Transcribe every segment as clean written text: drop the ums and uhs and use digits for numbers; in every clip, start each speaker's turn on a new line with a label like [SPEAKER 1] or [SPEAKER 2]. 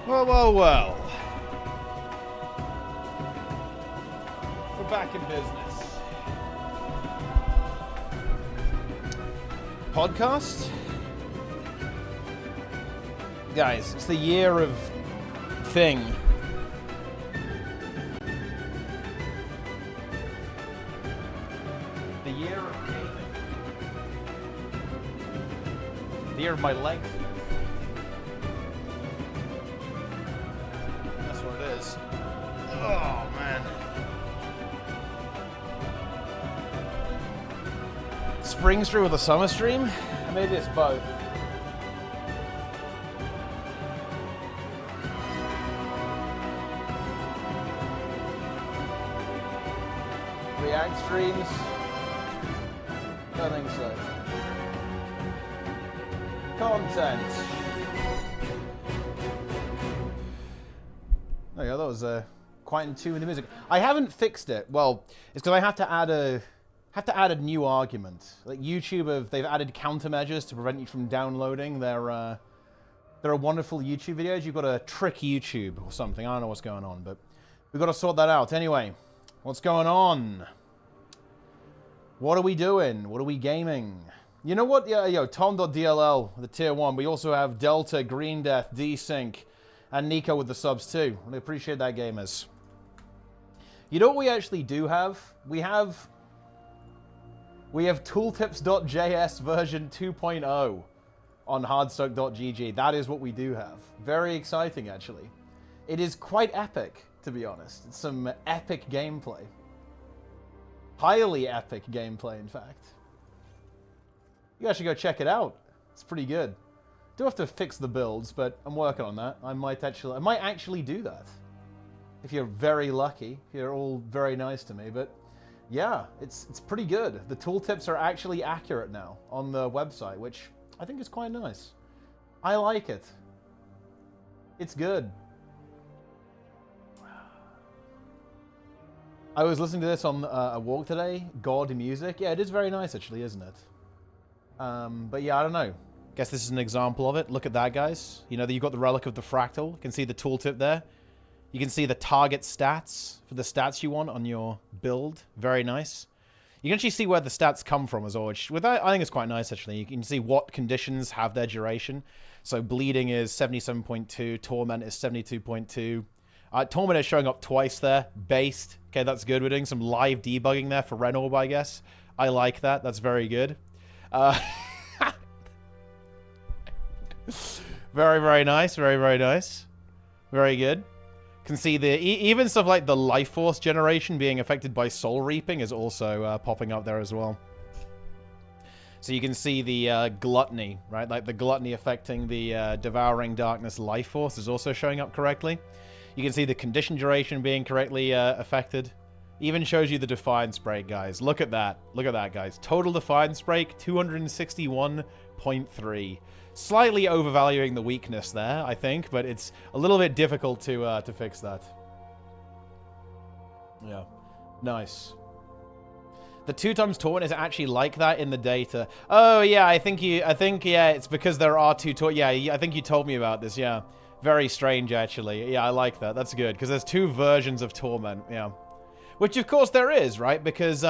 [SPEAKER 1] Well, well, well. We're back in business. Podcast? Guys, it's the year of thing. The year of gaming. The year of my legs. That's what it is. Oh, man. Spring stream with a summer stream? Maybe it's both. React streams? I think so. Content. Oh yeah, that was quite in tune with the music. I haven't fixed it. Well, it's because I have to add a new argument. Like YouTube, they've added countermeasures to prevent you from downloading their wonderful YouTube videos. You've got to trick YouTube or something. I don't know what's going on, but we've got to sort that out. Anyway, what's going on? What are we doing? What are we gaming? You know what? Yeah, yo, Tom.dll, the tier 1. We also have Delta, Green Death, Desync, and Nico with the subs too. I appreciate that, gamers. You know what we actually do have? We have Tooltips.js version 2.0 on hardstuck.gg. That is what we do have. Very exciting, actually. It is quite epic, to be honest. It's some epic gameplay. Highly epic gameplay, in fact. You guys should go check it out. It's pretty good. Do have to fix the builds, but I'm working on that. I might actually do that. If you're very lucky. If you're all very nice to me, but yeah, it's pretty good. The tooltips are actually accurate now on the website, which I think is quite nice. I like it. It's good. I was listening to this on a walk today. God music. Yeah, it is very nice, actually, isn't it? But yeah, I don't know. Guess this is an example of it. Look at that, guys. You know, you've got the relic of the fractal. You can see the tooltip there. You can see the target stats for the stats you want on your build. Very nice. You can actually see where the stats come from as well, which I think it's quite nice, actually. You can see what conditions have their duration. So bleeding is 77.2. Torment is 72.2. Torment is showing up twice there. Based. Okay, that's good. We're doing some live debugging there for Renorb, I guess. I like that. That's very good. Very, very nice. Very, very nice. Very good. Can see the even stuff like the life force generation being affected by soul reaping is also popping up there as well. So you can see the gluttony, right? Like the gluttony affecting the devouring darkness life force is also showing up correctly. You can see the condition duration being correctly affected. Even shows you the defiance break, guys. Look at that. Look at that, guys. Total defiance break, 261.3. Slightly overvaluing the weakness there, I think, but it's a little bit difficult to fix that. Yeah. Nice. The 2x torment is actually like that in the data. Oh, yeah, I think, yeah, it's because there are two torment. Yeah, I think you told me about this, yeah. Very strange, actually. Yeah, I like that. That's good, because there's two versions of torment, yeah. Which, of course, there is, right? Because,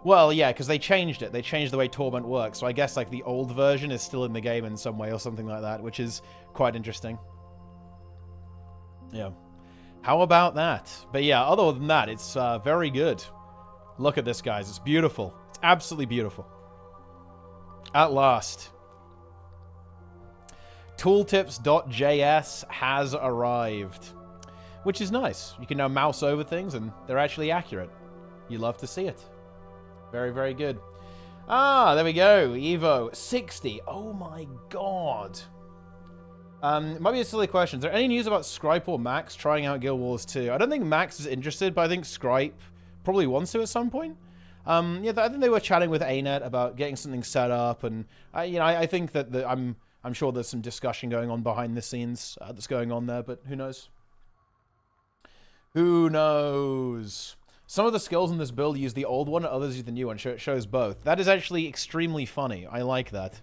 [SPEAKER 1] well, yeah, because they changed it. They changed the way Torment works. So I guess, like, the old version is still in the game in some way or something like that, which is quite interesting. Yeah. How about that? But, yeah, other than that, it's very good. Look at this, guys. It's beautiful. It's absolutely beautiful. At last. Tooltips.js has arrived. Which is nice. You can now mouse over things, and they're actually accurate. You love to see it. Very, very good. Ah, there we go. Evo 60. Oh my god. Might be a silly question. Is there any news about Scripe or Max trying out Guild Wars 2? I don't think Max is interested, but I think Scripe probably wants to at some point. Yeah, I think they were chatting with ANET about getting something set up, and I think that I'm sure there's some discussion going on behind the scenes that's going on there, but who knows? Who knows? Some of the skills in this build use the old one, others use the new one. It shows both. That is actually extremely funny. I like that.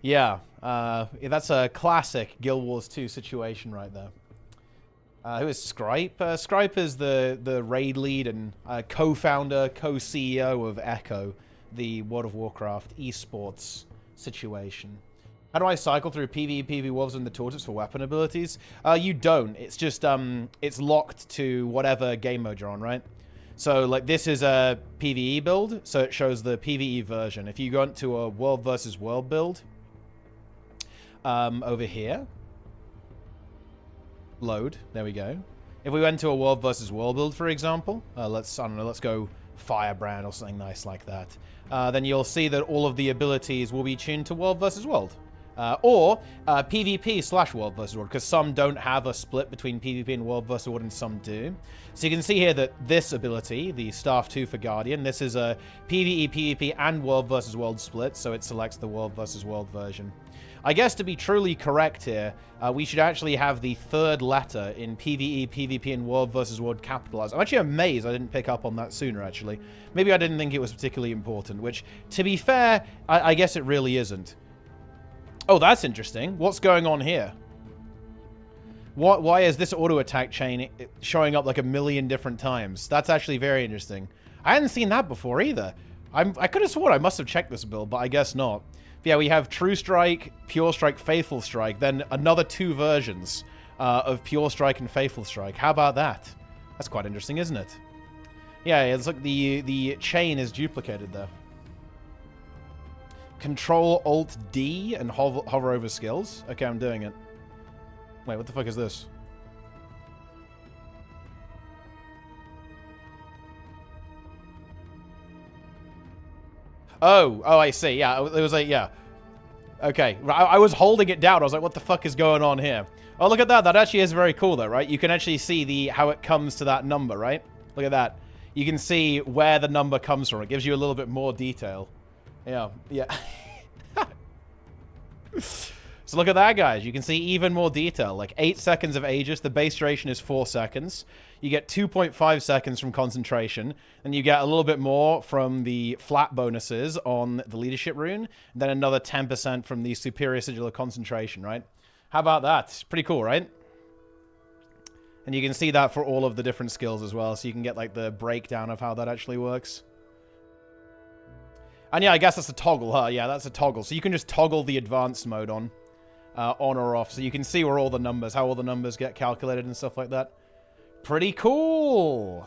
[SPEAKER 1] Yeah, that's a classic Guild Wars 2 situation right there. Who is Scripe? Scripe is the raid lead and co-founder, co-CEO of Echo, the World of Warcraft esports situation. How do I cycle through PvE, PvE wolves and the Tooltips for weapon abilities? You don't. It's just, it's locked to whatever game mode you're on, right? So, like, this is a PvE build, so it shows the PvE version. If you go into a world versus world build, over here, load, there we go. If we went to a world versus world build, for example, let's, I don't know, let's go Firebrand or something nice like that. Then you'll see that all of the abilities will be tuned to world versus world. Or PvP/world versus world, because some don't have a split between PvP and world versus world, and some do. So you can see here that this ability, the Staff 2 for Guardian, this is a PvE, PvP, and world versus world split, so it selects the world versus world version. I guess to be truly correct here, we should actually have the third letter in PvE, PvP, and world versus world capitalized. I'm actually amazed I didn't pick up on that sooner, actually. Maybe I didn't think it was particularly important, which, to be fair, I guess it really isn't. Oh, that's interesting. What's going on here? Why is this auto attack chain showing up like a million different times? That's actually very interesting. I hadn't seen that before either. I could have sworn I must have checked this build, but I guess not. But yeah, we have True Strike, Pure Strike, Faithful Strike, then another 2 versions of Pure Strike and Faithful Strike. How about that? That's quite interesting, isn't it? Yeah, it's like the chain is duplicated there. Control-Alt-D and hover over skills. Okay, I'm doing it. Wait, what the fuck is this? Oh, I see. Yeah, it was like, yeah. Okay, I was holding it down. I was like, what the fuck is going on here? Oh, look at that. That actually is very cool, though, right? You can actually see how it comes to that number, right? Look at that. You can see where the number comes from. It gives you a little bit more detail. Yeah. So look at that, guys. You can see even more detail. Like 8 seconds of Aegis. The base duration is 4 seconds. You get 2.5 seconds from concentration. And you get a little bit more from the flat bonuses on the leadership rune. And then another 10% from the superior sigil of concentration, right? How about that? Pretty cool, right? And you can see that for all of the different skills as well. So you can get like the breakdown of how that actually works. And yeah, I guess that's a toggle, huh? Yeah, that's a toggle. So you can just toggle the advanced mode on or off. So you can see where all the numbers, how all the numbers get calculated and stuff like that. Pretty cool.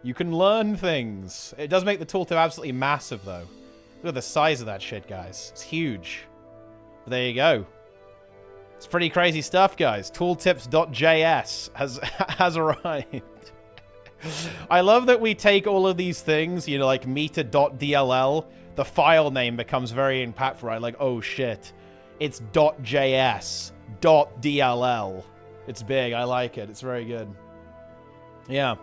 [SPEAKER 1] You can learn things. It does make the tooltip absolutely massive, though. Look at the size of that shit, guys. It's huge. But there you go. It's pretty crazy stuff, guys. Tooltips.js has arrived. I love that we take all of these things, you know, like meter.dll. The file name becomes very impactful, right? Like, oh shit, it's .js, .dll. It's big. I like it. It's very good. Yeah.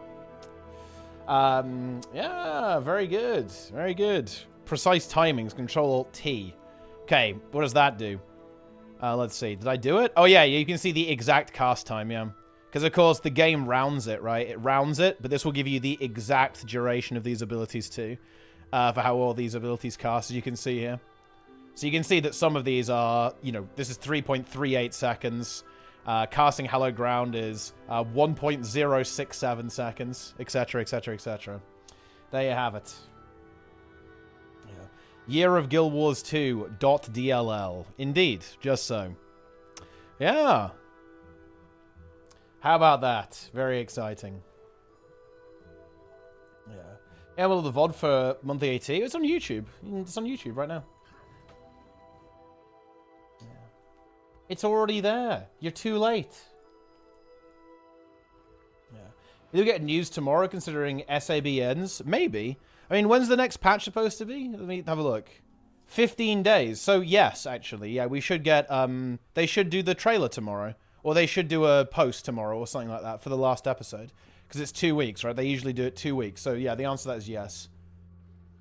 [SPEAKER 1] Yeah, very good. Very good. Precise timings, Control-Alt-T. Okay, what does that do? Let's see. Did I do it? Oh, yeah, you can see the exact cast time, yeah. Because, of course, the game rounds it, right? It rounds it, but this will give you the exact duration of these abilities, too. For how all these abilities cast, as you can see here. So you can see that some of these are, you know, this is 3.38 seconds. Casting Hallowed Ground is 1.067 seconds, etc., etc., etc. There you have it. Yeah. Year of Guild Wars 2 .dll. Indeed, just so. Yeah. How about that? Very exciting. Yeah. Yeah, well, the VOD for monthly AT, it's on YouTube. It's on YouTube right now. Yeah. It's already there. You're too late. Yeah. You'll get news tomorrow considering SAB ends. Maybe. I mean, when's the next patch supposed to be? Let me have a look. 15 days. So, yes, actually. Yeah, we should get... they should do the trailer tomorrow. Or they should do a post tomorrow or something like that for the last episode. Because it's 2 weeks, right? They usually do it 2 weeks. So, yeah, the answer to that is yes.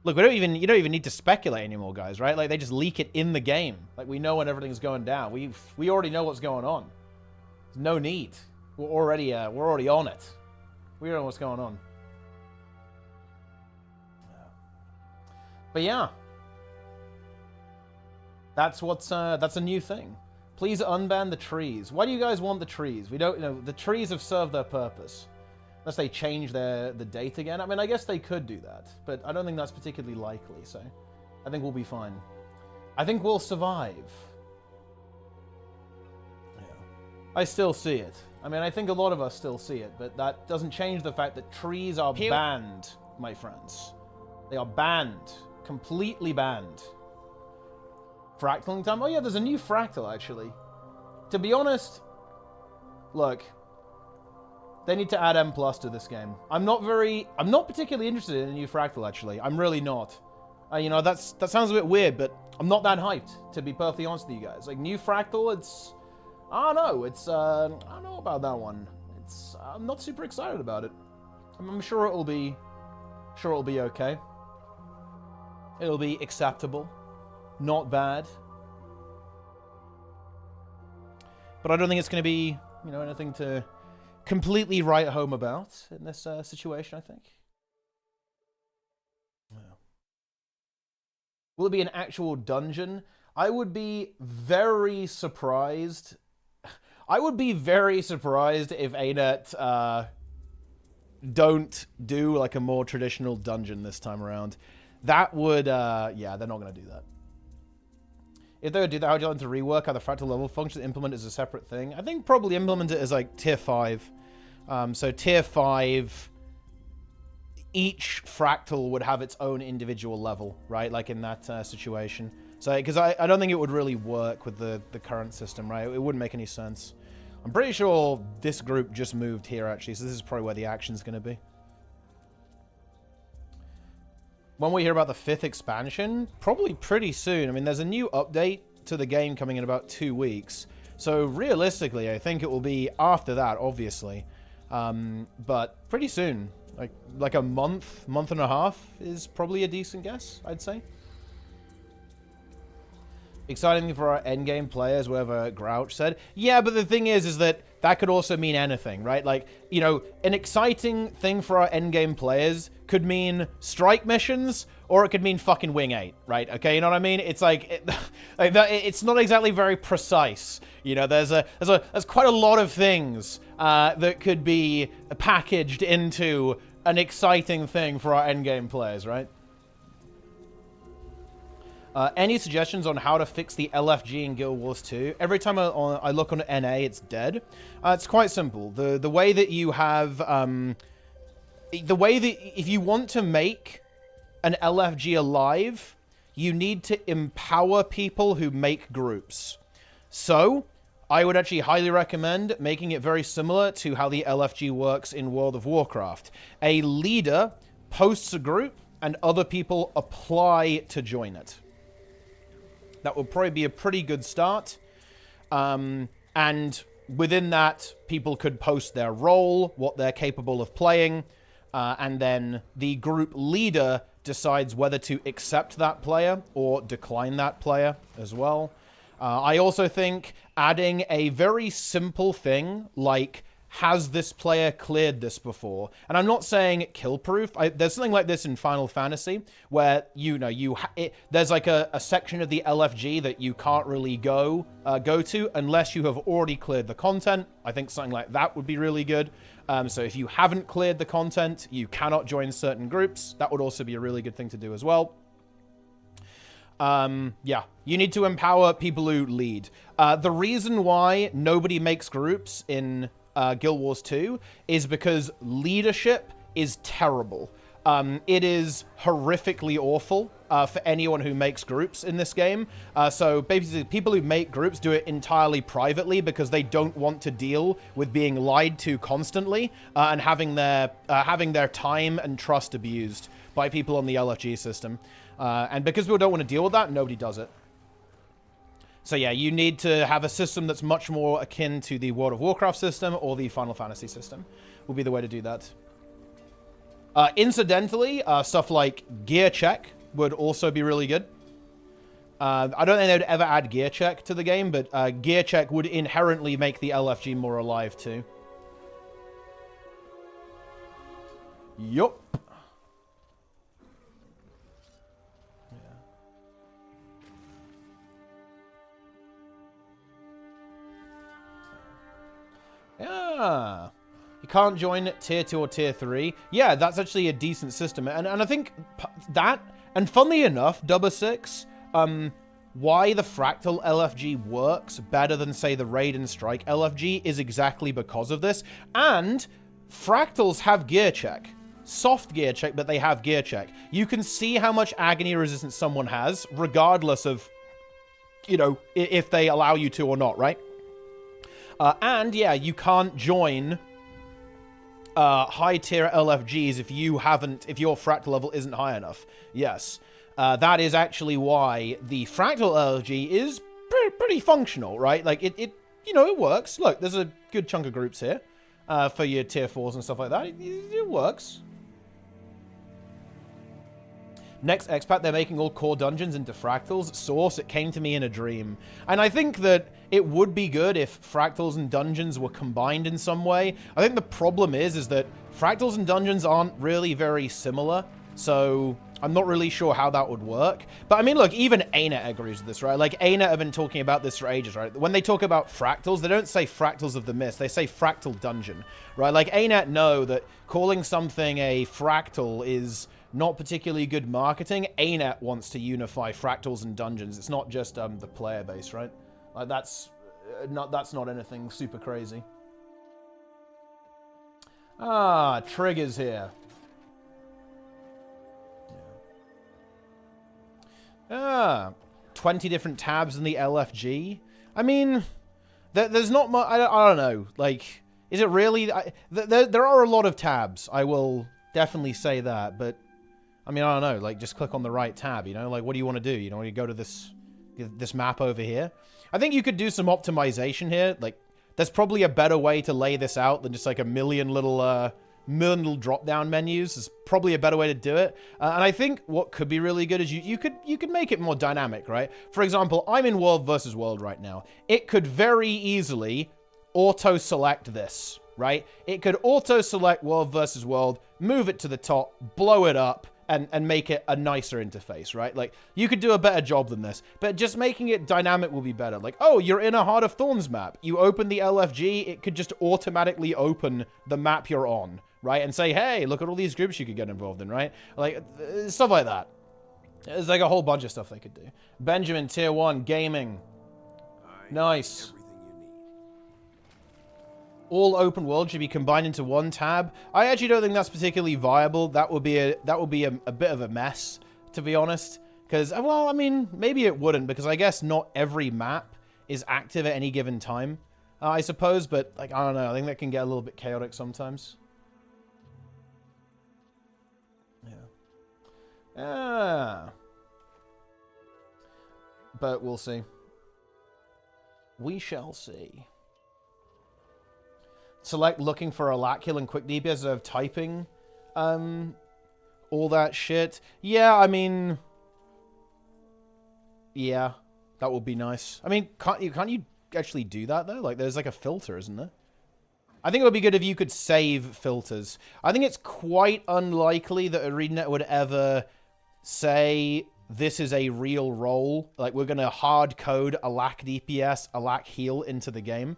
[SPEAKER 1] Look, you don't even need to speculate anymore, guys, right? Like, they just leak it in the game. Like, we know when everything's going down. We already know what's going on. There's no need. We're already on it. We know what's going on. But, yeah. That's a new thing. Please unban the trees. Why do you guys want the trees? We don't, you know, the trees have served their purpose. Unless they change the date again. I mean, I guess they could do that, but I don't think that's particularly likely, so I think we'll be fine. I think we'll survive. Yeah. I still see it. I mean, I think a lot of us still see it, but that doesn't change the fact that trees are banned, my friends. They are banned. Completely banned. Fractaling time? Oh yeah, there's a new fractal, actually. To be honest, look, they need to add M+ to this game. I'm not particularly interested in a new fractal, actually. I'm really not. You know, that sounds a bit weird, but I'm not that hyped, to be perfectly honest with you guys. Like, new fractal, it's... I don't know. It's, I don't know about that one. I'm not super excited about it. I'm sure it'll be okay. It'll be acceptable. Not bad. But I don't think it's going to be, you know, anything to completely write home about in this situation, I think. Yeah. Will it be an actual dungeon? I would be very surprised. I would be very surprised if ANET don't do like a more traditional dungeon this time around. That would, yeah, they're not going to do that. If they would do that, how would you like to rework how the fractal level function implement as a separate thing? I think probably implement it as like tier 5. So tier 5, each fractal would have its own individual level, right? Like in that situation. So, because I don't think it would really work with the current system, right? It wouldn't make any sense. I'm pretty sure this group just moved here, actually, so this is probably where the action's going to be. When we hear about the 5th expansion, probably pretty soon. I mean, there's a new update to the game coming in about 2 weeks. So realistically, I think it will be after that, obviously. But pretty soon. Like a month and a half is probably a decent guess, I'd say. Exciting for our endgame players, whatever Grouch said. Yeah, but the thing is that could also mean anything, right? Like, you know, an exciting thing for our endgame players could mean strike missions, or it could mean fucking Wing 8, right? Okay, you know what I mean? It's like, it's not exactly very precise. You know, there's quite a lot of things that could be packaged into an exciting thing for our endgame players, right? Any suggestions on how to fix the LFG in Guild Wars 2? Every time I look on NA, it's dead. It's quite simple. The way that you have... if you want to make an LFG alive, you need to empower people who make groups. So, I would actually highly recommend making it very similar to how the LFG works in World of Warcraft. A leader posts a group, and other people apply to join it. That would probably be a pretty good start. And within that, people could post their role, what they're capable of playing, and then the group leader decides whether to accept that player or decline that player as well. I also think adding a very simple thing like, has this player cleared this before? And I'm not saying kill-proof. There's something like this in Final Fantasy where, you know, there's like a section of the LFG that you can't really go to unless you have already cleared the content. I think something like that would be really good. So if you haven't cleared the content, you cannot join certain groups. That would also be a really good thing to do as well. Yeah, you need to empower people who lead. The reason why nobody makes groups in Guild Wars 2 is because leadership is terrible. It is horrifically awful for anyone who makes groups in this game. So basically, people who make groups do it entirely privately because they don't want to deal with being lied to constantly and having their time and trust abused by people on the LFG system. And because people don't want to deal with that, nobody does it. So yeah, you need to have a system that's much more akin to the World of Warcraft system or the Final Fantasy system. Will be the way to do that. Incidentally, stuff like gear check would also be really good. I don't think they'd ever add gear check to the game, but gear check would inherently make the LFG more alive too. Yup. You can't join tier 2 or tier 3. Yeah, that's actually a decent system. And I think that, and funnily enough, Dubber6, why the Fractal LFG works better than, say, the Raid and Strike LFG is exactly because of this. And Fractals have gear check. Soft gear check, but they have gear check. You can see how much agony resistance someone has, regardless of, you know, if they allow you to or not, right? And yeah, you can't join high tier LFGs if your fractal level isn't high enough. Yes, that is actually why the fractal LFG is pretty functional, right? Like it you know, it works. Look, there's a good chunk of groups here for your tier 4s and stuff like that. It works. Next expat, they're making all core dungeons into fractals. Source, it came to me in a dream. And I think that it would be good if fractals and dungeons were combined in some way. I think the problem is that fractals and dungeons aren't really very similar. So I'm not really sure how that would work. But I mean, look, even ANET agrees with this, right? Like, ANET have been talking about this for ages, right? When they talk about fractals, they don't say fractals of the mist. They say fractal dungeon, right? Like, ANET know that calling something a fractal is not particularly good marketing. ANET wants to unify fractals and dungeons. It's not just the player base, right? Like, that's not anything super crazy. Ah, Trigger's here. Ah, 20 different tabs in the LFG. I mean, there's not much. I don't know. Like, is it really? There are a lot of tabs. I will definitely say that. But I mean, I don't know. Like, just click on the right tab. You know, like, what do you want to do? You know, you go to this map over here. I think you could do some optimization here. Like, there's probably a better way to lay this out than just like a million little drop-down menus. There's probably a better way to do it. And I think what could be really good is you could make it more dynamic, right? For example, I'm in World versus World right now. It could very easily auto-select this, right? It could auto-select World versus World, move it to the top, blow it up, and make it a nicer interface, right? Like, you could do a better job than this, but just making it dynamic will be better. Like, oh, you're in a Heart of Thorns map. You open the LFG, it could just automatically open the map you're on, right? And say, hey, look at all these groups you could get involved in, right? Like, stuff like that. There's like a whole bunch of stuff they could do. Benjamin, Tier 1, Gaming. Nice. All open world should be combined into one tab. I actually don't think that's particularly viable. That would be a bit of a mess, to be honest. Because, well, I mean, maybe it wouldn't, because I guess not every map is active at any given time, I suppose. But, like, I don't know. I think that can get a little bit chaotic sometimes. Yeah. But we'll see. We shall see. Select looking for a lat kill and quick DPS of typing. All that shit. Yeah, I mean... Yeah, that would be nice. I mean, can't you actually do that, though? Like, there's like a filter, isn't there? I think it would be good if you could save filters. I think it's quite unlikely that ArenaNet would ever say this is a real role. Like, we're going to hard code a lack DPS, a lack heal into the game.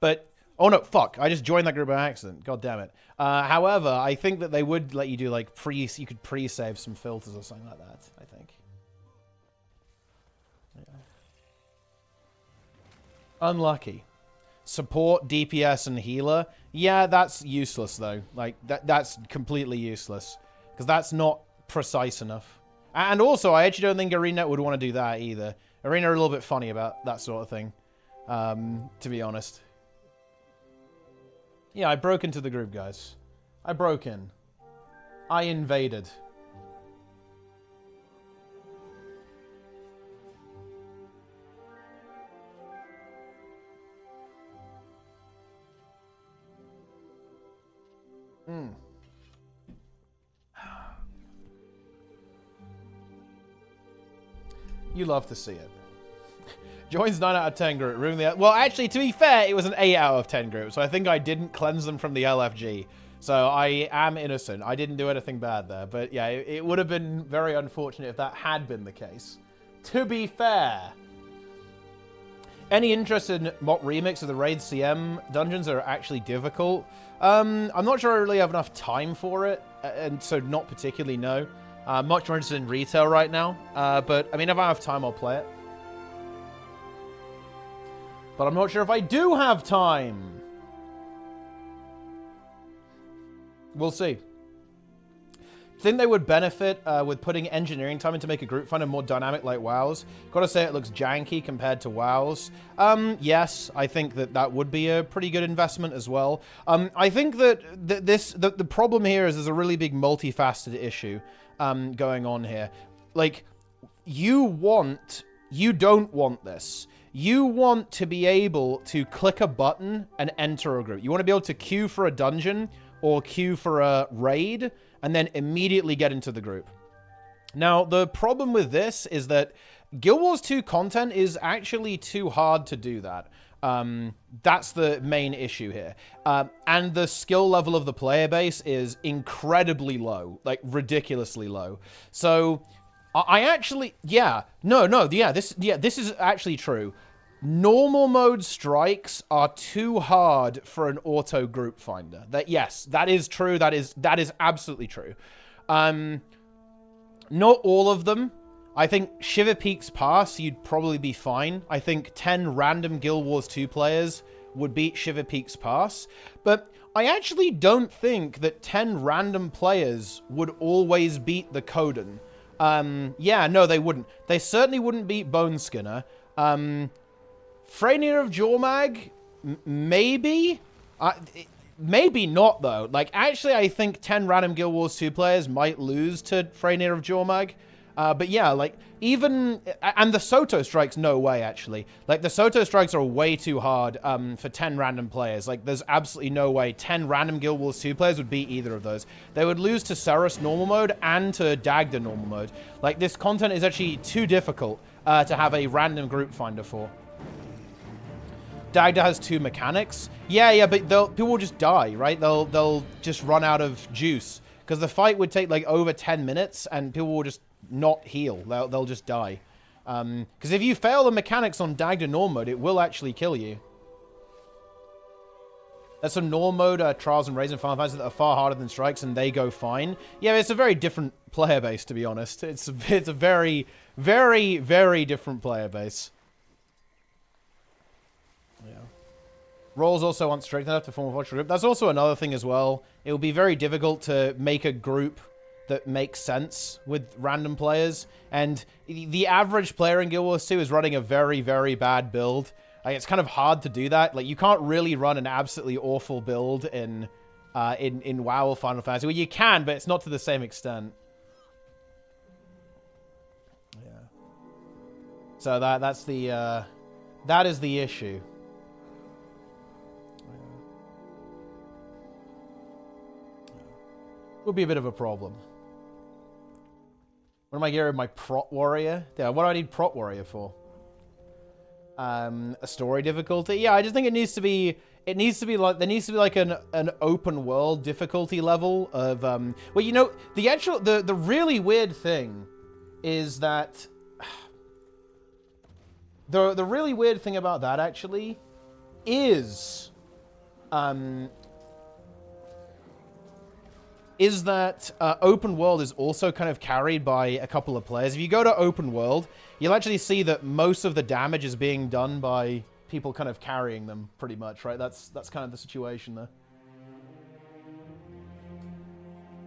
[SPEAKER 1] But... Oh, no, fuck. I just joined that group by accident. God damn it. However, I think that they would let you do, like, you could pre-save some filters or something like that, I think. Yeah. Unlucky. Support, DPS, and healer. Yeah, that's useless, though. Like, that's completely useless. Because that's not precise enough. And also, I actually don't think ArenaNet would want to do that, either. Arena are a little bit funny about that sort of thing, to be honest. Yeah, I broke into the group, guys. I broke in. I invaded. You love to see it. Joins 9 out of 10 group. Well, actually, to be fair, it was an 8 out of 10 group, so I think I didn't cleanse them from the LFG. So I am innocent. I didn't do anything bad there. But yeah, it would have been very unfortunate if that had been the case. To be fair. Any interest in mock remix of the Raid CM dungeons are actually difficult? I'm not sure I really have enough time for it, and so not particularly, no. Much more interested in retail right now, but I mean, if I have time, I'll play it. But I'm not sure if I do have time. We'll see. Think they would benefit with putting engineering time in to make a group finder more dynamic like WoW's. Gotta say it looks janky compared to WoW's. Yes, I think that would be a pretty good investment as well. I think that the problem here is there's a really big multifaceted issue going on here. Like, you don't want this. You want to be able to click a button and enter a group. You want to be able to queue for a dungeon or queue for a raid and then immediately get into the group. Now, the problem with this is that Guild Wars 2 content is actually too hard to do that. That's the main issue here. And the skill level of the player base is incredibly low, like ridiculously low. So I actually, this is actually true. Normal mode strikes are too hard for an auto group finder. Yes, that is true. That is absolutely true. Not all of them. I think Shiver Peaks Pass, you'd probably be fine. I think 10 random Guild Wars 2 players would beat Shiver Peaks Pass. But I actually don't think that 10 random players would always beat the Coden. Yeah, no, they wouldn't. They certainly wouldn't beat Bone Skinner. Freyneir of Jormag, maybe? Maybe not, though. Like, actually, I think 10 random Guild Wars 2 players might lose to Freyneir of Jormag. But yeah, like, even... And the Soto strikes, no way, actually. Like, the Soto strikes are way too hard for 10 random players. Like, there's absolutely no way 10 random Guild Wars 2 players would beat either of those. They would lose to Ceres normal mode and to Dagda normal mode. Like, this content is actually too difficult to have a random group finder for. Dagda has 2 mechanics. Yeah, but people will just die, right? They'll just run out of juice. Because the fight would take, like, over 10 minutes, and people will just not heal. They'll just die. Because if you fail the mechanics on Dagda normal mode, it will actually kill you. There's some normal mode Trials and Raids and Final Fantasy that are far harder than strikes, and they go fine. Yeah, it's a very different player base, to be honest. It's a very, very, very different player base. Yeah. Roles also aren't strict enough to form a virtual group. That's also another thing as well. It will be very difficult to make a group that makes sense with random players. And the average player in Guild Wars 2 is running a very, very bad build. Like, it's kind of hard to do that. Like, you can't really run an absolutely awful build in WoW or Final Fantasy. Well, you can, but it's not to the same extent. Yeah. So that's the that is the issue. Would be a bit of a problem. What am I getting with my Prot Warrior? Yeah, what do I need Prot Warrior for? A story difficulty? Yeah, I just think it needs to be like, there needs to be like an open world difficulty level of well, you know, the really weird thing is that the really weird thing about that actually is that open world is also kind of carried by a couple of players. If you go to open world, you'll actually see that most of the damage is being done by people kind of carrying them, pretty much, right? That's kind of the situation there.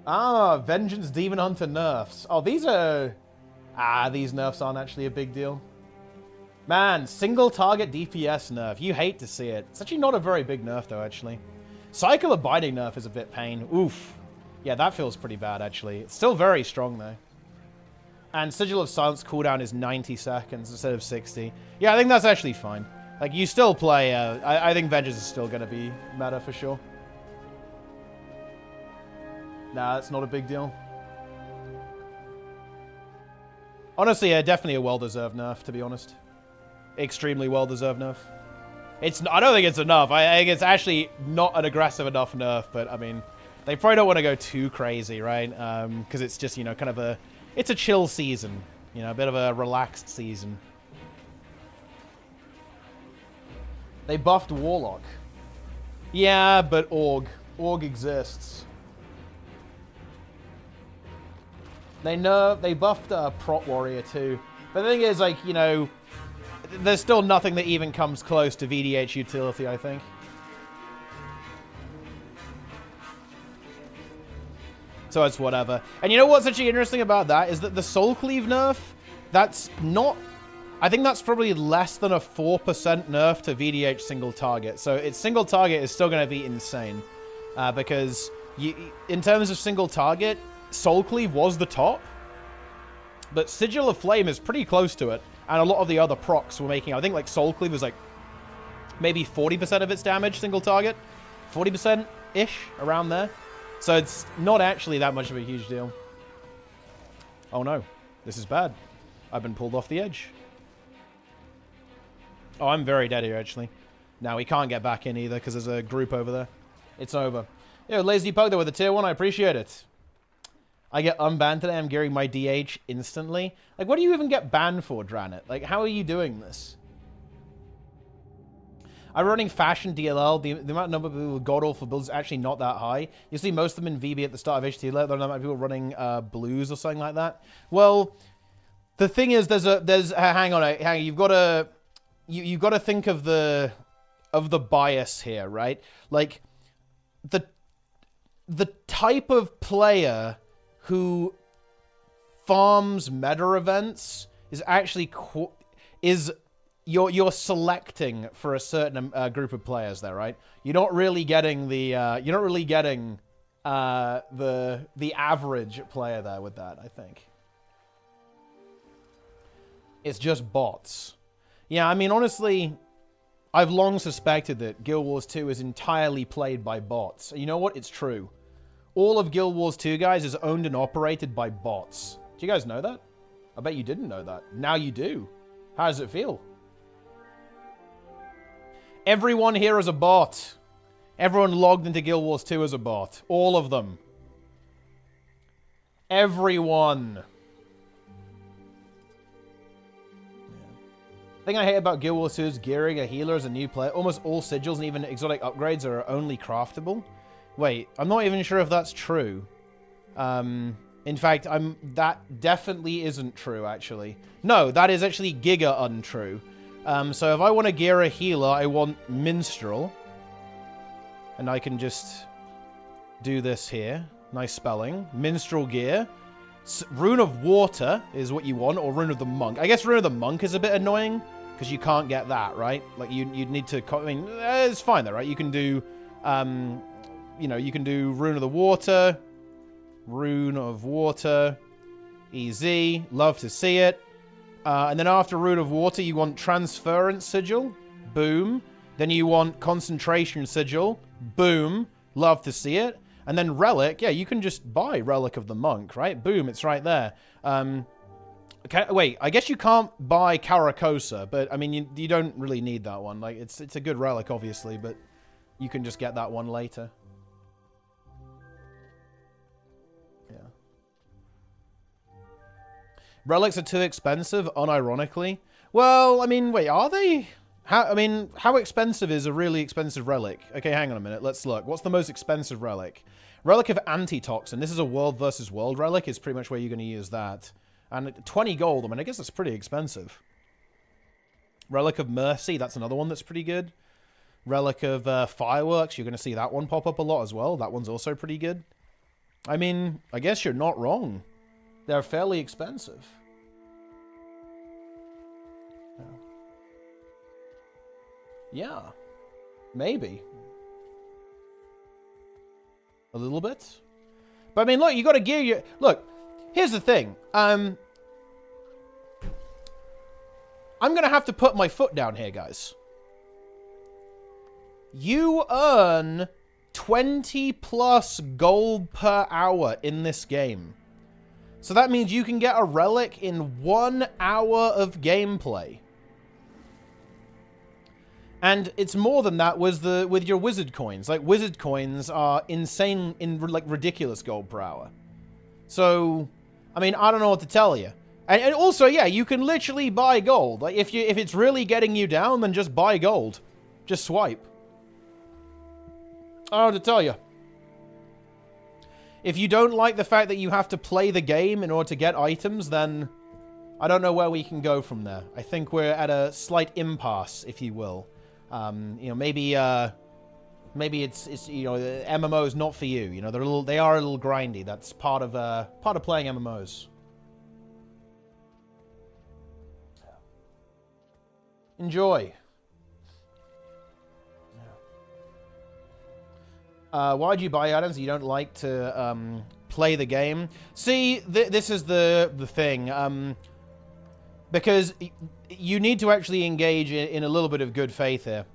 [SPEAKER 1] Ah, Vengeance Demon Hunter nerfs. Oh, these are... these nerfs aren't actually a big deal. Man, single target DPS nerf. You hate to see it. It's actually not a very big nerf, though, actually. Cycle of Binding nerf is a bit pain. Oof. Yeah, that feels pretty bad, actually. It's still very strong, though. And Sigil of Silence cooldown is 90 seconds instead of 60. Yeah, I think that's actually fine. Like, you still play... I think Vengeance is still going to be meta for sure. Nah, that's not a big deal. Honestly, definitely a well-deserved nerf, to be honest. Extremely well-deserved nerf. I don't think it's enough. I think it's actually not an aggressive enough nerf, but, I mean... They probably don't want to go too crazy, right? Because it's just, you know, kind of it's a chill season. You know, a bit of a relaxed season. They buffed Warlock. Yeah, but Org. Org exists. They buffed Prot Warrior too. But the thing is, like, you know, there's still nothing that even comes close to VDH utility, I think. So it's whatever. And you know what's actually interesting about that is that the Soul Cleave nerf, that's not... I think that's probably less than a 4% nerf to VDH single target. So its single target is still going to be insane. Because in terms of single target, Soul Cleave was the top. But Sigil of Flame is pretty close to it. And a lot of the other procs were making... I think like Soul Cleave was like maybe 40% of its damage single target. 40%-ish, around there. So it's not actually that much of a huge deal. Oh no, this is bad. I've been pulled off the edge. Oh, I'm very dead here, actually. Now, we can't get back in either, because there's a group over there. It's over. Yo, Lazy Pug there with a tier 1, I appreciate it. I get unbanned today, I'm gearing my DH instantly. Like, what do you even get banned for, Dranet? Like, how are you doing this? I'm running Fashion DLL. The amount of number of people with god-awful builds is actually not that high. You see most of them in VB at the start of HTL. There are not many people running blues or something like that. Well, the thing is, hang on, you've got to... You've got to think of the bias here, right? Like the type of player who farms meta events is actually you're selecting for a certain group of players there, right? You're not really getting the average player there with that, I think. It's just bots. Yeah, I mean, honestly, I've long suspected that Guild Wars 2 is entirely played by bots. You know what? It's true. All of Guild Wars 2, guys, is owned and operated by bots. Do you guys know that? I bet you didn't know that. Now you do. How does it feel? Everyone here is a bot. Everyone logged into Guild Wars 2 is a bot. All of them. Everyone. The thing I hate about Guild Wars 2 is gearing a healer as a new player. Almost all sigils and even exotic upgrades are only craftable. Wait, I'm not even sure if that's true. In fact, that definitely isn't true, actually. No, that is actually giga untrue. So if I want to gear a healer, I want Minstrel. And I can just do this here. Nice spelling. Minstrel gear. Rune of Water is what you want, or Rune of the Monk. I guess Rune of the Monk is a bit annoying, because you can't get that, right? Like, you'd need to... I mean, it's fine, though, right? You can do, you know, you can do Rune of the Water. Rune of Water. Easy. Love to see it. And then after Rune of Water, you want Transference Sigil. Boom. Then you want Concentration Sigil. Boom. Love to see it. And then Relic, yeah, you can just buy Relic of the Monk, right? Boom, it's right there. Wait, I guess you can't buy Caracosa, but, I mean, you don't really need that one. Like, it's a good relic, obviously, but you can just get that one later. Yeah. Relics are too expensive, unironically. Well, I mean, wait, are they? How expensive is a really expensive relic? Okay, hang on a minute. Let's look. What's the most expensive relic? Relic of Antitoxin. This is a world versus world relic. Is pretty much where you're going to use that. And 20 gold. I mean, I guess that's pretty expensive. Relic of Mercy. That's another one that's pretty good. Relic of Fireworks. You're going to see that one pop up a lot as well. That one's also pretty good. I mean, I guess you're not wrong. They're fairly expensive. Yeah, maybe. A little bit. But I mean, look, you got to gear your... Look, here's the thing. I'm going to have to put my foot down here, guys. You earn 20 plus gold per hour in this game. So that means you can get a relic in 1 hour of gameplay. And it's more than that with your wizard coins. Like, wizard coins are insane, like, ridiculous gold per hour. So, I mean, I don't know what to tell you. And also, yeah, you can literally buy gold. Like, if it's really getting you down, then just buy gold. Just swipe. I don't know what to tell you. If you don't like the fact that you have to play the game in order to get items, then I don't know where we can go from there. I think we're at a slight impasse, if you will. You know, maybe it's you know, MMO is not for you. You know, they are a little grindy. That's part of playing MMOs. Enjoy. Why'd you buy items you don't like to play the game? See, this is the thing. Because you need to actually engage in a little bit of good faith here.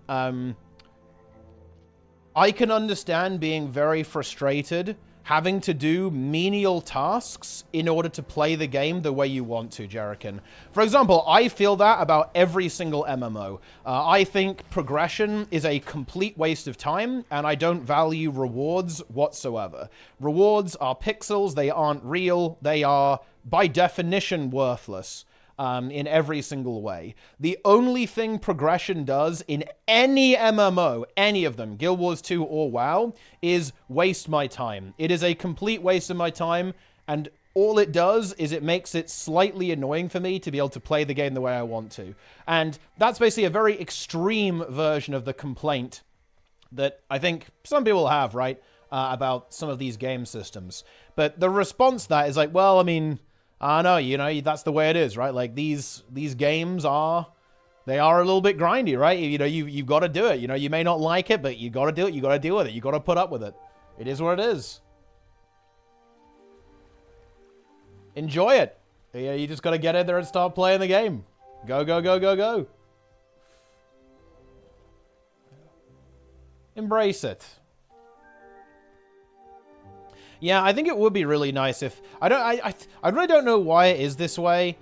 [SPEAKER 1] I can understand being very frustrated having to do menial tasks in order to play the game the way you want to, Jerican. For example, I feel that about every single MMO. I think progression is a complete waste of time, and I don't value rewards whatsoever. Rewards are pixels, they aren't real, they are, by definition, worthless. In every single way. The only thing progression does in any MMO, any of them, Guild Wars 2 or WoW, is waste my time. It is a complete waste of my time, and all it does is it makes it slightly annoying for me to be able to play the game the way I want to. And that's basically a very extreme version of the complaint that I think some people have, right, about some of these game systems. But the response to that is like, well, I mean, I know, you know, that's the way it is, right? Like, these games are a little bit grindy, right? You know, you've got to do it. You know, you may not like it, but you got to do it. You got to deal with it. You got to put up with it. It is what it is. Enjoy it. Yeah, you just got to get in there and start playing the game. Go, go, go, go, go. Embrace it. Yeah, I think it would be really nice if... I really don't know why it is this way.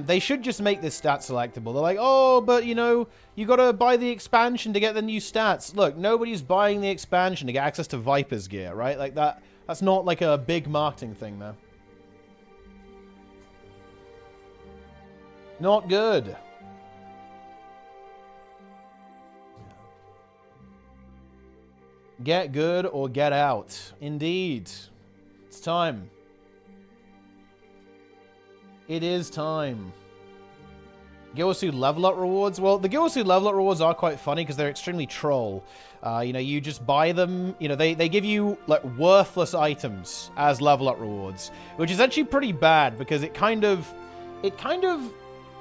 [SPEAKER 1] They should just make this stat selectable. They're like, oh, but, you know, you gotta buy the expansion to get the new stats. Look, nobody's buying the expansion to get access to Viper's gear, right? Like, that's not, like, a big marketing thing, though. Not good. Get good or get out. Indeed. It's time. It is time. Guild Wars 2 level up rewards? Well, the Guild Wars 2 level up rewards are quite funny because they're extremely troll. You know, you just buy them. You know, they give you, like, worthless items as level up rewards, which is actually pretty bad because it kind of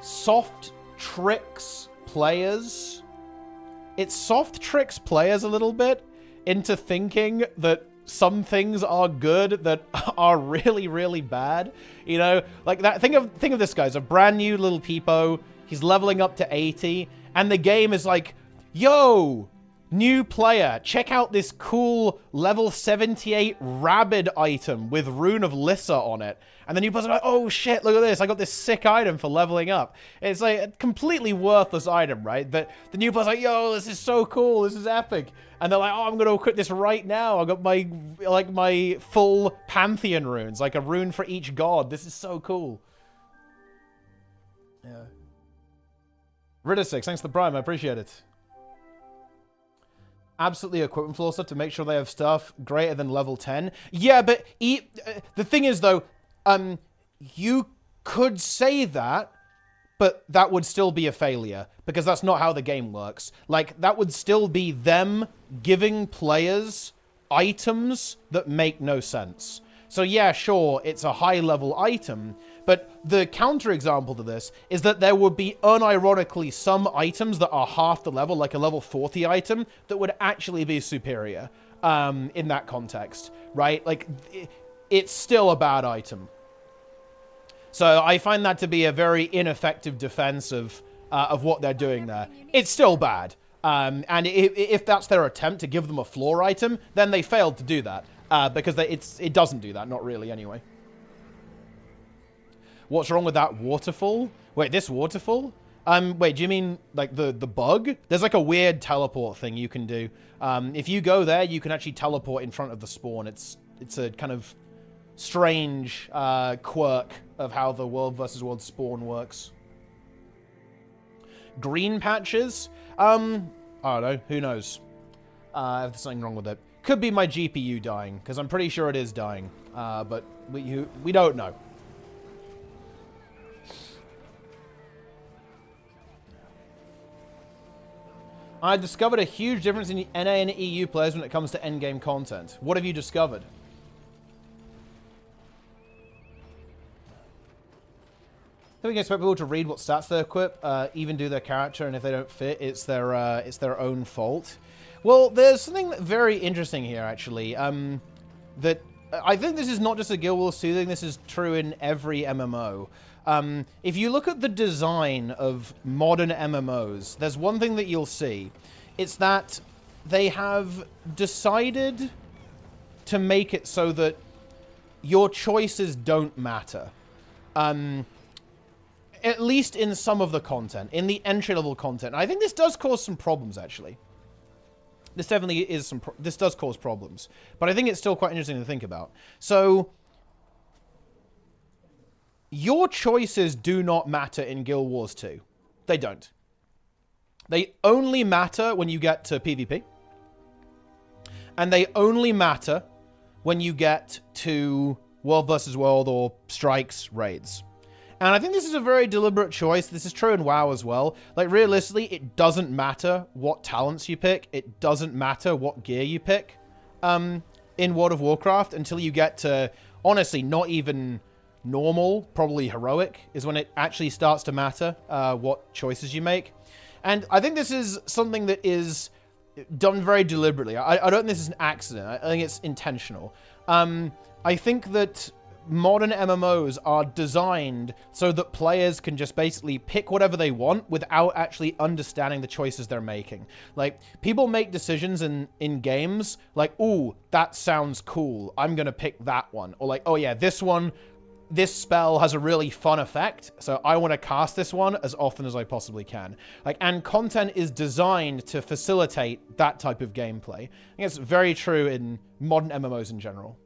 [SPEAKER 1] soft tricks players. It soft tricks players a little bit into thinking that some things are good that are really, really bad. You know, like that. Think of this guy. He's a brand new little peepo. He's leveling up to 80, and the game is like, yo, new player, check out this cool level 78 Rabid item with Rune of Lissa on it. And the new person's like, oh shit, look at this. I got this sick item for leveling up. It's like a completely worthless item, right? But the new person's like, yo, this is so cool. This is epic. And they're like, oh, I'm going to equip this right now. I got my full Pantheon runes, like a rune for each god. This is so cool. Yeah. Ridder6, thanks for the prime. I appreciate it. Absolutely equipment floor stuff to make sure they have stuff greater than level 10. Yeah, but the thing is, though, you could say that, but that would still be a failure because that's not how the game works. Like, that would still be them giving players items that make no sense. So yeah, sure, it's a high-level item, but the counterexample to this is that there would be, unironically, some items that are half the level, like a level 40 item, that would actually be superior in that context, right? Like, it's still a bad item. So I find that to be a very ineffective defense of what they're doing there. It's still bad. And if that's their attempt to give them a floor item, then they failed to do that. Because it doesn't do that, not really anyway. What's wrong with that waterfall? Wait, this waterfall? Wait, do you mean like the bug? There's like a weird teleport thing you can do. If you go there, you can actually teleport in front of the spawn. It's a kind of strange quirk of how the World vs. World spawn works. Green patches? I don't know. Who knows? If there's something wrong with it. Could be my GPU dying, because I'm pretty sure it is dying. But we don't know. I discovered a huge difference in NA and EU players when it comes to endgame content. What have you discovered? I think we can expect people to read what stats they equip, even do their character, and if they don't fit, it's their own fault. Well, there's something very interesting here, actually. That I think this is not just a Guild Wars 2 thing. This is true in every MMO. If you look at the design of modern MMOs, there's one thing that you'll see. It's that they have decided to make it so that your choices don't matter. At least in some of the content, in the entry-level content. I think this does cause some problems, actually. This definitely is this does cause problems. But I think it's still quite interesting to think about. So, your choices do not matter in Guild Wars 2. They don't. They only matter when you get to PvP. And they only matter when you get to World versus World or Strikes raids. And I think this is a very deliberate choice. This is true in WoW as well. Like, realistically, it doesn't matter what talents you pick. It doesn't matter what gear you pick in World of Warcraft until you get to, honestly, not even normal, probably heroic, is when it actually starts to matter what choices you make. And I think this is something that is done very deliberately. I don't think this is an accident. I think it's intentional. I think that modern MMOs are designed so that players can just basically pick whatever they want without actually understanding the choices they're making. Like, people make decisions in games like, ooh, that sounds cool, I'm gonna pick that one. Or like, oh yeah, this spell has a really fun effect, so I want to cast this one as often as I possibly can. Like, and content is designed to facilitate that type of gameplay. I think it's very true in modern MMOs in general.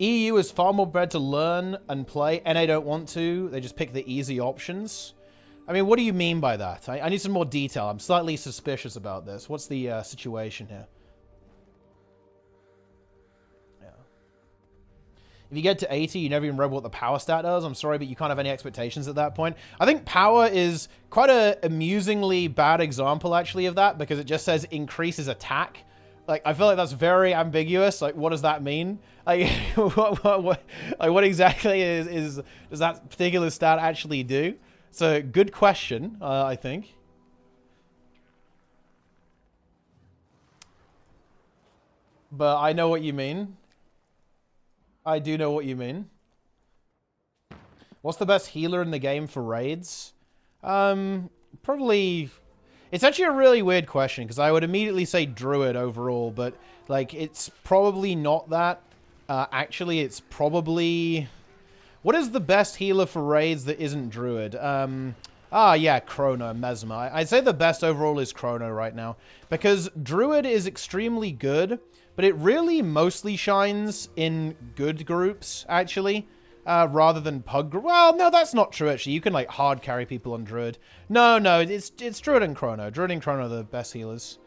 [SPEAKER 1] EU is far more prepared to learn and play. NA don't want to. They just pick the easy options. I mean, what do you mean by that? I need some more detail. I'm slightly suspicious about this. What's the situation here? Yeah. If you get to 80, you never even read what the power stat does. I'm sorry, but you can't have any expectations at that point. I think power is quite an amusingly bad example, actually, of that, because it just says increases attack. Like, I feel like that's very ambiguous. Like, what does that mean? Like, what exactly does that particular stat actually do? It's a good question, I think. But I know what you mean. I do know what you mean. What's the best healer in the game for raids? Probably... It's actually a really weird question, because I would immediately say Druid overall, but, like, it's probably not that. Actually, it's probably... What is the best healer for raids that isn't Druid? Yeah, Chrono, Mesmer. I'd say the best overall is Chrono right now, because Druid is extremely good, but it really mostly shines in good groups, actually. Rather than pug group. Well, no, that's not true, actually. You can, like, hard carry people on Druid. No, it's Druid and Chrono. Druid and Chrono are the best healers.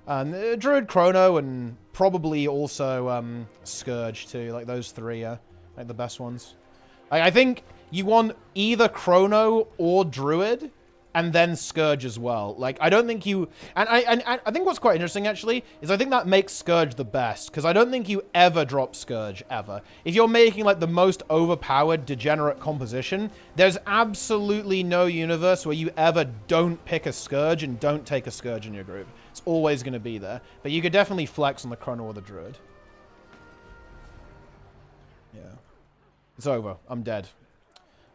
[SPEAKER 1] Druid, Chrono, and probably also Scourge, too. Like, those three are, like, the best ones. I think you want either Chrono or Druid, and then Scourge as well. Like, I don't think you... And I think what's quite interesting, actually, is I think that makes Scourge the best, because I don't think you ever drop Scourge, ever. If you're making, like, the most overpowered, degenerate composition, there's absolutely no universe where you ever don't pick a Scourge and don't take a Scourge in your group. It's always going to be there. But you could definitely flex on the Chrono or the Druid. Yeah. It's over. I'm dead.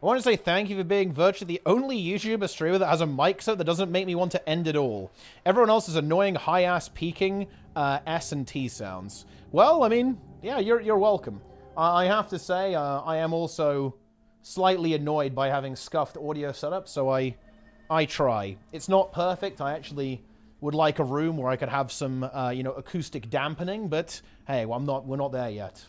[SPEAKER 1] I want to say thank you for being virtually the only YouTuber streamer that has a mic set that doesn't make me want to end it all. Everyone else is annoying, high-ass peaking S and T sounds. Well, I mean, yeah, you're welcome. I have to say, I am also slightly annoyed by having scuffed audio setup, so I try. It's not perfect. I actually would like a room where I could have some, you know, acoustic dampening, but hey, well, we're not there yet.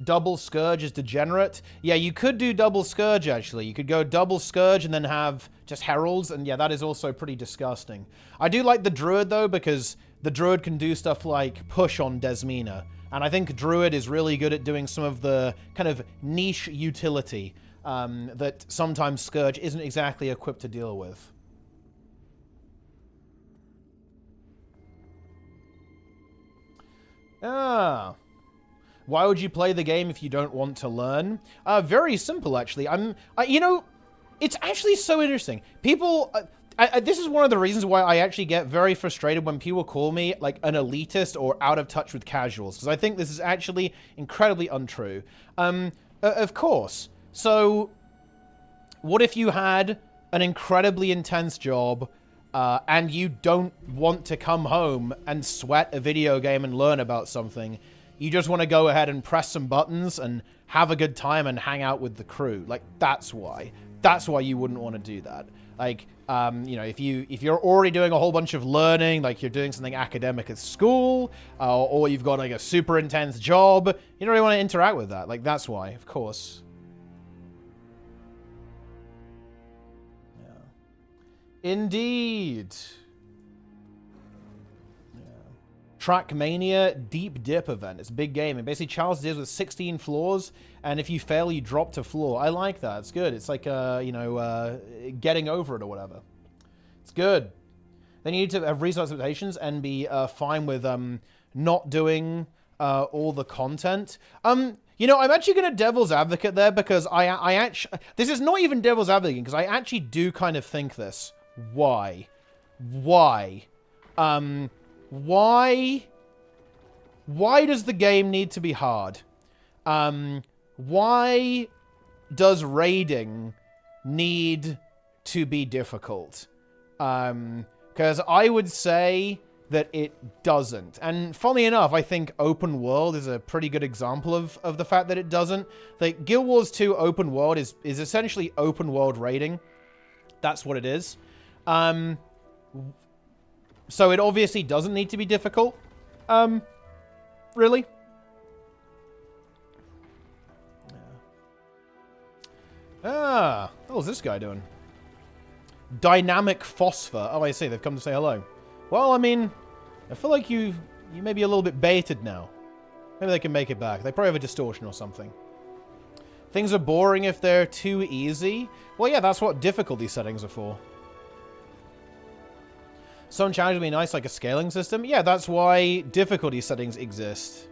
[SPEAKER 1] double Scourge is degenerate. Yeah, you could do double Scourge, actually. You could go double Scourge and then have just Heralds, and yeah, that is also pretty disgusting. I do like the Druid, though, because the Druid can do stuff like push on Desmina, and I think Druid is really good at doing some of the kind of niche utility that sometimes Scourge isn't exactly equipped to deal with. Ah. Why would you play the game if you don't want to learn? Very simple, actually. You know, it's actually so interesting. People, this is one of the reasons why I actually get very frustrated when people call me like an elitist or out of touch with casuals, because I think this is actually incredibly untrue. Of course. So, what if you had an incredibly intense job and you don't want to come home and sweat a video game and learn about something? You just want to go ahead and press some buttons and have a good time and hang out with the crew. Like, that's why. That's why you wouldn't want to do that. Like, you know, if you're already doing a whole bunch of learning, like you're doing something academic at school, or you've got like a super intense job, you don't really want to interact with that. Like, that's why, of course. Yeah. Indeed. Trackmania Deep Dip event. It's a big game. And basically challenges deals with 16 floors, and if you fail, you drop to floor. I like that. It's good. It's like, you know, getting over it or whatever. It's good. Then you need to have reasonable expectations and be fine with not doing all the content. You know, I'm actually going to devil's advocate there, because I actually... This is not even devil's advocate, because I actually do kind of think this. Why? Why does the game need to be hard? Why does raiding need to be difficult? Because I would say that it doesn't. And funnily enough, I think open world is a pretty good example of the fact that it doesn't. Like, Guild Wars 2 open world is essentially open world raiding. That's what it is. So it obviously doesn't need to be difficult. Really? Ah, what was this guy doing? Dynamic Phosphor. Oh, I see. They've come to say hello. Well, I mean, I feel like you may be a little bit baited now. Maybe they can make it back. They probably have a distortion or something. Things are boring if they're too easy. Well, yeah, that's what difficulty settings are for. Some challenge would be nice, like a scaling system. Yeah, that's why difficulty settings exist.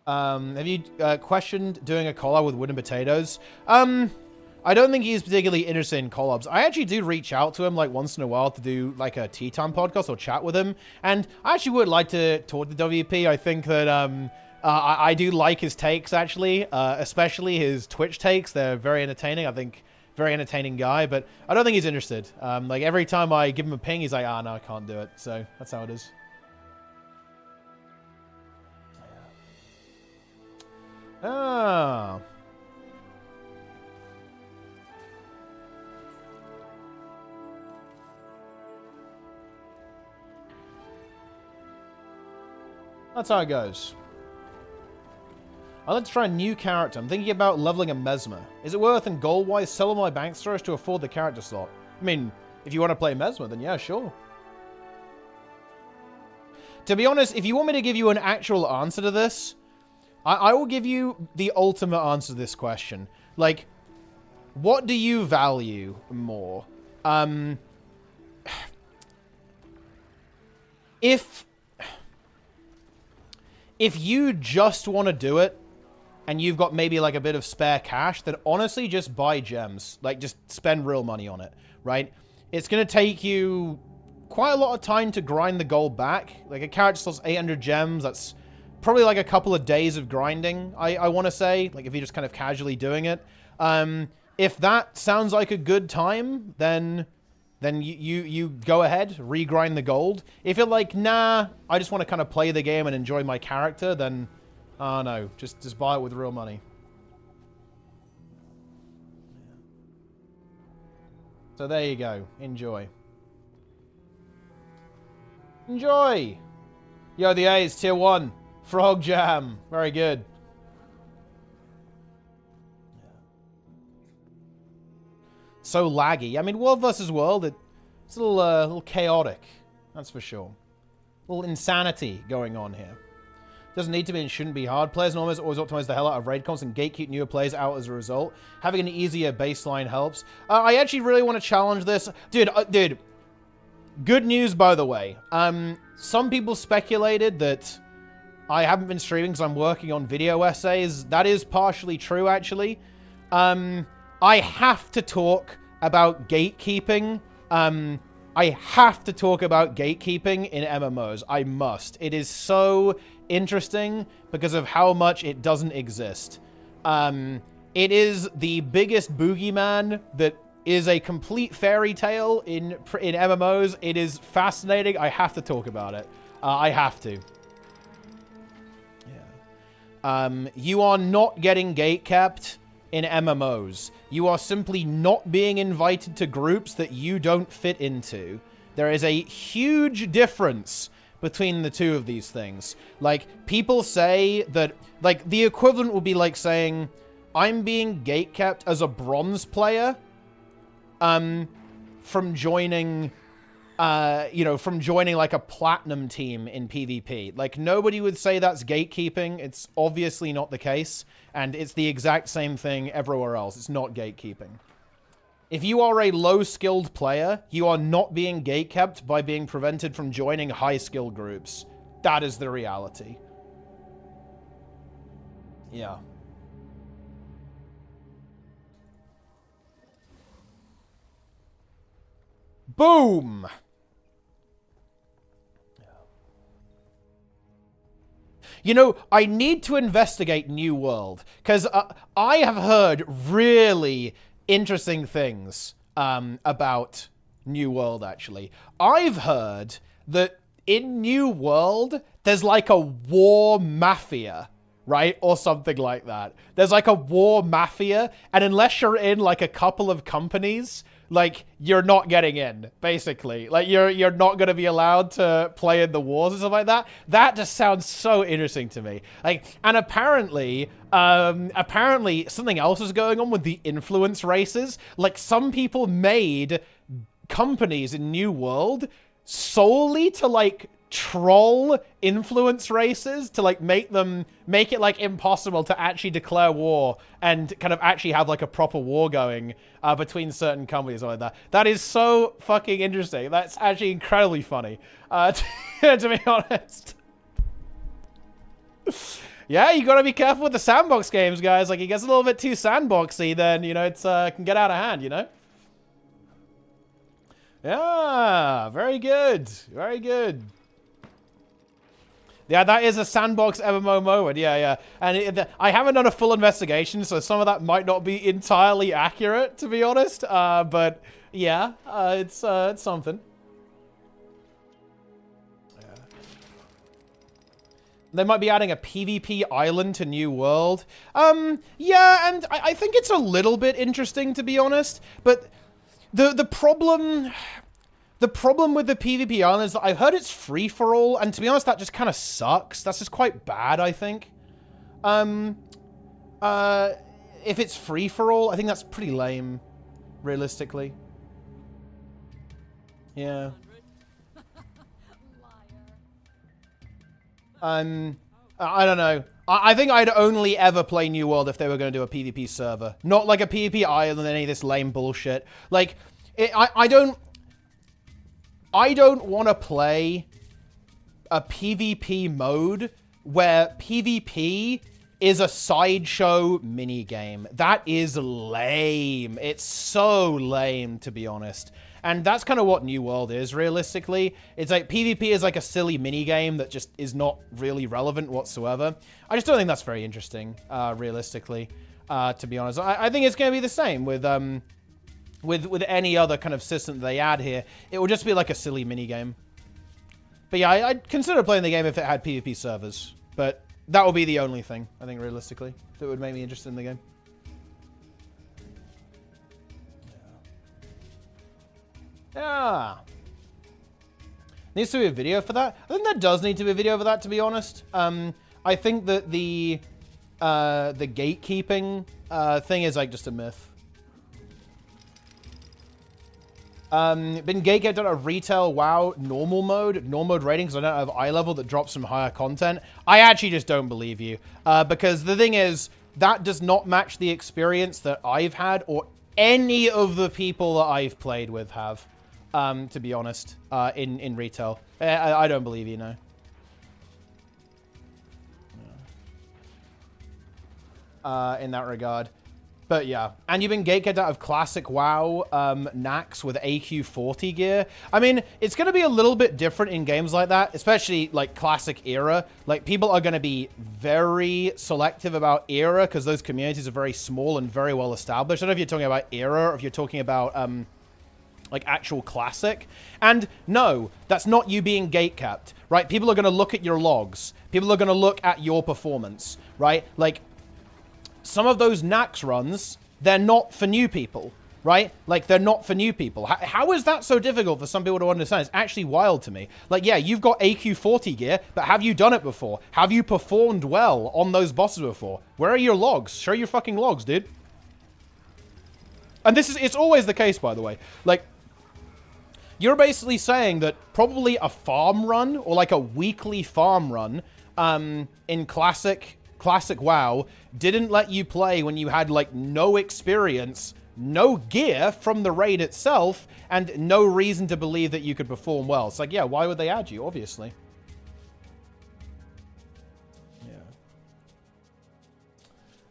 [SPEAKER 1] Have you questioned doing a collab with Wooden Potatoes? I don't think he's particularly interested in collabs. I actually do reach out to him like once in a while to do like a tea time podcast or chat with him. And I actually would like to talk to WP. I think that I do like his takes, actually, especially his Twitch takes. They're very entertaining. I think very entertaining guy, but I don't think he's interested. Like every time I give him a ping, he's like, ah, no, I can't do it. So that's how it is. Ah. That's how it goes. I'd like to try a new character. I'm thinking about leveling a Mesmer. Is it worth, and goal-wise, sell all my bank storage to afford the character slot? I mean, if you want to play Mesmer, then yeah, sure. To be honest, if you want me to give you an actual answer to this, I will give you the ultimate answer to this question. Like, what do you value more? If you just want to do it, and you've got maybe like a bit of spare cash, then honestly just buy gems. Like, just spend real money on it, right? It's going to take you quite a lot of time to grind the gold back. Like, a character slot's 800 gems. That's probably like a couple of days of grinding, I want to say. Like, if you're just kind of casually doing it. If that sounds like a good time, then you go ahead, regrind the gold. If you're like, nah, I just want to kind of play the game and enjoy my character, then... Oh, no. Just buy it with real money. So there you go. Enjoy. Enjoy! Yo, the A is tier 1. Frog Jam. Very good. so laggy. I mean, world versus world, it's a little chaotic. That's for sure. A little insanity going on here. Doesn't need to be and shouldn't be hard. Players always optimize the hell out of raid comps and gatekeep newer players out as a result. Having an easier baseline helps. I actually really want to challenge this. Dude, good news, by the way. Some people speculated that I haven't been streaming because I'm working on video essays. That is partially true, actually. I have to talk about gatekeeping. I have to talk about gatekeeping in MMOs. I must. It is so interesting because of how much it doesn't exist. It is the biggest boogeyman that is a complete fairy tale in MMOs. It is fascinating. I have to talk about it. I have to. Yeah. You are not getting gatekept in MMOs. You are simply not being invited to groups that you don't fit into. There is a huge difference between the two of these things. Like, people say that, like, the equivalent would be like saying, I'm being gatekept as a bronze player, from joining, from joining, like, a platinum team in PvP. Like, nobody would say that's gatekeeping. It's obviously not the case, and it's the exact same thing everywhere else. It's not gatekeeping. If you are a low-skilled player, you are not being gatekept by being prevented from joining high-skill groups. That is the reality. Yeah. Boom! You know, I need to investigate New World, because I have heard really interesting things about New World, actually. I've heard that in New World, there's like a war mafia, right? Or something like that. There's like a war mafia, and unless you're in like a couple of companies, like, you're not getting in, basically. Like, you're not going to be allowed to play in the wars and stuff like that. That just sounds so interesting to me. Like, and apparently something else is going on with the influence races. Like, some people made companies in New World solely to, like, troll influence races, to, like, make it, like, impossible to actually declare war and kind of actually have, like, a proper war going between certain companies like that. That is so fucking interesting. That's actually incredibly funny, to be honest. Yeah, you gotta be careful with the sandbox games, guys. Like, it gets a little bit too sandboxy, then, you know, it's can get out of hand, you know? Yeah, very good. Very good. Yeah, that is a sandbox MMO moment. Yeah, yeah. And I haven't done a full investigation, so some of that might not be entirely accurate, to be honest. But yeah, it's something. Yeah. They might be adding a PvP island to New World. Yeah, and I think it's a little bit interesting, to be honest. But the problem with the PvP island is that I've heard it's free-for-all, and to be honest, that just kind of sucks. That's just quite bad, I think. If it's free-for-all, I think that's pretty lame, realistically. Yeah. I don't know. I think I'd only ever play New World if they were going to do a PvP server. Not like a PvP island, any of this lame bullshit. Like, I don't want to play a PvP mode where PvP is a sideshow minigame. That is lame. It's so lame, to be honest. And that's kind of what New World is, realistically. It's like PvP is like a silly minigame that just is not really relevant whatsoever. I just don't think that's very interesting, realistically, to be honest. I think it's going to be the same with any other kind of system that they add here. It will just be like a silly minigame. But yeah, I'd consider playing the game if it had PvP servers. But that would be the only thing, I think, realistically, that would make me interested in the game. Yeah. Needs to be a video for that? I think there does need to be a video for that, to be honest. I think that the gatekeeping thing is like just a myth. Been gatekept out of retail WoW normal mode rating because I don't have eye level that drops some higher content. I actually just don't believe you. Because the thing is, that does not match the experience that I've had or any of the people that I've played with have, to be honest, in retail. I don't believe you, no. In that regard. But yeah, and you've been gatekept out of classic WoW Nax with AQ40 gear. I mean, it's going to be a little bit different in games like that, especially like classic era. Like, people are going to be very selective about era because those communities are very small and very well established. I don't know if you're talking about era or if you're talking about like actual classic. And no, that's not you being gatekept, right? People are going to look at your logs. People are going to look at your performance, right? Like, some of those Nax runs, they're not for new people, right? Like, they're not for new people. How is that so difficult for some people to understand? It's actually wild to me. Like, yeah, you've got AQ40 gear, but have you done it before? Have you performed well on those bosses before? Where are your logs? Show your fucking logs, dude. And it's always the case, by the way. Like, you're basically saying that probably a farm run, or like a weekly farm run, in classic WoW didn't let you play when you had like no experience, no gear from the raid itself, and no reason to believe that you could perform well. It's like, yeah, why would they add you? Obviously. Yeah.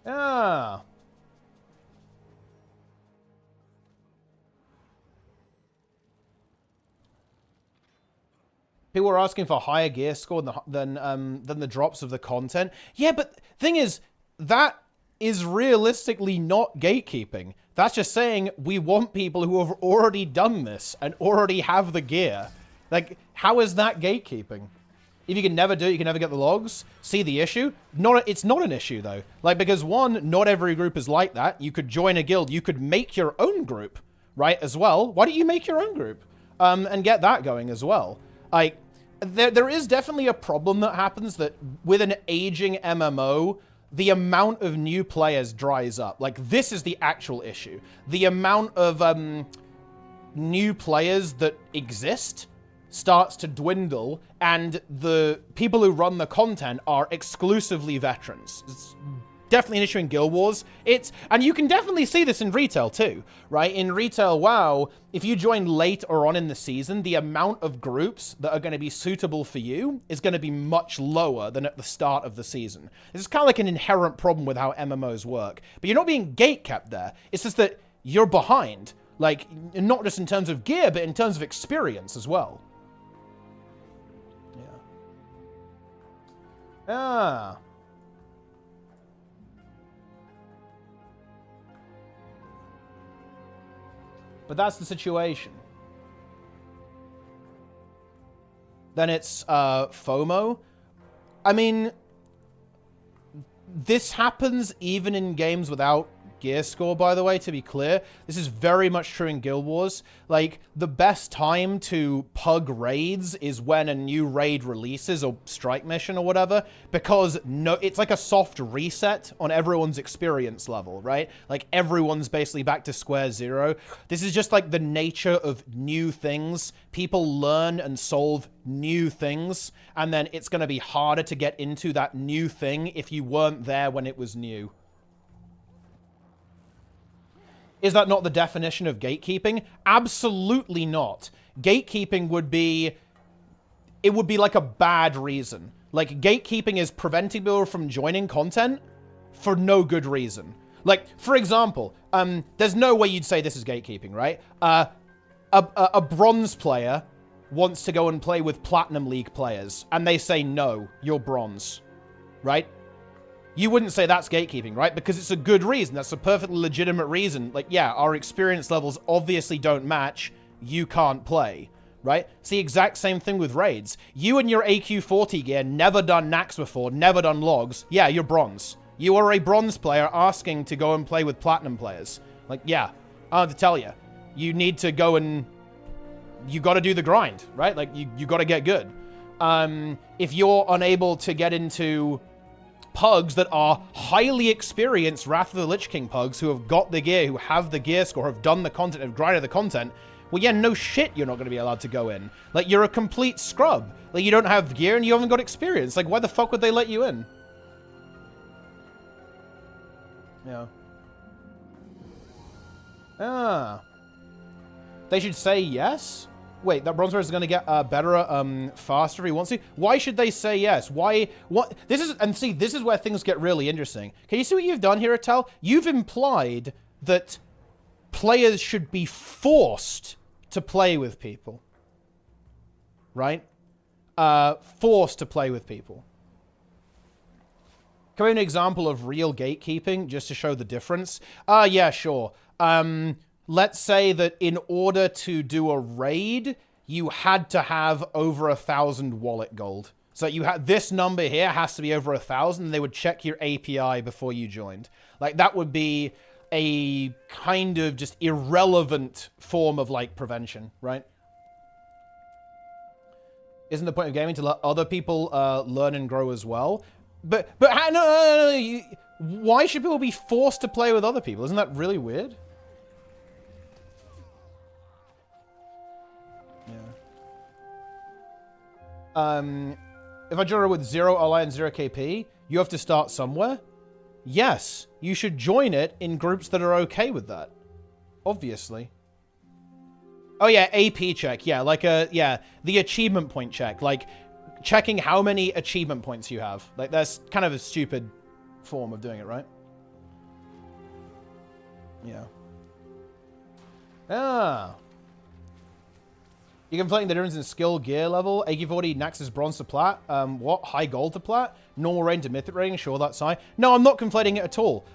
[SPEAKER 1] Ah. People are asking for higher gear score than the drops of the content. Yeah, but thing is, that is realistically not gatekeeping. That's just saying we want people who have already done this and already have the gear. Like, how is that gatekeeping? If you can never do it, you can never get the logs. See the issue? It's not an issue, though. Like, because one, not every group is like that. You could join a guild. You could make your own group, right, as well. Why don't you make your own group? And get that going as well. Like, there is definitely a problem that happens that with an aging MMO, the amount of new players dries up. Like, this is the actual issue. The amount of new players that exist starts to dwindle, and the people who run the content are exclusively veterans. It's definitely an issue in Guild Wars. And you can definitely see this in retail too, right? In retail WoW, if you join late or on in the season, the amount of groups that are going to be suitable for you is going to be much lower than at the start of the season. This is kind of like an inherent problem with how MMOs work. But you're not being gatekept there. It's just that you're behind. Like, not just in terms of gear, but in terms of experience as well. Yeah. Ah. But that's the situation. Then it's FOMO. I mean, this happens even in games without gear score, by the way, to be clear. This is very much true in Guild Wars. Like, the best time to pug raids is when a new raid releases, or strike mission or whatever, because it's like a soft reset on everyone's experience level, right? Like, everyone's basically back to square zero. This is just like the nature of new things. People learn and solve new things, and then it's going to be harder to get into that new thing if you weren't there when it was new. Is that not the definition of gatekeeping? Absolutely not. Gatekeeping would be... It would be like a bad reason. Like, gatekeeping is preventing people from joining content for no good reason. Like, for example, there's no way you'd say this is gatekeeping, right? A bronze player wants to go and play with Platinum League players, and they say, no, you're bronze, right? You wouldn't say that's gatekeeping, right? Because it's a good reason. That's a perfectly legitimate reason. Like, yeah, our experience levels obviously don't match. You can't play, right? It's the exact same thing with raids. You and your AQ40 gear, never done Nax before, never done logs. Yeah, you're bronze. You are a bronze player asking to go and play with Platinum players. Like, yeah, I don't have to tell you. You need to go and... You got to do the grind, right? Like, you got to get good. If you're unable to get into... pugs that are highly experienced Wrath of the Lich King pugs who have got the gear, who have the gear score, have done the content, have grinded the content, Well, yeah, no shit you're not going to be allowed to go in. Like, you're a complete scrub. Like, you don't have gear and you haven't got experience. Like, why the fuck would they let you in? Yeah. Ah. They should say yes? Wait, that bronze player is going to get better faster if he wants to? Why should they say yes? Why? What? This is, and see, this is where things get really interesting. Can you see what you've done here, Atel? You've implied that players should be forced to play with people. Right? Forced to play with people. Can we have an example of real gatekeeping, just to show the difference? Yeah, sure. Let's say that in order to do a raid, you had to have over 1,000 wallet gold. So you had this number here has to be over 1,000, and they would check your API before you joined. Like, that would be a kind of just irrelevant form of, like, prevention, right? Isn't the point of gaming to let other people learn and grow as well? But no, why should people be forced to play with other people? Isn't that really weird? If I join with 0 OI and 0 KP, you have to start somewhere? Yes, you should join it in groups that are okay with that. Obviously. Oh yeah, AP check. Yeah, like the achievement point check. Like, checking how many achievement points you have. Like, that's kind of a stupid form of doing it, right? Yeah. Ah. You're conflating the difference in skill gear level. AK-40 Naxx's bronze to plat. What? High gold to plat? Normal rating to mythic rating? Sure, that's high. No, I'm not conflating it at all.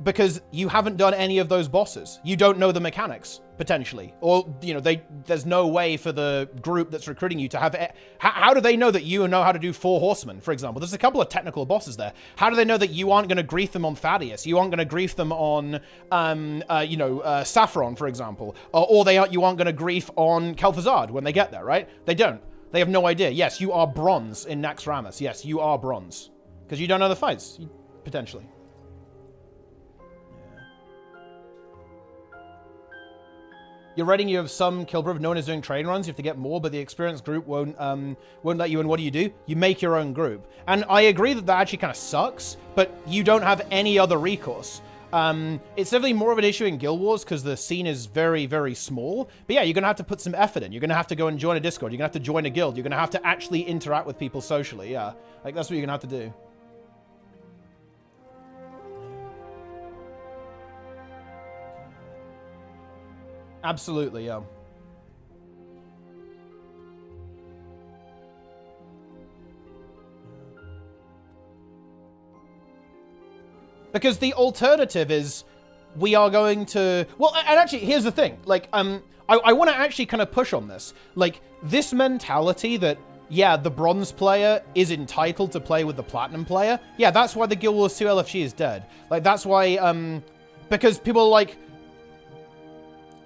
[SPEAKER 1] Because you haven't done any of those bosses. You don't know the mechanics, potentially. Or, you know, there's no way for the group that's recruiting you to have... How do they know that you know how to do 4 horsemen, for example? There's a couple of technical bosses there. How do they know that you aren't going to grief them on Thaddeus? You aren't going to grief them on, Saffron, for example. Or you aren't going to grief on Kel'Thuzad when they get there, right? They don't. They have no idea. Yes, you are bronze in Nax Ramus. Yes, you are bronze. Because you don't know the fights, potentially. You're rating, you have some kill proof. No one is doing train runs. You have to get more, but the experienced group won't let you in. What do? You make your own group. And I agree that actually kind of sucks, but you don't have any other recourse. It's definitely more of an issue in Guild Wars because the scene is very, very small. But yeah, you're going to have to put some effort in. You're going to have to go and join a Discord. You're going to have to join a guild. You're going to have to actually interact with people socially. Yeah, like that's what you're going to have to do. Absolutely, yeah. Because the alternative is we are going to... Well, and actually, here's the thing. Like, I want to actually kind of push on this. Like, this mentality that, yeah, the bronze player is entitled to play with the platinum player. Yeah, that's why the Guild Wars 2 LFG is dead. Like, that's why, because people are like...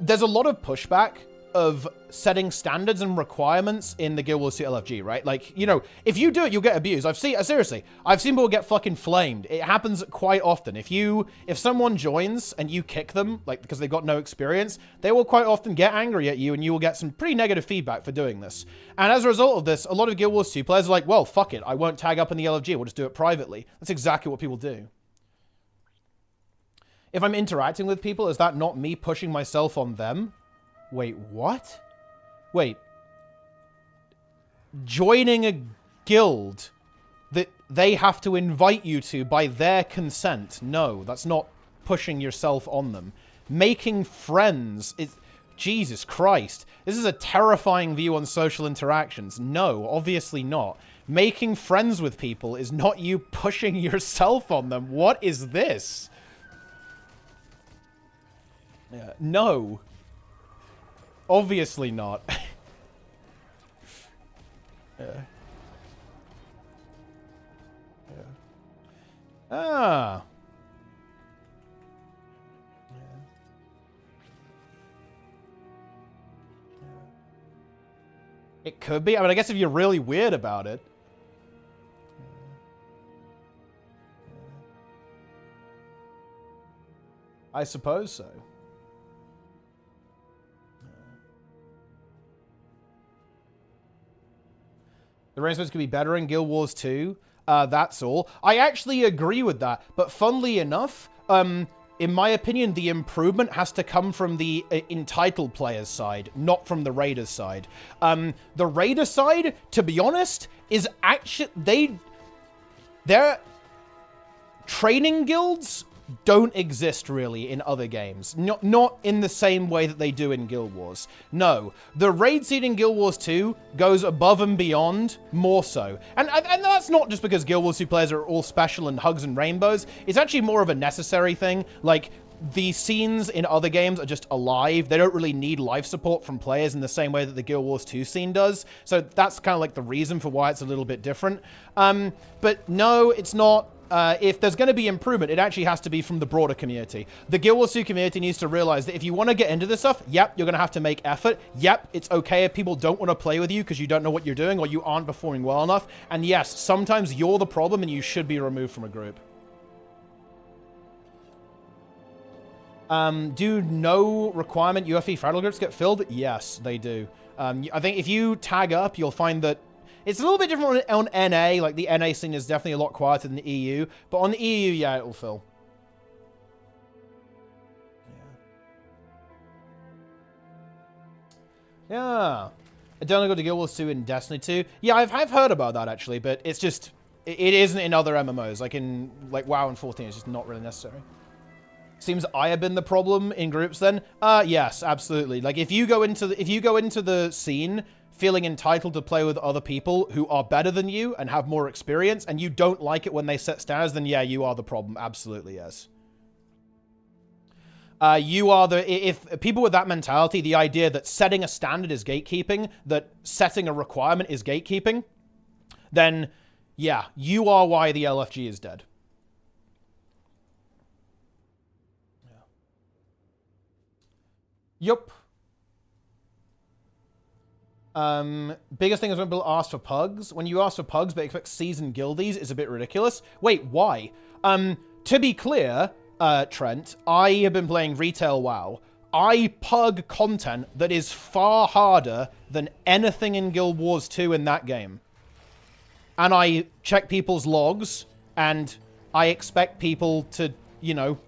[SPEAKER 1] There's a lot of pushback of setting standards and requirements in the Guild Wars 2 LFG, right? Like, you know, if you do it, you'll get abused. Seriously, I've seen people get fucking flamed. It happens quite often. If someone joins and you kick them, like, because they've got no experience, they will quite often get angry at you and you will get some pretty negative feedback for doing this. And as a result of this, a lot of Guild Wars 2 players are like, well, fuck it. I won't tag up in the LFG. We'll just do it privately. That's exactly what people do. If I'm interacting with people, is that not me pushing myself on them? Wait, what? Wait. Joining a guild that they have to invite you to by their consent? No, that's not pushing yourself on them. Making friends is... Jesus Christ. This is a terrifying view on social interactions. No, obviously not. Making friends with people is not you pushing yourself on them. What is this? Yeah, no. Obviously not. Yeah. Yeah. Ah. Yeah. It could be. I mean, I guess if you're really weird about it. I suppose so. The raid supposed to be better in Guild Wars 2. That's all. I actually agree with that. But funnily enough, in my opinion, the improvement has to come from the entitled player's side, not from the Raiders side. The Raider side, to be honest, is actually... Their training guilds don't exist really in other games. Not in the same way that they do in Guild Wars. No, the raid seed in Guild Wars 2 goes above and beyond more so. And that's not just because Guild Wars 2 players are all special and hugs and rainbows. It's actually more of a necessary thing. Like, the scenes in other games are just alive. They don't really need life support from players in the same way that the Guild Wars 2 scene does. So that's kind of like the reason for why it's a little bit different. But no, it's not. If there's going to be improvement, it actually has to be from the broader community. The Guild Wars 2 community needs to realize that if you want to get into this stuff, yep, you're going to have to make effort. Yep, it's okay if people don't want to play with you because you don't know what you're doing or you aren't performing well enough. And yes, sometimes you're the problem and you should be removed from a group. Do no requirement UFE Fractal groups get filled? Yes, they do. I think if you tag up, you'll find that it's a little bit different on NA. Like, the NA scene is definitely a lot quieter than the EU. But on the EU, yeah, it'll fill. Yeah. I don't go to Guild Wars 2 in Destiny 2. Yeah, I've heard about that, actually. But it's just... It isn't in other MMOs. Like, in WoW and 14, it's just not really necessary. Seems I have been the problem in groups then. Yes, absolutely. Like, if you go into the scene feeling entitled to play with other people who are better than you and have more experience, and you don't like it when they set standards, then yeah, you are the problem. Absolutely, yes. If people with that mentality, the idea that setting a standard is gatekeeping, that setting a requirement is gatekeeping, then yeah, you are why the LFG is dead. Yup. Biggest thing is when people ask for pugs. When you ask for pugs but expect seasoned guildies is a bit ridiculous. Wait, why? To be clear, Trent, I have been playing retail WoW. I pug content that is far harder than anything in Guild Wars 2 in that game. And I check people's logs, and I expect people to, you know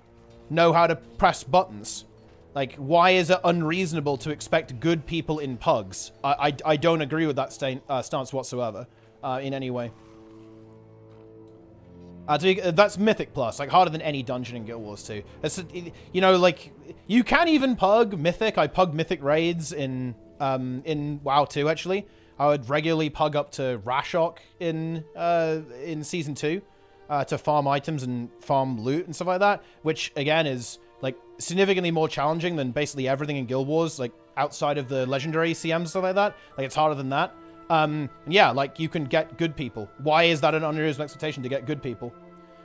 [SPEAKER 1] how to press buttons. Like, why is it unreasonable to expect good people in pugs? I don't agree with that stance whatsoever, in any way. That's Mythic Plus, like, harder than any dungeon in Guild Wars 2. It's, you know, like, you can even pug Mythic. I pugged Mythic raids in WoW 2, actually. I would regularly pug up to Rashok in Season 2 to farm items and farm loot and stuff like that, which, again, is... like, significantly more challenging than basically everything in Guild Wars, like, outside of the legendary CMs and stuff like that. Like, it's harder than that. Yeah, like, you can get good people. Why is that an unreasonable expectation to get good people?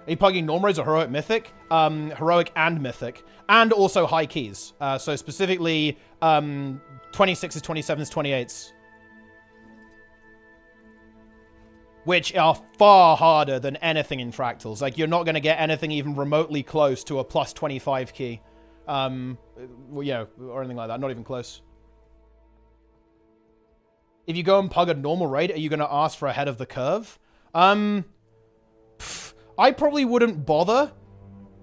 [SPEAKER 1] Are you plugging normal raids or heroic mythic? Heroic and mythic. And also high keys. So specifically, 26s, 27s, 28s. Which are far harder than anything in Fractals. Like, you're not going to get anything even remotely close to a plus 25 key. Well, yeah, or anything like that. Not even close. If you go and pug a normal raid, are you going to ask for ahead of the curve? I probably wouldn't bother,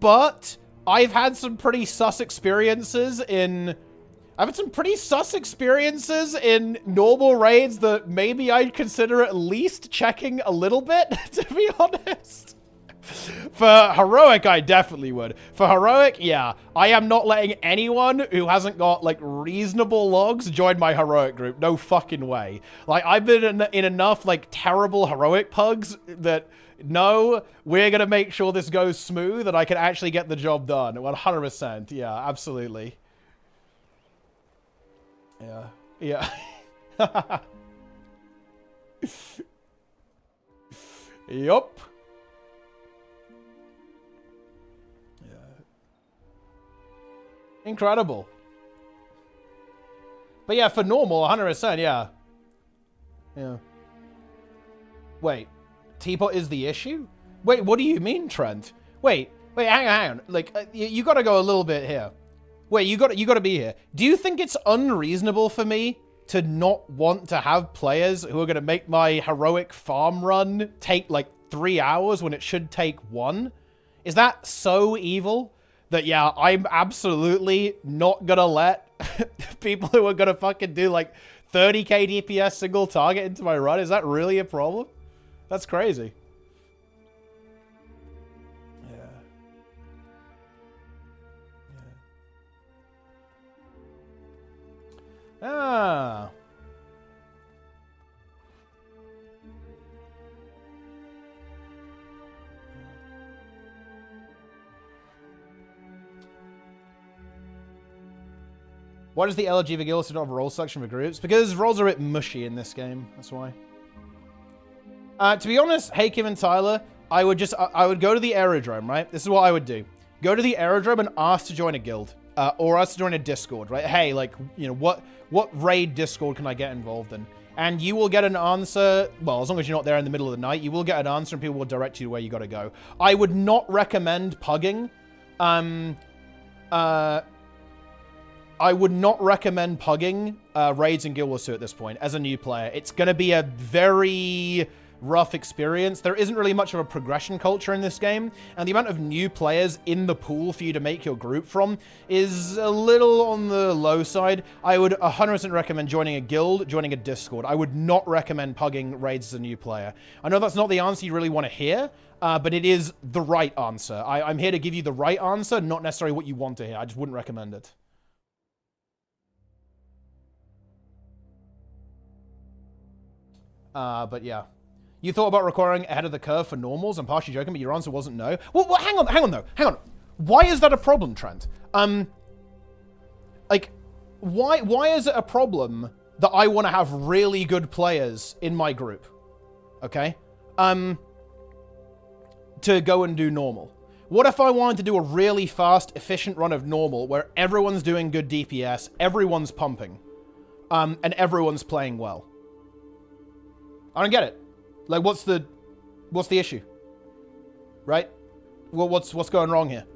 [SPEAKER 1] but I've had some pretty sus experiences in... I've had some pretty sus experiences in normal raids that maybe I'd consider at least checking a little bit, to be honest. For heroic, I definitely would. For heroic, yeah. I am not letting anyone who hasn't got, like, reasonable logs join my heroic group. No fucking way. Like, I've been in enough, like, terrible heroic pugs that, no, we're gonna make sure this goes smooth and I can actually get the job done. 100%. Yeah, absolutely. Yeah. Yeah. Yup. Yeah. Incredible. But yeah, for normal, 100%, yeah. Yeah. Wait. Teapot is the issue? Wait, what do you mean, Trent? Wait, hang on. Like, you gotta go a little bit here. Wait, you gotta be here. Do you think it's unreasonable for me to not want to have players who are going to make my heroic farm run take like 3 hours when it should take 1? Is that so evil that, yeah, I'm absolutely not going to let people who are going to fucking do like 30k DPS single target into my run? Is that really a problem? That's crazy. Ah. Why does the LG for guilds not have a role section for groups? Because roles are a bit mushy in this game. That's why. To be honest, hey Kim and Tyler, I would go to the aerodrome, right? This is what I would do. Go to the aerodrome and ask to join a guild. Or ask to join a Discord, right? Hey, like, you know, what raid Discord can I get involved in? And you will get an answer, well, as long as you're not there in the middle of the night, you will get an answer and people will direct you to where you gotta go. I would not recommend pugging. I would not recommend pugging raids in Guild Wars 2 at this point as a new player. It's gonna be a very rough experience. There isn't really much of a progression culture in this game, and the amount of new players in the pool for you to make your group from is a little on the low side. I would 100% recommend joining a guild, joining a Discord. I would not recommend pugging raids as a new player. I know that's not the answer you really want to hear, but it is the right answer. I'm here to give you the right answer, not necessarily what you want to hear. I just wouldn't recommend it. But yeah. You thought about requiring ahead of the curve for normals? I'm partially joking, but your answer wasn't no. Well, hang on though. Hang on. Why is that a problem, Trent? Like, why is it a problem that I want to have really good players in my group? Okay? To go and do normal. What if I wanted to do a really fast, efficient run of normal where everyone's doing good DPS, everyone's pumping, and everyone's playing well? I don't get it. Like, what's the issue? Right? Well, what's going wrong here?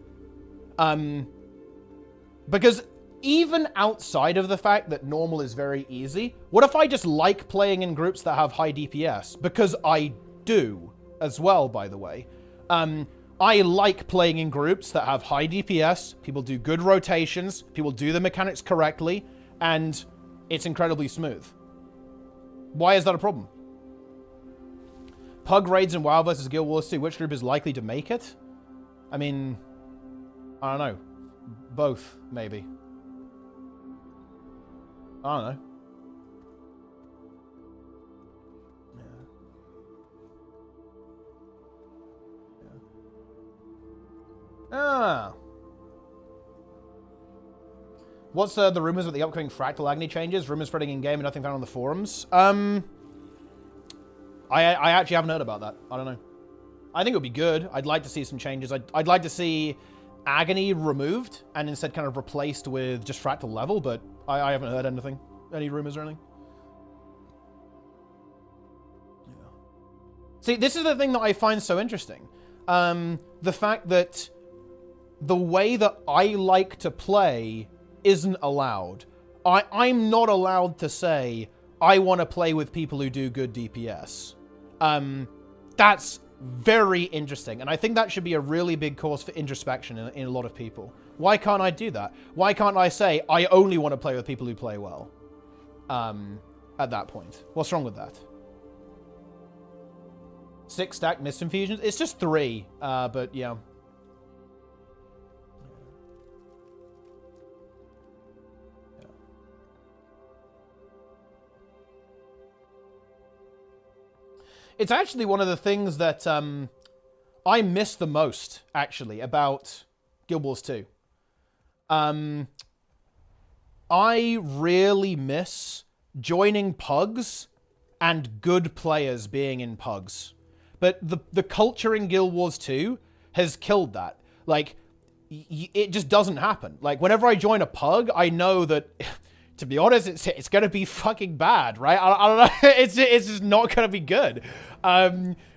[SPEAKER 1] Because even outside of the fact that normal is very easy, what if I just like playing in groups that have high DPS? Because I do as well, by the way. I like playing in groups that have high DPS, people do good rotations, people do the mechanics correctly, and it's incredibly smooth. Why is that a problem? Pug raids in WoW versus Guild Wars 2. Which group is likely to make it? I mean, I don't know. Both, maybe. I don't know. Yeah. Ah. What's the rumors with the upcoming Fractal Agony changes? Rumors spreading in game and nothing found on the forums. I actually haven't heard about that. I don't know. I think it would be good. I'd like to see some changes. I'd like to see Agony removed and instead kind of replaced with just Fractal level, but I haven't heard anything. Any rumors or anything. Yeah. See, this is the thing that I find so interesting. The fact that the way that I like to play isn't allowed. I'm not allowed to say, I want to play with people who do good DPS. That's very interesting. And I think that should be a really big cause for introspection in a lot of people. Why can't I do that? Why can't I say, I only want to play with people who play well? At that point. What's wrong with that? 6 stack Mist Infusions? It's just 3, but yeah. It's actually one of the things that I miss the most, actually, about Guild Wars 2. I really miss joining pugs and good players being in pugs. But the culture in Guild Wars 2 has killed that. Like, it just doesn't happen. Like, whenever I join a pug, I know that to be honest, it's going to be fucking bad, right? I don't know. It's just not going to be good.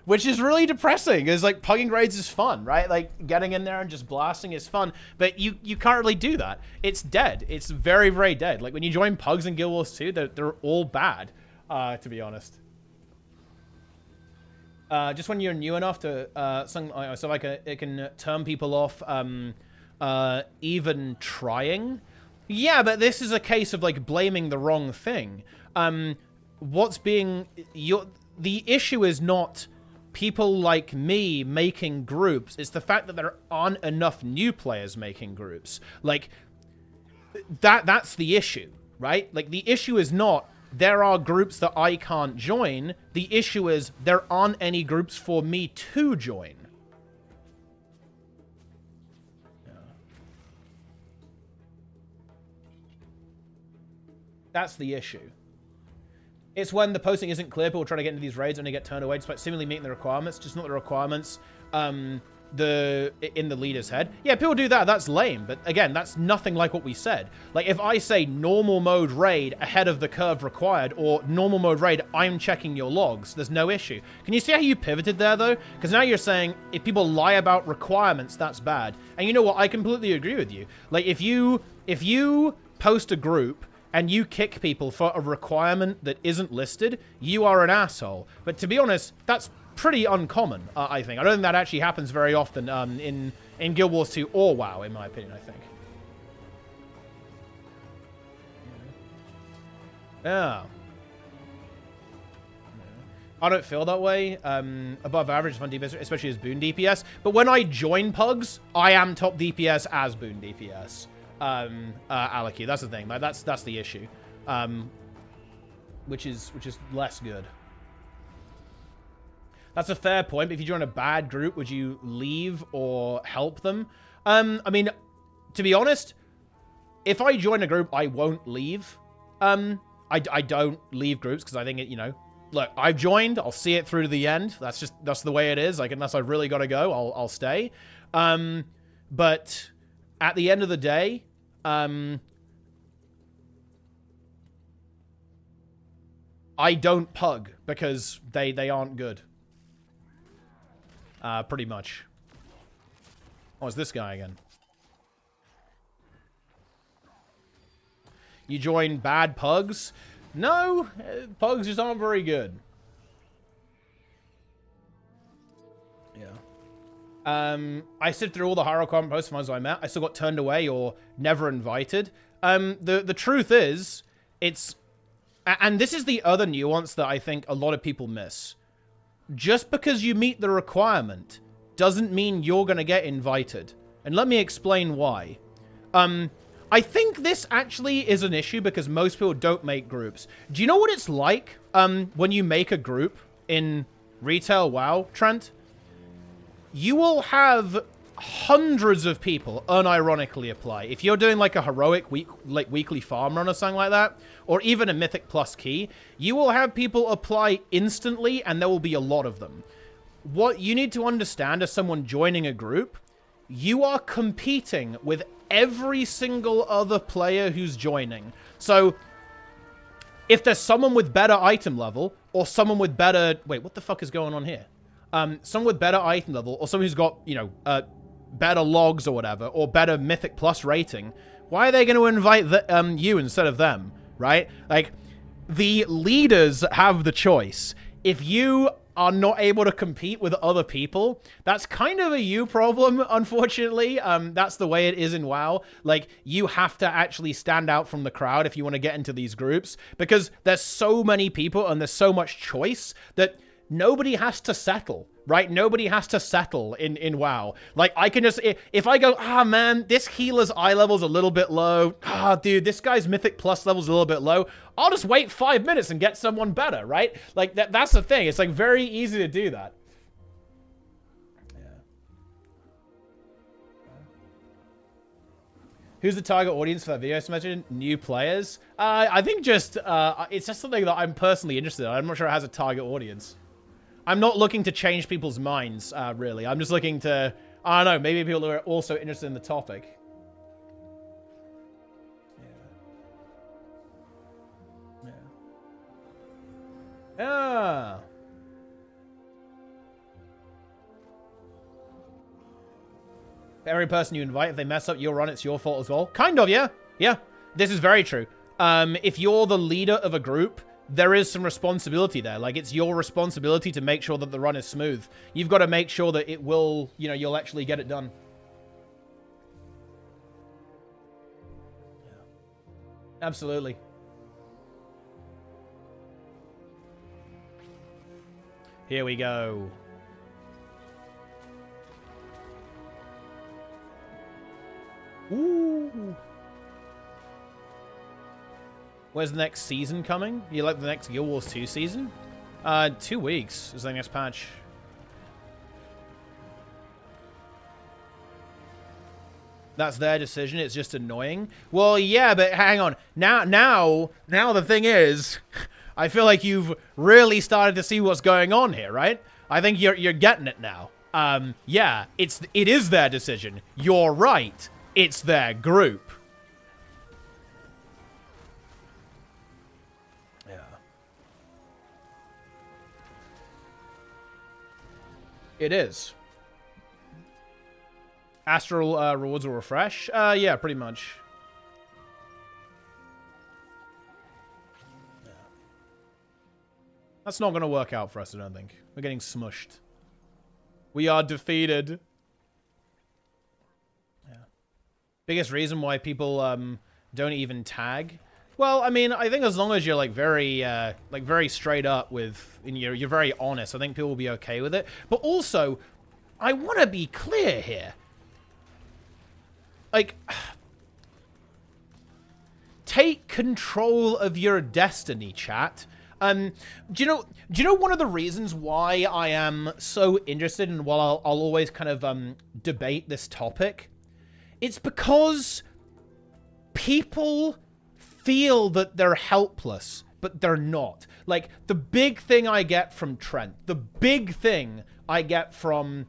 [SPEAKER 1] Which is really depressing. It's like pugging raids is fun, right? Like getting in there and just blasting is fun, but you can't really do that. It's dead. It's very, very dead. Like when you join pugs in Guild Wars 2, they're all bad, to be honest. Just when you're new enough to so like it can turn people off even trying. Yeah, but this is a case of like blaming the wrong thing. The issue is not people like me making groups. It's the fact that there aren't enough new players making groups. Like that's the issue, right? Like the issue is not there are groups that I can't join. The issue is there aren't any groups for me to join. Yeah. That's the issue. It's when the posting isn't clear, people trying to get into these raids and they get turned away despite seemingly meeting the requirements, just not the requirements in the leader's head. Yeah, people do that. That's lame. But again, that's nothing like what we said. Like if I say normal mode raid ahead of the curve required or normal mode raid, I'm checking your logs. There's no issue. Can you see how you pivoted there though? Because now you're saying if people lie about requirements, that's bad. And you know what? I completely agree with you. Like if you post a group and you kick people for a requirement that isn't listed, you are an asshole. But to be honest, that's pretty uncommon, I think. I don't think that actually happens very often in Guild Wars 2 or WoW, in my opinion, I think. Yeah. I don't feel that way. Above average fun DPS, especially as Boon DPS. But when I join Pugs, I am top DPS as Boon DPS. Aleki, that's the thing. Like that's the issue, which is less good. That's a fair point. But if you join a bad group, would you leave or help them? I mean, to be honest, if I join a group, I won't leave. I don't leave groups because I think it, you know, look, I've joined. I'll see it through to the end. That's the way it is. Like unless I really got to go, I'll stay. But at the end of the day, I don't pug because they aren't good. Pretty much. Oh, it's this guy again. You join bad pugs? No, pugs just aren't very good. Yeah. I sifted through all the high requirement posts from ones I met. I still got turned away or never invited. The truth is, it's... And this is the other nuance that I think a lot of people miss. Just because you meet the requirement doesn't mean you're going to get invited. And let me explain why. I think this actually is an issue because most people don't make groups. Do you know what it's like when you make a group in retail WoW, Trent? You will have hundreds of people unironically apply. If you're doing like a heroic weekly farm run or something like that, or even a mythic plus key, you will have people apply instantly and there will be a lot of them. What you need to understand as someone joining a group, you are competing with every single other player who's joining. So if there's someone with better item level or someone with better... Wait, what the fuck is going on here? Someone with better item level or someone who's got, you know, better logs or whatever, or better Mythic Plus rating, why are they going to invite you instead of them, right? Like, the leaders have the choice. If you are not able to compete with other people, that's kind of a you problem, unfortunately. That's the way it is in WoW. Like, you have to actually stand out from the crowd if you want to get into these groups, because there's so many people and there's so much choice that nobody has to settle, right? Nobody has to settle in WoW. Like, I can just... If I go, ah, man, this healer's eye level's a little bit low. Ah, dude, this guy's Mythic Plus level's a little bit low. I'll just wait 5 minutes and get someone better, right? Like, that's the thing. It's, like, very easy to do that. Yeah. Who's the target audience for that video? So imagine new players. I think just... it's just something that I'm personally interested in. I'm not sure it has a target audience. I'm not looking to change people's minds, really. I'm just looking to, I don't know, maybe people are also interested in the topic. Every person you invite, if they mess up your run, it's your fault as well. Kind of, yeah. Yeah, this is very true. If you're the leader of a group, there is some responsibility there. Like, it's your responsibility to make sure that the run is smooth. You've got to make sure that it will, you know, you'll actually get it done. Yeah. Absolutely. Here we go. Ooh. Where's the next season coming? You like the next Guild Wars 2 season? 2 weeks is the next patch. That's their decision. It's just annoying. Well, yeah, but hang on. Now the thing is, I feel like you've really started to see what's going on here, right? I think you're getting it now. Yeah, it is their decision. You're right. It's their group. Yeah. It is. Astral rewards will refresh? Yeah, pretty much. Yeah. That's not going to work out for us, I don't think. We're getting smushed. We are defeated. Yeah. Biggest reason why people don't even tag? Well, I mean, I think as long as you're like very straight up with, and you're very honest, I think people will be okay with it. But also, I want to be clear here. Like, take control of your destiny, chat. Do you know one of the reasons why I am so interested in, while I'll always kind of debate this topic? It's because people feel that they're helpless, but they're not. Like, the big thing I get from Trent, the big thing I get from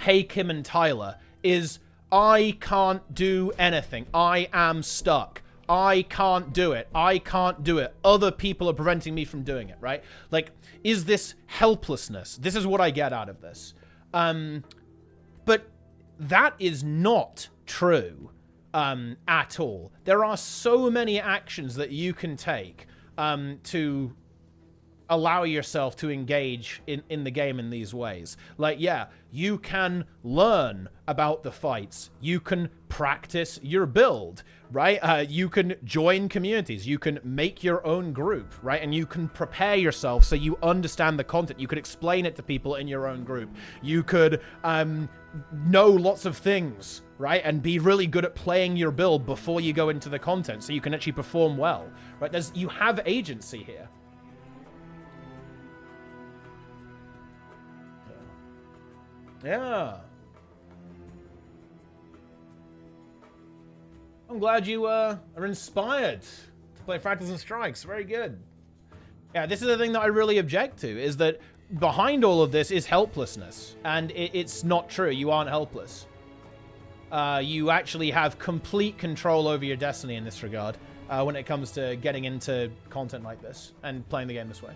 [SPEAKER 1] Hey Kim and Tyler is, I can't do anything. I am stuck. I can't do it. I can't do it. Other people are preventing me from doing it, right? Like, is this helplessness? This is what I get out of this. But that is not true at all. There are so many actions that you can take to allow yourself to engage in the game in these ways. Like, yeah, you can learn about the fights. You can practice your build, right? You can join communities. You can make your own group, right? And you can prepare yourself so you understand the content. You could explain it to people in your own group. You could know lots of things, right? And be really good at playing your build before you go into the content so you can actually perform well, right? You have agency here. Yeah. I'm glad you are inspired to play Fractals and Strikes. Very good. Yeah, this is the thing that I really object to, is that behind all of this is helplessness. And it's not true. You aren't helpless. You actually have complete control over your destiny in this regard when it comes to getting into content like this and playing the game this way.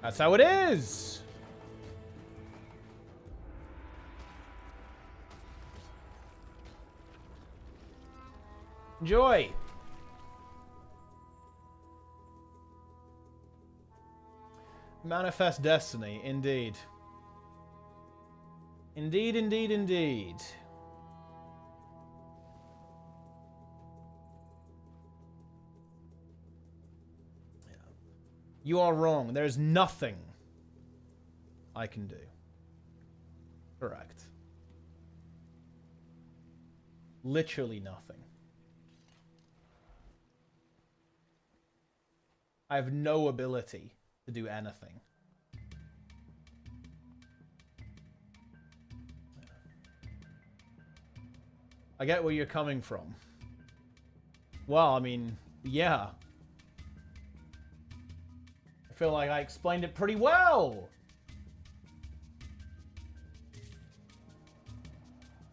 [SPEAKER 1] That's how it is. Enjoy. Manifest destiny, indeed. Indeed, indeed, indeed. You are wrong. There's nothing I can do. Correct. Literally nothing. I have no ability to do anything. I get where you're coming from. Well, I mean, yeah. I feel like I explained it pretty well.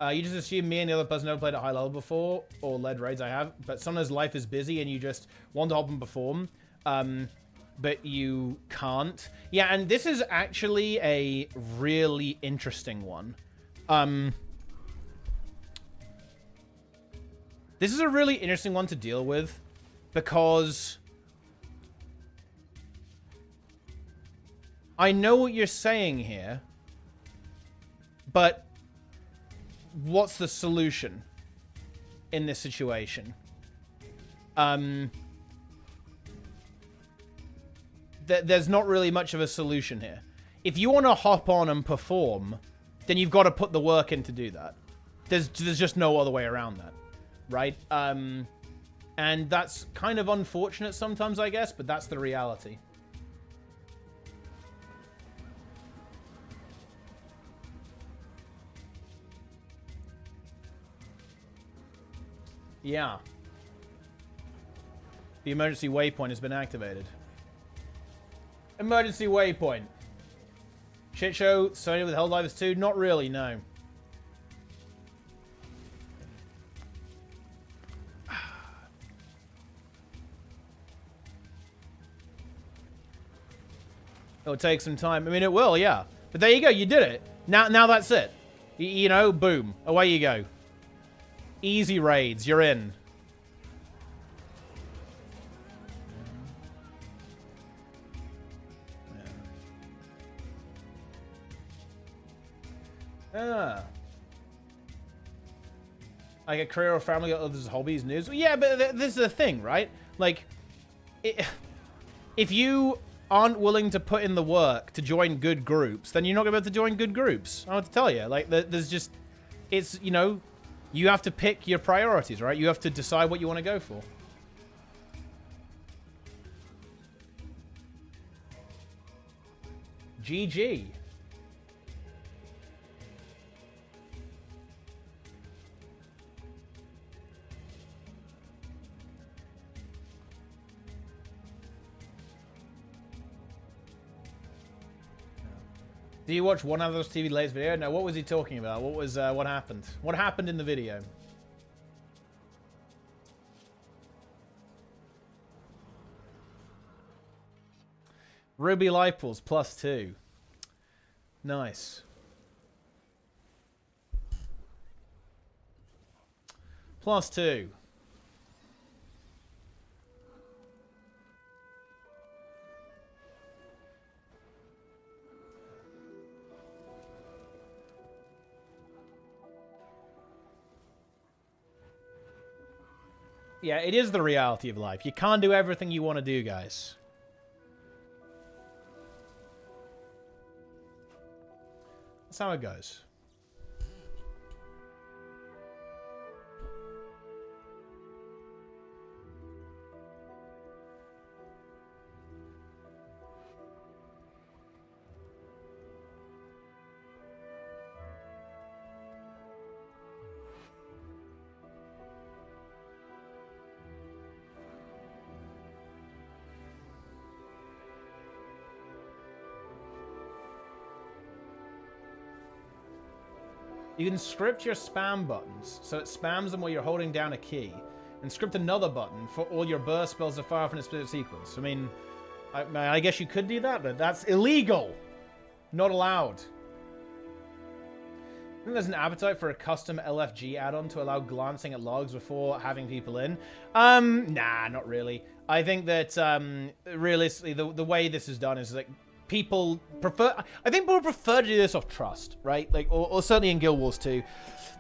[SPEAKER 1] You just assume me and the other person never played at high level before, or led raids. I have, but sometimes life is busy and you just want to hop and perform. but you can't. Yeah, and this is actually a really interesting one. This is a really interesting one to deal with because I know what you're saying here, but what's the solution in this situation? There's not really much of a solution here. If you want to hop on and perform, then you've got to put the work in to do that. There's just no other way around that, right? And that's kind of unfortunate sometimes, I guess, but that's the reality. Yeah. The emergency waypoint has been activated. Emergency waypoint. Shit show, Sony with Helldivers 2? Not really, no. It'll take some time. I mean, it will, yeah. But there you go, you did it. Now that's it. You know, boom. Away you go. Easy raids, you're in. Like a career or family, others' hobbies, news. Yeah, but this is the thing, right? Like, if you aren't willing to put in the work to join good groups, then you're not going to be able to join good groups. I want to tell you. Like, there's just... It's, you know... You have to pick your priorities, right? You have to decide what you want to go for. GG. Did you watch one other TV latest video? No, what was he talking about? What was, what happened? What happened in the video? Ruby Life Pools +2. Nice. +2. Yeah, it is the reality of life. You can't do everything you want to do, guys. That's how it goes. You can script your spam buttons, so it spams them while you're holding down a key, and script another button for all your burst spells to fire off in a split sequence. I mean, I guess you could do that, but that's illegal. Not allowed. I think there's an appetite for a custom LFG add-on to allow glancing at logs before having people in. Nah, not really. I think that, realistically, the way this is done is, like, people prefer... I think people prefer to do this off trust, right? Like, or certainly in Guild Wars 2.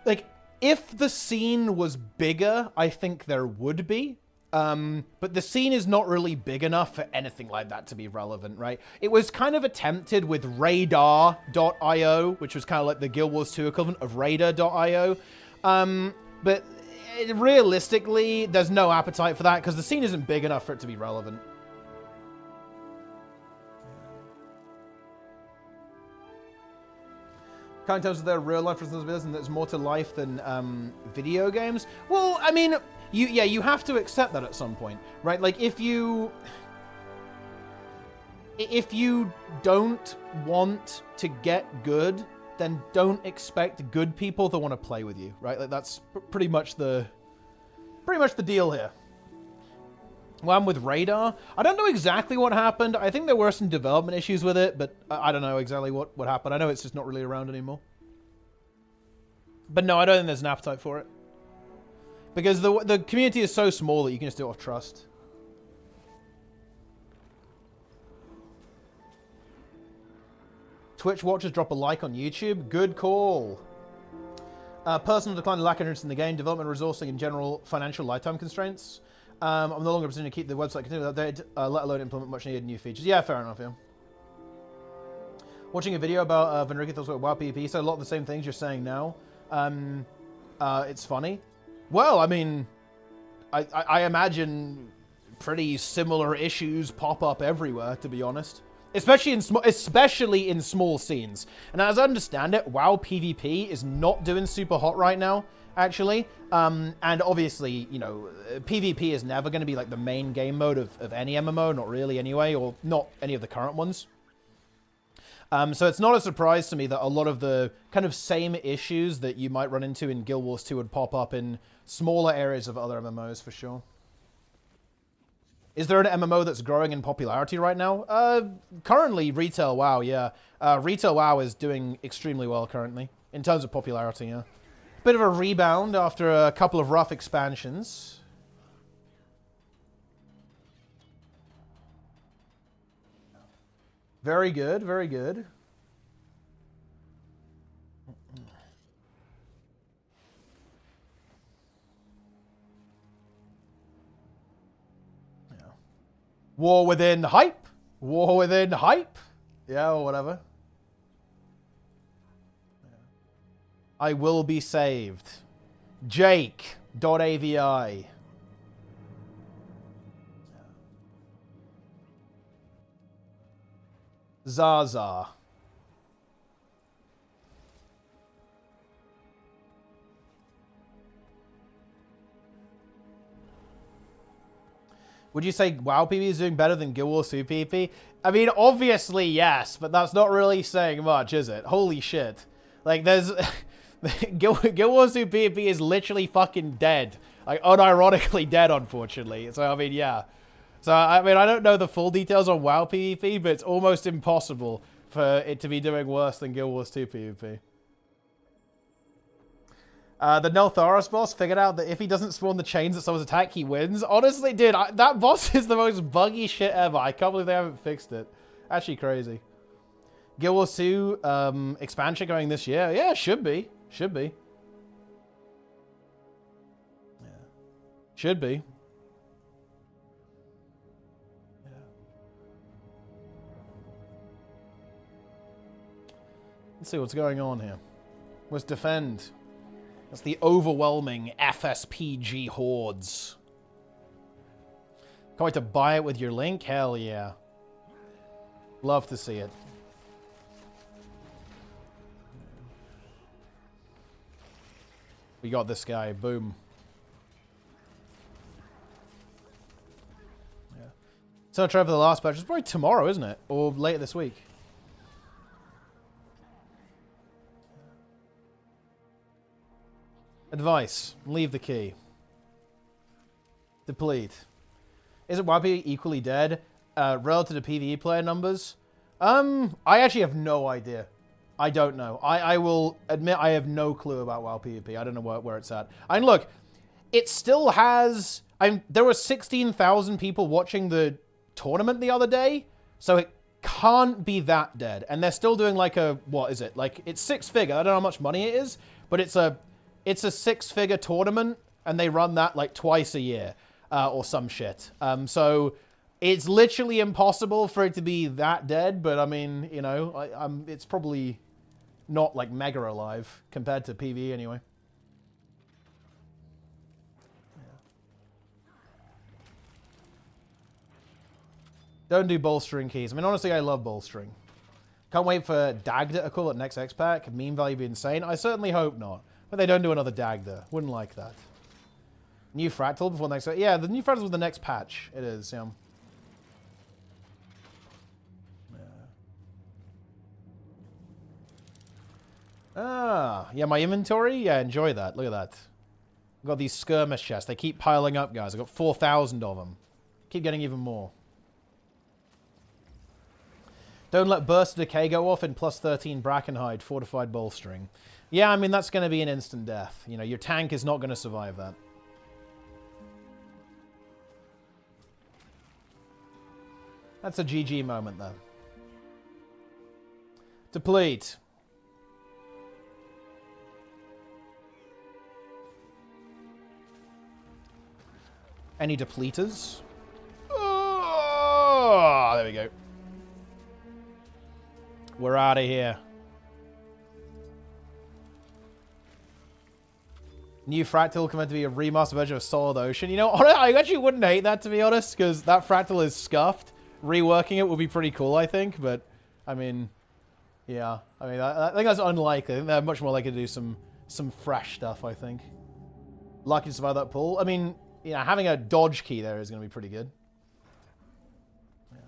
[SPEAKER 1] Like, if the scene was bigger, I think there would be. But the scene is not really big enough for anything like that to be relevant, right? It was kind of attempted with Radar.io, which was kind of like the Guild Wars 2 equivalent of Radar.io. But realistically, there's no appetite for that because the scene isn't big enough for it to be relevant. Kind of tells us there are real life responsibilities and there's more to life than video games. Well, I mean, you have to accept that at some point, right? Like, if you don't want to get good, then don't expect good people to want to play with you, right? Like, that's pretty much the deal here. Well, I'm with Radar. I don't know exactly what happened. I think there were some development issues with it, but I don't know exactly what happened. I know it's just not really around anymore. But no, I don't think there's an appetite for it. Because the community is so small that you can just do it off trust. Twitch watchers drop a like on YouTube. Good call. Personal decline and lack of interest in the game, development resourcing, and general financial lifetime constraints. I'm no longer presenting to keep the website continually updated, let alone implement much needed new features. Yeah, fair enough, yeah. Watching a video about Venrica thoughts about WoW PvP, so a lot of the same things you're saying now. It's funny. Well, I mean, I imagine pretty similar issues pop up everywhere, to be honest. Especially in small scenes. And as I understand it, WoW PvP is not doing super hot right now, actually. And obviously, you know, PvP is never going to be like the main game mode of any MMO, not really anyway, or not any of the current ones. So it's not a surprise to me that a lot of the kind of same issues that you might run into in Guild Wars 2 would pop up in smaller areas of other MMOs, for sure. Is there an MMO that's growing in popularity right now? Currently, Retail WoW, yeah. Retail WoW is doing extremely well currently, in terms of popularity, yeah. Bit of a rebound after a couple of rough expansions. Very good, very good. War within hype? War within hype? Yeah, or whatever. I will be saved. Jake.avi. Zaza. Would you say WoW PvP is doing better than Guild Wars 2 PvP? I mean, obviously, yes, but that's not really saying much, is it? Holy shit. Like, there's... Guild Wars 2 PvP is literally fucking dead. Like, unironically dead, unfortunately. So, I mean, yeah. So, I mean, I don't know the full details on WoW PvP, but it's almost impossible for it to be doing worse than Guild Wars 2 PvP. The Neltharis boss figured out that if he doesn't spawn the chains that someone's attack, he wins. Honestly, dude, that boss is the most buggy shit ever. I can't believe they haven't fixed it. Actually crazy. Guild Wars 2 expansion going this year? Yeah, should be. Should be. Yeah. Should be. Yeah. Let's see what's going on here. Let's defend. That's the overwhelming FSPG hordes. Can't wait to buy it with your link? Hell yeah. Love to see it. We got this guy. Boom. Yeah. So try for the last patch. It's probably tomorrow, isn't it? Or later this week. Advice. Leave the key. Deplete. Is it WoW equally dead relative to PvE player numbers? I actually have no idea. I don't know. I will admit I have no clue about WoW PvP. I don't know where it's at. I mean, look, it still has... there were 16,000 people watching the tournament the other day, so it can't be that dead. And they're still doing like a... What is it? Like, it's six-figure. I don't know how much money it is, but it's a six-figure tournament, and they run that like twice a year or some shit. So it's literally impossible for it to be that dead, but I mean, you know, it's probably not like mega alive compared to PvE anyway. Yeah. Don't do bolstering keys. I mean, honestly, I love bolstering. Can't wait for Dagda to call it next X-Pack. Meme value be insane. I certainly hope not. But they don't do another Dagda. Wouldn't like that. New Fractal before next... Yeah, the new Fractal with the next patch. It is, yeah. Yeah, my inventory? Yeah, enjoy that. Look at that. I've got these skirmish chests. They keep piling up, guys. I've got 4,000 of them. Keep getting even more. Don't let Burst of Decay go off in plus 13 Brackenhide, fortified bolstering. Yeah, I mean, that's going to be an instant death. You know, your tank is not going to survive that. That's a GG moment, though. Deplete. Any depleters? Oh, there we go. We're out of here. New Fractal meant to be a remastered version of Solid Ocean. You know, I actually wouldn't hate that, to be honest, because that Fractal is scuffed. Reworking it would be pretty cool, I think, but, I mean, yeah. I mean, I think that's unlikely. I think they're much more likely to do some fresh stuff, I think. Lucky to survive that pull. I mean, you know, having a dodge key there is going to be pretty good. Yeah.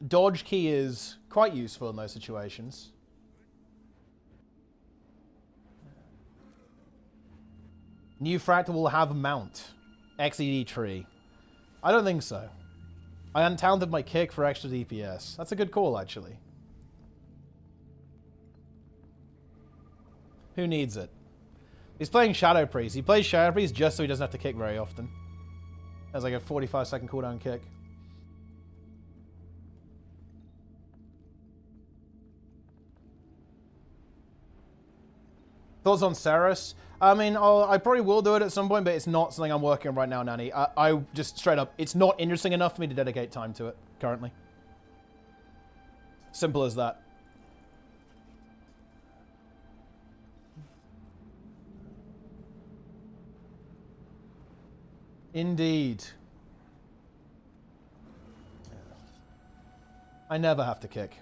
[SPEAKER 1] Dodge key is quite useful in those situations. New Fractal will have mount. XED tree. I don't think so. I untalented my kick for extra DPS. That's a good call, actually. Who needs it? He's playing Shadow Priest. He plays Shadow Priest just so he doesn't have to kick very often. That's like a 45-second cooldown kick. Thoughts on Ceres? I mean, I probably will do it at some point, but it's not something I'm working on right now, Nanny. I just straight up, it's not interesting enough for me to dedicate time to it currently. Simple as that. Indeed. I never have to kick.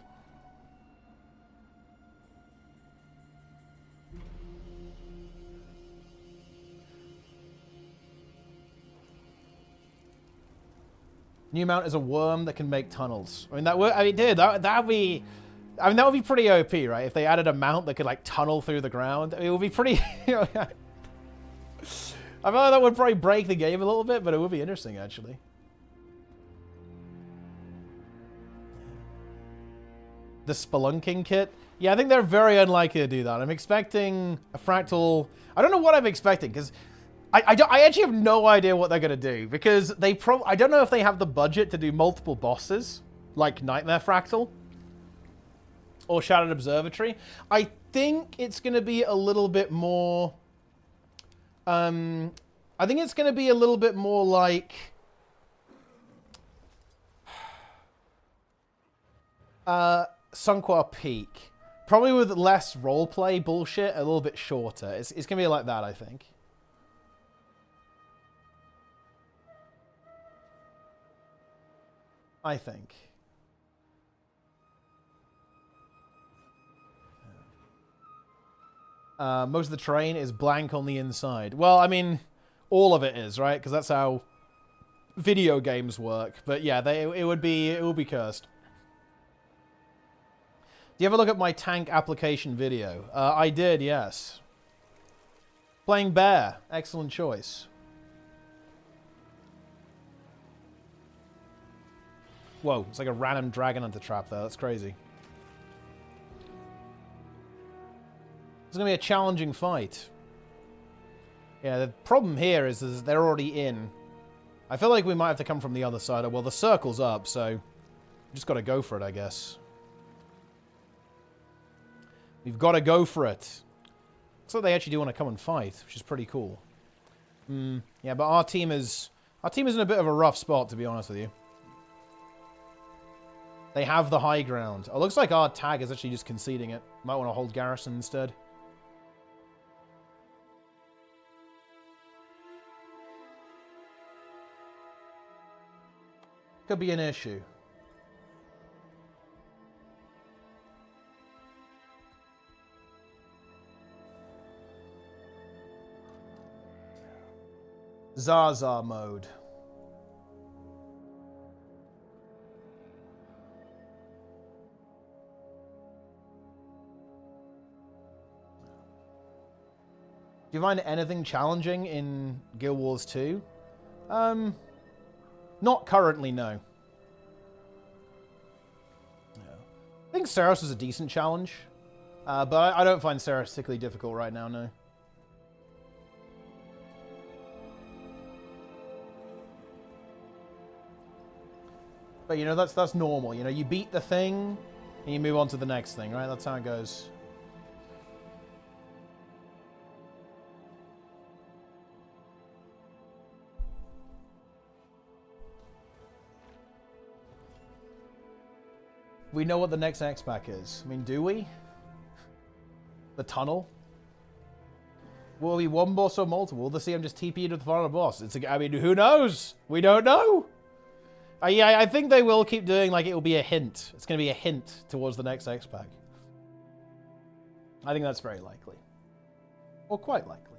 [SPEAKER 1] New mount is a worm that can make tunnels. I mean, that would, I mean, dude, that'd be, I mean, that would be pretty OP, right? If they added a mount that could like tunnel through the ground, I mean, it would be pretty. You know, I feel like that would probably break the game a little bit, but it would be interesting actually. The Spelunking kit. Yeah, I think they're very unlikely to do that. I'm expecting a Fractal. I don't know what I'm expecting because. I actually have no idea what they're going to do, because I don't know if they have the budget to do multiple bosses, like Nightmare Fractal or Shattered Observatory. I think it's going to be a little bit more... I think it's going to be a little bit more like... Sunquar Peak. Probably with less roleplay bullshit, a little bit shorter. It's going to be like that, I think. I think. Most of the terrain is blank on the inside. Well, I mean, all of it is, right? Because that's how video games work. But yeah, it would be cursed. Do you ever look at my tank application video? I did, yes. Playing Bear, excellent choice. Whoa, it's like a random dragon hunter trap there. That's crazy. It's going to be a challenging fight. Yeah, the problem here is they're already in. I feel like we might have to come from the other side. Well, the circle's up, so we just got to go for it, I guess. We've got to go for it. Looks like they actually do want to come and fight, which is pretty cool. Yeah, but our team is in a bit of a rough spot, to be honest with you. They have the high ground. It looks like our tag is actually just conceding it. Might want to hold garrison instead. Could be an issue. Zaza mode. Do you find anything challenging in Guild Wars 2? Not currently, no. I think Saros was a decent challenge, but I don't find Saros particularly difficult right now, no. But, you know, that's normal. You know, you beat the thing, and you move on to the next thing, right? That's how it goes. We know what the next X-Pack is. I mean, do we? The tunnel? Will we one boss or multiple? Will the CM just TP to the final boss? I mean, who knows? We don't know. Yeah, I think they will keep doing, like, it will be a hint. It's going to be a hint towards the next X-Pack. I think that's very likely. Or quite likely.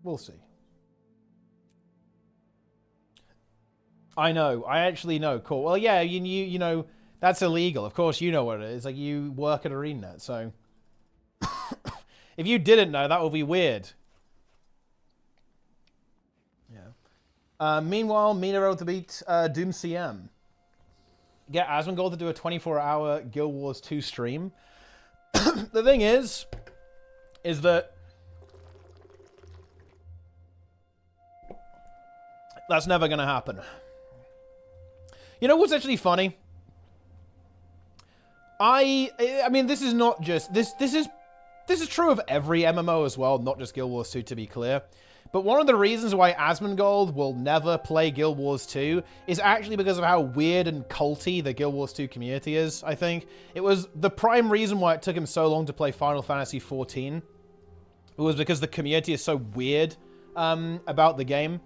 [SPEAKER 1] We'll see. I know. I actually know. Cool. Well, yeah, you know, that's illegal. Of course, you know what it is. Like, you work at ArenaNet, so... If you didn't know, that would be weird. Yeah. Meanwhile, Mina wrote to beat Doom CM. Get Asmongold to do a 24-hour Guild Wars 2 stream. The thing is that that's never going to happen. You know what's actually funny? I mean, this is not just... This is true of every MMO as well, not just Guild Wars 2, to be clear. But one of the reasons why Asmongold will never play Guild Wars 2 is actually because of how weird and culty the Guild Wars 2 community is, I think. It was the prime reason why it took him so long to play Final Fantasy XIV. It was because the community is so weird about the game.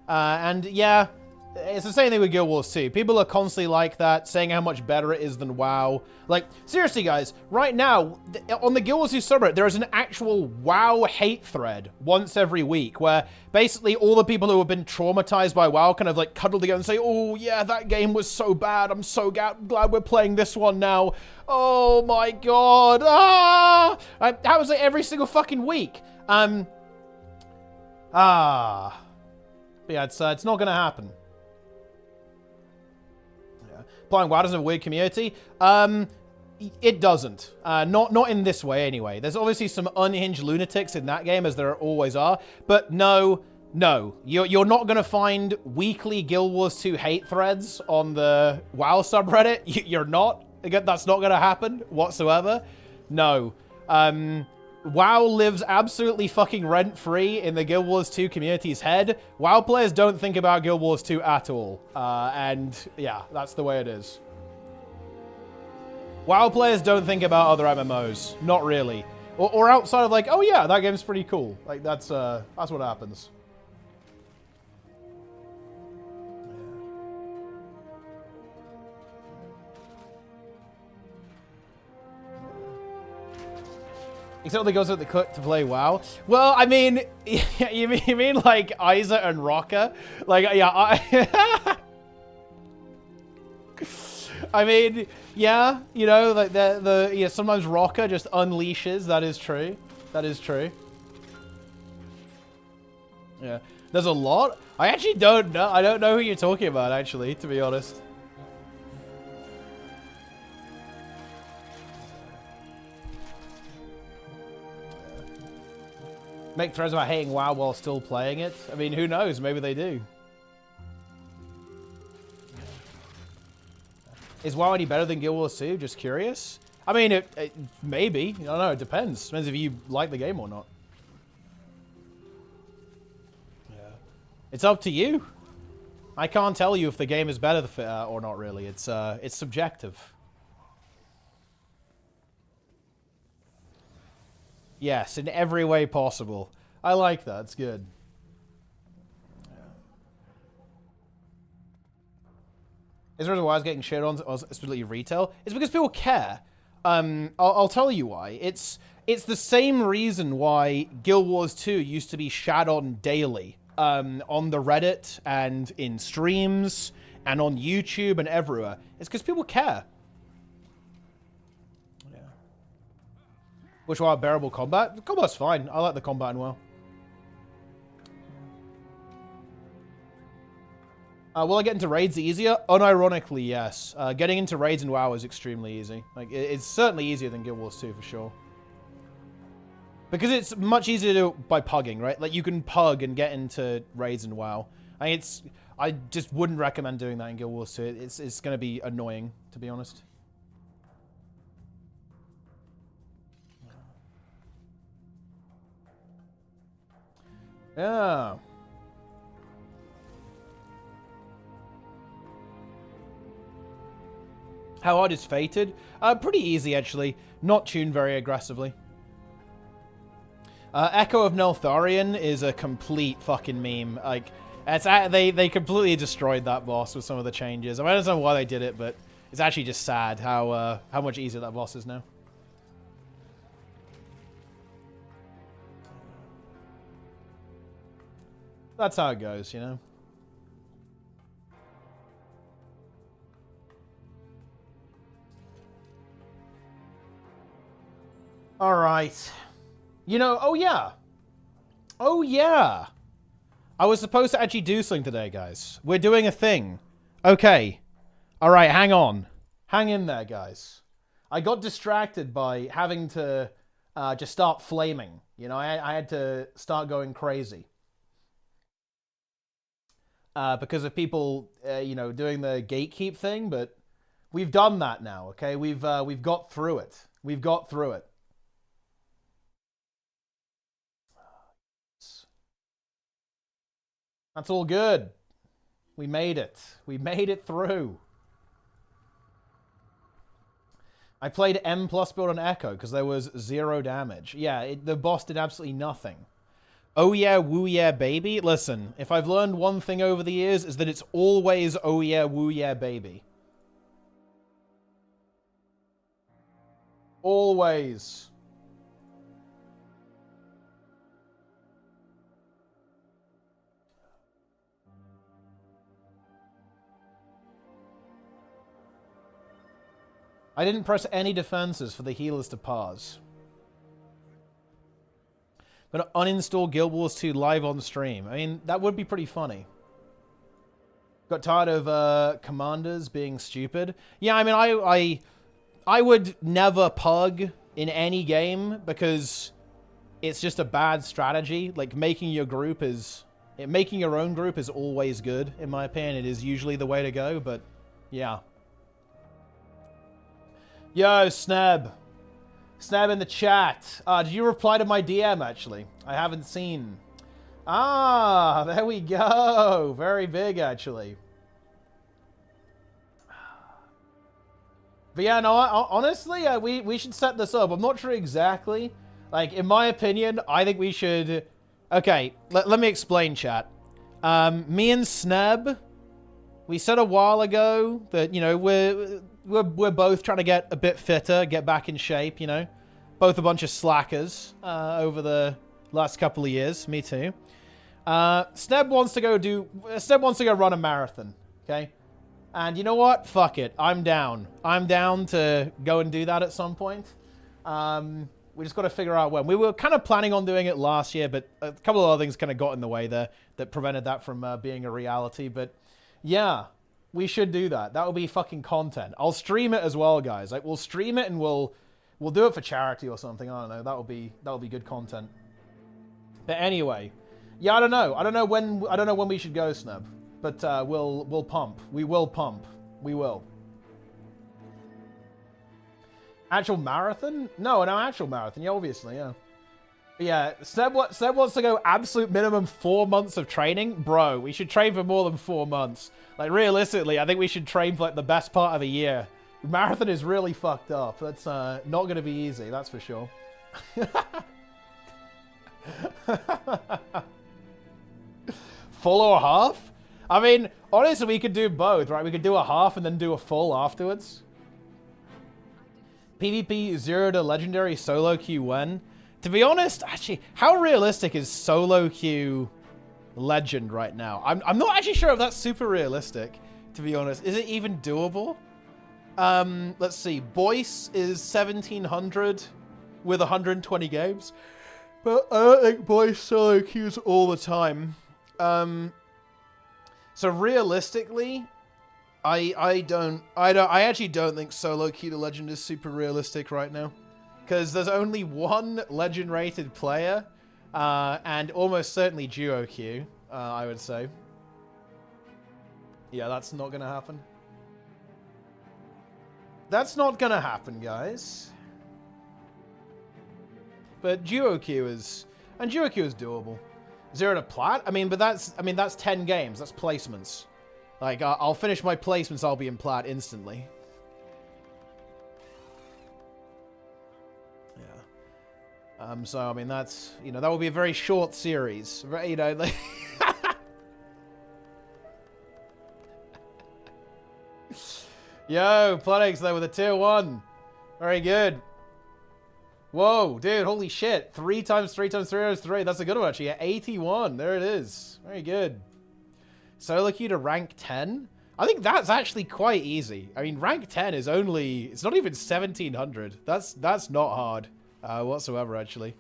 [SPEAKER 1] And yeah, it's the same thing with Guild Wars 2. People are constantly like that, saying how much better it is than WoW. Like, seriously, guys, right now, on the Guild Wars 2 subreddit, there is an actual WoW hate thread once every week, where basically all the people who have been traumatized by WoW kind of, like, cuddle together and say, oh, yeah, that game was so bad. I'm so glad we're playing this one now. Oh, my God. Ah! That was, like, every single fucking week. But yeah, it's not going to happen. Playing WoW doesn't have a weird community. It doesn't. Not in this way, anyway. There's obviously some unhinged lunatics in that game, as there always are. But no. You're not going to find weekly Guild Wars 2 hate threads on the WoW subreddit. You're not. Again, that's not going to happen whatsoever. No. WoW lives absolutely fucking rent-free in the Guild Wars 2 community's head. WoW players don't think about Guild Wars 2 at all. And yeah, that's the way it is. WoW players don't think about other MMOs. Not really. Or outside of like, oh yeah, that game's pretty cool. Like, that's what happens. Except they goes out the cook to play WoW. Well, I mean, you mean like Isa and Rocka? Like, yeah, I mean, yeah, you know, like yeah, sometimes Rocka just unleashes. That is true. That is true. Yeah, there's a lot. I actually don't know. I don't know who you're talking about, actually, to be honest. Make threads about hating WoW while still playing it? I mean, who knows? Maybe they do. Is WoW any better than Guild Wars 2? Just curious. I mean, it maybe. I don't know. It depends. Depends if you like the game or not. Yeah. It's up to you. I can't tell you if the game is better or not, really. It's subjective. Yes, in every way possible. I like that. It's good. Yeah. Is there a reason why I was getting shit on, especially retail? It's because people care. I'll tell you why. It's the same reason why Guild Wars 2 used to be shat on daily on the Reddit and in streams and on YouTube and everywhere. It's because people care. Which one? Bearable combat? The combat's fine. I like the combat in WoW. Will I get into raids easier? Unironically, yes. Getting into raids in WoW is extremely easy. Like, it's certainly easier than Guild Wars 2 for sure. Because it's much easier to do by pugging, right? Like, you can pug and get into raids in WoW. I just wouldn't recommend doing that in Guild Wars 2. It's going to be annoying, to be honest. Yeah. How hard is Fated? Pretty easy, actually. Not tuned very aggressively. Echo of Neltharion is a complete fucking meme. Like, they completely destroyed that boss with some of the changes. I don't know why they did it, but it's actually just sad how much easier that boss is now. That's how it goes, you know? All right. You know, oh yeah. Oh yeah. I was supposed to actually do something today, guys. We're doing a thing. Okay. All right, hang on. Hang in there, guys. I got distracted by having to just start flaming. You know, I had to start going crazy. Because of people, you know, doing the gatekeep thing, but we've done that now, okay? We've got through it. We've got through it. That's all good. We made it. We made it through. I played M+ build on Echo because there was 0 damage. Yeah, the boss did absolutely nothing. Oh yeah, woo yeah, baby. Listen, if I've learned one thing over the years is that it's always oh yeah, woo yeah, baby. Always. I didn't press any defenses for the healers to pause. I'm gonna uninstall Guild Wars 2 live on stream. I mean, that would be pretty funny. Got tired of commanders being stupid. Yeah, I mean, I would never pug in any game because it's just a bad strategy. Like, making your own group is always good, in my opinion. It is usually the way to go, but yeah. Yo, Sneb. Sneb in the chat. Did you reply to my DM, actually? I haven't seen. Ah, there we go. Very big, actually. But yeah, no, honestly, we should set this up. I'm not sure exactly. Like, in my opinion, I think we should... Okay, let me explain, chat. Me and Sneb, we said a while ago that, you know, we're both trying to get a bit fitter, get back in shape, you know. Both a bunch of slackers over the last couple of years. Me too. Sneb wants to go run a marathon, okay? And you know what? Fuck it. I'm down. I'm down to go and do that at some point. We just got to figure out when. We were kind of planning on doing it last year, but a couple of other things kind of got in the way there that prevented that from being a reality. But yeah, we should do that. That will be fucking content. I'll stream it as well, guys. Like, we'll stream it and we'll do it for charity or something. I don't know. That'll be good content. But anyway, yeah, I don't know. I don't know when we should go, Snub. But we'll pump. We will pump. We will. Actual marathon? No actual marathon. Yeah, obviously, yeah. But yeah, Seb wants to go absolute minimum 4 months of training. Bro, we should train for more than 4 months. Like, realistically, I think we should train for, like, the best part of a year. Marathon is really fucked up. That's not going to be easy, that's for sure. Full or half? I mean, honestly, we could do both, right? We could do a half and then do a full afterwards. PvP 0 to Legendary solo queue when? To be honest, actually, how realistic is solo queue Legend right now? I'm not actually sure if that's super realistic, to be honest. Is it even doable? Let's see. Boyce is 1700. with 120 games. But I don't think boys solo queues all the time. So realistically, I actually don't think solo queue to legend is super realistic right now, because there's only one legend rated player, and almost certainly duo queue. I would say. Yeah, that's not gonna happen. That's not gonna happen, guys. But duo queue is doable. 0 to plat. I mean, that's 10 games. That's placements. Like, I'll finish my placements. I'll be in plat instantly. Yeah. So I mean, that's, you know, that will be a very short series, right? You know, like. Yo, Planix though with a tier 1. Very good. Whoa, dude, holy shit. 3 times 3 times 3 times 3. That's a good one, actually. Yeah, 81. There it is. Very good. Solo queue to rank 10? I think that's actually quite easy. I mean, rank 10 is only... It's not even 1,700. That's not hard whatsoever, actually.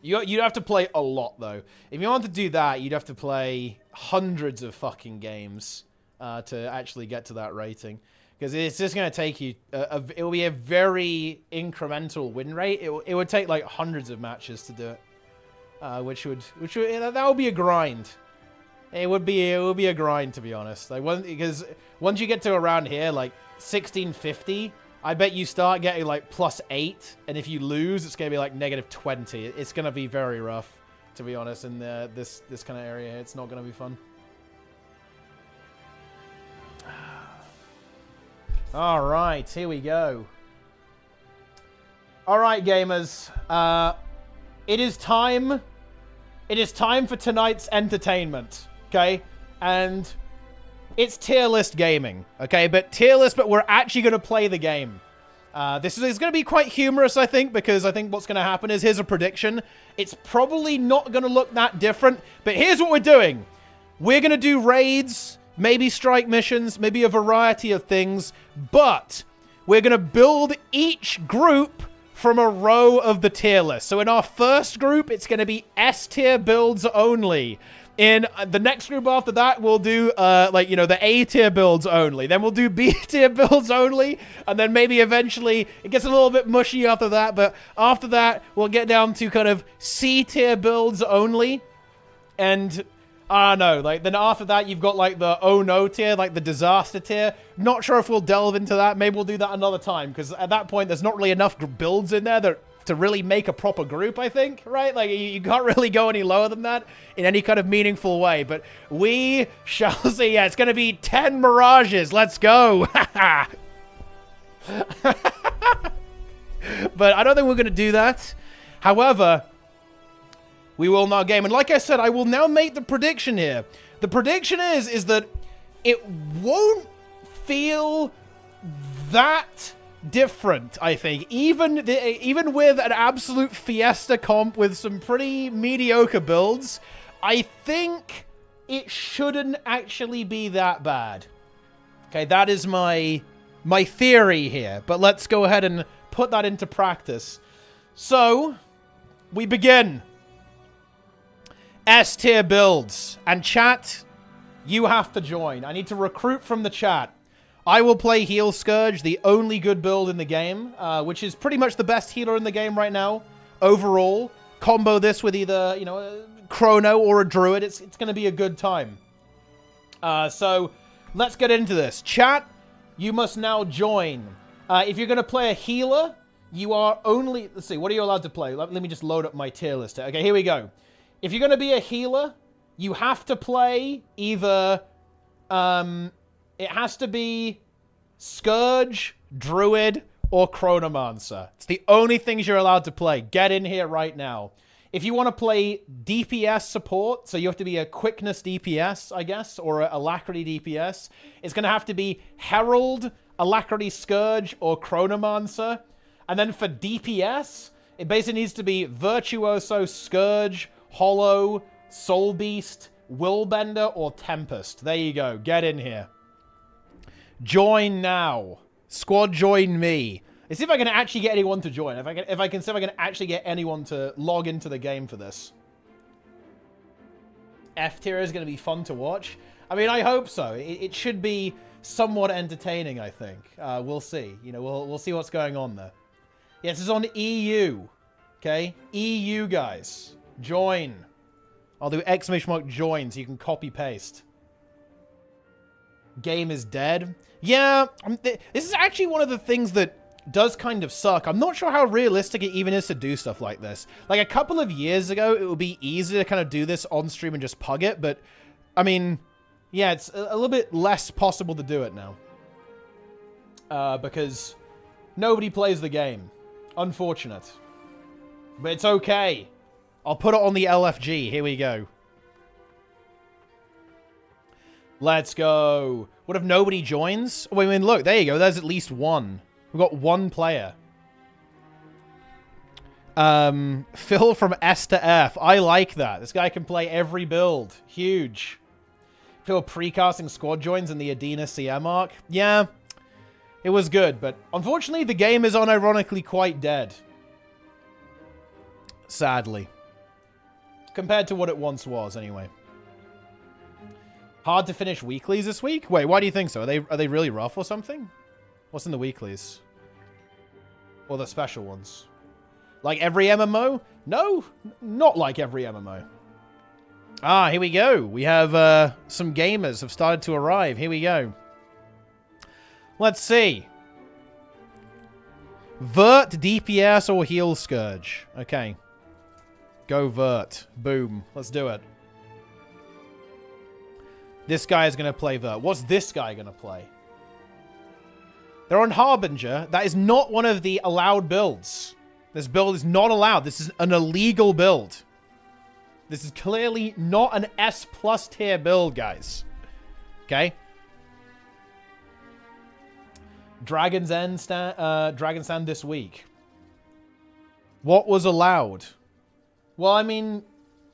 [SPEAKER 1] You'd have to play a lot, though. If you want to do that, you'd have to play hundreds of fucking games to actually get to that rating. Because it's just going to take you... it will be a very incremental win rate. It would take, like, hundreds of matches to do it. That would be a grind. It would be a grind, to be honest. Like, because once you get to around here, like, 1650, I bet you start getting, like, +8. And if you lose, it's going to be, like, -20. It's going to be very rough, to be honest, in this kind of area here. It's not going to be fun. All right, here we go. All right, gamers. It is time. It is time for tonight's entertainment, okay? And it's tier list gaming, okay? But we're actually going to play the game. This is going to be quite humorous, I think, because I think what's going to happen is, here's a prediction. It's probably not going to look that different, but here's what we're doing. We're going to do raids, maybe strike missions, maybe a variety of things, but we're going to build each group from a row of the tier list. So in our first group, it's going to be S tier builds only. In the next group after that, we'll do, like, you know, the A tier builds only. Then we'll do B tier builds only. And then maybe eventually, it gets a little bit mushy after that. But after that, we'll get down to kind of C tier builds only. And... I don't know, like, then after that, you've got, like, the oh no tier, like, the disaster tier. Not sure if we'll delve into that. Maybe we'll do that another time, because at that point, there's not really enough builds in there to really make a proper group, I think, right? Like, you can't really go any lower than that in any kind of meaningful way. But we shall see. Yeah, it's going to be 10 mirages. Let's go. But I don't think we're going to do that. However... we will now game. And like I said, I will now make the prediction here. The prediction is that it won't feel that different, I think. Even with an absolute fiesta comp with some pretty mediocre builds, I think it shouldn't actually be that bad. Okay, that is my theory here. But let's go ahead and put that into practice. So, we begin. S tier builds. And chat, you have to join. I need to recruit from the chat. I will play Heal Scourge, the only good build in the game, which is pretty much the best healer in the game right now, overall. Combo this with either, you know, a Chrono or a Druid. It's going to be a good time. So, let's get into this. Chat, you must now join. If you're going to play a healer, you are only... let's see, what are you allowed to play? Let me just load up my tier list. Okay, here we go. If you're going to be a healer, you have to play either... it has to be Scourge, Druid, or Chronomancer. It's the only things you're allowed to play. Get in here right now. If you want to play DPS support, so you have to be a quickness DPS, I guess, or a alacrity DPS, it's going to have to be Herald, Alacrity Scourge, or Chronomancer. And then for DPS, it basically needs to be Virtuoso Scourge, Hollow, Soul Beast, Willbender, or Tempest. There you go. Get in here. Join now. Squad join me. Let's see if I can actually get anyone to join. If I can see if I can actually get anyone to log into the game for this. F tier is going to be fun to watch. I mean, I hope so. It should be somewhat entertaining, I think. We'll see. You know, we'll see what's going on there. Yeah, this is on EU. Okay? EU, guys. Join. I'll do ! join so you can copy paste. Game is dead. Yeah, this is actually one of the things that does kind of suck. I'm not sure how realistic it even is to do stuff like this. Like, a couple of years ago, it would be easy to kind of do this on stream and just pug it, but, I mean, yeah, it's a little bit less possible to do it now. Because nobody plays the game. Unfortunate. But it's okay. I'll put it on the LFG. Here we go. Let's go. What if nobody joins? Oh, I mean, look, there you go. There's at least one. We've got one player. Phil from S to F. I like that. This guy can play every build. Huge. Phil precasting squad joins in the Adena CM arc. Yeah, it was good, but unfortunately the game is unironically quite dead. Sadly. Compared to what it once was, anyway. Hard to finish weeklies this week? Wait, why do you think so? Are they really rough or something? What's in the weeklies? Or the special ones? Like every MMO? No, not like every MMO. Ah, here we go. We have some gamers have started to arrive. Here we go. Let's see. Vert, DPS, or Heal Scourge? Okay. Go Vert. Boom. Let's do it. This guy is going to play Vert. What's this guy going to play? They're on Harbinger. That is not one of the allowed builds. This build is not allowed. This is an illegal build. This is clearly not an S+ tier build, guys. Okay? Dragon's Stand this week. What was allowed? Well, I mean,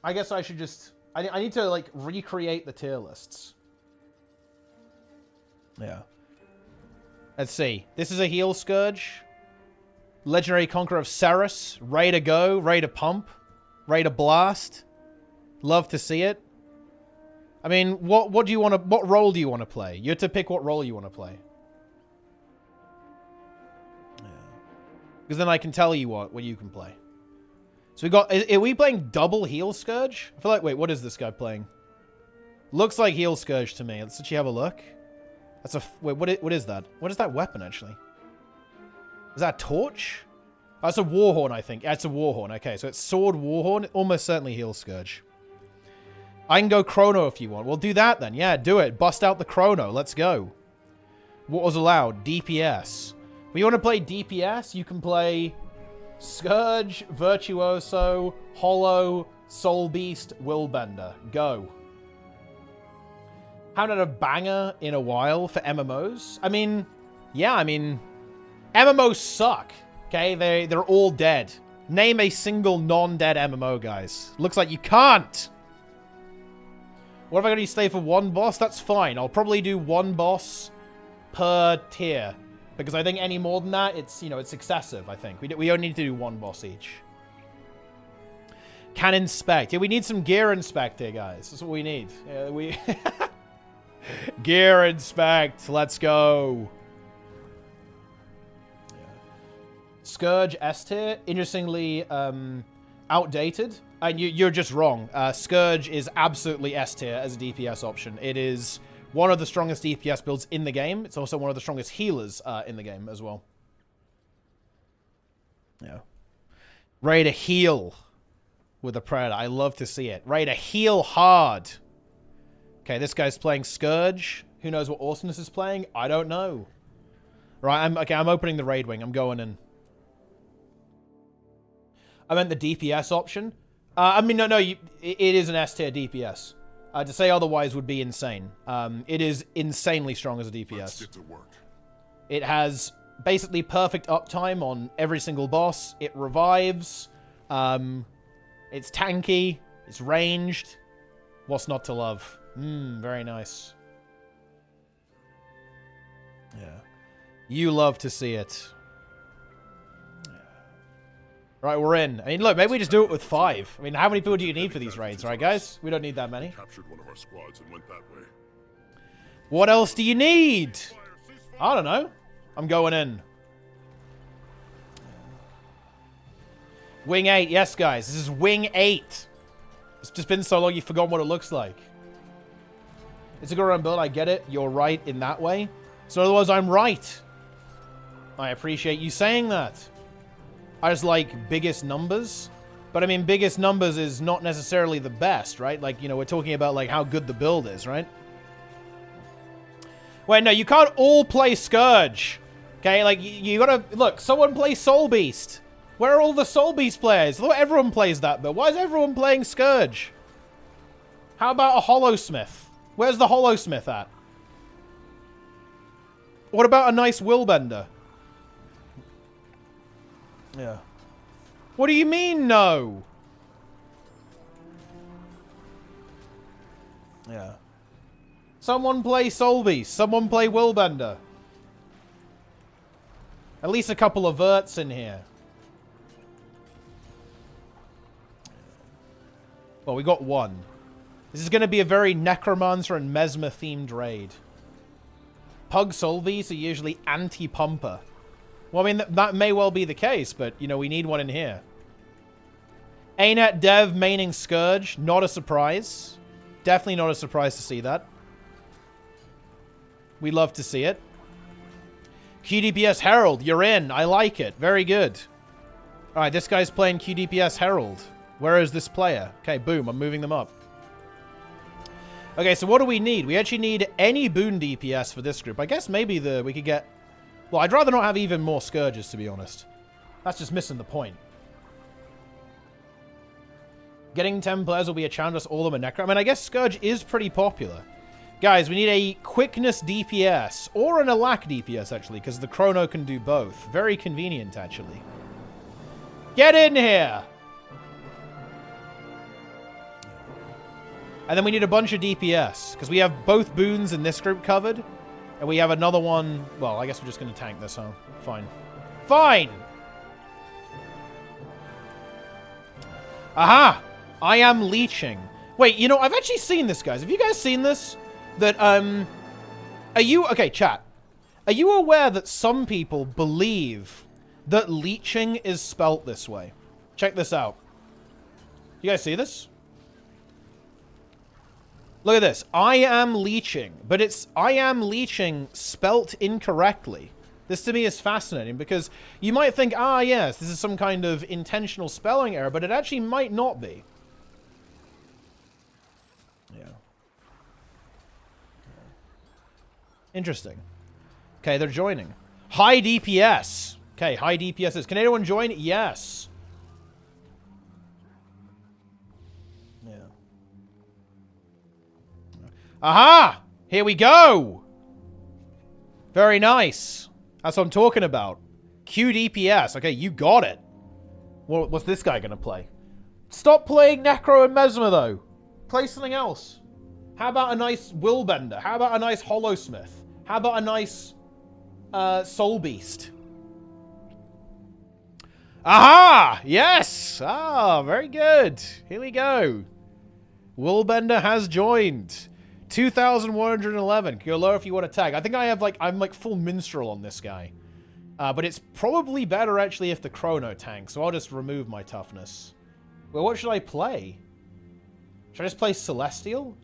[SPEAKER 1] I guess I should just... I need to, like, recreate the tier lists. Yeah. Let's see. This is a Heal Scourge. Legendary Conqueror of Ceres. Ready to go. Ready to pump. Ready to blast. Love to see it. I mean, what do you want to... What role do you want to play? You have to pick what role you want to play. Yeah. Because then I can tell you what you can play. So we got... Are we playing double Heal Scourge? I feel like... Wait, what is this guy playing? Looks like Heal Scourge to me. Let's actually have a look. That's a... Wait, what is that? What is that weapon, actually? Is that a torch? Oh, it's a Warhorn, I think. Yeah, it's a Warhorn. Okay, so it's Sword Warhorn. Almost certainly Heal Scourge. I can go Chrono if you want. We'll do that then. Yeah, do it. Bust out the Chrono. Let's go. What was allowed? DPS. When you want to play DPS, you can play... Scourge, Virtuoso, Hollow, Soul Beast, Willbender. Go. Haven't had a banger in a while for MMOs. I mean, yeah, I mean, MMOs suck. Okay, they're all dead. Name a single non-dead MMO, guys. Looks like you can't. What if I gotta stay for one boss? That's fine. I'll probably do one boss per tier. Because I think any more than that, it's, you know, it's excessive, I think. We only need to do one boss each. Can inspect. Yeah, we need some gear inspect here, guys. That's what we need. Yeah, gear inspect. Let's go. Yeah. Scourge S tier. Interestingly, outdated. And you're just wrong. Scourge is absolutely S tier as a DPS option. It is... one of the strongest DPS builds in the game. It's also one of the strongest healers in the game as well. Yeah. Ready to heal with a Predator. I love to see it. Ready to heal hard. Okay, this guy's playing Scourge. Who knows what Awesomeness is playing? I don't know. Right, I'm opening the Raid Wing. I'm going in. I meant the DPS option. I mean, no, it is an S tier DPS. To say otherwise would be insane. It is insanely strong as a DPS. Let's get to work. It has basically perfect uptime on every single boss. It revives. It's tanky. It's ranged. What's not to love? Very nice. Yeah. You love to see it. Right, we're in. I mean, look, maybe we just do it with 5. I mean, how many people do you need for these raids, right, guys? We don't need that many.
[SPEAKER 2] Captured one of our squads and went that way.
[SPEAKER 1] What else do you need? I don't know. I'm going in. Wing 8, yes, guys. This is Wing 8. It's just been so long you've forgotten what it looks like. It's a good run build, I get it. You're right in that way. So in other words, I'm right. I appreciate you saying that. I just like biggest numbers. But I mean, biggest numbers is not necessarily the best, right? Like, you know, we're talking about like how good the build is, right? Wait, no, you can't all play Scourge. Okay, like, you gotta... Look, someone play Soul Beast. Where are all the Soul Beast players? Look, everyone plays that build. Why is everyone playing Scourge? How about a Hollowsmith? Where's the Hollowsmith at? What about a nice Willbender? Yeah. What do you mean, no? Yeah. Someone play Soul Beast. Someone play Willbender. At least a couple of verts in here. Well, we got one. This is going to be a very Necromancer and Mesmer-themed raid. Pug Soul Beasts are usually anti-pumper. Well, I mean, that may well be the case, but, you know, we need one in here. ANET Dev maining Scourge. Not a surprise. Definitely not a surprise to see that. We love to see it. QDPS Herald, you're in. I like it. Very good. Alright, this guy's playing QDPS Herald. Where is this player? Okay, boom. I'm moving them up. Okay, so what do we need? We actually need any boon DPS for this group. I guess maybe we could get... Well, I'd rather not have even more Scourges, to be honest. That's just missing the point. Getting 10 players will be a challenge. Us all of them a Necro. I mean, I guess Scourge is pretty popular. Guys, we need a Quickness DPS. Or an Alack DPS, actually, because the Chrono can do both. Very convenient, actually. Get in here! And then we need a bunch of DPS, because we have both boons in this group covered. And we have another one... Well, I guess we're just going to tank this, huh? Fine. Fine! Aha! I am leeching. Wait, you know, I've actually seen this, guys. Have you guys seen this? That, Are you... Okay, chat. Are you aware that some people believe that leeching is spelt this way? Check this out. You guys see this? Look at this. I am leeching. But it's I am leeching spelt incorrectly. This to me is fascinating because you might think, ah, yes, this is some kind of intentional spelling error, but it actually might not be. Yeah. Interesting. Okay, they're joining. High DPS. Okay, high DPS. Can anyone join? Yes. Yeah. Aha! Here we go! Very nice. That's what I'm talking about. Q DPS. Okay, you got it. What's this guy gonna play? Stop playing Necro and Mesmer, though. Play something else. How about a nice Willbender? How about a nice Hollowsmith? How about a nice Soul Beast? Aha! Yes! Ah, very good. Here we go. Willbender has joined. 2,111. Go lower if you want to tag. I think I have I'm like full minstrel on this guy. But it's probably better actually if the Chrono tanks, so I'll just remove my toughness. Well, what should I play? Should I just play Celestial?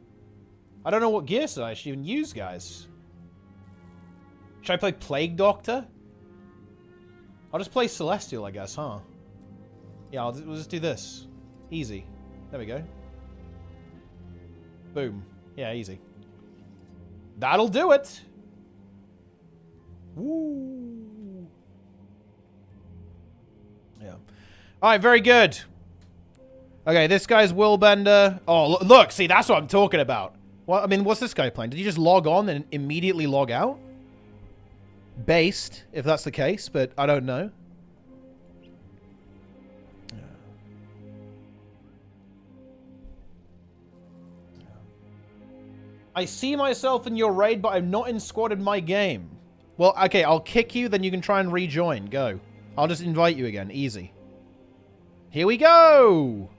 [SPEAKER 1] I don't know what gear I should even use, guys. Should I play Plague Doctor? I'll just play Celestial, I guess, huh? Yeah, we'll just do this. Easy. There we go. Boom. Yeah, easy. That'll do it. Woo. Yeah. All right, very good. Okay, this guy's Willbender. Oh, look, see, that's what I'm talking about. Well, I mean, what's this guy playing? Did he just log on and immediately log out? Based, if that's the case, but I don't know. I see myself in your raid, but I'm not in squad in my game. Well, okay, I'll kick you, then you can try and rejoin. Go. I'll just invite you again. Easy. Here we go.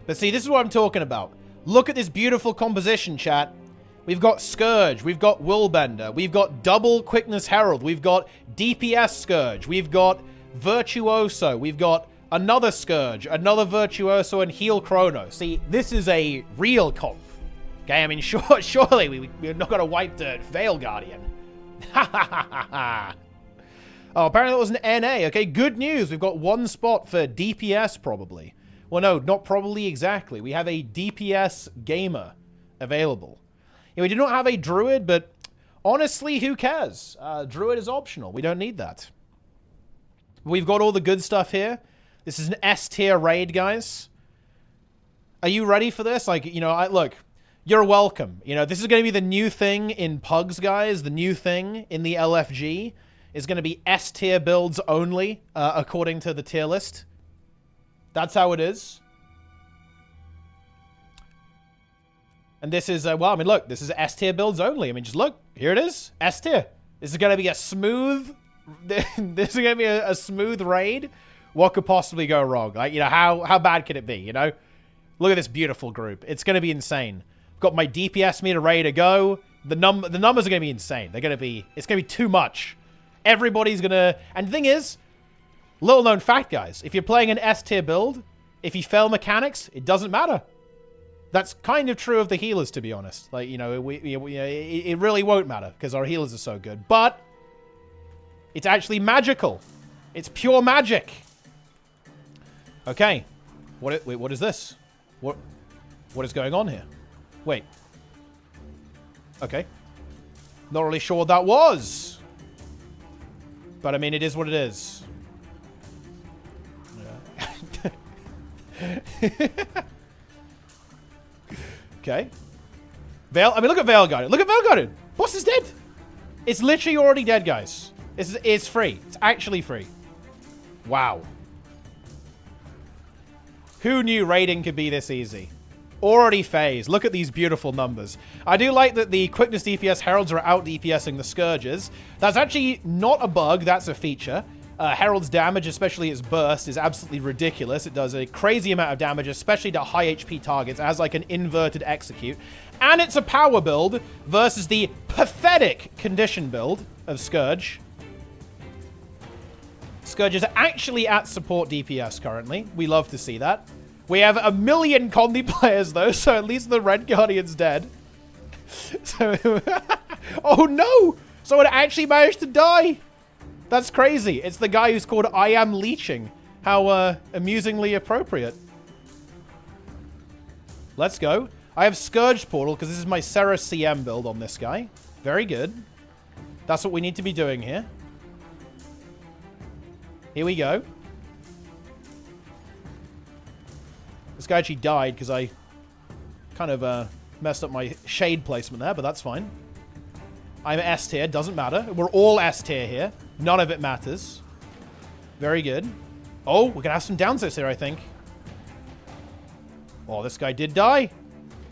[SPEAKER 1] But see, this is what I'm talking about. Look at this beautiful composition, chat. We've got Scourge, we've got Willbender, we've got Double Quickness Herald, we've got DPS Scourge, we've got Virtuoso, we've got another Scourge, another Virtuoso, and Heal Chrono. See, this is a real comp. Okay, I mean, surely we're not going to wipe the Veil Guardian. Ha ha ha ha ha. Oh, apparently that was an NA. Okay, good news. We've got one spot for DPS, probably. Well, no, not probably exactly. We have a DPS gamer available. Yeah, we do not have a Druid, but honestly, who cares? Druid is optional. We don't need that. We've got all the good stuff here. This is an S-tier raid, guys. Are you ready for this? Like, you know, look, you're welcome. You know, this is going to be the new thing in Pugs, guys. The new thing in the LFG is going to be S-tier builds only, according to the tier list. That's how it is. And this is, well, I mean, look, this is S-tier builds only. I mean, just look, here it is, S-tier. This is going to be a smooth, this is going to be a smooth raid. What could possibly go wrong? Like, you know, how bad could it be, you know? Look at this beautiful group. It's going to be insane. I've got my DPS meter ready to go. The numbers are going to be insane. They're going to be, it's going to be too much. Everybody's going to, and the thing is, little known fact, guys, if you're playing an S-tier build, if you fail mechanics, it doesn't matter. That's kind of true of the healers, to be honest. Like, you know, it really won't matter because our healers are so good. But it's actually magical. It's pure magic. Okay. Wait, what is this? What is going on here? Wait. Okay. Not really sure what that was. But, I mean, it is what it is. Yeah. Okay. Veil. I mean, look at Veil Guardian. Look at Veil Guardian. Boss is dead. It's literally already dead, guys. It's free. It's actually free. Wow. Who knew raiding could be this easy? Already phased. Look at these beautiful numbers. I do like that the quickness DPS heralds are out DPSing the Scourges. That's actually not a bug. That's a feature. Herald's damage, especially its burst, is absolutely ridiculous. It does a crazy amount of damage, especially to high HP targets. It has like an inverted execute. And it's a power build versus the pathetic condition build of Scourge. Scourge is actually at support DPS currently. We love to see that. We have 1 million Condi players though, so at least the Red Guardian's dead. So, oh no! Someone actually managed to die! That's crazy. It's the guy who's called I Am Leeching. How amusingly appropriate. Let's go. I have Scourge Portal because this is my Serra CM build on this guy. Very good. That's what we need to be doing here. Here we go. This guy actually died because I kind of messed up my shade placement there, but that's fine. I'm S tier. Doesn't matter. We're all S tier here. None of it matters. Very good. Oh, we're going to have some downsides here, I think. Oh, this guy did die.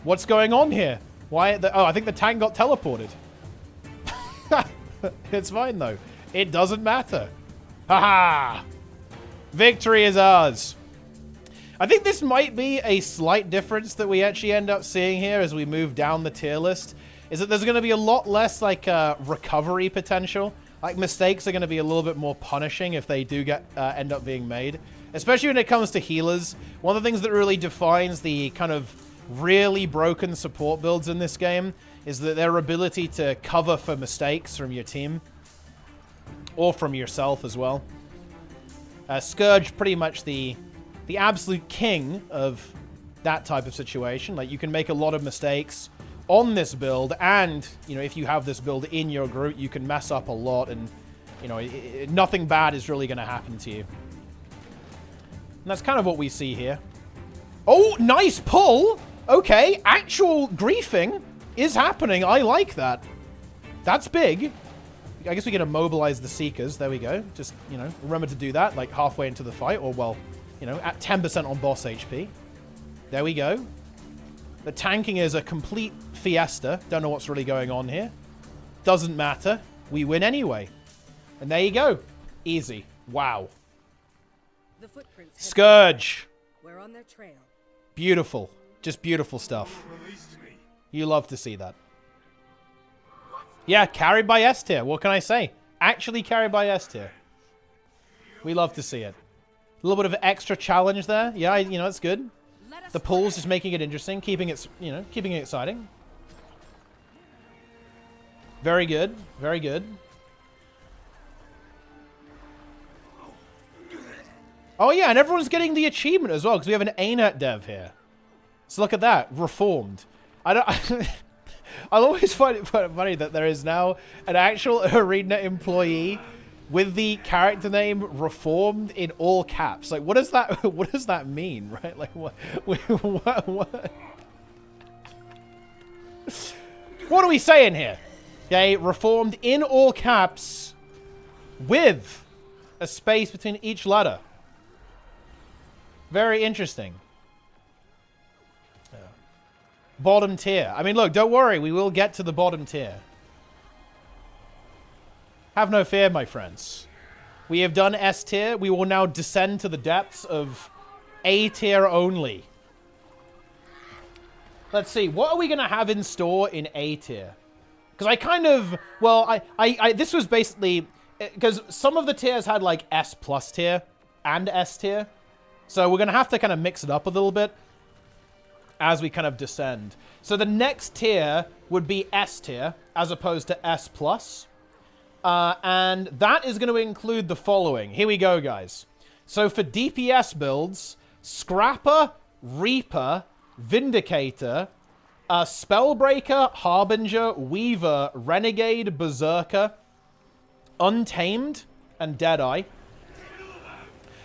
[SPEAKER 1] What's going on here? Why? Oh, I think the tank got teleported. It's fine, though. It doesn't matter. Haha! Victory is ours. I think this might be a slight difference that we actually end up seeing here as we move down the tier list. Is that there's going to be a lot less, like, recovery potential. Like, mistakes are going to be a little bit more punishing if they do get end up being made. Especially when it comes to healers. One of the things that really defines the kind of really broken support builds in this game is that their ability to cover for mistakes from your team. Or from yourself as well. Scourge, pretty much the absolute king of that type of situation. Like, you can make a lot of mistakes on this build, and, you know, if you have this build in your group, you can mess up a lot, and, you know, nothing bad is really going to happen to you. And that's kind of what we see here. Oh, nice pull! Okay, actual griefing is happening. I like that. That's big. I guess we can immobilize the Seekers. There we go. Just, you know, remember to do that, like, halfway into the fight, or, well, you know, at 10% on boss HP. There we go. The tanking is a complete fiesta. Don't know what's really going on here. Doesn't matter. We win anyway. And there you go. Easy. Wow.
[SPEAKER 3] The footprints
[SPEAKER 1] Scourge.
[SPEAKER 3] We're on their trail.
[SPEAKER 1] Beautiful. Just beautiful stuff. You love to see that. Yeah, carried by S tier. What can I say? Actually carried by S tier. We love to see it. A little bit of extra challenge there. Yeah, you know, it's good. The pull's just making it interesting, keeping it, you know, keeping it exciting. Very good. Very good. Oh yeah, and everyone's getting the achievement as well, because we have an ANET dev here. So look at that. Reformed. I always find it funny that there is now an actual Arena employee with the character name Reformed in all caps. Like, what does that mean, right? Like, what are we saying here? Okay, Reformed in all caps with a space between each letter. Very interesting. Yeah. Bottom tier. I mean, look, don't worry. We will get to the bottom tier. Have no fear, my friends. We have done S tier. We will now descend to the depths of A tier only. Let's see. What are we going to have in store in A tier? Because I kind of... Well, this was basically... Because some of the tiers had, like, S plus tier and S tier. So we're going to have to kind of mix it up a little bit as we kind of descend. So the next tier would be S tier as opposed to S plus. And that is going to include the following. Here we go, guys. So for DPS builds, Scrapper, Reaper, Vindicator, Spellbreaker, Harbinger, Weaver, Renegade, Berserker, Untamed, and Deadeye.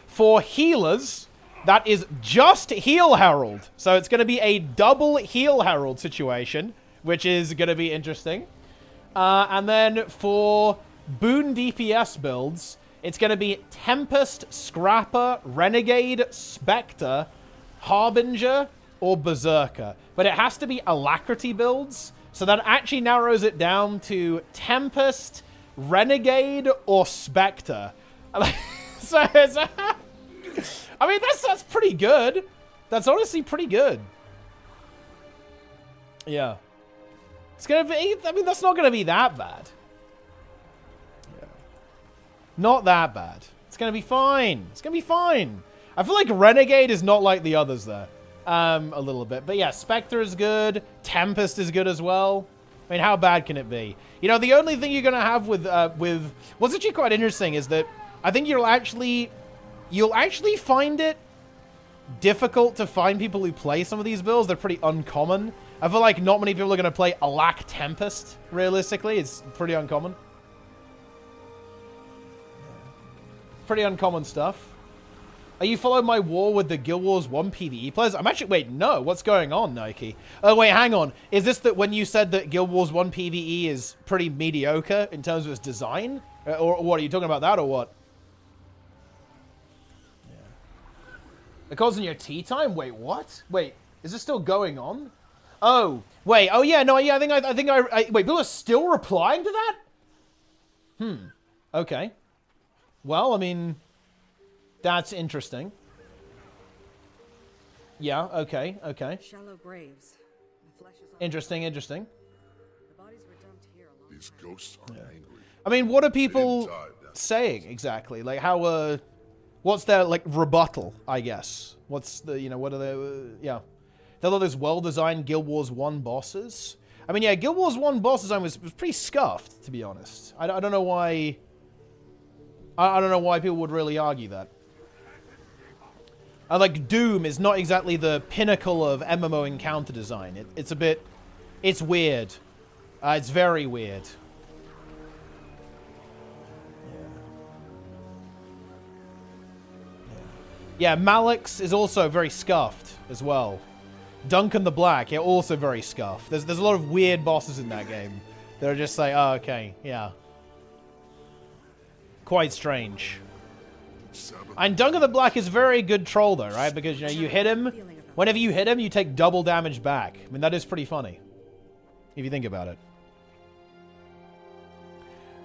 [SPEAKER 1] For healers, that is just Heal Herald. So it's going to be a double Heal Herald situation, which is going to be interesting. And then for Boon DPS builds, it's going to be Tempest, Scrapper, Renegade, Spectre, Harbinger, or Berserker. But it has to be Alacrity builds. So that actually narrows it down to Tempest, Renegade, or Spectre. I mean, that's pretty good. That's honestly pretty good. Yeah. It's going to be... I mean, that's not going to be that bad. Yeah. Not that bad. It's going to be fine. It's going to be fine. I feel like Renegade is not like the others there. A little bit. But yeah, Spectre is good. Tempest is good as well. I mean, how bad can it be? You know, the only thing you're going to have with... What's actually quite interesting is that I think you'll actually find it difficult to find people who play some of these builds. They're pretty uncommon. I feel like not many people are going to play Alac Tempest, realistically. It's pretty uncommon. Pretty uncommon stuff. Are you following my war with the Guild Wars 1 PvE players? I'm actually... Wait, no. What's going on, Nike? Oh, wait, hang on. Is this that when you said that Guild Wars 1 PvE is pretty mediocre in terms of its design? Or what? Are you talking about that or what? It calls in your tea time? Wait, what? Wait, is this still going on? Oh, wait. Oh, yeah. No, yeah. I think I wait, people are still replying to that? Okay. Well, I mean, that's interesting. Yeah. Okay. Okay.
[SPEAKER 3] Shallow graves. The flesh is
[SPEAKER 1] interesting. Interesting.
[SPEAKER 3] The bodies were dumped here a long
[SPEAKER 2] These ghosts are angry.
[SPEAKER 1] I mean, what are people saying exactly? Like, how? What's their, like, rebuttal, I guess? What's the, you know, what are they, yeah. They're those well-designed Guild Wars 1 bosses. I mean, yeah, Guild Wars 1 boss design was pretty scuffed, to be honest. I don't know why... I don't know why people would really argue that. Like, Doom is not exactly the pinnacle of MMO encounter design. It's a bit... It's weird. It's very weird. Yeah, Malix is also very scuffed as well. Duncan the Black, yeah, also very scuffed. There's a lot of weird bosses in that game. They're just like, oh, okay, yeah. Quite strange. And Duncan the Black is a very good troll though, right? Because, you know, you hit him, whenever you hit him, you take double damage back. I mean, that is pretty funny. If you think about it.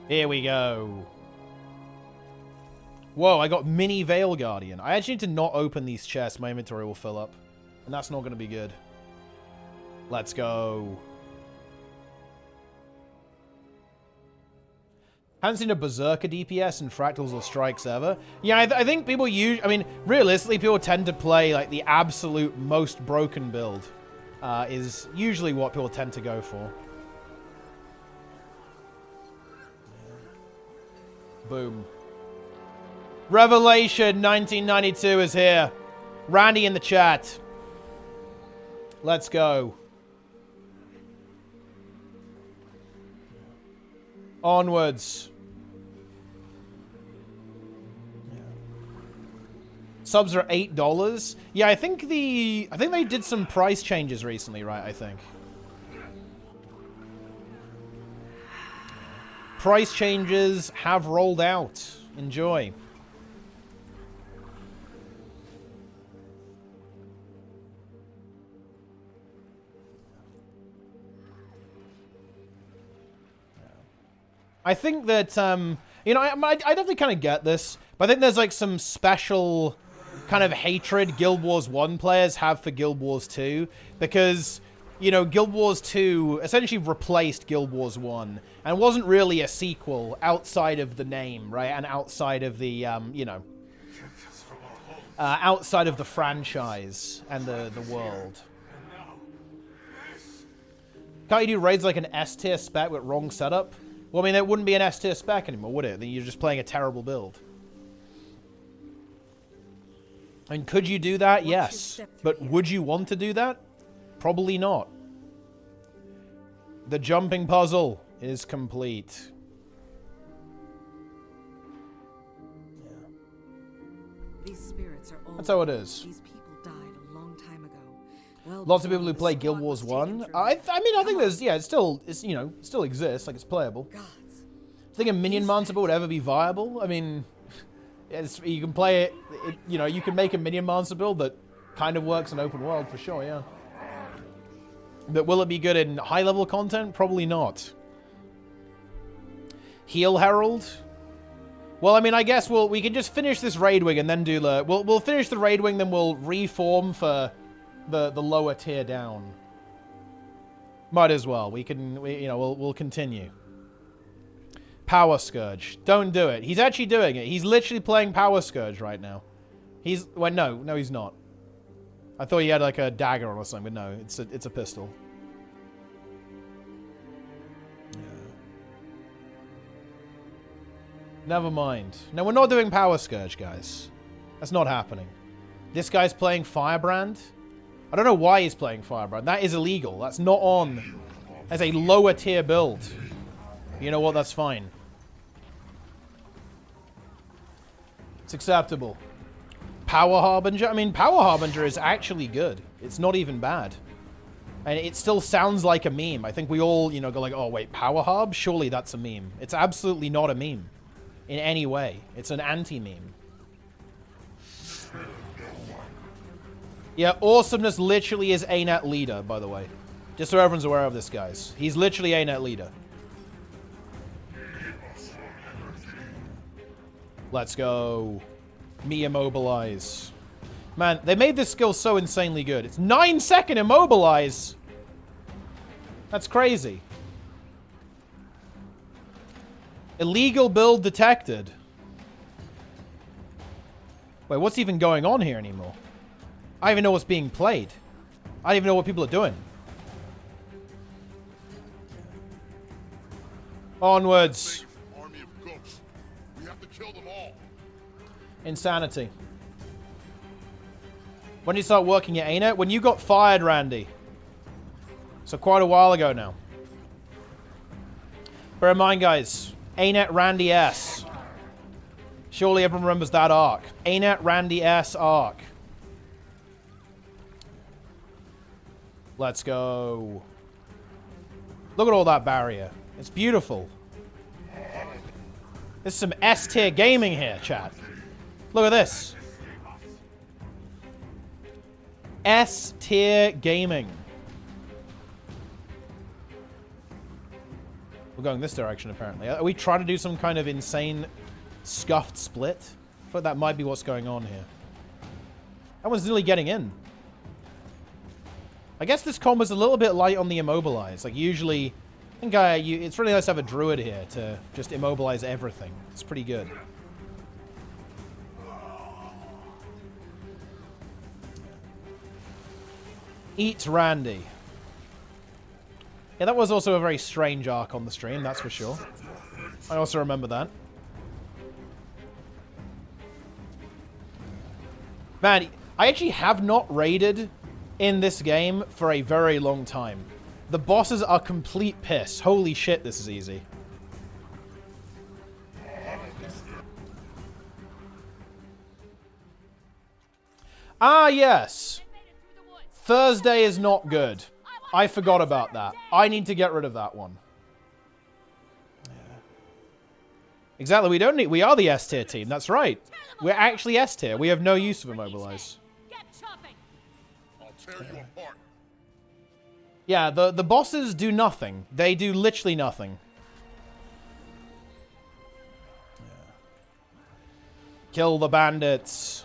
[SPEAKER 1] Here we go. Whoa, I got mini Veil Guardian. I actually need to not open these chests. My inventory will fill up. And that's not going to be good. Let's go. Haven't seen a Berserker DPS in Fractals or Strikes ever. Yeah, I think people use... I mean, realistically, people tend to play, like, the absolute most broken build. Is usually what people tend to go for. Boom. Revelation 1992 is here. Randy in the chat. Let's go. Onwards. Subs are $8. Yeah, I think they did some price changes recently, right? I think. Price changes have rolled out. Enjoy. I think that, you know, I definitely kind of get this, but I think there's, like, some special kind of hatred Guild Wars 1 players have for Guild Wars 2, because, you know, Guild Wars 2 essentially replaced Guild Wars 1, and wasn't really a sequel outside of the name, right, and outside of the, you know, outside of the franchise and the world. Can't you do raids like an S-tier spec with wrong setup? Well, I mean, it wouldn't be an S-tier spec anymore, would it? Then you're just playing a terrible build. And could you do that? Yes. But would you want to do that? Probably not. The jumping puzzle is complete. Yeah.
[SPEAKER 3] These spirits are old.
[SPEAKER 1] That's how it is.
[SPEAKER 3] These people died a long time ago. Well,
[SPEAKER 1] lots of people who play Guild Wars 1. I mean, I think there's, yeah, it's, you know, it still exists, like it's playable.
[SPEAKER 3] Gods.
[SPEAKER 1] I think a Minion Monster would ever be viable. I mean, you can play it, you know, you can make a Minion Monster build that kind of works in open world for sure, yeah. But will it be good in high-level content? Probably not. Heal Herald? Well, I mean, I guess we can just finish this raid wing and then do the... We'll finish the raid wing, then we'll reform for the lower tier down. Might as well. You know, we'll continue. Power Scourge. Don't do it. He's actually doing it. He's literally playing Power Scourge right now. Well, no, he's not. I thought he had like a dagger or something, but no, it's a pistol. Yeah. Never mind. No, we're not doing Power Scourge, guys. That's not happening. This guy's playing Firebrand. I don't know why he's playing Firebrand. That is illegal. That's not on as a lower tier build. You know what? That's fine. It's acceptable. Power Harbinger? I mean, Power Harbinger is actually good. It's not even bad. And it still sounds like a meme. I think we all, you know, go like, oh, wait, Power Harb? Surely that's a meme. It's absolutely not a meme. In any way. It's an anti-meme. Yeah, Awesomeness literally is ANET leader, by the way. Just so everyone's aware of this, guys. He's literally ANET leader. Let's go. Me immobilize. Man, they made this skill so insanely good. It's 9-second immobilize. That's crazy. Illegal build detected. Wait, what's even going on here anymore? I don't even know what's being played. I don't even know what people are doing. Onwards.
[SPEAKER 2] Army of ghosts. We have to kill them all.
[SPEAKER 1] Insanity. When did you start working at ANET? When you got fired, Randy. So quite a while ago now. Bear in mind, guys. ANET Randy S. Surely everyone remembers that arc. ANET Randy S arc. Let's go. Look at all that barrier. It's beautiful. There's some S-tier gaming here, chat. Look at this. S-tier gaming. We're going this direction, apparently. Are we trying to do some kind of insane scuffed split? I thought that might be what's going on here. That one's nearly getting in. I guess this combo's a little bit light on the immobilize. Like, usually, I think it's really nice to have a druid here to just immobilize everything. It's pretty good. Eat Randy. Yeah, that was also a very strange arc on the stream, that's for sure. I also remember that. Man, I actually have not raided in this game for a very long time. The bosses are complete piss. Holy shit, this is easy. Ah, yes. Thursday is not good. I forgot about that. I need to get rid of that one. Yeah. Exactly, we are the S tier team, that's right. We're actually S tier. We have no use of immobilize.
[SPEAKER 2] I'll tear you apart.
[SPEAKER 1] Yeah, the bosses do nothing. They do literally nothing. Yeah. Kill the bandits.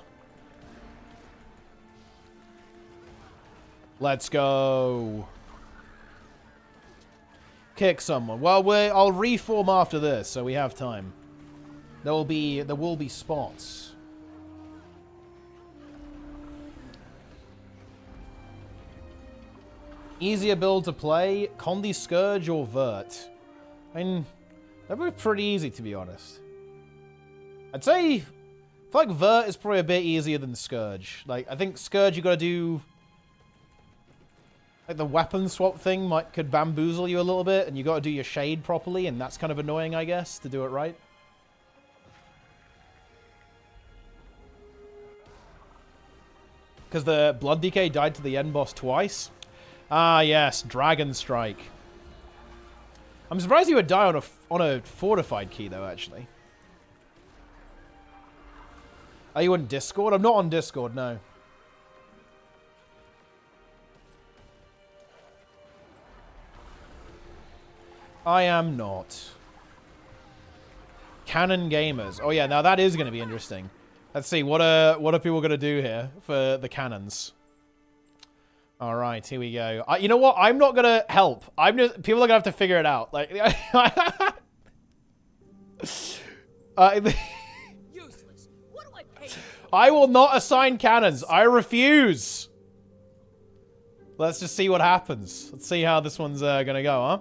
[SPEAKER 1] Let's go. Kick someone. Well, I'll reform after this, so we have time. There will be spots. Easier build to play, Condi Scourge or Vert. I mean, that would be pretty easy, to be honest. I'd say, I feel like Vert is probably a bit easier than Scourge. Like, I think Scourge you gotta do, like the weapon swap thing could bamboozle you a little bit, and you gotta do your shade properly, and that's kind of annoying, I guess, to do it right. Because the Blood DK died to the end boss twice. Ah, yes, Dragon Strike. I'm surprised he would die on a fortified key, though, actually. Are you on Discord? I'm not on Discord, no. I am not. Canon Gamers. Oh, yeah, now that is going to be interesting. Let's see, what are people going to do here for the cannons? All right, here we go. You know what? I'm not gonna help. People are gonna have to figure it out. Like,
[SPEAKER 3] Useless. What do I pay?
[SPEAKER 1] I will not assign cannons. I refuse. Let's just see what happens. Let's see how this one's gonna go, huh?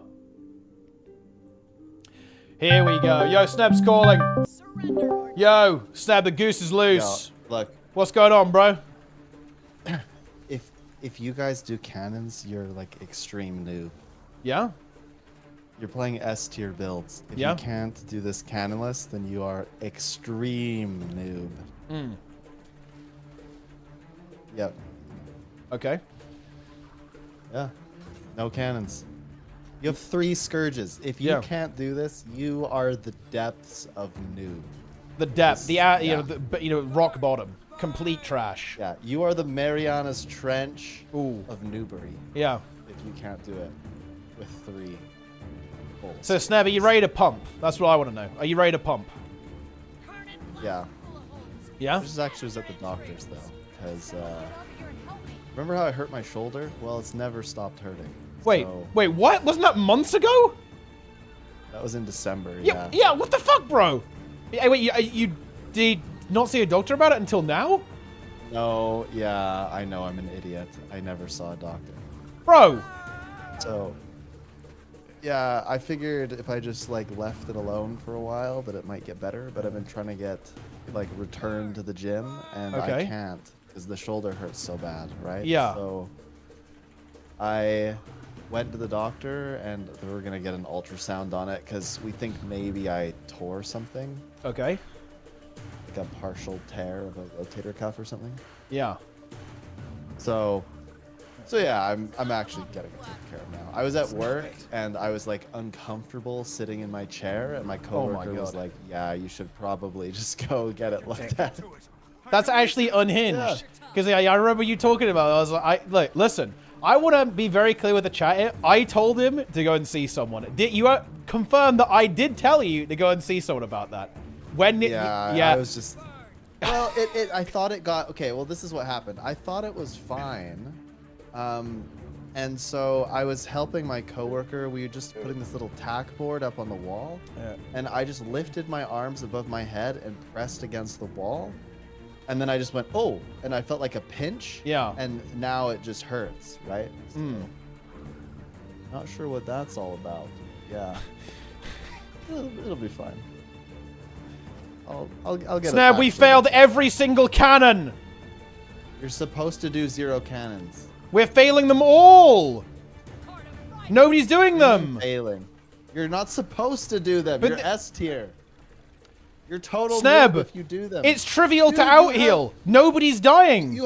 [SPEAKER 1] Here we go. Yo, Sneb's calling.
[SPEAKER 3] Surrender.
[SPEAKER 1] Yo, Sneb, the goose is loose.
[SPEAKER 4] Yo, look,
[SPEAKER 1] What's going on, bro?
[SPEAKER 4] if you guys do cannons, you're like extreme noob.
[SPEAKER 1] Yeah?
[SPEAKER 4] You're playing S tier builds. If
[SPEAKER 1] Yeah.
[SPEAKER 4] you can't do this cannonless, then you are extreme noob.
[SPEAKER 1] Mm.
[SPEAKER 4] Yep.
[SPEAKER 1] Okay.
[SPEAKER 4] Yeah. No cannons. You have 3 scourges. If you
[SPEAKER 1] Yeah.
[SPEAKER 4] can't do this, you are the depths of noob.
[SPEAKER 1] The depth,
[SPEAKER 4] Yeah.
[SPEAKER 1] you know, rock bottom, complete trash.
[SPEAKER 4] Yeah, you are the Marianas Trench
[SPEAKER 1] Ooh.
[SPEAKER 4] of Newbury
[SPEAKER 1] Yeah.
[SPEAKER 4] if you can't do it with 3 holes.
[SPEAKER 1] So, Sneb, are you ready to pump? That's what I want to know. Are you ready to pump?
[SPEAKER 4] Yeah.
[SPEAKER 1] Yeah?
[SPEAKER 4] This actually was at the doctor's though, because remember how I hurt my shoulder? Well, it's never stopped hurting.
[SPEAKER 1] Wait,
[SPEAKER 4] So,
[SPEAKER 1] wait, what? Wasn't that months ago?
[SPEAKER 4] that was in December.
[SPEAKER 1] Yeah,
[SPEAKER 4] Yeah.
[SPEAKER 1] yeah, what the fuck, bro? Hey, wait, you did not see a doctor about it until now?
[SPEAKER 4] No, yeah, I know I'm an idiot. I never saw a doctor.
[SPEAKER 1] Bro!
[SPEAKER 4] So, yeah, I figured if I just like left it alone for a while that it might get better, but I've been trying to get like return to the gym and
[SPEAKER 1] Okay.
[SPEAKER 4] I can't because the shoulder hurts so bad, right?
[SPEAKER 1] Yeah.
[SPEAKER 4] So I went to the doctor and they were gonna get an ultrasound on it because we think maybe I tore something,
[SPEAKER 1] Okay.
[SPEAKER 4] like a partial tear of a rotator cuff or something.
[SPEAKER 1] Yeah.
[SPEAKER 4] So yeah, I'm actually getting it taken care of now. I was at work and I was like uncomfortable sitting in my chair, and my coworker was
[SPEAKER 1] God.
[SPEAKER 4] like, "Yeah, you should probably just go get it looked at."
[SPEAKER 1] That's actually unhinged. Because I remember you talking about it. I was like, look, listen, I want to be very clear with the chat here. I told him to go and see someone. Did you confirm that I did tell you to go and see someone about that? When
[SPEAKER 4] I was just... Well, I thought it got... Okay, well, this is what happened. I thought it was fine. And so I was helping my coworker. We were just putting this little tack board up on the wall.
[SPEAKER 1] Yeah.
[SPEAKER 4] And I just lifted my arms above my head and pressed against the wall. And then I just went, oh, and I felt like a pinch.
[SPEAKER 1] Yeah.
[SPEAKER 4] And now it just hurts, right? So, not sure what that's all about. Yeah. It'll be fine. I'll get it.
[SPEAKER 1] Snap, we failed every single cannon.
[SPEAKER 4] You're supposed to do 0 cannons.
[SPEAKER 1] We're failing them all. Nobody's doing them.
[SPEAKER 4] Failing. You're not supposed to do them.
[SPEAKER 1] But
[SPEAKER 4] You're S tier. You're total
[SPEAKER 1] Snap,
[SPEAKER 4] noob if you do them.
[SPEAKER 1] It's trivial
[SPEAKER 4] Dude,
[SPEAKER 1] to out heal. Nobody's dying.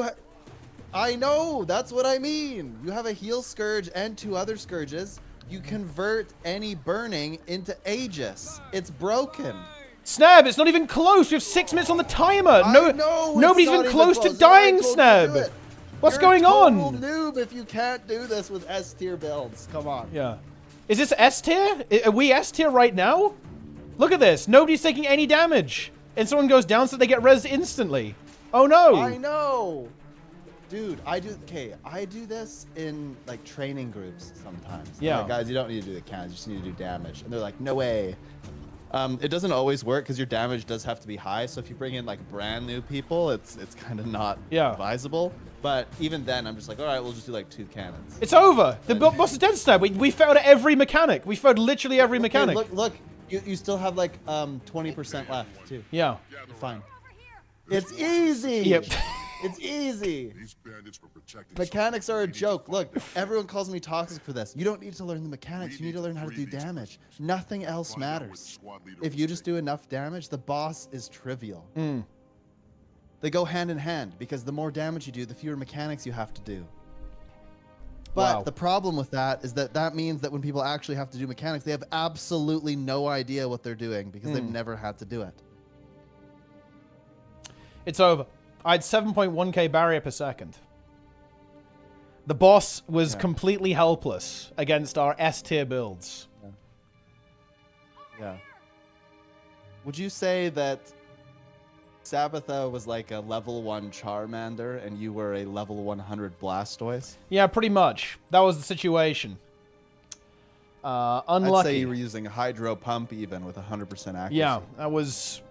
[SPEAKER 4] I know. That's what I mean. You have a heal scourge and 2 other scourges. You convert any burning into Aegis. It's broken.
[SPEAKER 1] Snab, it's not even close. We have 6 minutes on the timer.
[SPEAKER 4] I know,
[SPEAKER 1] nobody's even close to dying, Snab. What's going on?
[SPEAKER 4] You're a total noob if you can't do this with S tier builds. Come on.
[SPEAKER 1] Yeah. Is this S tier? Are we S tier right now? Look at this. Nobody's taking any damage. And someone goes down so they get rezzed instantly. Oh no.
[SPEAKER 4] I know. Dude, I do this in like training groups sometimes.
[SPEAKER 1] Yeah.
[SPEAKER 4] Like, guys, you don't need to do the cannons, you just need to do damage. And they're like, no way. It doesn't always work because your damage does have to be high. So if you bring in like brand new people, it's kind of not advisable. But even then, I'm just like, all right, we'll just do like 2 cannons.
[SPEAKER 1] It's over. The boss is dead, Snab. We failed at every mechanic. We failed literally every mechanic.
[SPEAKER 4] Look. You still have like 20% left too.
[SPEAKER 1] Yeah.
[SPEAKER 4] You're fine. It's easy.
[SPEAKER 1] Yep.
[SPEAKER 4] It's easy.
[SPEAKER 2] These bandits were protecting
[SPEAKER 4] Mechanics are a joke. Look, everyone calls me toxic for this. You don't need to learn the mechanics. You need to learn how to do damage. Nothing else matters. If you just do enough damage, the boss is trivial. They go hand in hand because the more damage you do, the fewer mechanics you have to do. But the problem with that is that means that when people actually have to do mechanics, they have absolutely no idea what they're doing because they've never had to do it.
[SPEAKER 1] It's over. I had 7.1k barrier per second. The boss was completely helpless against our S tier builds.
[SPEAKER 4] Yeah. Would you say that Sabbatha was like a level 1 Charmander and you were a level 100 Blastoise?
[SPEAKER 1] Yeah, pretty much. That was the situation. Unlucky.
[SPEAKER 4] I'd say you were using Hydro Pump even with 100% accuracy.
[SPEAKER 1] Yeah, that was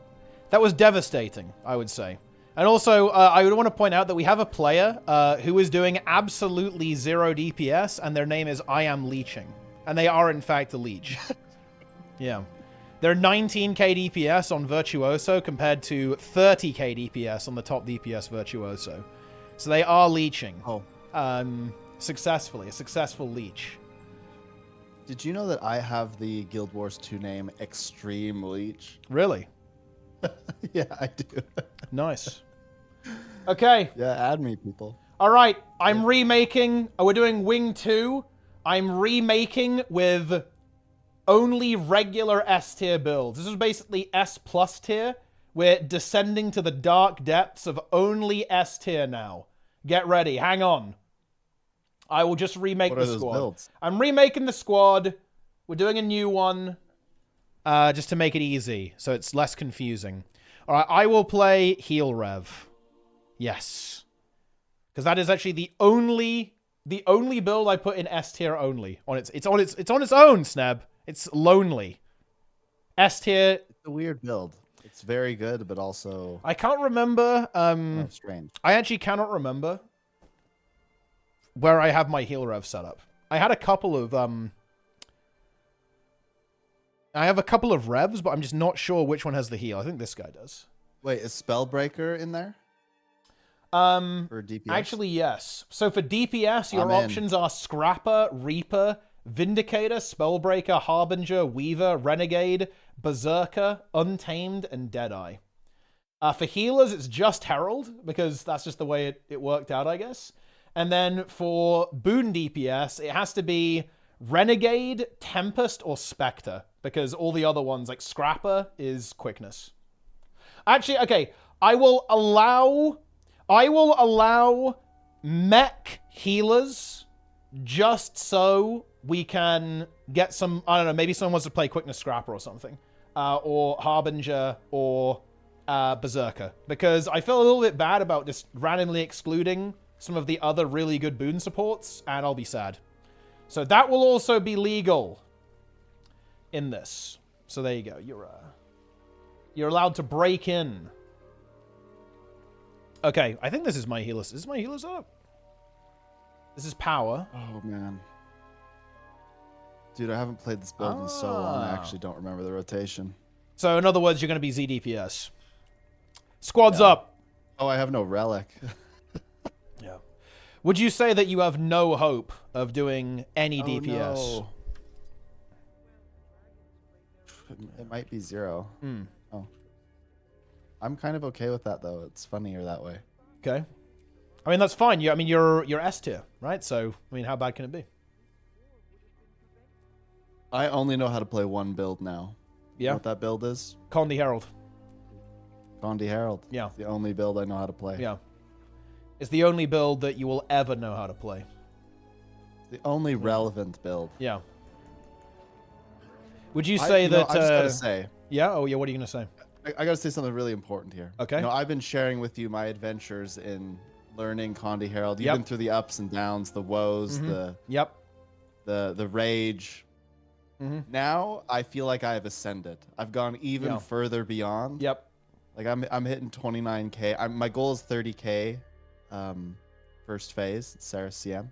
[SPEAKER 1] devastating, I would say. And also, I would want to point out that we have a player who is doing absolutely 0 DPS, and their name is I Am Leeching. And they are, in fact, a leech. Yeah. They're 19k DPS on Virtuoso compared to 30k DPS on the top DPS Virtuoso. So they are leeching. Successfully. A successful leech.
[SPEAKER 4] Did you know that I have the Guild Wars 2 name Extreme Leech?
[SPEAKER 1] Really?
[SPEAKER 4] Yeah, I do.
[SPEAKER 1] Nice. Okay.
[SPEAKER 4] Yeah, add me, people.
[SPEAKER 1] All right. I'm remaking. We're doing Wing 2. I'm remaking with only regular S tier builds. This is basically S plus tier. We're descending to the dark depths of only S tier now. Get ready. Hang on. I will just remake the squad. Builds? I'm remaking the squad. We're doing a new one. Just to make it easy, so it's less confusing. All right, I will play Heal Rev. Yes, because that is actually the only build I put in S tier only. It's on its own. Snab. It's lonely. S tier.
[SPEAKER 4] It's a weird build. It's very good, but also
[SPEAKER 1] I can't remember.
[SPEAKER 4] Strange.
[SPEAKER 1] I actually cannot remember where I have my Heal Rev set up. I had a couple of I have a couple of revs, but I'm just not sure which one has the heal. I think this guy does.
[SPEAKER 4] Wait, is Spellbreaker in there? For DPS?
[SPEAKER 1] Actually, yes. So for DPS, your options are Scrapper, Reaper, Vindicator, Spellbreaker, Harbinger, Weaver, Renegade, Berserker, Untamed, and Deadeye. For healers, it's just Herald, because that's just the way it worked out, I guess. And then for boon DPS, it has to be Renegade, Tempest, or Spectre, because all the other ones, like Scrapper, is quickness. Actually, okay, I will allow mech healers just so we can get some, I don't know, maybe someone wants to play Quickness Scrapper or something. Or Harbinger or Berserker. Because I feel a little bit bad about just randomly excluding some of the other really good boon supports, and I'll be sad. So that will also be legal in this. So there you go. You're allowed to break in. Okay, I think this is my healer. Is this my healer up? This is power.
[SPEAKER 4] Oh, man. Dude, I haven't played this build in so long, I actually don't remember the rotation.
[SPEAKER 1] So, in other words, you're going to be ZDPS. Squads up.
[SPEAKER 4] Oh, I have no relic.
[SPEAKER 1] Yeah. Would you say that you have no hope of doing any DPS?
[SPEAKER 4] No. It might be 0. Oh. I'm kind of okay with that, though. It's funnier that way.
[SPEAKER 1] Okay. I mean, that's fine. I mean, you're S tier, right? So, I mean, how bad can it be?
[SPEAKER 4] I only know how to play one build now.
[SPEAKER 1] Yeah.
[SPEAKER 4] You know what that build is?
[SPEAKER 1] Condi Herald.
[SPEAKER 4] Condi Herald.
[SPEAKER 1] Yeah.
[SPEAKER 4] It's the only build I know how to play.
[SPEAKER 1] Yeah. It's the only build that you will ever know how to play.
[SPEAKER 4] The only relevant build.
[SPEAKER 1] Yeah. Would you say that...
[SPEAKER 4] I just gotta say...
[SPEAKER 1] Yeah? Oh, yeah, what are you going to say?
[SPEAKER 4] I gotta say something really important here.
[SPEAKER 1] Okay.
[SPEAKER 4] You know, I've been sharing with you my adventures in learning Condi Herald. You've been through the ups and downs, the woes, the rage. Now I feel like I have ascended. I've gone even further beyond.
[SPEAKER 1] Yep.
[SPEAKER 4] Like I'm hitting 29K. My goal is 30K. First phase, Sarah CM.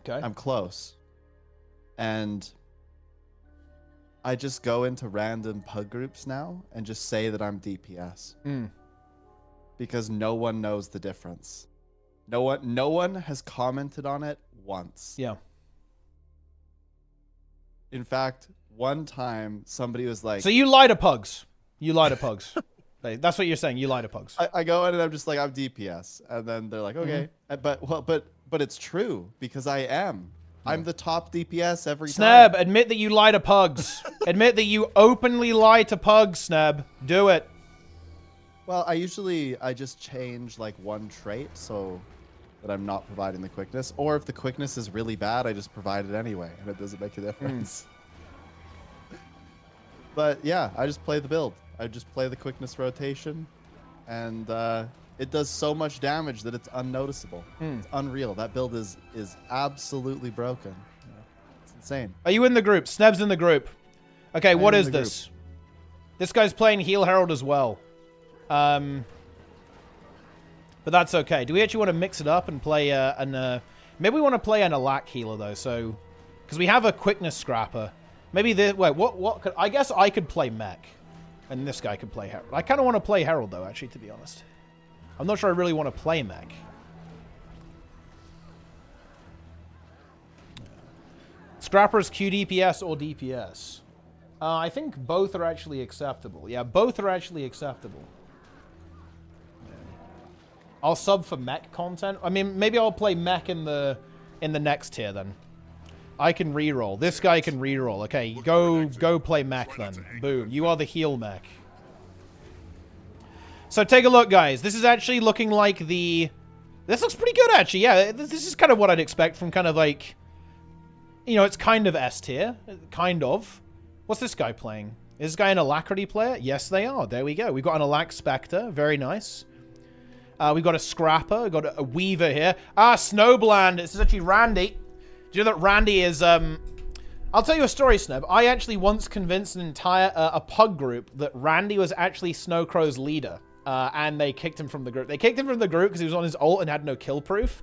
[SPEAKER 1] Okay.
[SPEAKER 4] I'm close. And I just go into random pug groups now and just say that I'm DPS. Because no one knows the difference. No one has commented on it once.
[SPEAKER 1] Yeah.
[SPEAKER 4] In fact, one time somebody was like...
[SPEAKER 1] So you lie to pugs. You lie to pugs. That's what you're saying. You lie to pugs.
[SPEAKER 4] I go in and I'm just like, I'm DPS. And then they're like, okay. But it's true because I am. I'm the top DPS every time.
[SPEAKER 1] Snab, admit that you lie to pugs. Admit that you openly lie to pugs, Snab. Do it.
[SPEAKER 4] Well, I just change like one trait so that I'm not providing the quickness. Or if the quickness is really bad, I just provide it anyway, and it doesn't make a difference. But yeah, I just play the build. I just play the quickness rotation, and it does so much damage that it's unnoticeable. It's unreal. That build is absolutely broken. It's insane.
[SPEAKER 1] Are you in the group? Sneb's in the group. Okay, what is this? This guy's playing Heal Herald as well. But that's okay. Do we actually want to mix it up and play maybe we want to play an Alak healer though, so because we have a quickness scrapper. Maybe this what could I guess I could play mech. And this guy could play Herald. I kind of want to play Herald though, actually, to be honest. I'm not sure I really want to play mech. Scrapper's QDPS or DPS? I think both are actually acceptable. Yeah, both are actually acceptable. I'll sub for mech content. I mean, maybe I'll play mech in the next tier then. I can reroll. This guy can reroll. Okay, go play mech then. Boom. You are the heal mech. So take a look, guys. This is actually looking like the... This looks pretty good, actually. Yeah, this is kind of what I'd expect from kind of like... You know, it's kind of S tier. Kind of. What's this guy playing? Is this guy an Alacrity player? Yes, they are. There we go. We've got an Alak Spectre. Very nice. We've got a Scrapper. We've got a Weaver here. Ah, Snowbland. This is actually Randy. Do you know that Randy is... I'll tell you a story, Sneb. I actually once convinced an entire a pug group that Randy was actually Snowcrow's leader. And they kicked him from the group. They kicked him from the group because he was on his ult and had no kill proof.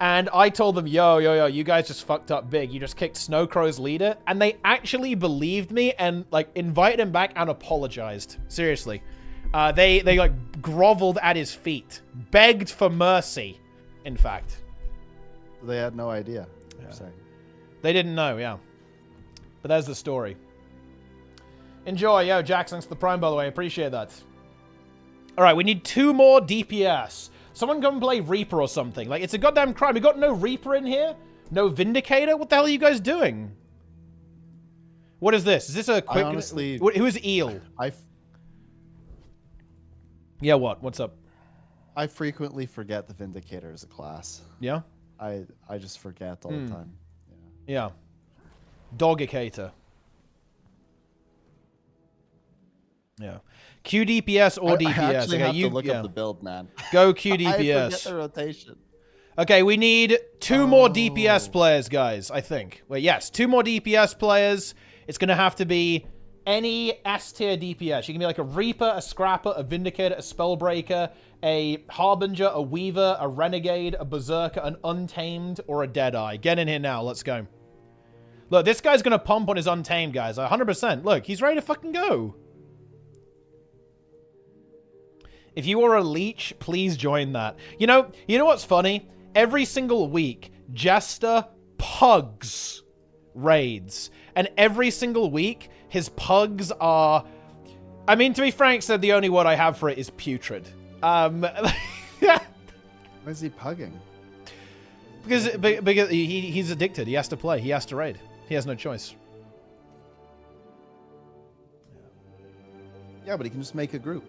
[SPEAKER 1] And I told them, yo, you guys just fucked up big. You just kicked Snowcrow's leader. And they actually believed me and, like, invited him back and apologized. Seriously. They like, groveled at his feet. Begged for mercy, in fact.
[SPEAKER 4] They had no idea.
[SPEAKER 1] Yeah. They didn't know, yeah. But there's the story. Enjoy. Yo, Jack, thanks for the prime, by the way. Appreciate that. All right, we need 2 more DPS. Someone come play Reaper or something. Like, it's a goddamn crime. We got no Reaper in here? No Vindicator? What the hell are you guys doing? What is this? Is this a quick...
[SPEAKER 4] Honestly...
[SPEAKER 1] Who is Eel? Yeah, what? What's up?
[SPEAKER 4] I frequently forget the Vindicator as a class.
[SPEAKER 1] Yeah?
[SPEAKER 4] I just forget all the time.
[SPEAKER 1] Yeah. Dogicator. Yeah. QDPS or DPS.
[SPEAKER 4] I actually have
[SPEAKER 1] you
[SPEAKER 4] to look up the build, man.
[SPEAKER 1] Go
[SPEAKER 4] I forget
[SPEAKER 1] QDPS.
[SPEAKER 4] the rotation.
[SPEAKER 1] Okay, we need 2 more DPS players, guys, I think. Well, yes, 2 more DPS players. It's going to have to be any S-tier DPS. You can be like a Reaper, a Scrapper, a Vindicator, a Spellbreaker, a Harbinger, a Weaver, a Renegade, a Berserker, an Untamed, or a Deadeye. Get in here now. Let's go. Look, this guy's going to pump on his Untamed, guys. 100%. Look, he's ready to fucking go. If you are a leech, please join that. You know what's funny? Every single week, Jester pugs raids. And every single week, his pugs are... I mean, to be frank, so the only word I have for it is putrid.
[SPEAKER 4] Why is he pugging?
[SPEAKER 1] Because he's addicted. He has to play. He has to raid. He has no choice.
[SPEAKER 4] Yeah, but he can just make a group.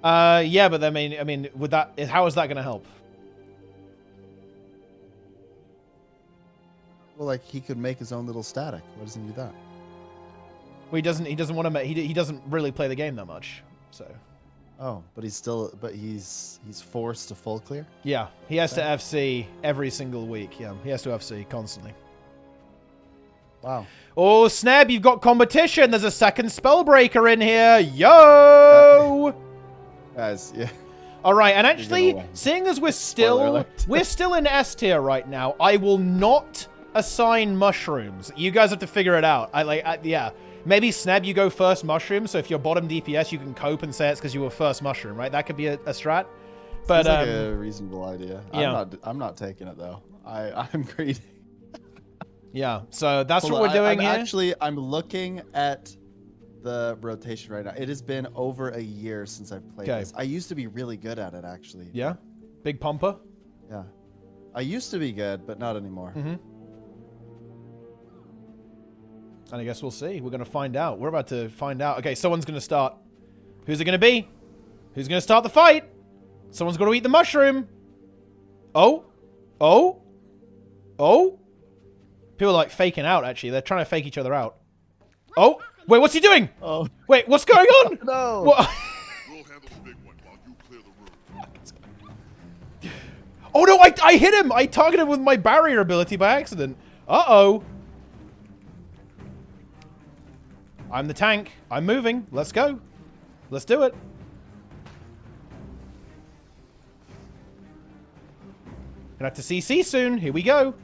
[SPEAKER 1] Yeah, but I mean, with that, how is that going to help?
[SPEAKER 4] Well, like he could make his own little static. Why doesn't he do that?
[SPEAKER 1] Well, he doesn't want to make. He doesn't really play the game that much. So.
[SPEAKER 4] Oh, but he's forced to full clear.
[SPEAKER 1] Yeah, he has to FC every single week. Yeah, he has to FC constantly.
[SPEAKER 4] Wow.
[SPEAKER 1] Oh, Snap, you've got competition. There's a second Spellbreaker in here. Yo!
[SPEAKER 4] Guys, yeah.
[SPEAKER 1] All right, and actually, seeing as we're still in S tier right now, I will not assign mushrooms. You guys have to figure it out. Yeah. Maybe Sneb, you go first mushroom, so if you're bottom DPS, you can cope and say it's because you were first mushroom, right? That could be a strat. But
[SPEAKER 4] seems like a reasonable idea.
[SPEAKER 1] Yeah.
[SPEAKER 4] I'm not taking it though. I'm greedy.
[SPEAKER 1] Yeah, so that's what we're doing here.
[SPEAKER 4] I'm looking at the rotation right now. It has been over a year since I've played this. I used to be really good at it, actually.
[SPEAKER 1] Yeah? Big pumper?
[SPEAKER 4] Yeah. I used to be good, but not anymore.
[SPEAKER 1] Mm-hmm. And I guess we'll see. We're going to find out. We're about to find out. Okay, someone's going to start. Who's it going to be? Who's going to start the fight? Someone's going to eat the mushroom. Oh. Oh. Oh. People are like faking out, actually. They're trying to fake each other out. Oh. Wait, what's he doing?
[SPEAKER 4] Oh.
[SPEAKER 1] Wait, what's going on?
[SPEAKER 4] No.
[SPEAKER 1] What?
[SPEAKER 2] We'll handle the big one while you clear the room.
[SPEAKER 1] Oh no, I hit him! I targeted him with my barrier ability by accident. Uh-oh. I'm the tank. I'm moving. Let's go. Let's do it. Gonna have to CC soon. Here we go.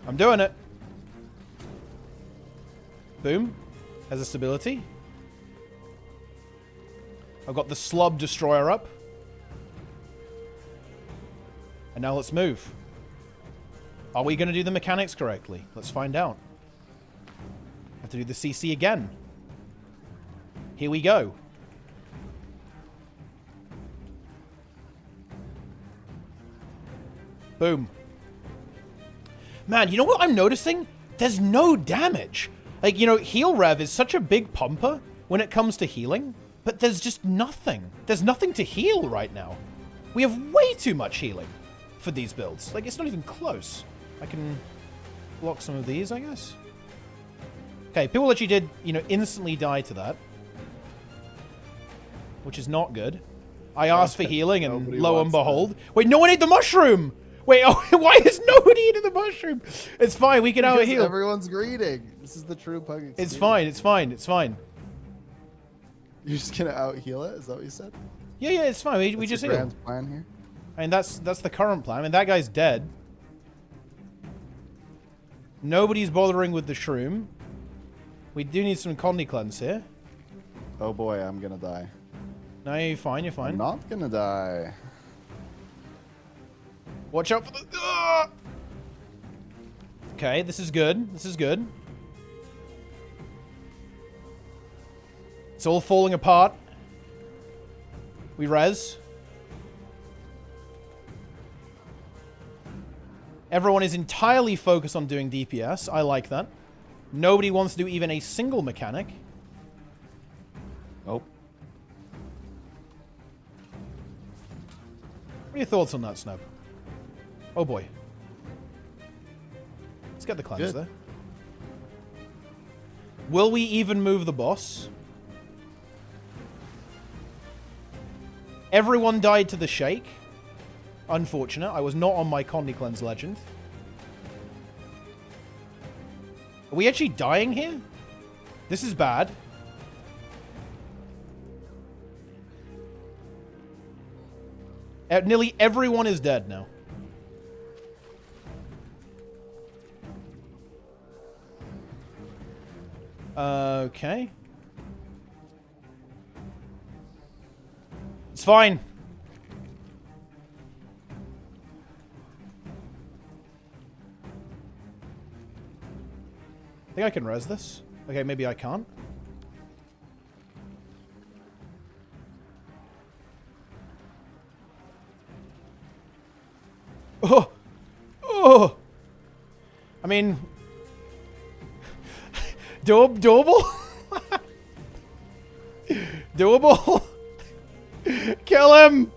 [SPEAKER 1] I'm doing it. Boom. Has a stability. I've got the Slub Destroyer up. And now let's move. Are we going to do the mechanics correctly? Let's find out. Have to do the CC again. Here we go. Boom. Man, you know what I'm noticing? There's no damage. Like, you know, heal rev is such a big pumper when it comes to healing, but there's just nothing. There's nothing to heal right now. We have way too much healing for these builds. Like, it's not even close. I can block some of these, I guess. Okay, people actually did, you know, instantly die to that. Which is not good. I asked for healing, and lo and behold... Wait, no one ate the mushroom! Wait, oh, why is nobody eating the mushroom? It's fine, we can out-heal.
[SPEAKER 4] Everyone's greeting. This is the true pug experience.
[SPEAKER 1] It's fine, it's fine, it's fine.
[SPEAKER 4] You're just gonna out-heal it? Is that what you said?
[SPEAKER 1] Yeah, yeah, it's fine. We just heal.
[SPEAKER 4] What's the grand plan here?
[SPEAKER 1] I mean, that's the current plan. I mean, that guy's dead. Nobody's bothering with the shroom. We do need some Condi cleanse here.
[SPEAKER 4] Oh boy, I'm gonna die.
[SPEAKER 1] No, you're fine, you're fine.
[SPEAKER 4] I'm not gonna die.
[SPEAKER 1] Watch out for the... Ah! Okay, this is good. This is good. It's all falling apart. We res. Everyone is entirely focused on doing DPS. I like that. Nobody wants to do even a single mechanic.
[SPEAKER 4] Nope.
[SPEAKER 1] are your thoughts on that, Snub? Oh boy. Let's get the cleanse there. Will we even move the boss? Everyone died to the shake. Unfortunate. I was not on my Condi Cleanse legend. Are we actually dying here? This is bad. Nearly everyone is dead now. Okay. It's fine. I think I can res this. Okay, maybe I can't. Oh! Oh! I mean... doable? Doable? Kill him!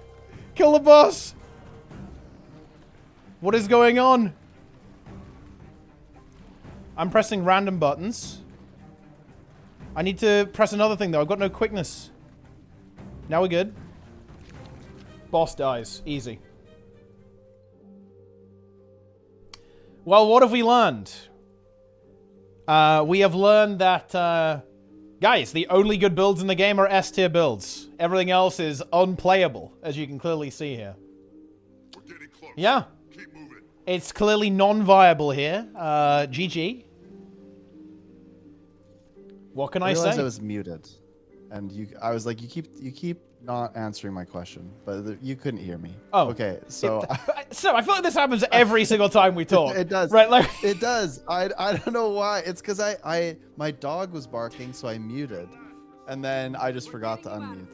[SPEAKER 1] Kill the boss! What is going on? I'm pressing random buttons. I need to press another thing though. I've got no quickness. Now we're good. Boss dies. Easy. Well, what have we learned? We have learned that, guys, the only good builds in the game are S-tier builds. Everything else is unplayable, as you can clearly see here.
[SPEAKER 2] We're getting close.
[SPEAKER 1] Yeah.
[SPEAKER 2] Keep moving.
[SPEAKER 1] It's clearly non-viable here. GG. What can I
[SPEAKER 4] realized
[SPEAKER 1] say?
[SPEAKER 4] I was muted, and I was like, you keep not answering my question, but you couldn't hear me.
[SPEAKER 1] Oh.
[SPEAKER 4] Okay, so
[SPEAKER 1] So I feel like this happens every single time we talk.
[SPEAKER 4] it does.
[SPEAKER 1] Right, like
[SPEAKER 4] It does. I don't know why. It's because my dog was barking, so I muted, and then I just forgot to unmute.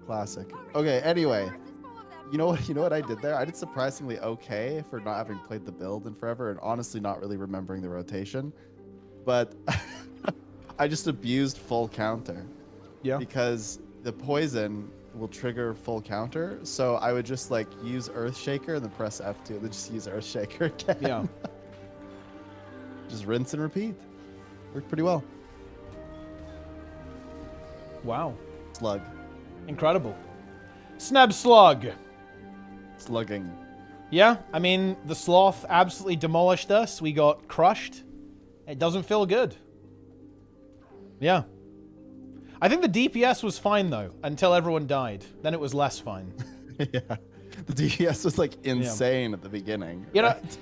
[SPEAKER 4] Classic. Okay. Anyway, you know what I did there? I did surprisingly okay for not having played the build in forever, and honestly not really remembering the rotation, but I just abused full counter.
[SPEAKER 1] Yeah.
[SPEAKER 4] Because the poison will trigger full counter, so I would just like use Earthshaker and then press F2 and then just use Earthshaker again.
[SPEAKER 1] Yeah.
[SPEAKER 4] Just rinse and repeat. Worked pretty well.
[SPEAKER 1] Wow.
[SPEAKER 4] Slug.
[SPEAKER 1] Incredible. Snab Slug.
[SPEAKER 4] Slugging.
[SPEAKER 1] Yeah, I mean, the sloth absolutely demolished us. We got crushed. It doesn't feel good. Yeah. I think the DPS was fine, though, until everyone died. Then it was less fine.
[SPEAKER 4] Yeah. The DPS was like insane at the beginning.
[SPEAKER 1] You know,
[SPEAKER 4] right?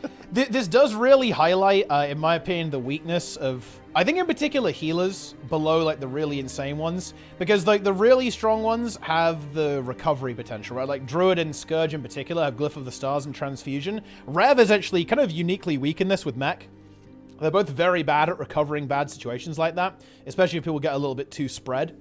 [SPEAKER 1] this does really highlight, in my opinion, the weakness of, I think in particular, healers below like the really insane ones. Because like the really strong ones have the recovery potential, right? Like Druid and Scourge in particular have Glyph of the Stars and Transfusion. Rev is actually kind of uniquely weak in this with Mech. They're both very bad at recovering bad situations like that, especially if people get a little bit too spread.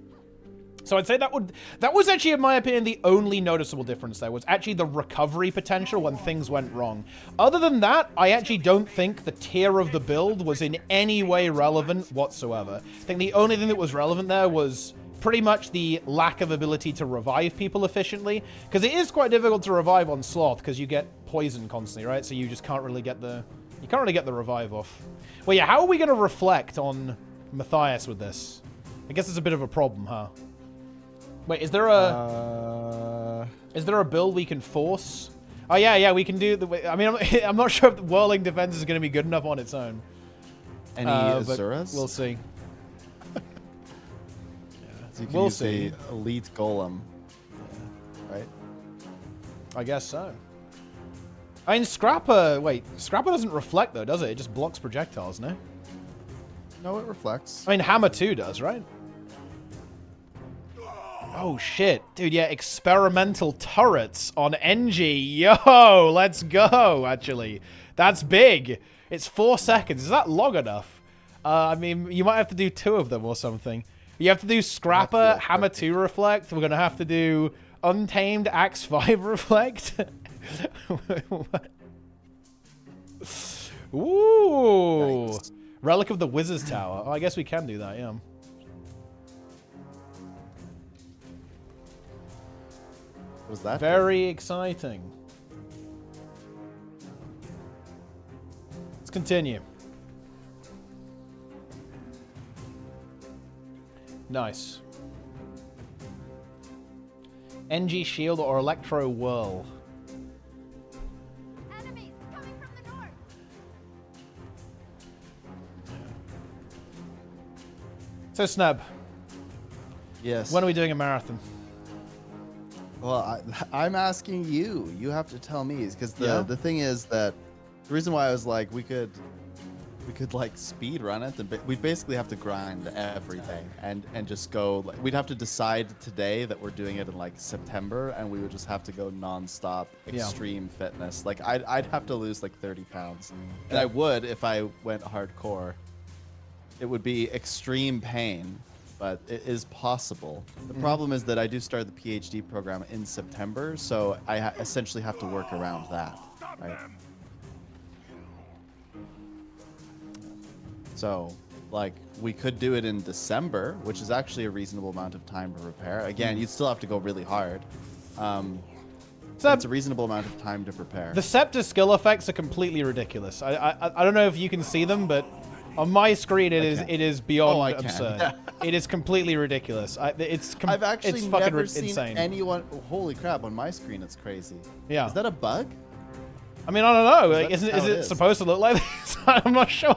[SPEAKER 1] So I'd say that was actually, in my opinion, the only noticeable difference there was actually the recovery potential when things went wrong. Other than that, I actually don't think the tier of the build was in any way relevant whatsoever. I think the only thing that was relevant there was pretty much the lack of ability to revive people efficiently, because it is quite difficult to revive on Sloth because you get poison constantly, right? So you just can't really get the revive off. Well, yeah, how are we going to reflect on Matthias with this? I guess it's a bit of a problem, huh? Wait, is there a build we can force? Oh yeah, we can do the. I mean, I'm not sure if the Whirling Defense is going to be good enough on its own.
[SPEAKER 4] Any Azuras?
[SPEAKER 1] We'll see.
[SPEAKER 4] So you can
[SPEAKER 1] We'll
[SPEAKER 4] use
[SPEAKER 1] see.
[SPEAKER 4] the Elite Golem. Right?
[SPEAKER 1] I guess so. I mean, Scrapper. Wait, Scrapper doesn't reflect though, does it? It just blocks projectiles, no?
[SPEAKER 4] No, it reflects.
[SPEAKER 1] I mean, Hammer 2 does, right? Oh, shit. Dude, yeah, experimental turrets on NG. Yo, let's go, actually. That's big. It's 4 seconds. Is that long enough? I mean, you might have to do 2 of them or something. You have to do Scrapper, Hammer 2 Reflect. We're going to have to do Untamed, Axe 5 Reflect. Ooh.
[SPEAKER 4] Yikes.
[SPEAKER 1] Relic of the Wizard's Tower. Oh, I guess we can do that, yeah.
[SPEAKER 4] What was that?
[SPEAKER 1] Very exciting. Let's continue. Nice. NG Shield or Electro Whirl?
[SPEAKER 3] Enemies coming from the north.
[SPEAKER 1] So, Snub,
[SPEAKER 4] Yes.
[SPEAKER 1] when are we doing a marathon?
[SPEAKER 4] Well, I'm asking you. You have to tell me, because
[SPEAKER 1] Yeah.
[SPEAKER 4] the thing is that the reason why I was like we could like speed run it, and we'd basically have to grind every day and just go. Like, we'd have to decide today that we're doing it in like September, and we would just have to go nonstop extreme fitness. Like I'd have to lose like 30 pounds, and I would if I went hardcore. It would be extreme pain, but it is possible. The problem is that I do start the PhD program in September, so I essentially have to work around that, right? So, like, we could do it in December, which is actually a reasonable amount of time to prepare. Again, you'd still have to go really hard.
[SPEAKER 1] So
[SPEAKER 4] It's a reasonable amount of time to prepare.
[SPEAKER 1] the scepter skill effects are completely ridiculous. I don't know if you can see them, but on my screen it is beyond
[SPEAKER 4] Oh, I can.
[SPEAKER 1] absurd. It is completely ridiculous.
[SPEAKER 4] I've actually
[SPEAKER 1] it's fucking
[SPEAKER 4] never seen
[SPEAKER 1] insane.
[SPEAKER 4] anyone. Holy crap! On my screen, it's crazy.
[SPEAKER 1] Yeah.
[SPEAKER 4] Is that a bug?
[SPEAKER 1] I mean, I don't know. Like,
[SPEAKER 4] That's
[SPEAKER 1] is
[SPEAKER 4] how it
[SPEAKER 1] it
[SPEAKER 4] is.
[SPEAKER 1] supposed to look like this? I'm not sure.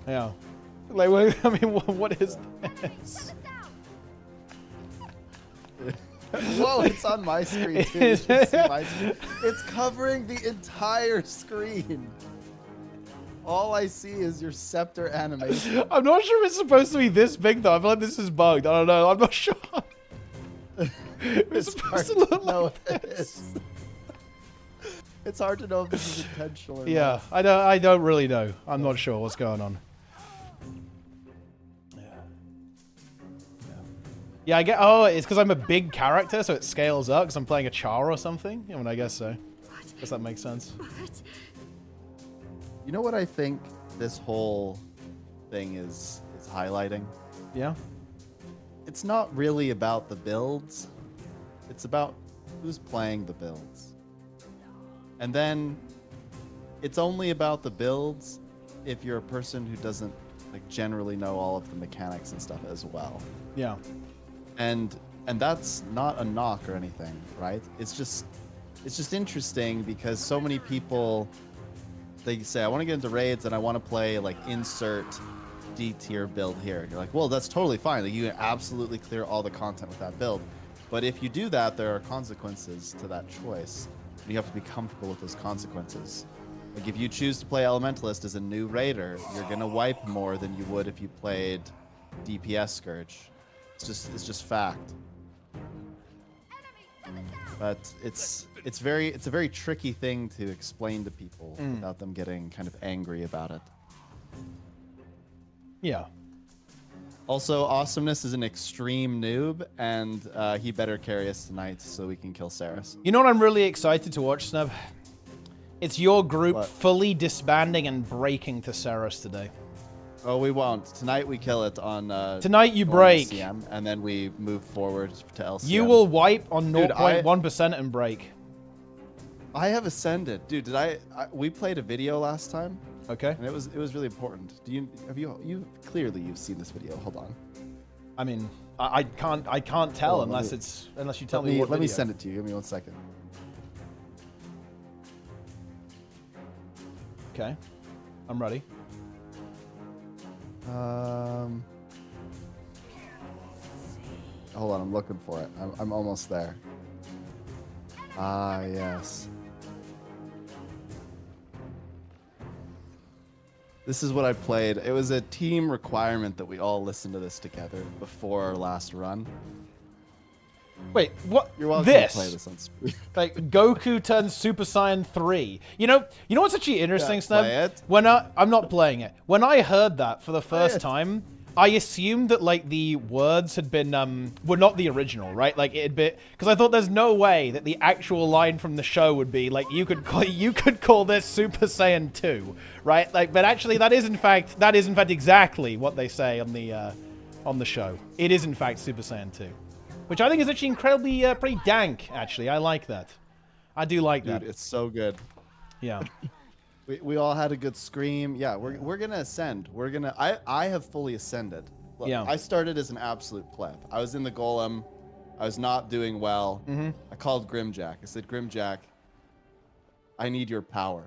[SPEAKER 1] Yeah. Like, I mean, what is this?
[SPEAKER 4] Whoa! It's on my screen too. You should see my screen. It's covering the entire screen. All I see is your scepter animation.
[SPEAKER 1] I'm not sure if it's supposed to be this big though. I feel like this is bugged. I don't know. I'm not sure. It's supposed to look
[SPEAKER 4] know
[SPEAKER 1] like
[SPEAKER 4] if it
[SPEAKER 1] this.
[SPEAKER 4] is. It's hard to know if this is intentional or
[SPEAKER 1] Yeah,
[SPEAKER 4] not.
[SPEAKER 1] I don't really know. I'm not sure what's going on. Yeah, I get. Oh, it's because I'm a big character, so it scales up because I'm playing a Char or something. I mean, I guess so. Guess that makes sense.
[SPEAKER 4] You know what I think this whole thing is highlighting?
[SPEAKER 1] Yeah.
[SPEAKER 4] It's not really about the builds. It's about who's playing the builds. And then it's only about the builds if you're a person who doesn't like generally know all of the mechanics and stuff as well.
[SPEAKER 1] Yeah.
[SPEAKER 4] And that's not a knock or anything, right? It's just interesting because so many people, they say, I want to get into raids and I want to play like insert D tier build here. You're like, well, that's totally fine. Like, you can absolutely clear all the content with that build. But if you do that, there are consequences to that choice. And you have to be comfortable with those consequences. Like, if you choose to play Elementalist as a new raider, you're gonna wipe more than you would if you played DPS Scourge. It's just fact. But it's a very tricky thing to explain to people without them getting kind of angry about it.
[SPEAKER 1] Yeah.
[SPEAKER 4] Also, Awesomeness is an extreme noob, and he better carry us tonight so we can kill Saris.
[SPEAKER 1] You know what I'm really excited to watch, Snub? It's your group
[SPEAKER 4] What?
[SPEAKER 1] fully disbanding and breaking to Saros today.
[SPEAKER 4] Oh, we won't. Tonight we kill it on
[SPEAKER 1] Tonight you
[SPEAKER 4] on
[SPEAKER 1] break.
[SPEAKER 4] LCM, and then we move forward to LCM.
[SPEAKER 1] You will wipe on
[SPEAKER 4] Dude,
[SPEAKER 1] 0.1% and break.
[SPEAKER 4] I have ascended, dude. We played a video last time,
[SPEAKER 1] Okay.
[SPEAKER 4] and it was really important. You've seen this video? Hold on.
[SPEAKER 1] I mean, I can't tell
[SPEAKER 4] Hold on,
[SPEAKER 1] unless you tell me what
[SPEAKER 4] Let me
[SPEAKER 1] video.
[SPEAKER 4] send it to you. Give me 1 second.
[SPEAKER 1] Okay. I'm ready.
[SPEAKER 4] Hold on, I'm looking for it. I'm almost there. Ah, yes. This is what I played. It was a team requirement that we all listen to this together before our last run.
[SPEAKER 1] Wait, what?
[SPEAKER 4] You're welcome
[SPEAKER 1] this?
[SPEAKER 4] to play this on screen.
[SPEAKER 1] Like Goku turns Super Saiyan 3. You know what's actually interesting,
[SPEAKER 4] Yeah,
[SPEAKER 1] Snub?
[SPEAKER 4] play it.
[SPEAKER 1] When I'm not playing it. When I heard that for the first time, I assumed that like the words had been were not the original, right? Like it had been, because I thought there's no way that the actual line from the show would be like you could call this Super Saiyan 2, right? Like, but actually that is in fact exactly what they say on the show. It is in fact Super Saiyan 2. Which I think is actually incredibly pretty dank, actually. I like that. I do like that.
[SPEAKER 4] Dude, it's so good.
[SPEAKER 1] Yeah.
[SPEAKER 4] We all had a good scream. Yeah, we're gonna ascend. I have fully ascended. Look,
[SPEAKER 1] Yeah.
[SPEAKER 4] I started as an absolute pleb. I was in the golem. I was not doing well. I called Grimjack. I said, Grimjack, I need your power.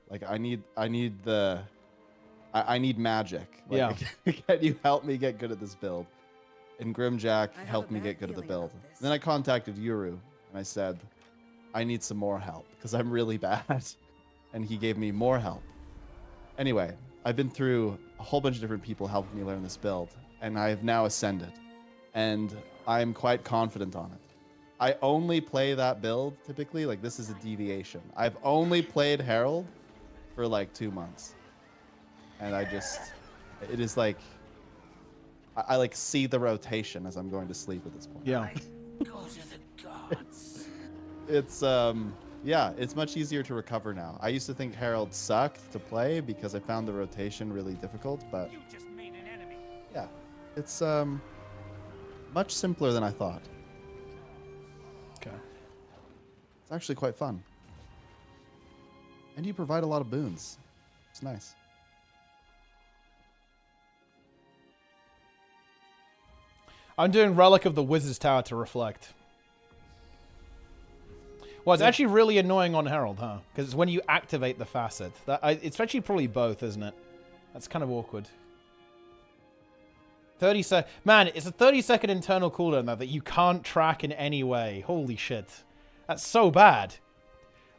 [SPEAKER 4] Like I need magic. Like, can you help me get good at this build? And Grimjack helped me get good at the build. Then I contacted Yuru and I said, I need some more help because I'm really bad. And he gave me more help. Anyway, I've been through a whole bunch of different people helping me learn this build, and I have now ascended, and I'm quite confident on it. I only play that build typically, like this is a deviation. I've only played Herald for like 2 months, and it is like, I like see the rotation as I'm going to sleep at this point.
[SPEAKER 1] Yeah.
[SPEAKER 5] Go to the gods.
[SPEAKER 4] It's yeah, it's much easier to recover now. I used to think Herald sucked to play because I found the rotation really difficult, but
[SPEAKER 5] You just made an enemy.
[SPEAKER 4] yeah, it's much simpler than I thought.
[SPEAKER 1] Okay.
[SPEAKER 4] It's actually quite fun. And you provide a lot of boons. It's nice.
[SPEAKER 1] I'm doing Relic of the Wizard's Tower to reflect. Well, it's actually really annoying on Herald, huh? Because it's when you activate the facet. It's actually probably both, isn't it? That's kind of awkward. 30 sec. Man, it's a 30-second internal cooldown though that you can't track in any way. Holy shit. That's so bad.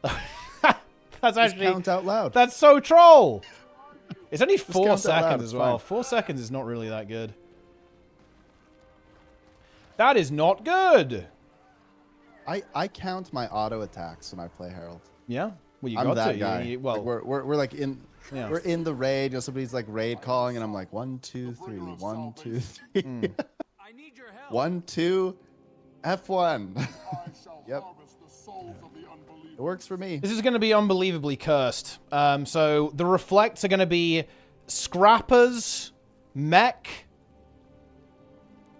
[SPEAKER 1] That's actually...
[SPEAKER 4] Just count out loud.
[SPEAKER 1] That's so troll! It's only 4
[SPEAKER 4] count out loud,
[SPEAKER 1] seconds
[SPEAKER 4] it's
[SPEAKER 1] as well.
[SPEAKER 4] fine.
[SPEAKER 1] 4 seconds is not really that good. That is not good!
[SPEAKER 4] I count my auto attacks when I play Herald.
[SPEAKER 1] Yeah? Well, you
[SPEAKER 4] I'm
[SPEAKER 1] got
[SPEAKER 4] that
[SPEAKER 1] to.
[SPEAKER 4] guy.
[SPEAKER 1] Well,
[SPEAKER 4] Like, we're like in
[SPEAKER 1] Yeah.
[SPEAKER 4] we're in the raid. You know, somebody's like raid calling, and I'm like 1, 2, 3, 1, 2, 3.
[SPEAKER 5] I need your help.
[SPEAKER 4] 1, 2, F1.
[SPEAKER 2] I shall
[SPEAKER 4] Yep.
[SPEAKER 2] harvest the souls of the unbelievers.
[SPEAKER 4] It works for me.
[SPEAKER 1] this is going to be unbelievably cursed. So the reflects are going to be Scrappers, Mech,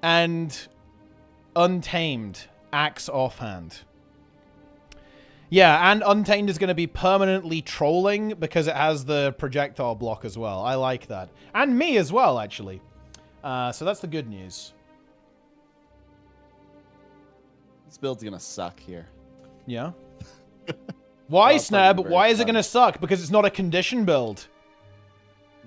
[SPEAKER 1] and Untamed. Axe offhand. Yeah, and Untamed is going to be permanently trolling because it has the projectile block as well. I like that. And me as well, actually. So that's the good news.
[SPEAKER 4] This build's gonna suck here.
[SPEAKER 1] Yeah? Why,
[SPEAKER 4] Well, it's not
[SPEAKER 1] Snab?
[SPEAKER 4] gonna be
[SPEAKER 1] Why
[SPEAKER 4] very
[SPEAKER 1] is it
[SPEAKER 4] fun.
[SPEAKER 1] going to suck? Because it's not a condition build.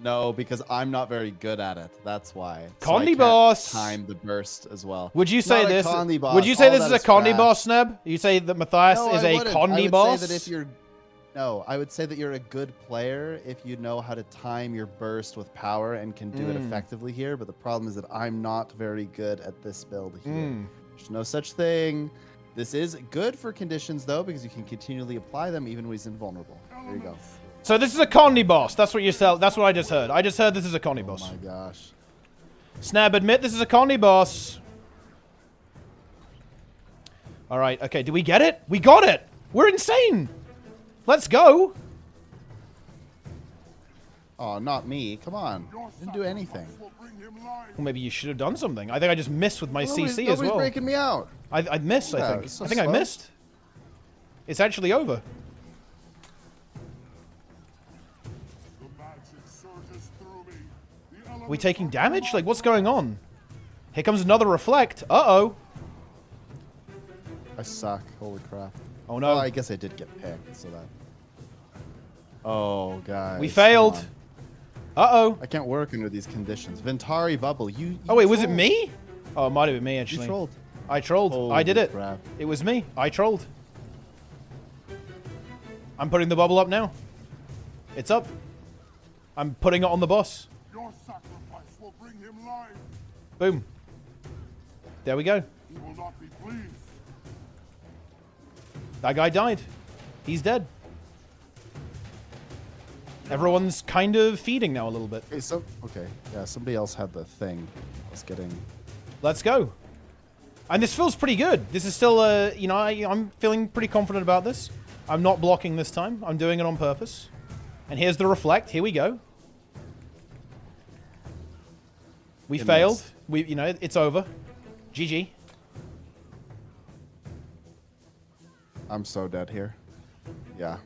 [SPEAKER 4] No, because I'm not very good at it. That's why.
[SPEAKER 1] Condi
[SPEAKER 4] I can't
[SPEAKER 1] boss.
[SPEAKER 4] time the burst as well.
[SPEAKER 1] Would you say
[SPEAKER 4] Not a
[SPEAKER 1] this?
[SPEAKER 4] Condi boss.
[SPEAKER 1] Would you say
[SPEAKER 4] All
[SPEAKER 1] this
[SPEAKER 4] that
[SPEAKER 1] is a Condi
[SPEAKER 4] trash.
[SPEAKER 1] boss, Sneb? You say that Matthias
[SPEAKER 4] No,
[SPEAKER 1] is
[SPEAKER 4] I
[SPEAKER 1] a
[SPEAKER 4] wouldn't.
[SPEAKER 1] Condi
[SPEAKER 4] I would
[SPEAKER 1] boss?
[SPEAKER 4] say that if you're no, I would say that you're a good player if you know how to time your burst with power and can do it effectively here. But the problem is that I'm not very good at this build here. There's no such thing. This is good for conditions though, because you can continually apply them even when he's invulnerable. There you go.
[SPEAKER 1] So this is a Condi boss. That's what you sell. That's what I just heard. I just heard this is a Condi
[SPEAKER 4] Oh
[SPEAKER 1] boss.
[SPEAKER 4] my gosh.
[SPEAKER 1] Snab, admit this is a Condi boss. All right. Okay. Did we get it? We got it. We're insane. Let's go.
[SPEAKER 4] Oh, not me. Come on. Didn't do anything.
[SPEAKER 2] Will bring him life.
[SPEAKER 1] Well, maybe you should have done something. I think I just missed with my
[SPEAKER 4] Nobody's-
[SPEAKER 1] CC as
[SPEAKER 4] nobody's
[SPEAKER 1] well.
[SPEAKER 4] breaking me out.
[SPEAKER 1] I missed,
[SPEAKER 4] Yeah,
[SPEAKER 1] I think.
[SPEAKER 4] it's so
[SPEAKER 1] I think I
[SPEAKER 4] slow.
[SPEAKER 1] missed. It's actually over.
[SPEAKER 2] The magic surges through me. The
[SPEAKER 1] Are we
[SPEAKER 2] elements
[SPEAKER 1] taking
[SPEAKER 2] are
[SPEAKER 1] damage?
[SPEAKER 2] my
[SPEAKER 1] Like, what's going on? Here comes another reflect. Uh-oh.
[SPEAKER 4] I suck. Holy crap.
[SPEAKER 1] Oh, no.
[SPEAKER 4] Well, I guess I did get picked, so that. Oh, guys.
[SPEAKER 1] We
[SPEAKER 4] come
[SPEAKER 1] failed.
[SPEAKER 4] on.
[SPEAKER 1] Uh-oh.
[SPEAKER 4] I can't work under these conditions. Ventari bubble. You
[SPEAKER 1] Oh, wait, was it
[SPEAKER 4] trolled.
[SPEAKER 1] me? Oh, it might have been me,
[SPEAKER 4] You
[SPEAKER 1] actually.
[SPEAKER 4] trolled.
[SPEAKER 1] I trolled. I
[SPEAKER 4] Holy
[SPEAKER 1] did it.
[SPEAKER 4] crap.
[SPEAKER 1] It was me. I trolled. I'm putting the bubble up now. It's up. I'm putting it on the boss.
[SPEAKER 2] Your sacrifice will bring him life.
[SPEAKER 1] Boom. There we go.
[SPEAKER 2] He will not be pleased.
[SPEAKER 1] That guy died. He's dead. Everyone's kind of feeding now a little bit.
[SPEAKER 4] Hey, okay. Yeah, somebody else had the thing. I was getting.
[SPEAKER 1] Let's go. And this feels pretty good. This is still, you know, I'm feeling pretty confident about this. I'm not blocking this time. I'm doing it on purpose. And here's the reflect. Here we go. We
[SPEAKER 4] It
[SPEAKER 1] failed.
[SPEAKER 4] missed.
[SPEAKER 1] You know, it's over. GG.
[SPEAKER 4] I'm so dead here. Yeah.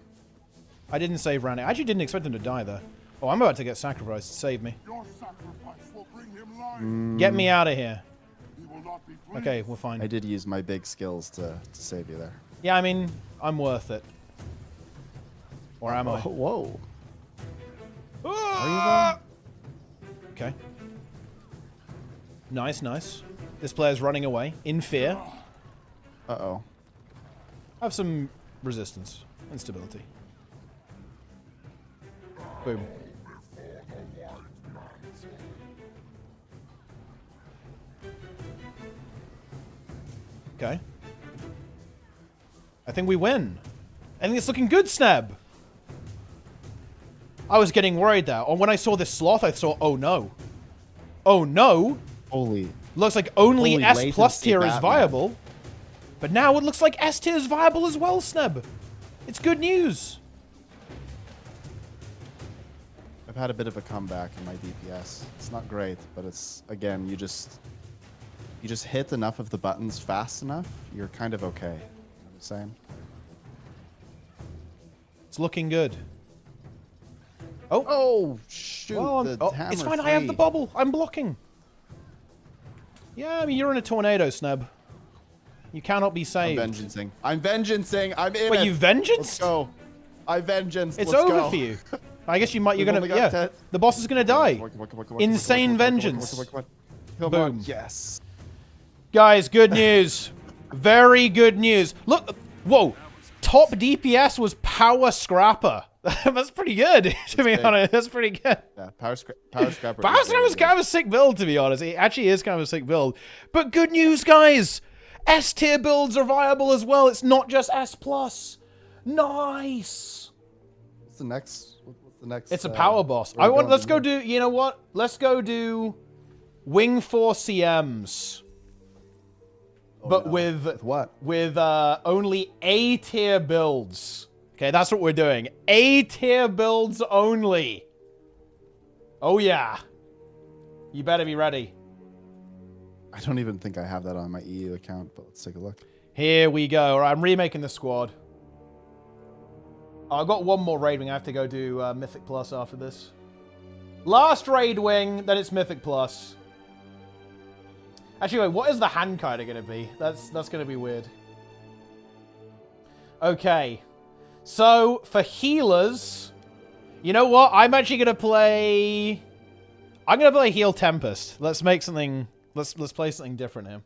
[SPEAKER 1] I didn't save Randy. I actually didn't expect him to die there. Oh, I'm about to get sacrificed. Save me.
[SPEAKER 2] Your sacrifice will bring him life.
[SPEAKER 1] Get me out of here.
[SPEAKER 2] He will not be pleased.
[SPEAKER 1] Okay, we're fine.
[SPEAKER 4] I did use my big skills to save you there.
[SPEAKER 1] Yeah, I mean, I'm worth it. Or am I?
[SPEAKER 4] Whoa.
[SPEAKER 1] Ah! Okay. Nice, nice. This player's running away in fear.
[SPEAKER 4] Uh-oh.
[SPEAKER 1] I have some resistance and stability. Boom. Okay. I think we win. I think it's looking good, Snap. I was getting worried there. Or when I saw this sloth, I thought, oh no. Oh no.
[SPEAKER 4] Holy.
[SPEAKER 1] Looks like only
[SPEAKER 4] Holy
[SPEAKER 1] S plus
[SPEAKER 4] latency,
[SPEAKER 1] tier is
[SPEAKER 4] Batman.
[SPEAKER 1] viable. But now it looks like S tier is viable as well, Sneb. It's good news.
[SPEAKER 4] I've had a bit of a comeback in my DPS. It's not great, but it's, again, you just hit enough of the buttons fast enough, you're kind of okay. You know what I'm saying?
[SPEAKER 1] It's looking good. Oh.
[SPEAKER 4] Oh, shoot.
[SPEAKER 1] Well,
[SPEAKER 4] the
[SPEAKER 1] oh,
[SPEAKER 4] hammer
[SPEAKER 1] it's fine. I have the
[SPEAKER 4] free.
[SPEAKER 1] bubble. I'm blocking. Yeah, I mean, you're in a tornado, Sneb. You cannot be
[SPEAKER 4] I'm
[SPEAKER 1] saved.
[SPEAKER 4] vengeancing. I'm vengeancing. I'm in
[SPEAKER 1] Wait,
[SPEAKER 4] it.
[SPEAKER 1] you vengeance?
[SPEAKER 4] Let's go. I vengeance.
[SPEAKER 1] It's
[SPEAKER 4] Let's
[SPEAKER 1] over
[SPEAKER 4] go.
[SPEAKER 1] for you. I guess you might. You're
[SPEAKER 4] We've
[SPEAKER 1] gonna.
[SPEAKER 4] only got
[SPEAKER 1] Yeah.
[SPEAKER 4] 10.
[SPEAKER 1] The boss is gonna die.
[SPEAKER 4] Come on,
[SPEAKER 1] Insane
[SPEAKER 4] come on,
[SPEAKER 1] vengeance.
[SPEAKER 4] come on, come on.
[SPEAKER 1] Boom.
[SPEAKER 4] Yes.
[SPEAKER 1] Guys, good news. Very good news. Look. Whoa. Top DPS was Power Scrapper. That's pretty good, to be
[SPEAKER 4] big.
[SPEAKER 1] honest. That's pretty good.
[SPEAKER 4] Yeah, power scrapper.
[SPEAKER 1] Power Scrapper was kind of a sick build, to be honest. It actually is kind of a sick build. But good news, guys. S tier builds are viable as well. It's not just S plus. Nice.
[SPEAKER 4] What's the next? What's the next?
[SPEAKER 1] It's a power boss.
[SPEAKER 4] where are we going
[SPEAKER 1] Let's
[SPEAKER 4] from
[SPEAKER 1] go
[SPEAKER 4] here?
[SPEAKER 1] do. You know what? Let's go do Wing 4 CMs.
[SPEAKER 4] Oh,
[SPEAKER 1] But
[SPEAKER 4] no.
[SPEAKER 1] with
[SPEAKER 4] what?
[SPEAKER 1] With only A tier builds. Okay, that's what we're doing. A tier builds only. Oh yeah. You better be ready.
[SPEAKER 4] I don't even think I have that on my EU account, but let's take a look.
[SPEAKER 1] Here we go. All right, I'm remaking the squad. I've got one more raid wing. I have to go do Mythic Plus after this. Last raid wing, then it's Mythic Plus. Actually, wait, what is the hand kind of going to be? That's going to be weird. Okay. So, for healers, you know what? I'm actually going to play... I'm going to play Heal Tempest. Let's make something... Let's play something different here.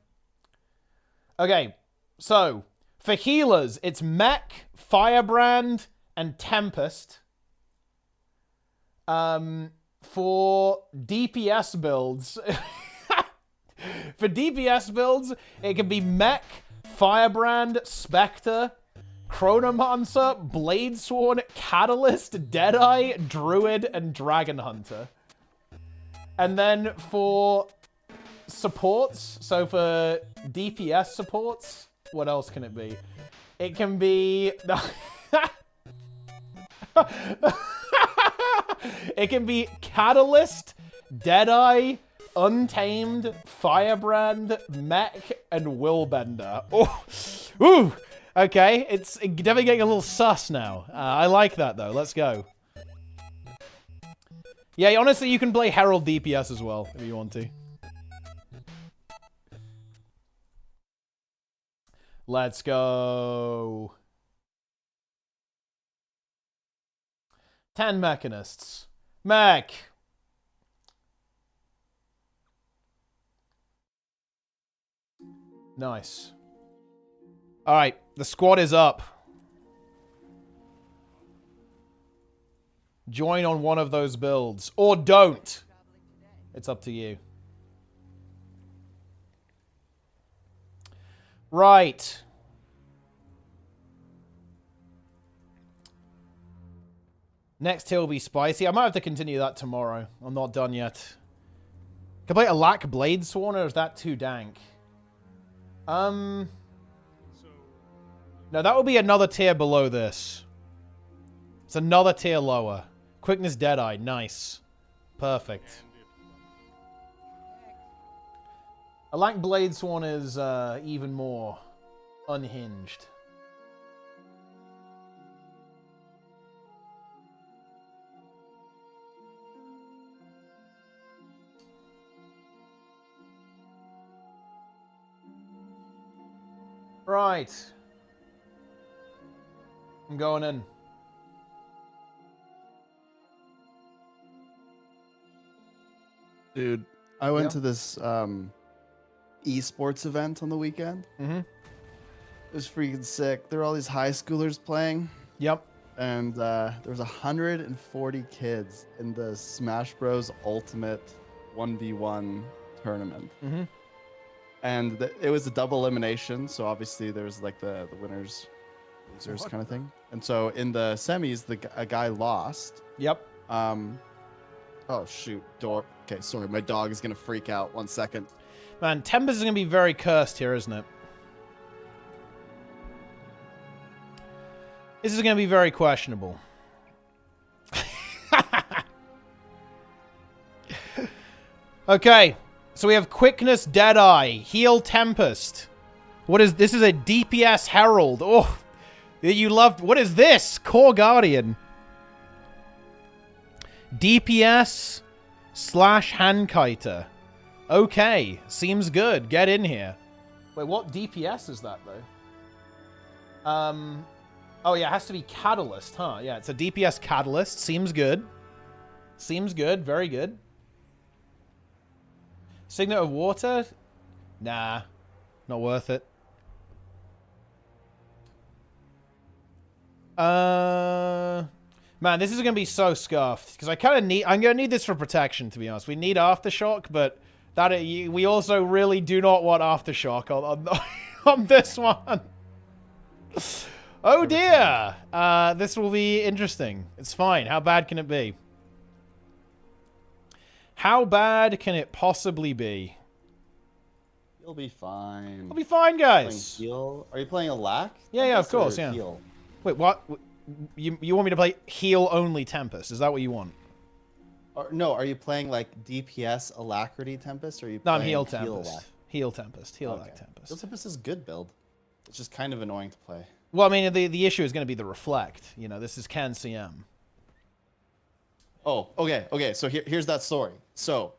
[SPEAKER 1] Okay. So, for healers, it's Mech, Firebrand, and Tempest. For DPS builds... For DPS builds, it can be Mech, Firebrand, Spectre, Chronomancer, Bladesworn, Catalyst, Deadeye, Druid, and Dragon Hunter. And then for supports, so for DPS supports, what else can it be? It can be... It can be Catalyst, Deadeye, Untamed, Firebrand, Mech, and Willbender. Oh, ooh. Okay, it's definitely getting a little sus now. I like that though. Let's go. Yeah, honestly, you can play Herald DPS as well if you want to. Let's go. 10 mechanists. Mech. Nice. All right, the squad is up. Join on one of those builds. Or don't. It's up to you. Right. Next hill will be spicy. I might have to continue that tomorrow. I'm not done yet. Can I play a Lack Bladesworn, or is that too dank? No, that will be another tier below this. It's another tier lower. Quickness Deadeye. Nice. Perfect. A Lack Bladesworn is even more unhinged. Right. I'm going in.
[SPEAKER 4] Dude, I went
[SPEAKER 1] Yeah.
[SPEAKER 4] to this esports event on the weekend.
[SPEAKER 1] Mm-hmm.
[SPEAKER 4] It was freaking sick. There were all these high schoolers playing,
[SPEAKER 1] Yep.
[SPEAKER 4] and there was 140 kids in the Smash Bros. Ultimate 1v1 tournament.
[SPEAKER 1] Mm-hmm.
[SPEAKER 4] And it was a double elimination, so obviously there was like the winners, losers kind of thing. And so in the semis, a guy lost.
[SPEAKER 1] Yep.
[SPEAKER 4] Oh shoot, door. Okay, sorry, my dog is gonna freak out. 1 second.
[SPEAKER 1] Man, Tempest is going to be very cursed here, isn't it? This is going to be very questionable. Okay, so we have Quickness, Deadeye, Heal, Tempest. What is this? Is a DPS Herald. Oh, you loved. What is this? Core Guardian. DPS / Handkiter. Okay, seems good. Get in here. Wait, what DPS is that, though? Oh, yeah, it has to be Catalyst, huh? Yeah, it's a DPS Catalyst. Seems good. Seems good. Very good. Signet of Water? Nah. Not worth it. Man, this is going to be so scuffed. Because I kind of need... I'm going to need this for protection, to be honest. We need Aftershock, but... we also really do not want Aftershock on this one. Oh dear. This will be interesting. It's fine. How bad can it be? How bad can it possibly be?
[SPEAKER 4] You'll be fine.
[SPEAKER 1] I'll be fine, guys.
[SPEAKER 4] Heal? Are you playing a lack?
[SPEAKER 1] Yeah, of course, yeah.
[SPEAKER 4] Heal?
[SPEAKER 1] Wait, what? You want me to play heal only Tempest? Is that what you want?
[SPEAKER 4] Or, no, are you playing like DPS Alacrity Tempest, or are you
[SPEAKER 1] No,
[SPEAKER 4] playing
[SPEAKER 1] I'm heal Tempest.
[SPEAKER 4] Lack?
[SPEAKER 1] Heal Tempest. Heal
[SPEAKER 4] Okay.
[SPEAKER 1] Lack Tempest.
[SPEAKER 4] Heal Tempest is good build. It's just kind of annoying to play.
[SPEAKER 1] Well, I mean, the issue is going to be the Reflect. You know, this is Ken CM.
[SPEAKER 4] Oh, okay, okay. So here's that story. So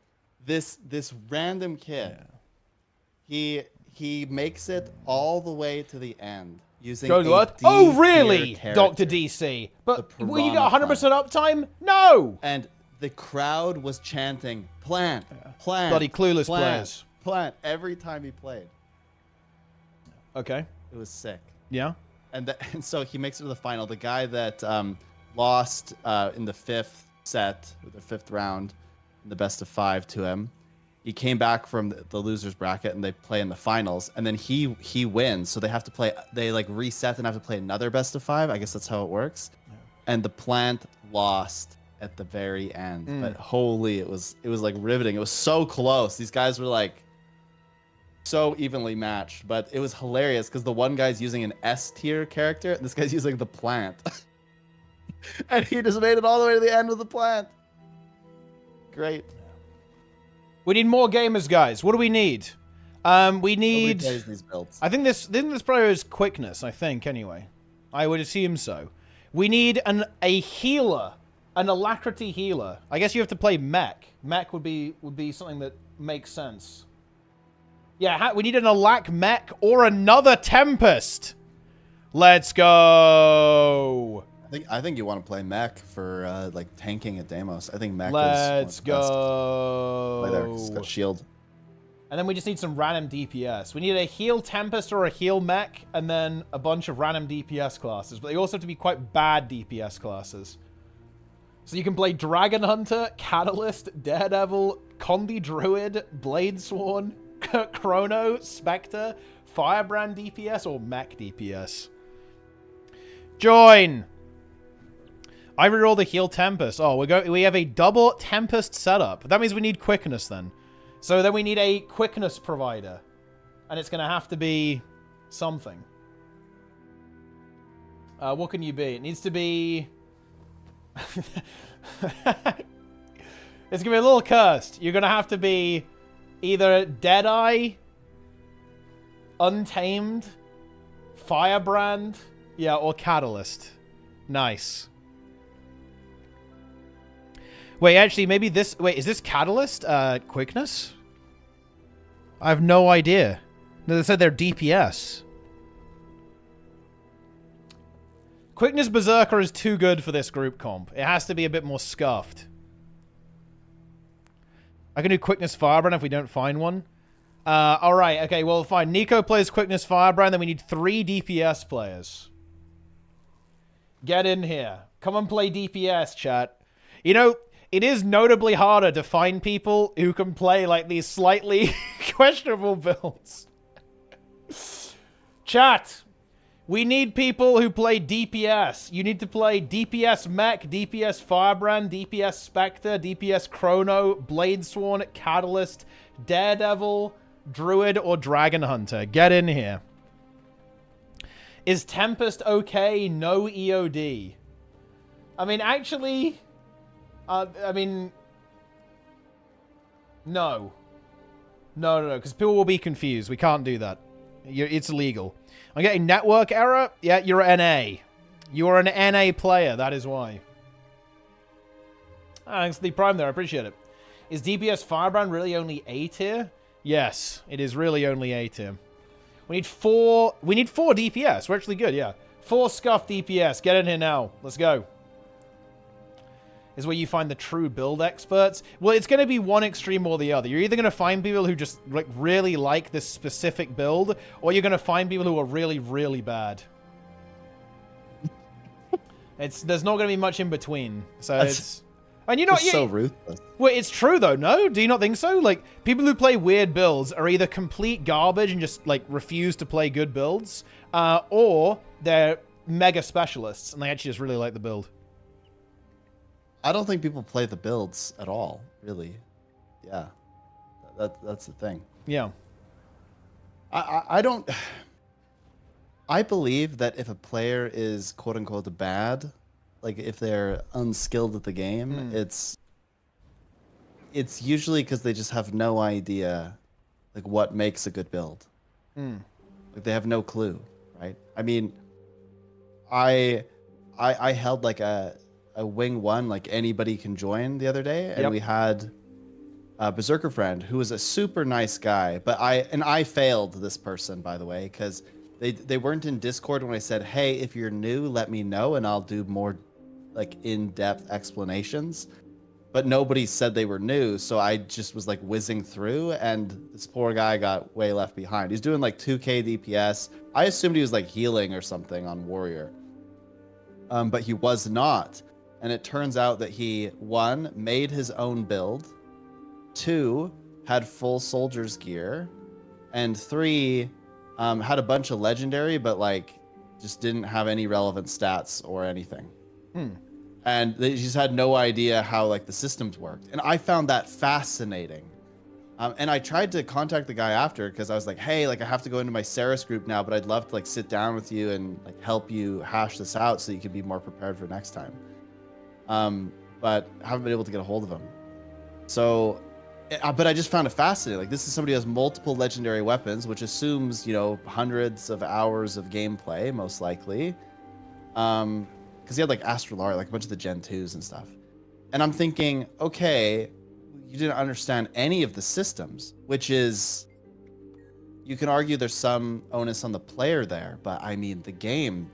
[SPEAKER 4] this random kid, he makes it all the way to the end using
[SPEAKER 1] Go
[SPEAKER 4] a
[SPEAKER 1] what?
[SPEAKER 4] D
[SPEAKER 1] Oh,
[SPEAKER 4] tier
[SPEAKER 1] really,
[SPEAKER 4] character.
[SPEAKER 1] Dr. DC? But
[SPEAKER 4] The
[SPEAKER 1] will you get
[SPEAKER 4] Piranha
[SPEAKER 1] 100% uptime? No!
[SPEAKER 4] And the crowd was chanting plant, plant,
[SPEAKER 1] Bloody clueless
[SPEAKER 4] plant,
[SPEAKER 1] players.
[SPEAKER 4] plant every time he played.
[SPEAKER 1] Okay.
[SPEAKER 4] It was sick.
[SPEAKER 1] Yeah?
[SPEAKER 4] And so he makes it to the final. The guy that lost in the fifth set, or the fifth round, in the best of 5 to him, he came back from the losers bracket and they play in the finals. And then he wins, so they have to play. They like reset and have to play another best of 5. I guess that's how it works. Yeah. And the plant lost at the very end. But holy, it was like riveting. It was so close. These guys were like so evenly matched, but it was hilarious because the one guy's using an S tier character and this guy's using the plant. And he just made it all the way to the end with the plant. Great.
[SPEAKER 1] We need more gamers, guys. What do we need? We need...
[SPEAKER 4] Nobody plays these builds.
[SPEAKER 1] I think this probably is quickness, I think, anyway. I would assume so. We need a healer. An alacrity healer. I guess you have to play mech. Mech would be something that makes sense. Yeah, we need an alac mech or another Tempest. Let's go.
[SPEAKER 4] I think you want to play mech for like tanking at Deimos. I think mech
[SPEAKER 1] Let's
[SPEAKER 4] is one of the best.
[SPEAKER 1] go.
[SPEAKER 4] Play there 'cause it's got shield.
[SPEAKER 1] And then we just need some random DPS. We need a heal Tempest or a heal mech, and then a bunch of random DPS classes. But they also have to be quite bad DPS classes. So you can play Dragon Hunter, Catalyst, Daredevil, Condi Druid, Blade Sworn, Chrono, Spectre, Firebrand DPS, or Mech DPS. Join! I reroll the heal Tempest. Oh, we have a double Tempest setup. That means we need quickness then. So then we need a quickness provider. And it's going to have to be something. What can you be? It needs to be... It's going to be a little cursed. You're going to have to be either Deadeye, Untamed, Firebrand, yeah, or Catalyst. Nice. Wait, actually, maybe this... Wait, is this Catalyst quickness? I have no idea. No, they said they're DPS. Quickness Berserker is too good for this group comp. It has to be a bit more scuffed. I can do Quickness Firebrand if we don't find one. Alright, okay, well, fine. Nico plays Quickness Firebrand, then we need 3 DPS players. Get in here. Come and play DPS, chat. You know, it is notably harder to find people who can play, like, these slightly questionable builds. Chat, we need people who play DPS. You need to play DPS Mech, DPS Firebrand, DPS Spectre, DPS Chrono, Bladesworn, Catalyst, Daredevil, Druid, or Dragon Hunter. Get in here. Is Tempest okay? No EOD. I mean, actually... no. No, because people will be confused. We can't do that. It's illegal. I'm getting network error. Yeah, you're an NA. You're an NA player. That is why. Thanks for the prime there. I appreciate it. Is DPS Firebrand really only A tier? Yes, it is really only A tier. We need 4 DPS. We're actually good, yeah. 4 scuffed DPS. Get in here now. Let's go. Is where you find the true build experts. Well, it's going to be one extreme or the other. You're either going to find people who just like really like this specific build, or you're going to find people who are really, really bad. There's not going to be much in between. So it's... And you know,
[SPEAKER 4] so ruthless.
[SPEAKER 1] Well, it's true though, no? Do you not think so? Like, people who play weird builds are either complete garbage and just like refuse to play good builds, or they're mega specialists and they actually just really like the build.
[SPEAKER 4] I don't think people play the builds at all, really. Yeah, that's the thing.
[SPEAKER 1] Yeah.
[SPEAKER 4] I don't... I believe that if a player is quote-unquote bad, like if they're unskilled at the game, it's usually because they just have no idea like what makes a good build. Like they have no clue, right? I mean, I held like a wing 1 like anybody can join the other day, and we had a Berserker friend who was a super nice guy, but I failed this person, by the way, because they weren't in Discord when I said, hey, if you're new, let me know and I'll do more like in-depth explanations. But nobody said they were new, so I just was like whizzing through, and this poor guy got way left behind. He's doing like 2k DPS. I assumed he was like healing or something on Warrior, but he was not. And it turns out that he, 1, made his own build, 2, had full soldier's gear, and 3, had a bunch of legendary, but like just didn't have any relevant stats or anything. And they just had no idea how like the systems worked. And I found that fascinating. And I tried to contact the guy after, because I was like, hey, like I have to go into my Ceres group now, but I'd love to like sit down with you and like help you hash this out so you can be more prepared for next time. But I haven't been able to get a hold of him. So, but I just found it fascinating. Like, this is somebody who has multiple legendary weapons, which assumes, you know, hundreds of hours of gameplay, most likely. Because he had like Astrolaria, like a bunch of the Gen 2s and stuff. And I'm thinking, okay, you didn't understand any of the systems, which is, you can argue there's some onus on the player there, but I mean, the game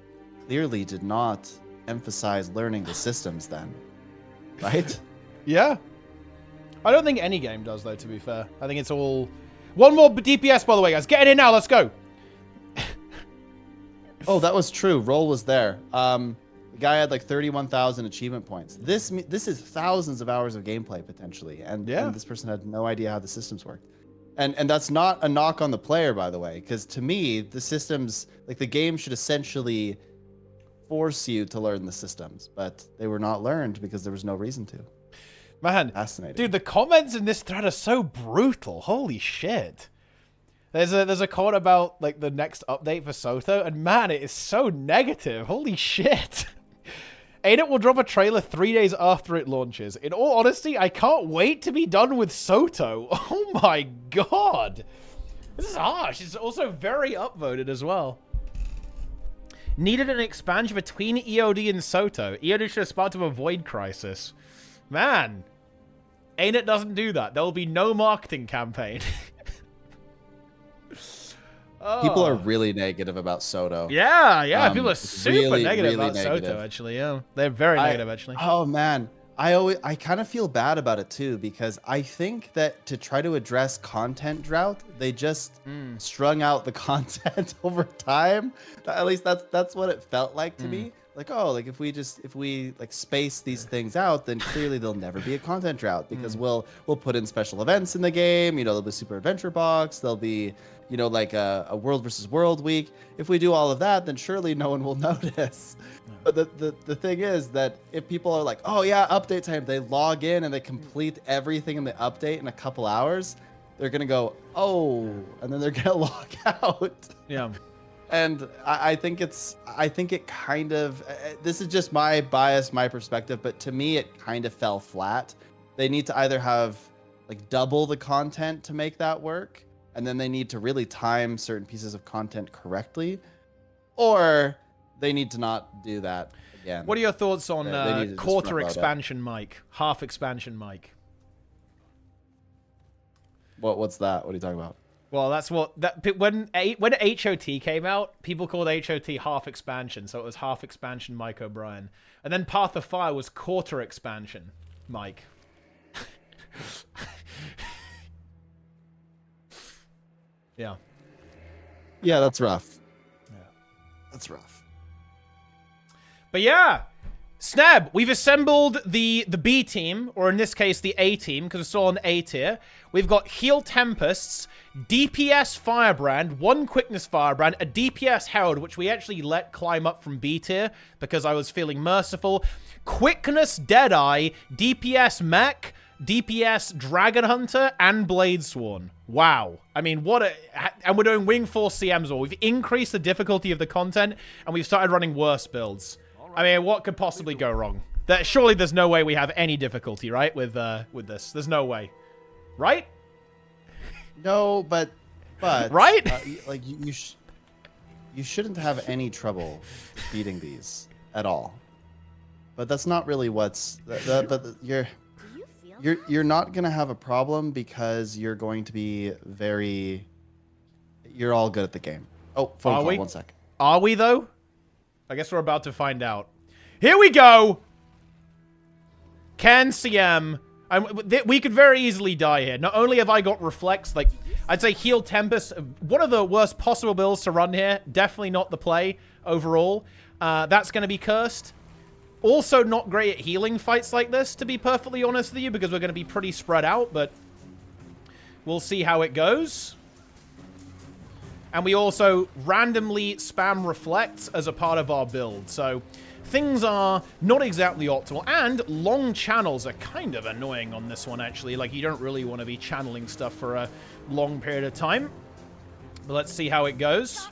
[SPEAKER 4] clearly did not emphasize learning the systems then, right?
[SPEAKER 1] Yeah. I don't think any game does, though, to be fair. I think it's all... One more DPS, by the way, guys. Get in now. Let's go.
[SPEAKER 4] Oh, that was true. Roll was there. The guy had like 31,000 achievement points. This is thousands of hours of gameplay, potentially. And this person had no idea how the systems worked. And that's not a knock on the player, by the way, because to me, the systems, like the game should essentially force you to learn the systems, but they were not learned because there was no reason to.
[SPEAKER 1] Man,
[SPEAKER 4] fascinating.
[SPEAKER 1] Dude, the comments in this thread are so brutal. Holy shit. There's a comment about like the next update for Soto, and man, it is so negative. Holy shit. Ain't It will drop a trailer 3 days after it launches. In all honesty, I can't wait to be done with Soto. Oh my god. This is harsh. It's also very upvoted as well. Needed an expansion between EOD and Soto. EOD should aspire to avoid crisis. Man, Ain't It doesn't do that. There will be no marketing campaign.
[SPEAKER 4] People are really negative about Soto.
[SPEAKER 1] Yeah, people are super
[SPEAKER 4] really,
[SPEAKER 1] negative
[SPEAKER 4] really
[SPEAKER 1] about
[SPEAKER 4] negative.
[SPEAKER 1] Soto, actually, yeah. They're very negative, actually.
[SPEAKER 4] Oh, man. I kind of feel bad about it, too, because I think that to try to address content drought, they just strung out the content over time. At least that's what it felt like to me. Like, oh, like if we like space these things out, then clearly there'll never be a content drought because we'll put in special events in the game. You know, there'll be Super Adventure Box. There'll be, you know, like a World versus World week. If we do all of that, then surely no one will notice. But the thing is that if people are like, oh yeah, update time, they log in and they complete everything in the update in a couple hours, they're gonna go, oh, and then they're gonna log out.
[SPEAKER 1] Yeah.
[SPEAKER 4] And I think it kind of, this is just my bias, my perspective, but to me, it kind of fell flat. They need to either have like double the content to make that work, and then they need to really time certain pieces of content correctly, or they need to not do that again.
[SPEAKER 1] What are your thoughts on
[SPEAKER 4] They need to just
[SPEAKER 1] quarter
[SPEAKER 4] front load it.
[SPEAKER 1] expansion mic, half expansion mic?
[SPEAKER 4] What's that? What are you talking about?
[SPEAKER 1] Well, that's what when HOT came out, people called HOT half expansion, so it was half expansion Mike O'Brien, and then Path of Fire was quarter expansion Mike. Yeah.
[SPEAKER 4] Yeah, that's rough. Yeah, that's rough.
[SPEAKER 1] But yeah, Snab, we've assembled the B team, or in this case, the A team, because we're still on A tier. We've got Heal Tempests, DPS Firebrand, 1 Quickness Firebrand, a DPS Herald, which we actually let climb up from B tier, because I was feeling merciful. Quickness Deadeye, DPS Mech, DPS Dragon Hunter, and Blade Sworn. Wow. I mean, what a... And we're doing Wing Force CMs as well. We've increased the difficulty of the content, and we've started running worse builds. I mean, what could possibly go wrong? Surely there's no way we have any difficulty, right, with this. There's no way. Right?
[SPEAKER 4] No, but
[SPEAKER 1] right?
[SPEAKER 4] Like you shouldn't have any trouble beating these at all. But that's not really what's. But you're not gonna have a problem because you're going to be very. You're all good at the game. Oh, phone call. 1 sec.
[SPEAKER 1] Are we though? I guess we're about to find out. Here we go. Can CM. We could very easily die here. Not only have I got Reflex, like, I'd say Heal Tempest, one of the worst possible builds to run here. Definitely not the play overall. That's going to be cursed. Also not great at healing fights like this, to be perfectly honest with you, because we're going to be pretty spread out, but we'll see how it goes. And we also randomly spam Reflect as a part of our build, so things are not exactly optimal, and long channels are kind of annoying on this one, actually. Like, you don't really want to be channeling stuff for a long period of time. But let's see how it goes.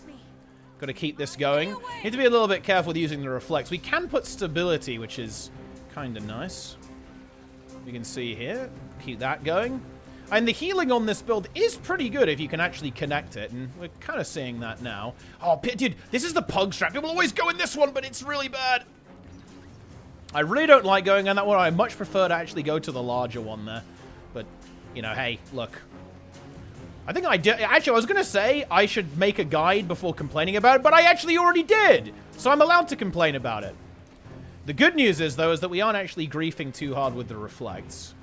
[SPEAKER 1] Got to keep this going. Need to be a little bit careful with using the Reflex. We can put Stability, which is kind of nice. You can see here. Keep that going. And the healing on this build is pretty good if you can actually connect it, and we're kind of seeing that now. Oh, dude, this is the pug strap. People always go in this one, but it's really bad. I really don't like going on that one. I much prefer to actually go to the larger one there. But, you know, hey, look. I think I did. Actually, I was going to say I should make a guide before complaining about it, but I actually already did. So I'm allowed to complain about it. The good news is, though, is that we aren't actually griefing too hard with the Reflects.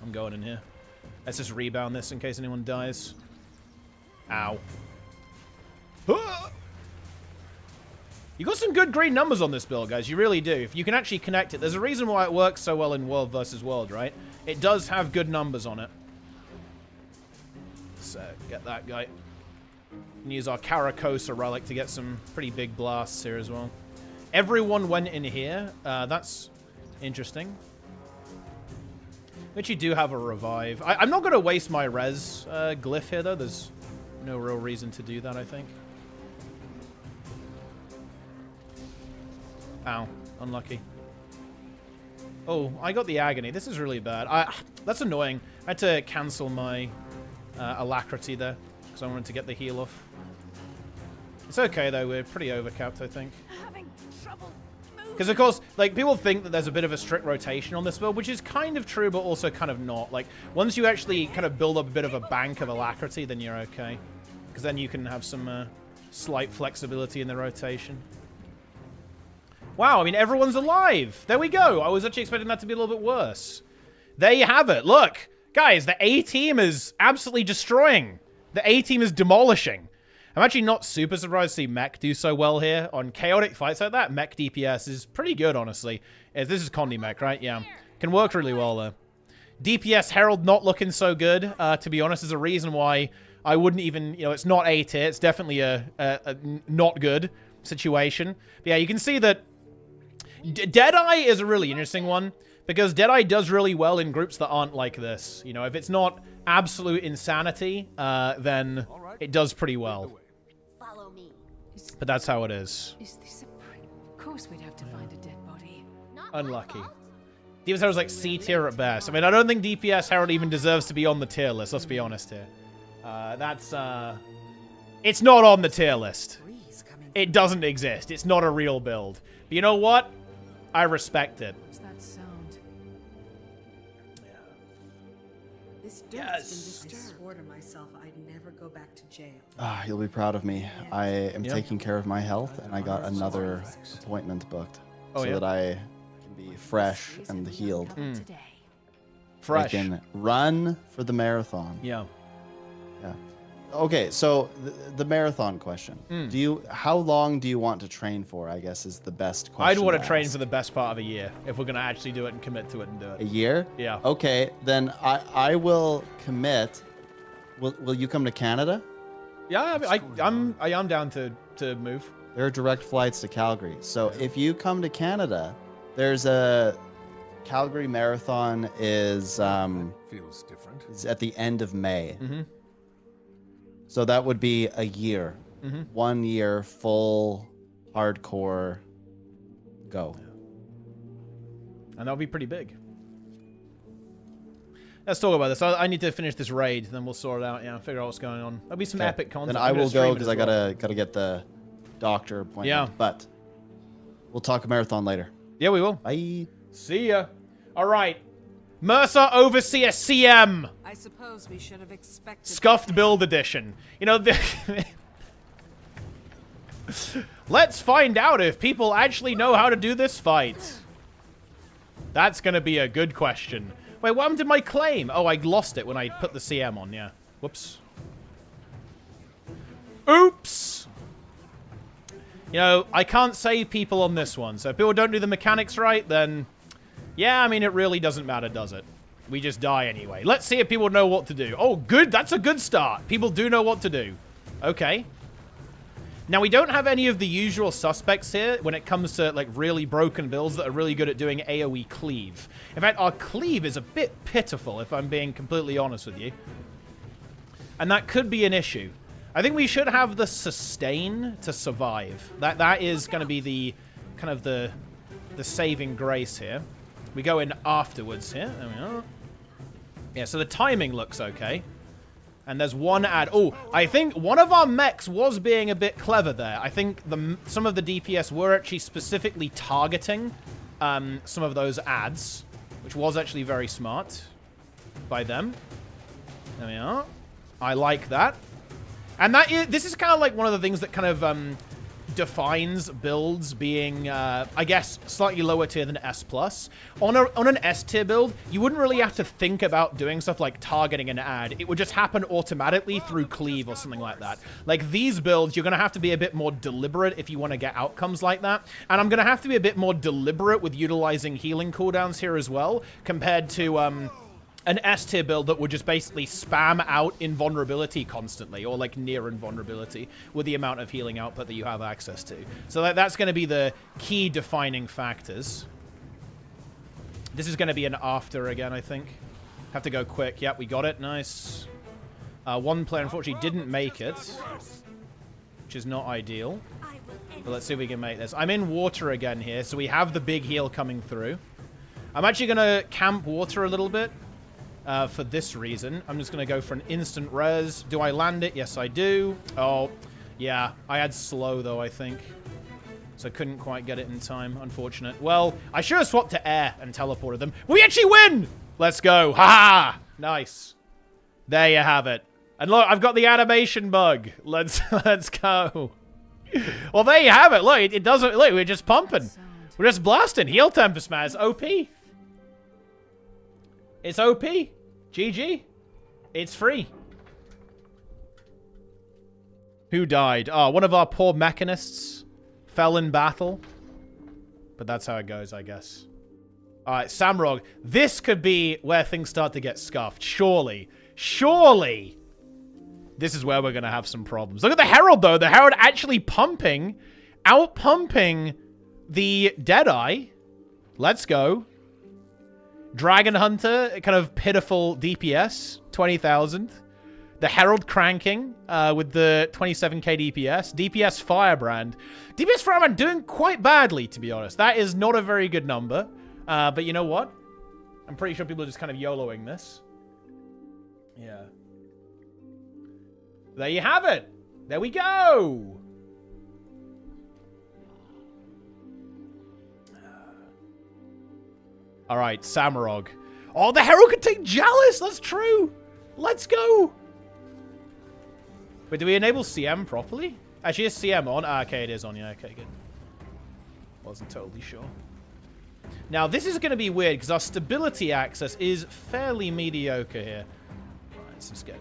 [SPEAKER 1] I'm going in here. Let's just rebound this in case anyone dies. Ow. You got some good green numbers on this build, guys. You really do. If you can actually connect it. There's a reason why it works so well in World versus World, right? It does have good numbers on it. So, get that guy. We can use our Caracosa relic to get some pretty big blasts here as well. Everyone went in here. That's interesting. We actually do have a revive. I'm not going to waste my res glyph here, though. There's no real reason to do that, I think. Ow. Unlucky. Oh, I got the agony. This is really bad. That's annoying. I had to cancel my alacrity there because I wanted to get the heal off. It's okay, though. We're pretty overcapped, I think.
[SPEAKER 3] Having trouble moving.
[SPEAKER 1] Because, of course, like, people think that there's a bit of a strict rotation on this build, which is kind of true, but also kind of not. Like, once you actually kind of build up a bit of a bank of alacrity, then you're okay. because then you can have some slight flexibility in the rotation. Wow, I mean, everyone's alive. There we go. I was actually expecting that to be a little bit worse. There you have it. Look, guys, the A-team is absolutely destroying. The A-team is demolishing. I'm actually not super surprised to see mech do so well here. On chaotic fights like that, mech DPS is pretty good, honestly. This is Condi mech, right? Yeah. Can work really well, though. DPS Herald not looking so good, to be honest. There's a reason why I wouldn't even, you know, it's not A tier. It's definitely a not good situation. But yeah, you can see that Deadeye is a really interesting one, because Deadeye does really well in groups that aren't like this. You know, if it's not absolute insanity, then it does pretty well.
[SPEAKER 3] Follow me.
[SPEAKER 1] But that's how it is.
[SPEAKER 6] Is this a prank? Of course we'd have to find a dead body.
[SPEAKER 3] Not my
[SPEAKER 1] Unlucky.
[SPEAKER 3] fault.
[SPEAKER 1] DPS Herald's like C tier at best. I mean, I don't think DPS Herald even deserves to be on the tier list. Let's be honest here. It's not on the tier list.
[SPEAKER 6] Breeze coming.
[SPEAKER 1] It doesn't exist. It's not a real build. But you know what? I respect it.
[SPEAKER 6] What's that sound?
[SPEAKER 7] This dirt
[SPEAKER 1] Yes.
[SPEAKER 7] has been disturbed. I swore to myself I'd never go back to jail.
[SPEAKER 4] Ah, you'll be proud of me. I am taking care of my health, and I got another appointment booked
[SPEAKER 1] Oh,
[SPEAKER 4] so
[SPEAKER 1] yeah?
[SPEAKER 4] that I can be fresh and healed.
[SPEAKER 6] Today.
[SPEAKER 4] I
[SPEAKER 1] Fresh.
[SPEAKER 4] can run for the marathon.
[SPEAKER 1] Yeah.
[SPEAKER 4] Yeah. Okay, so the marathon question. How long do you want to train for, I guess, is the best question.
[SPEAKER 1] I'd want to train
[SPEAKER 4] ask.
[SPEAKER 1] for the best part of a year if we're going to actually do it and commit to it and do
[SPEAKER 4] A
[SPEAKER 1] it.
[SPEAKER 4] year?
[SPEAKER 1] Yeah.
[SPEAKER 4] Okay, then I will commit. Will you come to Canada?
[SPEAKER 1] Yeah, I am down to move.
[SPEAKER 4] There are direct flights to Calgary. So if you come to Canada, there's a Calgary Marathon is
[SPEAKER 2] Feels different.
[SPEAKER 4] is at the end of May.
[SPEAKER 1] Mm-hmm.
[SPEAKER 4] So that would be a year. 1 year full hardcore go.
[SPEAKER 1] And that'll be pretty big. Let's talk about this. I need to finish this raid, then we'll sort it out. Yeah, figure out what's going on. There'll be some
[SPEAKER 4] Okay.
[SPEAKER 1] epic content.
[SPEAKER 4] Then I
[SPEAKER 1] I'm gonna
[SPEAKER 4] will
[SPEAKER 1] stream
[SPEAKER 4] go
[SPEAKER 1] it
[SPEAKER 4] because
[SPEAKER 1] as
[SPEAKER 4] I
[SPEAKER 1] well.
[SPEAKER 4] gotta get the doctor appointment.
[SPEAKER 1] Yeah.
[SPEAKER 4] But we'll talk marathon later.
[SPEAKER 1] Yeah, we will.
[SPEAKER 4] Bye.
[SPEAKER 1] See ya. All right. Mercer Overseer CM.
[SPEAKER 7] I suppose we should have expected.
[SPEAKER 1] Scuffed build edition. You know, let's find out if people actually know how to do this fight. That's going to be a good question. Wait, what happened to my claim? Oh, I lost it when I put the CM on, yeah. Whoops. Oops! You know, I can't save people on this one, so if people don't do the mechanics right, then... Yeah, I mean, it really doesn't matter, does it? We just die anyway. Let's see if people know what to do. Oh, good. That's a good start. People do know what to do. Okay. Now, we don't have any of the usual suspects here when it comes to, like, really broken builds that are really good at doing AoE cleave. In fact, our cleave is a bit pitiful, if I'm being completely honest with you. And that could be an issue. I think we should have the sustain to survive. That is going to be the kind of the saving grace here. We go in afterwards here. There we are. Yeah, so the timing looks okay. And there's one ad. Oh, I think one of our mechs was being a bit clever there. I think some of the DPS were actually specifically targeting some of those ads, which was actually very smart by them. There we are. I like that. And this is kind of like one of the things that kind of defines builds being, I guess, slightly lower tier than S+. On an S tier build, you wouldn't really have to think about doing stuff like targeting an ad. It would just happen automatically through cleave or something like that. Like these builds, you're going to have to be a bit more deliberate if you want to get outcomes like that. And I'm going to have to be a bit more deliberate with utilizing healing cooldowns here as well, compared to an S-tier build that would just basically spam out invulnerability constantly, or like near invulnerability, with the amount of healing output that you have access to. So that's going to be the key defining factors. This is going to be an after again, I think. Have to go quick. Yep, we got it. Nice. One player unfortunately didn't make it, which is not ideal. But let's see if we can make this. I'm in water again here, so we have the big heal coming through. I'm actually going to camp water a little bit. For this reason, I'm just going to go for an instant res. Do I land it? Yes, I do. Oh, yeah. I had slow, though, I think. So I couldn't quite get it in time. Unfortunate. Well, I should have swapped to air and teleported them. We actually win! Let's go. Ha-ha! Nice. There you have it. And look, I've got the animation bug. Let's go. Well, there you have it. Look, it doesn't. Look, we're just pumping. We're just blasting. Heal Tempest, man. It's OP. It's OP. GG. It's free. Who died? Oh, one of our poor mechanists fell in battle. But that's how it goes, I guess. All right, Samrog. This could be where things start to get scuffed. Surely. Surely. This is where we're going to have some problems. Look at the Herald, though. The Herald actually pumping, out-pumping the Deadeye. Let's go. Dragon Hunter, kind of pitiful DPS, 20,000. The Herald cranking with the 27k DPS. DPS Firebrand. DPS Firebrand doing quite badly, to be honest. That is not a very good number. But you know what? I'm pretty sure people are just kind of YOLOing this. Yeah. There you have it. There we go. All right, Samurog. Oh, the Herald can take Jealous. That's true. Let's go. Wait, do we enable CM properly? Actually, is CM on? Ah, okay, it is on. Yeah, okay, good. Wasn't totally sure. Now, this is going to be weird because our stability access is fairly mediocre here. All right, let's just get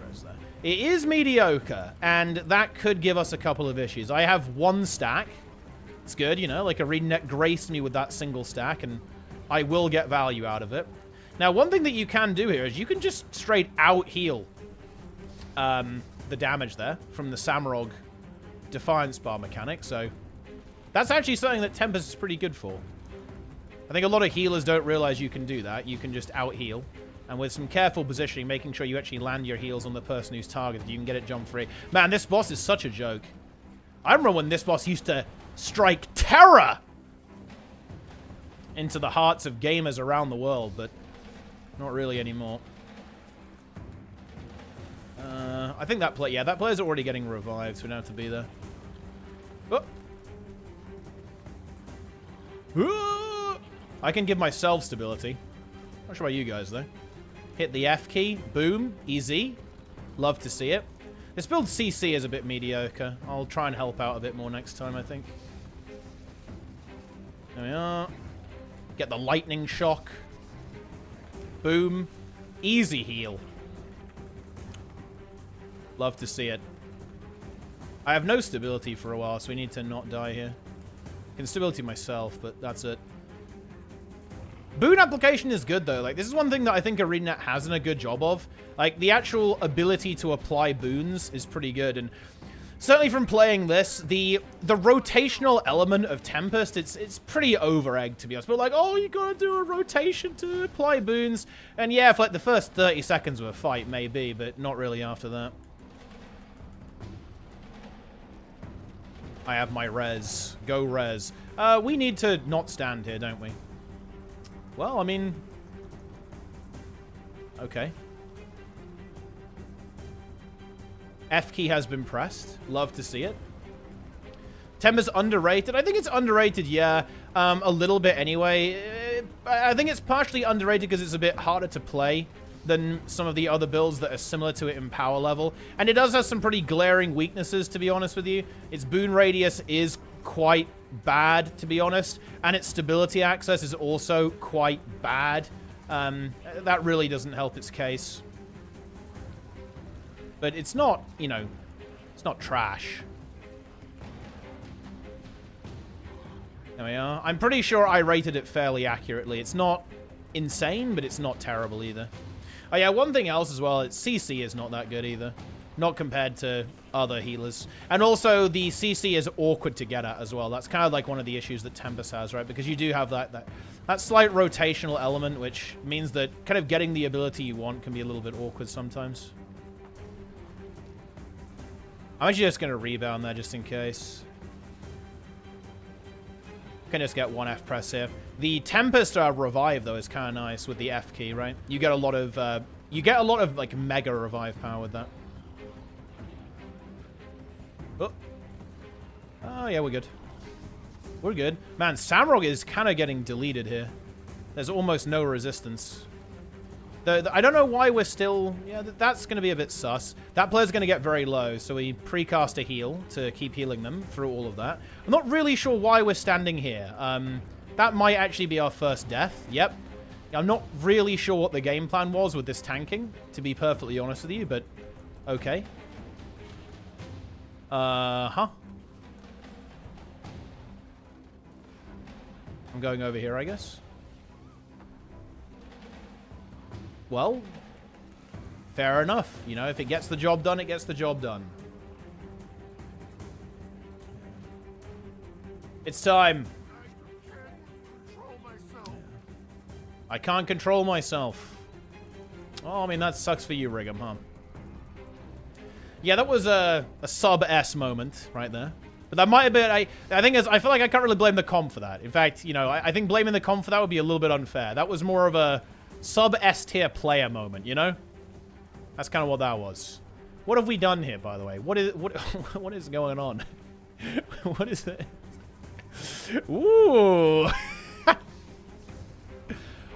[SPEAKER 1] res there. It is mediocre, and that could give us a couple of issues. I have one stack. It's good, you know, like ArenaNet graced me with that single stack, and I will get value out of it. Now, one thing that you can do here is you can just straight out-heal the damage there from the Samurog Defiance Bar mechanic, so that's actually something that Tempest is pretty good for. I think a lot of healers don't realize you can do that. You can just out-heal. And with some careful positioning, making sure you actually land your heals on the person who's targeted, you can get it jump free. Man, this boss is such a joke. I remember when this boss used to strike terror into the hearts of gamers around the world, but not really anymore. I think that player, yeah, that player's already getting revived, so we don't have to be there. Oh. I can give myself stability. Not sure about you guys, though. Hit the F key. Boom. Easy. Love to see it. This build CC is a bit mediocre. I'll try and help out a bit more next time, I think. There we are. Get the lightning shock. Boom. Easy heal. Love to see it. I have no stability for a while, so we need to not die here. I can stability myself, but that's it. Boon application is good, though. Like, this is one thing that I think ArenaNet has done a good job of. Like, the actual ability to apply boons is pretty good. And certainly from playing this, the rotational element of Tempest, it's pretty over-egged, to be honest. But like, oh, you gotta do a rotation to apply boons. And yeah, for like the first 30 seconds of a fight, maybe, but not really after that. I have my res. Go res. We need to not stand here, don't we? Well, I mean... Okay. F key has been pressed. Love to see it. Tempest underrated. I think it's underrated, yeah. A little bit anyway. I think it's partially underrated because it's a bit harder to play than some of the other builds that are similar to it in power level. And it does have some pretty glaring weaknesses, to be honest with you. Its boon radius is quite bad, to be honest. And its stability access is also quite bad. That really doesn't help its case. But it's not, you know, it's not trash. There we are. I'm pretty sure I rated it fairly accurately. It's not insane, but it's not terrible either. Oh yeah, one thing else as well, its CC is not that good either. Not compared to other healers. And also, the CC is awkward to get at as well. That's kind of like one of the issues that Tempest has, right? Because you do have that slight rotational element, which means that kind of getting the ability you want can be a little bit awkward sometimes. I'm actually just going to rebound there just in case. Can just get one F press here. The Tempest revive though is kind of nice with the F key, right? You get a lot of like mega revive power with that. Oh yeah, we're good. We're good. Man, Samrog is kind of getting deleted here. There's almost no resistance. I don't know why we're still... Yeah, that's going to be a bit sus. That player's going to get very low, so we precast a heal to keep healing them through all of that. I'm not really sure why we're standing here. That might actually be our first death. Yep. I'm not really sure what the game plan was with this tanking, to be perfectly honest with you, but okay. I'm going over here, I guess. Well, fair enough. You know, if it gets the job done, it gets the job done. It's time. I can't control myself. Oh, I mean, that sucks for you, Righam, huh? Yeah, that was a sub-S moment right there. But that might have been... I think I feel like I can't really blame the comp for that. In fact, you know, I think blaming the comp for that would be a little bit unfair. That was more of a sub-S tier player moment, you know? That's kind of what that was. What have we done here, by the way? What is going on? What is it? Ooh.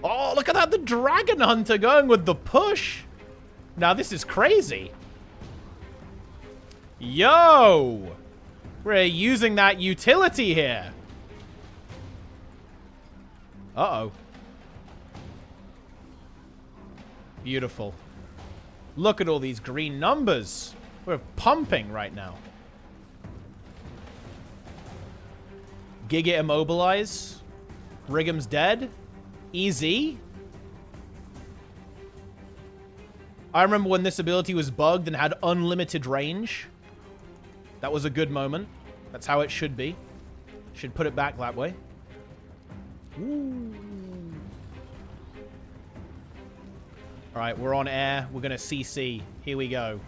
[SPEAKER 1] Oh, look at that. The Dragon Hunter going with the push. Now, this is crazy. Yo. We're using that utility here. Uh-oh. Beautiful. Look at all these green numbers. We're pumping right now. Giga immobilize. Righam's dead. Easy. I remember when this ability was bugged and had unlimited range. That was a good moment. That's how it should be. Should put it back that way. Ooh. All right, we're on air. We're going to CC. Here we go.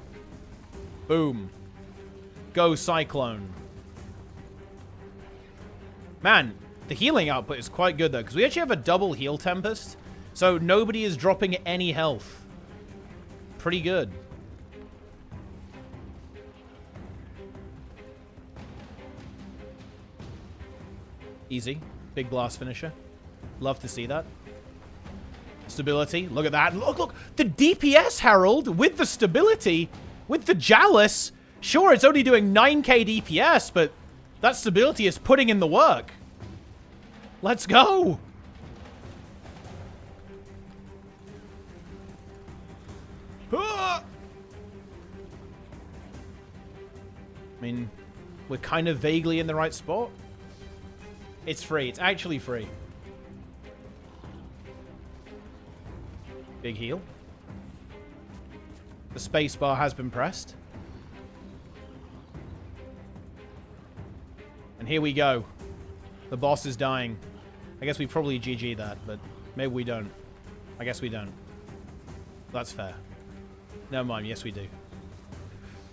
[SPEAKER 1] Boom. Go Cyclone. Man, the healing output is quite good, though, because we actually have a double heal Tempest, so nobody is dropping any health. Pretty good. Easy. Big blast finisher. Love to see that. Stability. Look at that. Look. The DPS Herald with the stability, with the Chalice. Sure, it's only doing 9k DPS, but that stability is putting in the work. Let's go. I mean, we're kind of vaguely in the right spot. It's free. It's actually free. Big heal. The space bar has been pressed. And here we go. The boss is dying. I guess we probably GG that, but maybe we don't. I guess we don't. That's fair. Never mind. Yes, we do.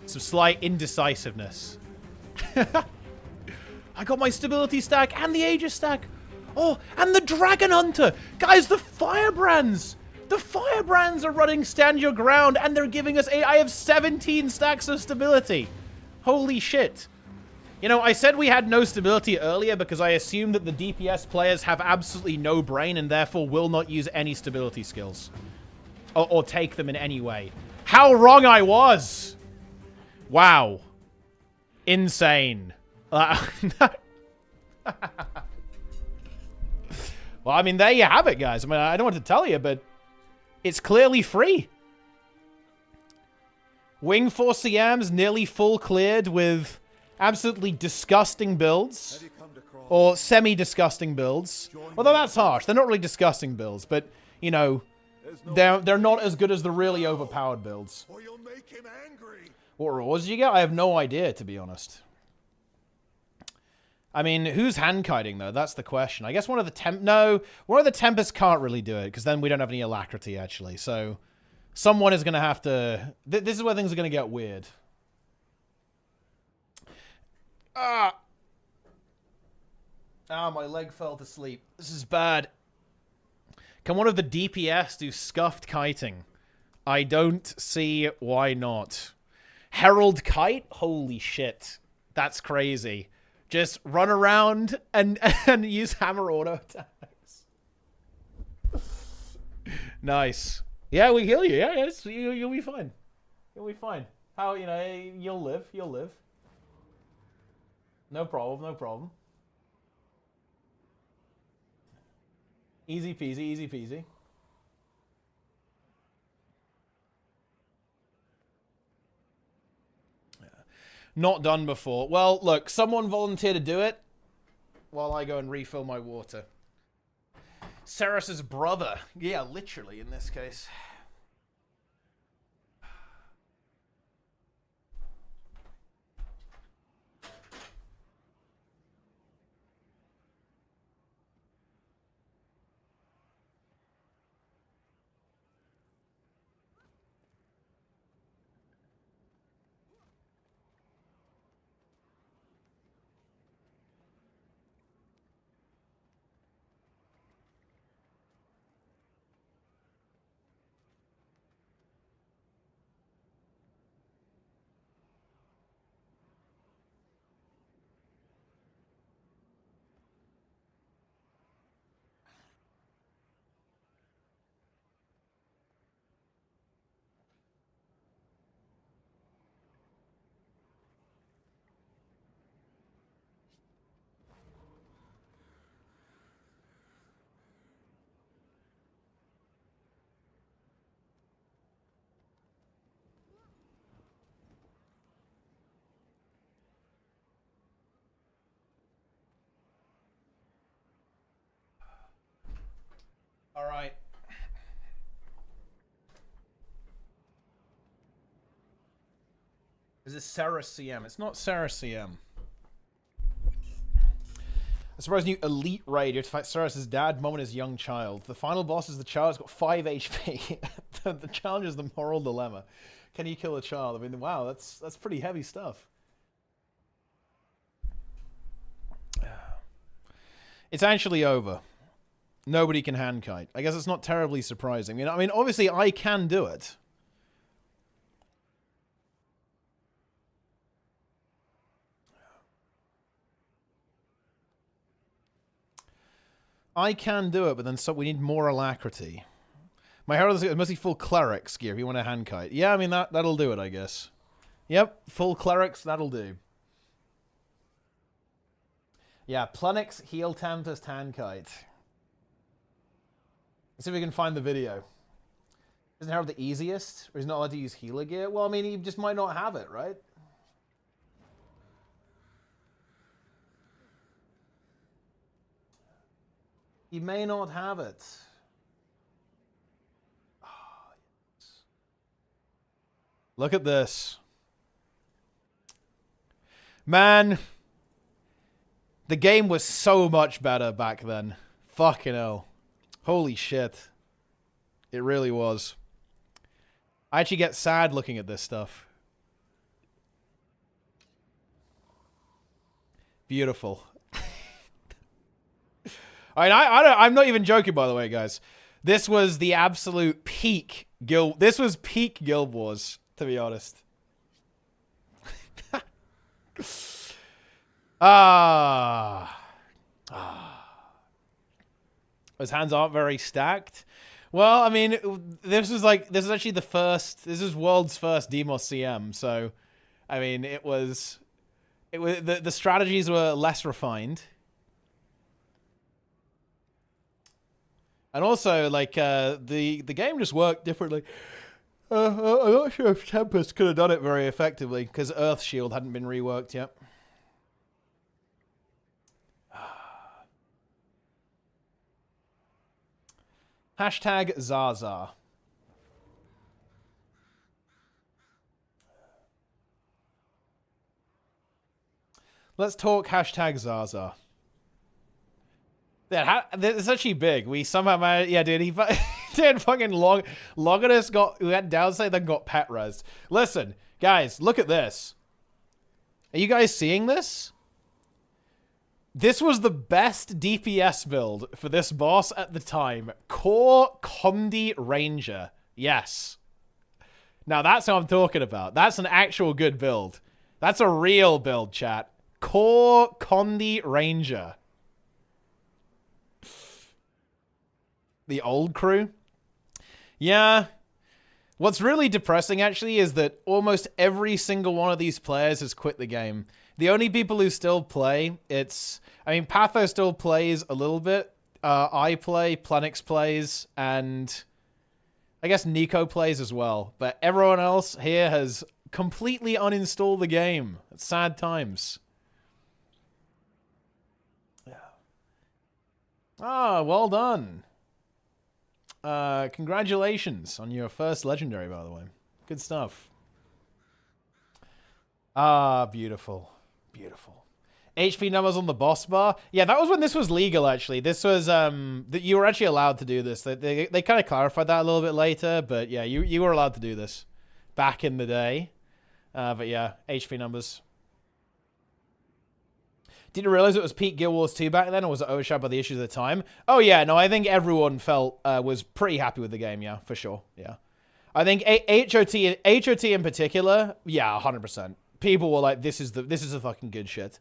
[SPEAKER 1] Some slight indecisiveness. I got my stability stack and the Aegis stack. Oh, and the Dragon Hunter. Guys, the Firebrands. The Firebrands are running Stand Your Ground, and they're giving us I have 17 stacks of stability. Holy shit. You know, I said we had no stability earlier because I assumed that the DPS players have absolutely no brain and therefore will not use any stability skills. Or take them in any way. How wrong I was! Wow. Insane. Well, I mean, there you have it, guys. I mean, I don't want to tell you, but it's clearly free. Wing Force CM's nearly full cleared with absolutely disgusting builds. Or semi-disgusting builds. Although that's harsh. They're not really disgusting builds, but, you know, they're not as good as the really overpowered builds.
[SPEAKER 2] Or you'll make him angry.
[SPEAKER 1] What rewards did you get? I have no idea, to be honest. I mean, who's hand-kiting, though? That's the question. I guess one of the No, one of the Tempests can't really do it, because then we don't have any alacrity, actually. So, someone is going to have to... This is where things are going to get weird. Ah, my leg fell to sleep. This is bad. Can one of the DPS do scuffed kiting? I don't see why not. Herald Kite? Holy shit. That's crazy. Just run around and use hammer auto attacks. Nice. Yeah, we heal you. Yeah, yes, you'll be fine. You'll be fine. How, you know, you'll live. You'll live. No problem, no problem. Easy peasy, easy peasy. Yeah. Not done before. Well, look, someone volunteer to do it while I go and refill my water. Ceres's brother. Yeah, literally in this case. All right. Is this Sarah CM? It's Not Sarah CM. A surprising new elite raid. You have to fight Ceres' dad, mom, and his young child. The final boss is the child who's got 5 HP. The challenge is the moral dilemma. Can you kill a child? I mean, wow, that's pretty heavy stuff. It's actually over. Nobody can hand kite. I guess it's not terribly surprising. You know, I mean, obviously I can do it. I can do it, but then we need more alacrity. My hero is mostly full clerics gear if you want a hand kite. Yeah, I mean, that'll do it, I guess. Yep, full clerics, that'll do. Yeah, Plunix, Heal Tempest, hand kite. Let's see if we can find the video. Isn't Harold the easiest? Or he's not allowed to use healer gear? Well, I mean, he just might not have it, right? He may not have it. Oh, yes. Look at this. Man, the game was so much better back then. Fucking hell. Holy shit. It really was. I actually get sad looking at this stuff. Beautiful. I'm not even joking, by the way, guys. This was the absolute peak guild. This was peak Guild Wars, to be honest. His hands aren't very stacked. Well, I mean, this is actually the first. This is world's first Demos CM. So, I mean, the strategies were less refined. And also, like, the game just worked differently. I'm not sure if Tempest could have done it very effectively, because Earth Shield hadn't been reworked yet. Hashtag Zaza. Let's talk hashtag Zaza. Yeah, it's actually big. We somehow managed. Yeah, dude, he did fucking Loganus who had downside, then got pet res. Listen, guys, look at this. Are you guys seeing this? This was the best DPS build for this boss at the time. Core Condi Ranger. Yes. Now that's what I'm talking about. That's an actual good build. That's a real build, chat. Core Condi Ranger. The old crew? Yeah, What's really depressing, actually, is that almost every single one of these players has quit the game. The only people who still play, I mean, Patho still plays a little bit. I play, Planix plays, and I guess Nico plays as well. But everyone else here has completely uninstalled the game. It's sad times. Yeah. Ah, well done. Congratulations on your first legendary, by the way. Good stuff. Ah, beautiful. Beautiful. HP numbers on the boss bar. Yeah, that was when this was legal, actually. This was, that you were actually allowed to do this. They kind of clarified that a little bit later, but yeah, you were allowed to do this back in the day. But yeah, HP numbers. Didn't realize it was peak Guild Wars 2 back then, or was it overshadowed by the issues at the time? Oh yeah, no, I think everyone was pretty happy with the game, yeah, for sure, yeah. I think HOT in particular, yeah, 100%. People were like, this is the fucking good shit.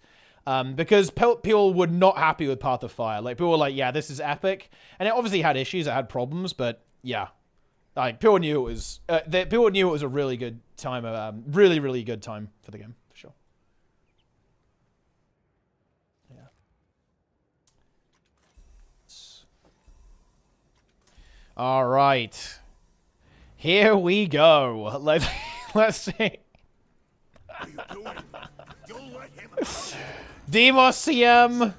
[SPEAKER 1] Because people were not happy with Path of Fire. Like, people were like, yeah, this is epic. And it obviously had issues, it had problems, but yeah. Like, people knew it was a really good time, really, really good time for the game, for sure. Yeah. All right. Here we go. Let's see.
[SPEAKER 2] What are you doing? Don't let him.
[SPEAKER 1] Demosium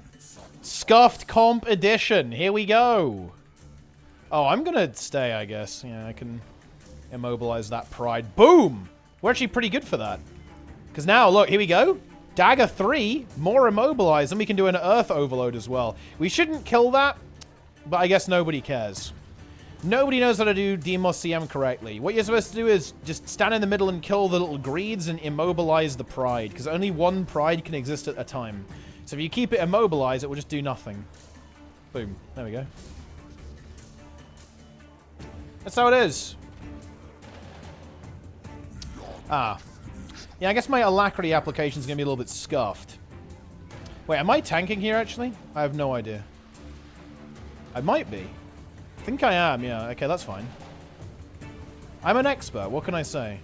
[SPEAKER 1] Scuffed Comp Edition. Here we go. Oh, I'm gonna stay, I guess. Yeah, I can immobilize that pride. Boom! We're actually pretty good for that. Because now, look, here we go. Dagger 3, more immobilized, and we can do an Earth Overload as well. We shouldn't kill that, but I guess nobody cares. Nobody knows how to do Demosium correctly. What you're supposed to do is just stand in the middle and kill the little greeds and immobilize the pride, because only one pride can exist at a time. So if you keep it immobilized, it will just do nothing. Boom. There we go. That's how it is. Ah. Yeah, I guess my Alacrity application is going to be a little bit scuffed. Wait, am I tanking here, actually? I have no idea. I might be. I think I am, yeah. Okay, that's fine. I'm an expert. What can I say?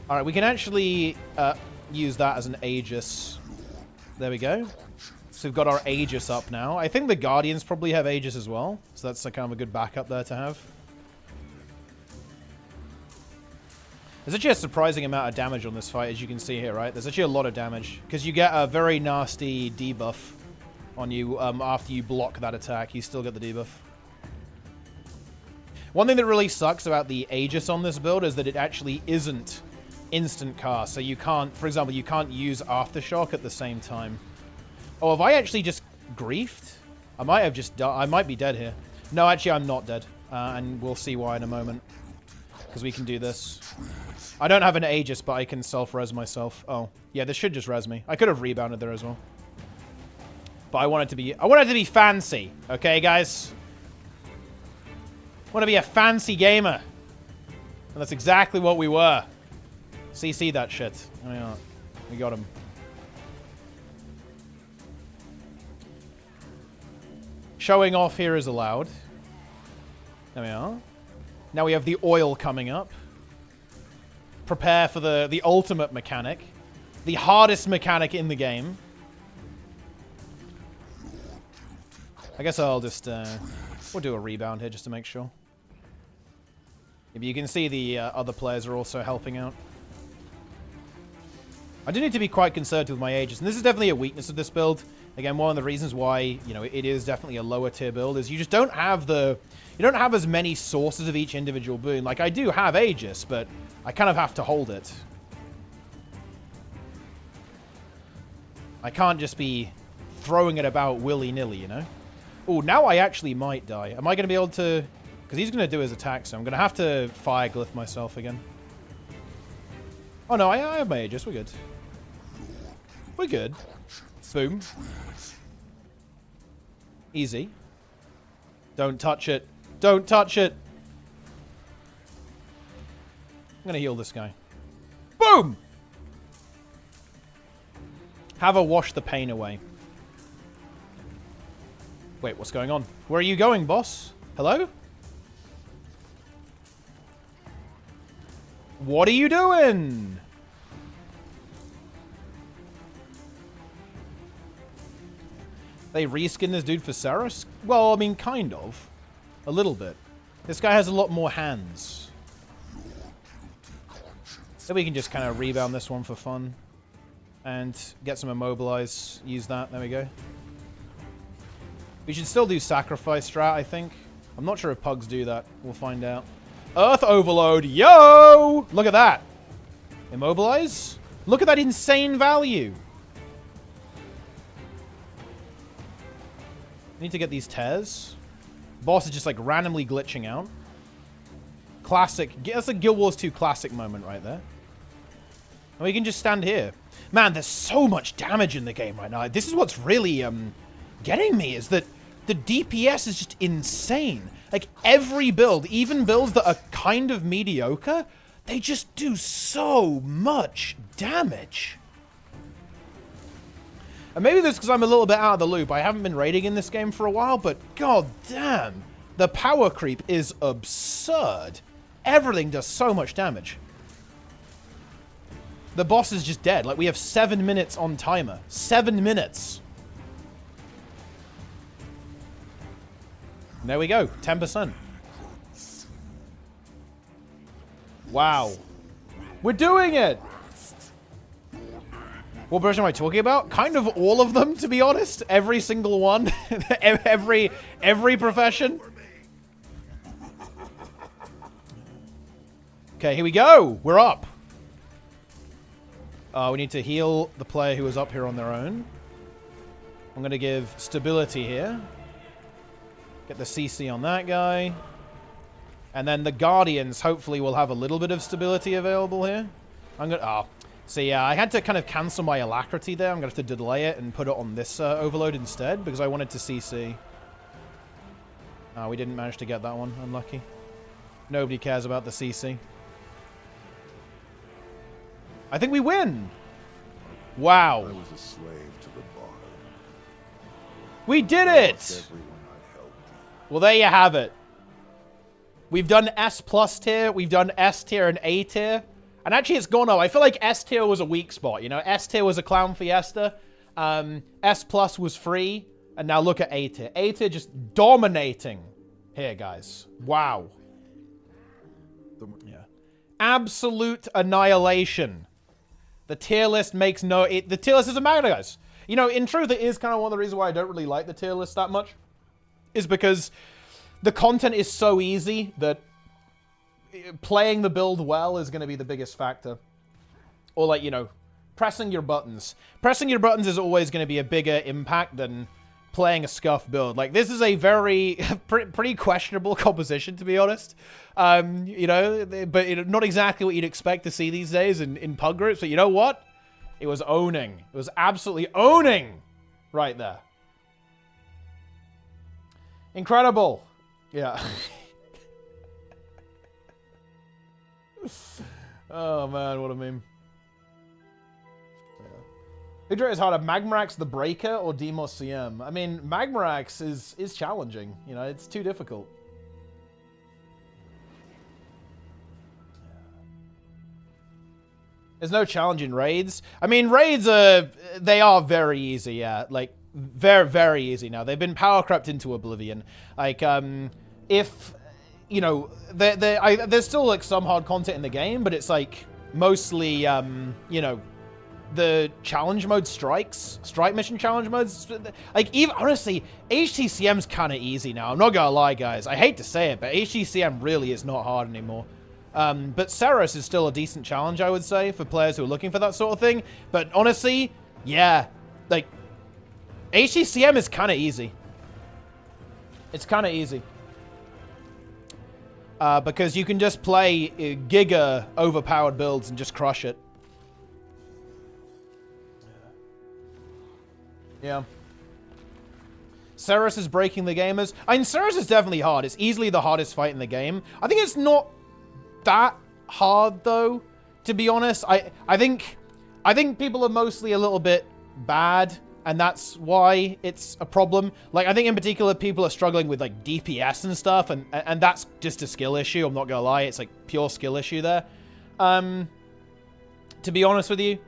[SPEAKER 1] Alright, we can actually use that as an Aegis. There we go. So we've got our Aegis up now. I think the Guardians probably have Aegis as well. So that's kind of a good backup there to have. There's actually a surprising amount of damage on this fight, as you can see here, right? There's actually a lot of damage. Because you get a very nasty debuff on you after you block that attack. You still get the debuff. One thing that really sucks about the Aegis on this build is that it actually isn't instant cast. So you can't, for example, you can't use Aftershock at the same time. Oh, have I actually just griefed? I might have just died. I might be dead here. No, actually, I'm not dead. And we'll see why in a moment. Because we can do this. I don't have an Aegis, but I can self-res myself. Oh, yeah, this should just res me. I could have rebounded there as well. But I want it to be fancy. Okay, guys? I want to be a fancy gamer. And that's exactly what we were. CC that shit. Oh, yeah. We got him. Showing off here is allowed. There we are. Now we have the oil coming up. Prepare for the ultimate mechanic. The hardest mechanic in the game. I guess I'll just... we'll do a rebound here just to make sure. But you can see the other players are also helping out. I do need to be quite conservative with my Aegis, and this is definitely a weakness of this build. Again, one of the reasons why, you know, it is definitely a lower tier build is you just don't have the... You don't have as many sources of each individual boon. Like, I do have Aegis, but I kind of have to hold it. I can't just be throwing it about willy-nilly, you know? Oh, now I actually might die. Am I going to be able to... Because he's going to do his attack, so I'm going to have to fire glyph myself again. Oh, no, I have my Aegis. We're good. We're good. Boom. Easy. Don't touch it. Don't touch it. I'm going to heal this guy. Boom! Have her wash the pain away. Wait, what's going on? Where are you going, boss? Hello? What are you doing? They reskin this dude for Saris? Well, I mean, kind of. A little bit. This guy has a lot more hands. So we can just kind of rebound this one for fun. And get some immobilize. Use that. There we go. We should still do sacrifice strat, I think. I'm not sure if pugs do that. We'll find out. Earth overload. Yo! Look at that. Immobilize. Look at that insane value. Need to get these tears. Boss is just like randomly glitching out. Classic. That's a Guild Wars 2 classic moment right there. And we can just stand here. Man, there's so much damage in the game right now. This is what's really getting me, is that the DPS is just insane. Like, every build, even builds that are kind of mediocre, they just do so much damage. And maybe this is because I'm a little bit out of the loop. I haven't been raiding in this game for a while, but god damn, the power creep is absurd. Everything does so much damage. The boss is just dead. Like, we have 7 minutes on timer. 7 minutes. And there we go. 10%. Wow. We're doing it! What version am I talking about? Kind of all of them, to be honest. Every single one. every profession. Okay, here we go. We're up. We need to heal the player who is up here on their own. I'm going to give stability here. Get the CC on that guy. And then the Guardians hopefully will have a little bit of stability available here. I'm going to... Oh. So yeah, I had to kind of cancel my alacrity there. I'm going to have to delay it and put it on this overload instead because I wanted to CC. We didn't manage to get that one. Unlucky. Nobody cares about the CC. I think we win. Wow.
[SPEAKER 2] I was a slave to the bar.
[SPEAKER 1] We did it! Well, there you have it. We've done S+ tier, we've done S tier and A tier. And actually, it's gone up. I feel like S tier was a weak spot, you know? S tier was a clown fiesta. S+ was free. And now look at A tier. A tier just dominating here, guys. Wow. Yeah. Absolute annihilation. The tier list makes no... the tier list doesn't matter, guys. You know, in truth, it is kind of one of the reasons why I don't really like the tier list that much. Is because the content is so easy that playing the build well is going to be the biggest factor. Or, like, you know, pressing your buttons. Pressing your buttons is always going to be a bigger impact than playing a scuff build. Like, this is a very, pretty questionable composition, to be honest. You know, but not exactly what you'd expect to see these days in pug groups. But you know what? It was owning. It was absolutely owning right there. Incredible. Yeah. Oh, man, what a meme. Hydra is harder, Magmarax the Breaker or Demos CM? I mean, Magmarax is challenging. You know, it's too difficult. There's no challenge in raids. I mean, raids they are very easy, yeah. Like, very, very easy now. They've been power crept into oblivion. Like, if... You know, there's still, like, some hard content in the game, but it's, like, mostly, you know, the challenge mode strike mission challenge modes. Like, even, honestly, HTCM's kind of easy now. I'm not gonna lie, guys. I hate to say it, but HTCM really is not hard anymore. But Saros is still a decent challenge, I would say, for players who are looking for that sort of thing. But honestly, yeah, like, HTCM is kind of easy. It's kind of easy. Because you can just play giga overpowered builds and just crush it. Yeah. Ceres is breaking the gamers. I mean, Ceres is definitely hard. It's easily the hardest fight in the game. I think it's not that hard, though, to be honest. I think people are mostly a little bit bad, and that's why it's a problem. Like, I think in particular people are struggling with, like, DPS and stuff, and that's just a skill issue. I'm not gonna lie, it's like pure skill issue there. To be honest with you.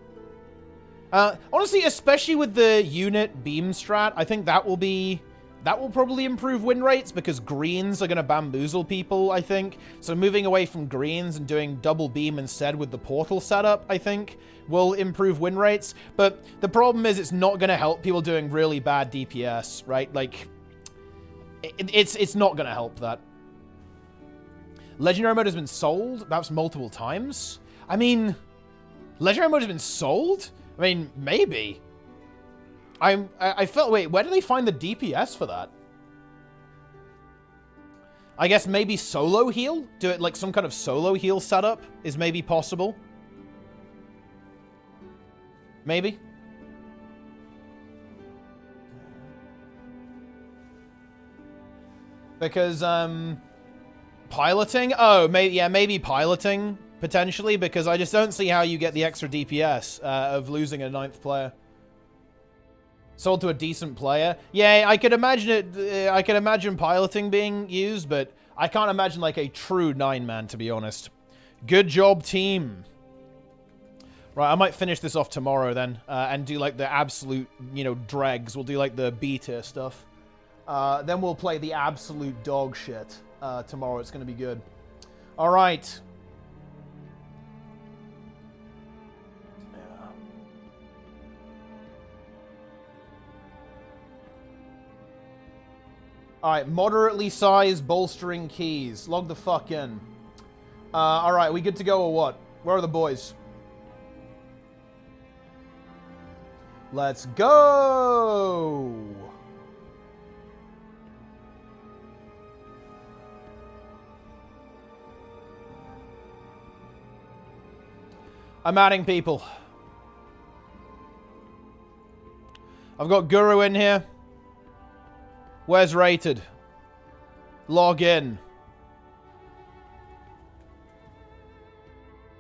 [SPEAKER 1] Honestly, especially with the unit beam strat, I think that will probably improve win rates because greens are going to bamboozle people, I think. So moving away from greens and doing double beam instead with the portal setup, I think, will improve win rates. But the problem is it's not going to help people doing really bad DPS, right? Like, it's not going to help that. Legendary mode has been sold, perhaps multiple times. I mean, legendary mode has been sold? I mean, maybe. I felt, wait, where do they find the DPS for that? I guess maybe solo heal? Do it like some kind of solo heal setup is maybe possible. Maybe. Because, piloting? Oh, maybe, yeah, maybe piloting, potentially, because I just don't see how you get the extra DPS of losing a 9th player. Sold to a decent player. Yeah, I could imagine it. I could imagine piloting being used, but I can't imagine like a true 9-man, to be honest. Good job, team. Right, I might finish this off tomorrow then, and do like the absolute, you know, dregs. We'll do like the B tier stuff. Then we'll play the absolute dog shit tomorrow. It's going to be good. All right. Alright, moderately sized bolstering keys. Log the fuck in. Alright, we good to go or what? Where are the boys? Let's go! I'm adding people. I've got Guru in here. Where's rated? Log in.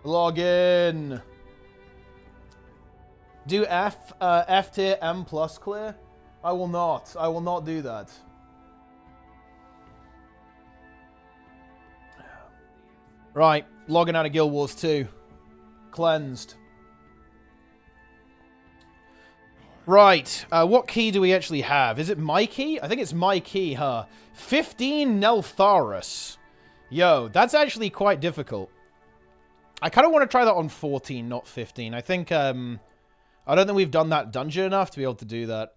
[SPEAKER 1] Log in. Do F tier M plus clear? I will not. I will not do that. Right. Logging out of Guild Wars 2. Cleansed. Right, what key do we actually have? Is it my key? I think it's my key, huh? 15 Neltharus. Yo, that's actually quite difficult. I kind of want to try that on 14, not 15. I think, I don't think we've done that dungeon enough to be able to do that.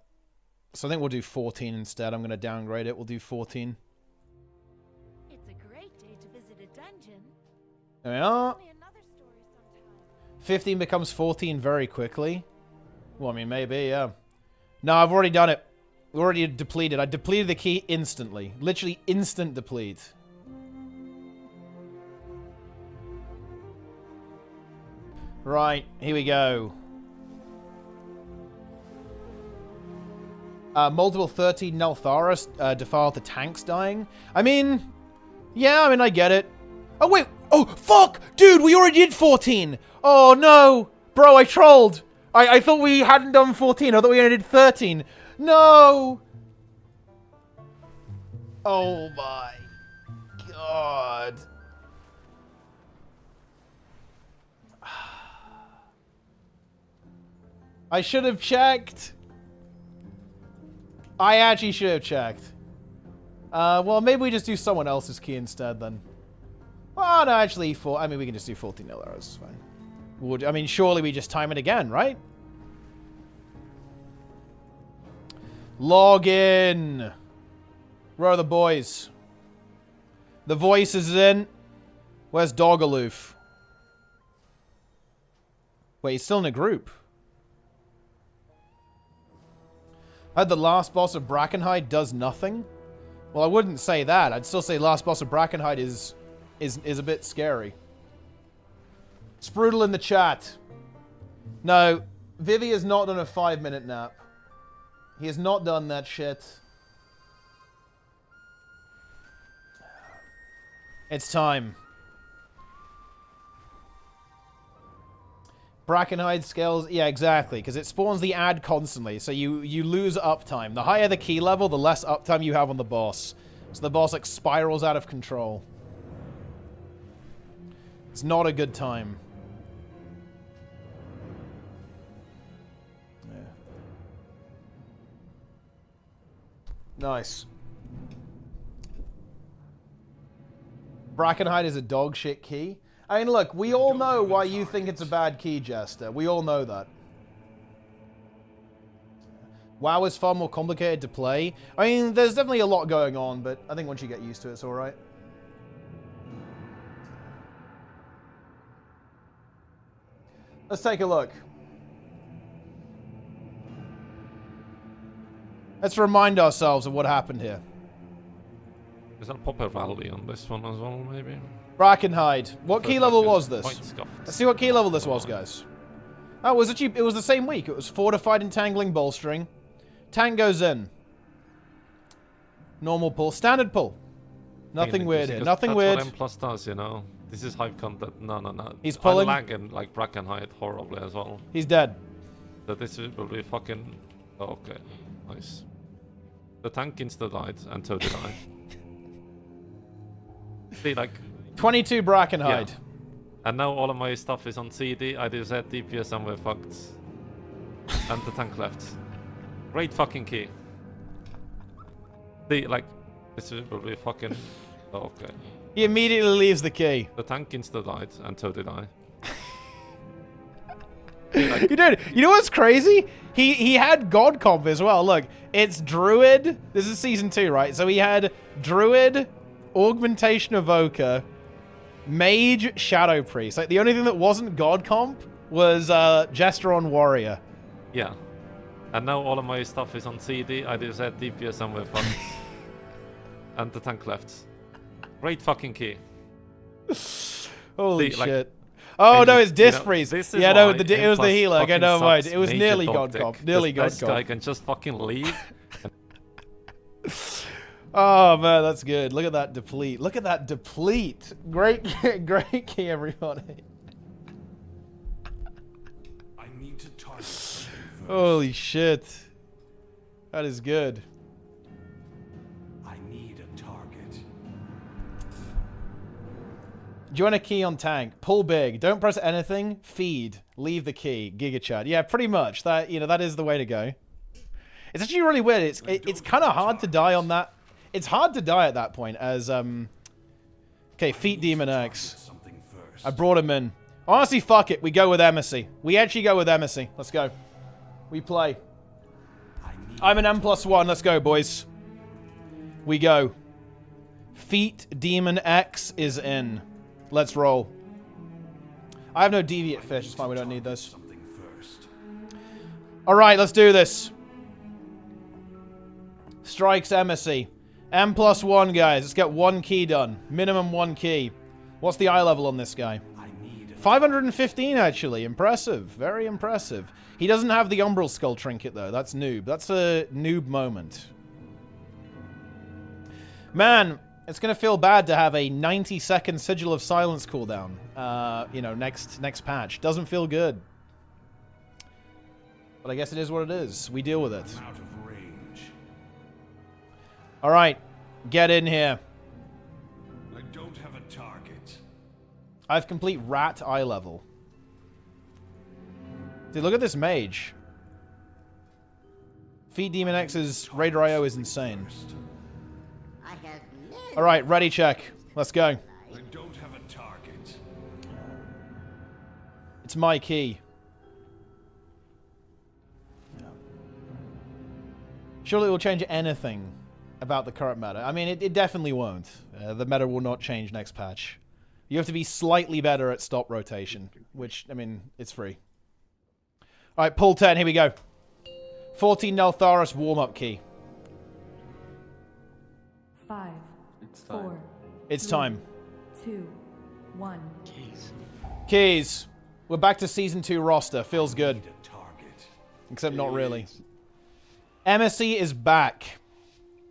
[SPEAKER 1] So I think we'll do 14 instead. I'm going to downgrade it. We'll do 14.
[SPEAKER 3] It's a great day to visit a dungeon.
[SPEAKER 1] There we are.
[SPEAKER 3] Only another story sometime.
[SPEAKER 1] 15 becomes 14 very quickly. Well, I mean, maybe, yeah. No, I've already done it. Already depleted. I depleted the key instantly. Literally instant deplete. Right, here we go. Multiple 13 Neltharus defile to tanks dying. I mean, yeah, I get it. Oh, wait. Oh, fuck! Dude, we already did 14! Oh, no! Bro, I trolled! I thought we hadn't done 14. I thought we only did 13. No! Oh my god. I should have checked. I actually should have checked. Well, maybe we just do someone else's key instead then. Oh, no, actually, we can just do 14 Neltharus. It's fine. I mean, surely we just time it again, right? Log in. Where are the boys? The voice is in. Where's Dogaloof? Wait, he's still in a group. I heard the last boss of Brackenhide does nothing. Well, I wouldn't say that. I'd still say last boss of Brackenhide is a bit scary. Sprudel in the chat. No, Vivi has not done a 5-minute nap. He has not done that shit. It's time. Brackenhide scales, yeah, exactly, because it spawns the ad constantly, so you lose uptime. The higher the key level, the less uptime you have on the boss. So the boss, like, spirals out of control. It's not a good time. Nice. Brackenhide is a dog shit key. I mean, look, we all know why you think it's a bad key, Jester. We all know that. WoW is far more complicated to play. I mean, there's definitely a lot going on, but I think once you get used to it, it's alright. Let's take a look. Let's remind ourselves of what happened here.
[SPEAKER 8] Is that Popper Valley on this one as well, maybe?
[SPEAKER 1] Brackenhide. What key level was this?
[SPEAKER 8] Quite scuffed.
[SPEAKER 1] Let's see what key level this was, guys. Oh, it was actually, it was the same week. It was Fortified, Entangling, Bolstering. Tank goes in. Normal pull. Standard pull. Nothing weird here. Nothing weird.
[SPEAKER 8] That's what M plus does, you know? This is hype content. No.
[SPEAKER 1] He's pulling.
[SPEAKER 8] I'm lagging like Brackenhide horribly as well.
[SPEAKER 1] He's dead.
[SPEAKER 8] So this will be fucking... Oh, okay. Nice. The tank insta died, and so did I. See, like...
[SPEAKER 1] 22 Brackenhide.
[SPEAKER 8] Yeah. And now all of my stuff is on CD. I just had DPS and we're fucked. And the tank left. Great fucking key. See, like... This will be fucking... Oh, okay.
[SPEAKER 1] He immediately leaves the key.
[SPEAKER 8] The tank insta died, and so did I.
[SPEAKER 1] You know what's crazy? He had God comp as well. Look, it's Druid. This is season 2, right? So he had Druid, Augmentation Evoker, Mage, Shadow Priest. Like the only thing that wasn't God comp was Jester on Warrior.
[SPEAKER 8] Yeah. And now all of my stuff is on CD. I just had DPS and we're fucked. And the tank left. Great fucking key.
[SPEAKER 1] Holy
[SPEAKER 8] See, like,
[SPEAKER 1] shit. Oh no, it's disc
[SPEAKER 8] you know,
[SPEAKER 1] freeze.
[SPEAKER 8] this is
[SPEAKER 1] Yeah, no,
[SPEAKER 8] why
[SPEAKER 1] it was the healer. Okay,
[SPEAKER 8] fucking
[SPEAKER 1] never mind.
[SPEAKER 8] sucks
[SPEAKER 1] It was
[SPEAKER 8] major
[SPEAKER 1] nearly
[SPEAKER 8] dog
[SPEAKER 1] God
[SPEAKER 8] dick.
[SPEAKER 1] comp. Nearly God
[SPEAKER 8] This guy
[SPEAKER 1] comp.
[SPEAKER 8] can just fucking leave.
[SPEAKER 1] Oh man, that's good. Look at that deplete. Look at that deplete. Great, great key, everybody.
[SPEAKER 5] I need to target something first.
[SPEAKER 1] Holy shit. That is good.
[SPEAKER 5] I need a target.
[SPEAKER 1] Do you want a key on tank? Pull big. Don't press anything. Feed. Leave the key. Giga chat. Yeah, pretty much. That, you know, that is the way to go. It's actually really weird. It's kind of hard to die on that. It's hard to die at that point as okay, Feet Demon X. I brought him in. Honestly, fuck it. We go with Embassy. We actually go with Embassy. Let's go. We play. I'm an M+1. Let's go, boys. We go. Feet Demon X is in. Let's roll. I have no deviate fish. It's fine. We don't need those. All right, let's do this. Strikes Embassy. M+1, guys. Let's get 1 key done. Minimum 1 key. What's the eye level on this guy? 515, actually. Impressive. Very impressive. He doesn't have the Umbral Skull trinket, though. That's noob. That's a noob moment. Man, it's going to feel bad to have a 90-second Sigil of Silence cooldown. You know, next patch. Doesn't feel good. But I guess it is what it is. We deal with it. All right. Get in here.
[SPEAKER 5] I don't have a target.
[SPEAKER 1] I have complete rat eye level. Dude, look at this mage. Feet Demon X's Raider IO is insane. Alright, ready check. Let's go.
[SPEAKER 5] I don't have a target.
[SPEAKER 1] It's my key. Surely it will change anything about the current meta. I mean, it definitely won't. The meta will not change next patch. You have to be slightly better at stop rotation, which, I mean, it's free. Alright, pull 10, here we go. 14 Neltharis warm-up key.
[SPEAKER 6] 5, 4.
[SPEAKER 1] It's time.
[SPEAKER 6] 2, 1.
[SPEAKER 1] Keys. We're back to Season 2 roster. Feels good. Except not really. MSC is back.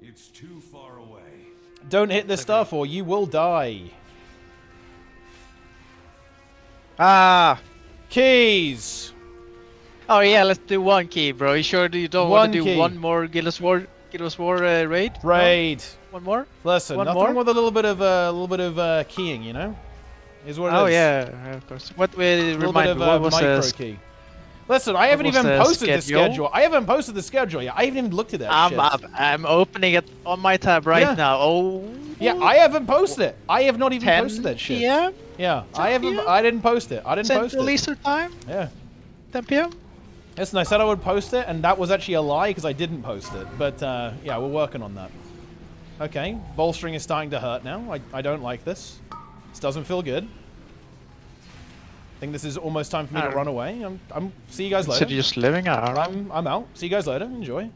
[SPEAKER 5] It's too far away.
[SPEAKER 1] Don't hit this stuff or you will die.
[SPEAKER 9] Ah!
[SPEAKER 1] Keys!
[SPEAKER 9] Oh yeah, let's do 1 key, bro. You sure you don't want to do
[SPEAKER 1] key.
[SPEAKER 9] 1 more Guild War raid?
[SPEAKER 1] Raid.
[SPEAKER 9] No? 1 more?
[SPEAKER 1] Listen,
[SPEAKER 9] One
[SPEAKER 1] nothing
[SPEAKER 9] more?
[SPEAKER 1] with a little bit of keying, you know? Is what it is.
[SPEAKER 9] Oh yeah, of course. What
[SPEAKER 1] A little bit
[SPEAKER 9] remind
[SPEAKER 1] of
[SPEAKER 9] me? What was
[SPEAKER 1] micro key. Listen, I haven't
[SPEAKER 9] was
[SPEAKER 1] even
[SPEAKER 9] the
[SPEAKER 1] posted the
[SPEAKER 9] schedule?
[SPEAKER 1] schedule. I haven't posted the schedule yet. I haven't even looked at that shit.
[SPEAKER 9] I'm opening it on my tab right
[SPEAKER 1] Yeah.
[SPEAKER 9] now. Oh.
[SPEAKER 1] Yeah, I haven't posted it. I have not even
[SPEAKER 9] 10
[SPEAKER 1] posted that shit.
[SPEAKER 9] PM?
[SPEAKER 1] Yeah,
[SPEAKER 9] 10
[SPEAKER 1] I haven't.
[SPEAKER 9] PM?
[SPEAKER 1] I didn't post it. I didn't post
[SPEAKER 9] Central
[SPEAKER 1] it.
[SPEAKER 9] Eastern time?
[SPEAKER 1] Yeah.
[SPEAKER 9] 10 PM?
[SPEAKER 1] Listen, I said I would post it, and that was actually a lie because I didn't post it. But yeah, we're working on that. Okay, bolstering is starting to hurt now. I don't like this. This doesn't feel good. I think this is almost time for me to run away. I'm. See you guys later.
[SPEAKER 9] Instead of just living out.
[SPEAKER 1] I'm out. See you guys later. Enjoy.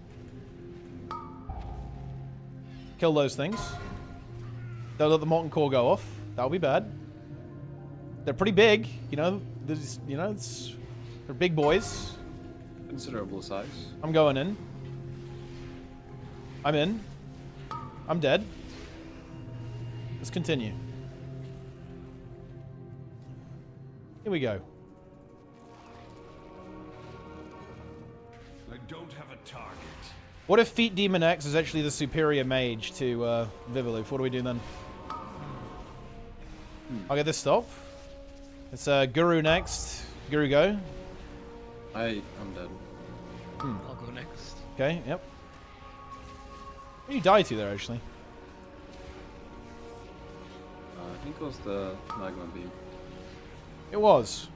[SPEAKER 1] Kill those things. Don't let the molten core go off. That'll be bad. They're pretty big, you know. They're big boys.
[SPEAKER 10] Considerable size.
[SPEAKER 1] I'm going in. I'm in. I'm dead. Let's continue. Here we go.
[SPEAKER 5] I don't have a target.
[SPEAKER 1] What if Feet Demon X is actually the superior mage to Viviloof? What do we do then? I'll get this stop. It's Guru next. Guru go.
[SPEAKER 10] I'm dead.
[SPEAKER 9] I'll go next.
[SPEAKER 1] Okay, yep. Who did you die to there, actually?
[SPEAKER 10] I think it was the magma beam.
[SPEAKER 1] It was.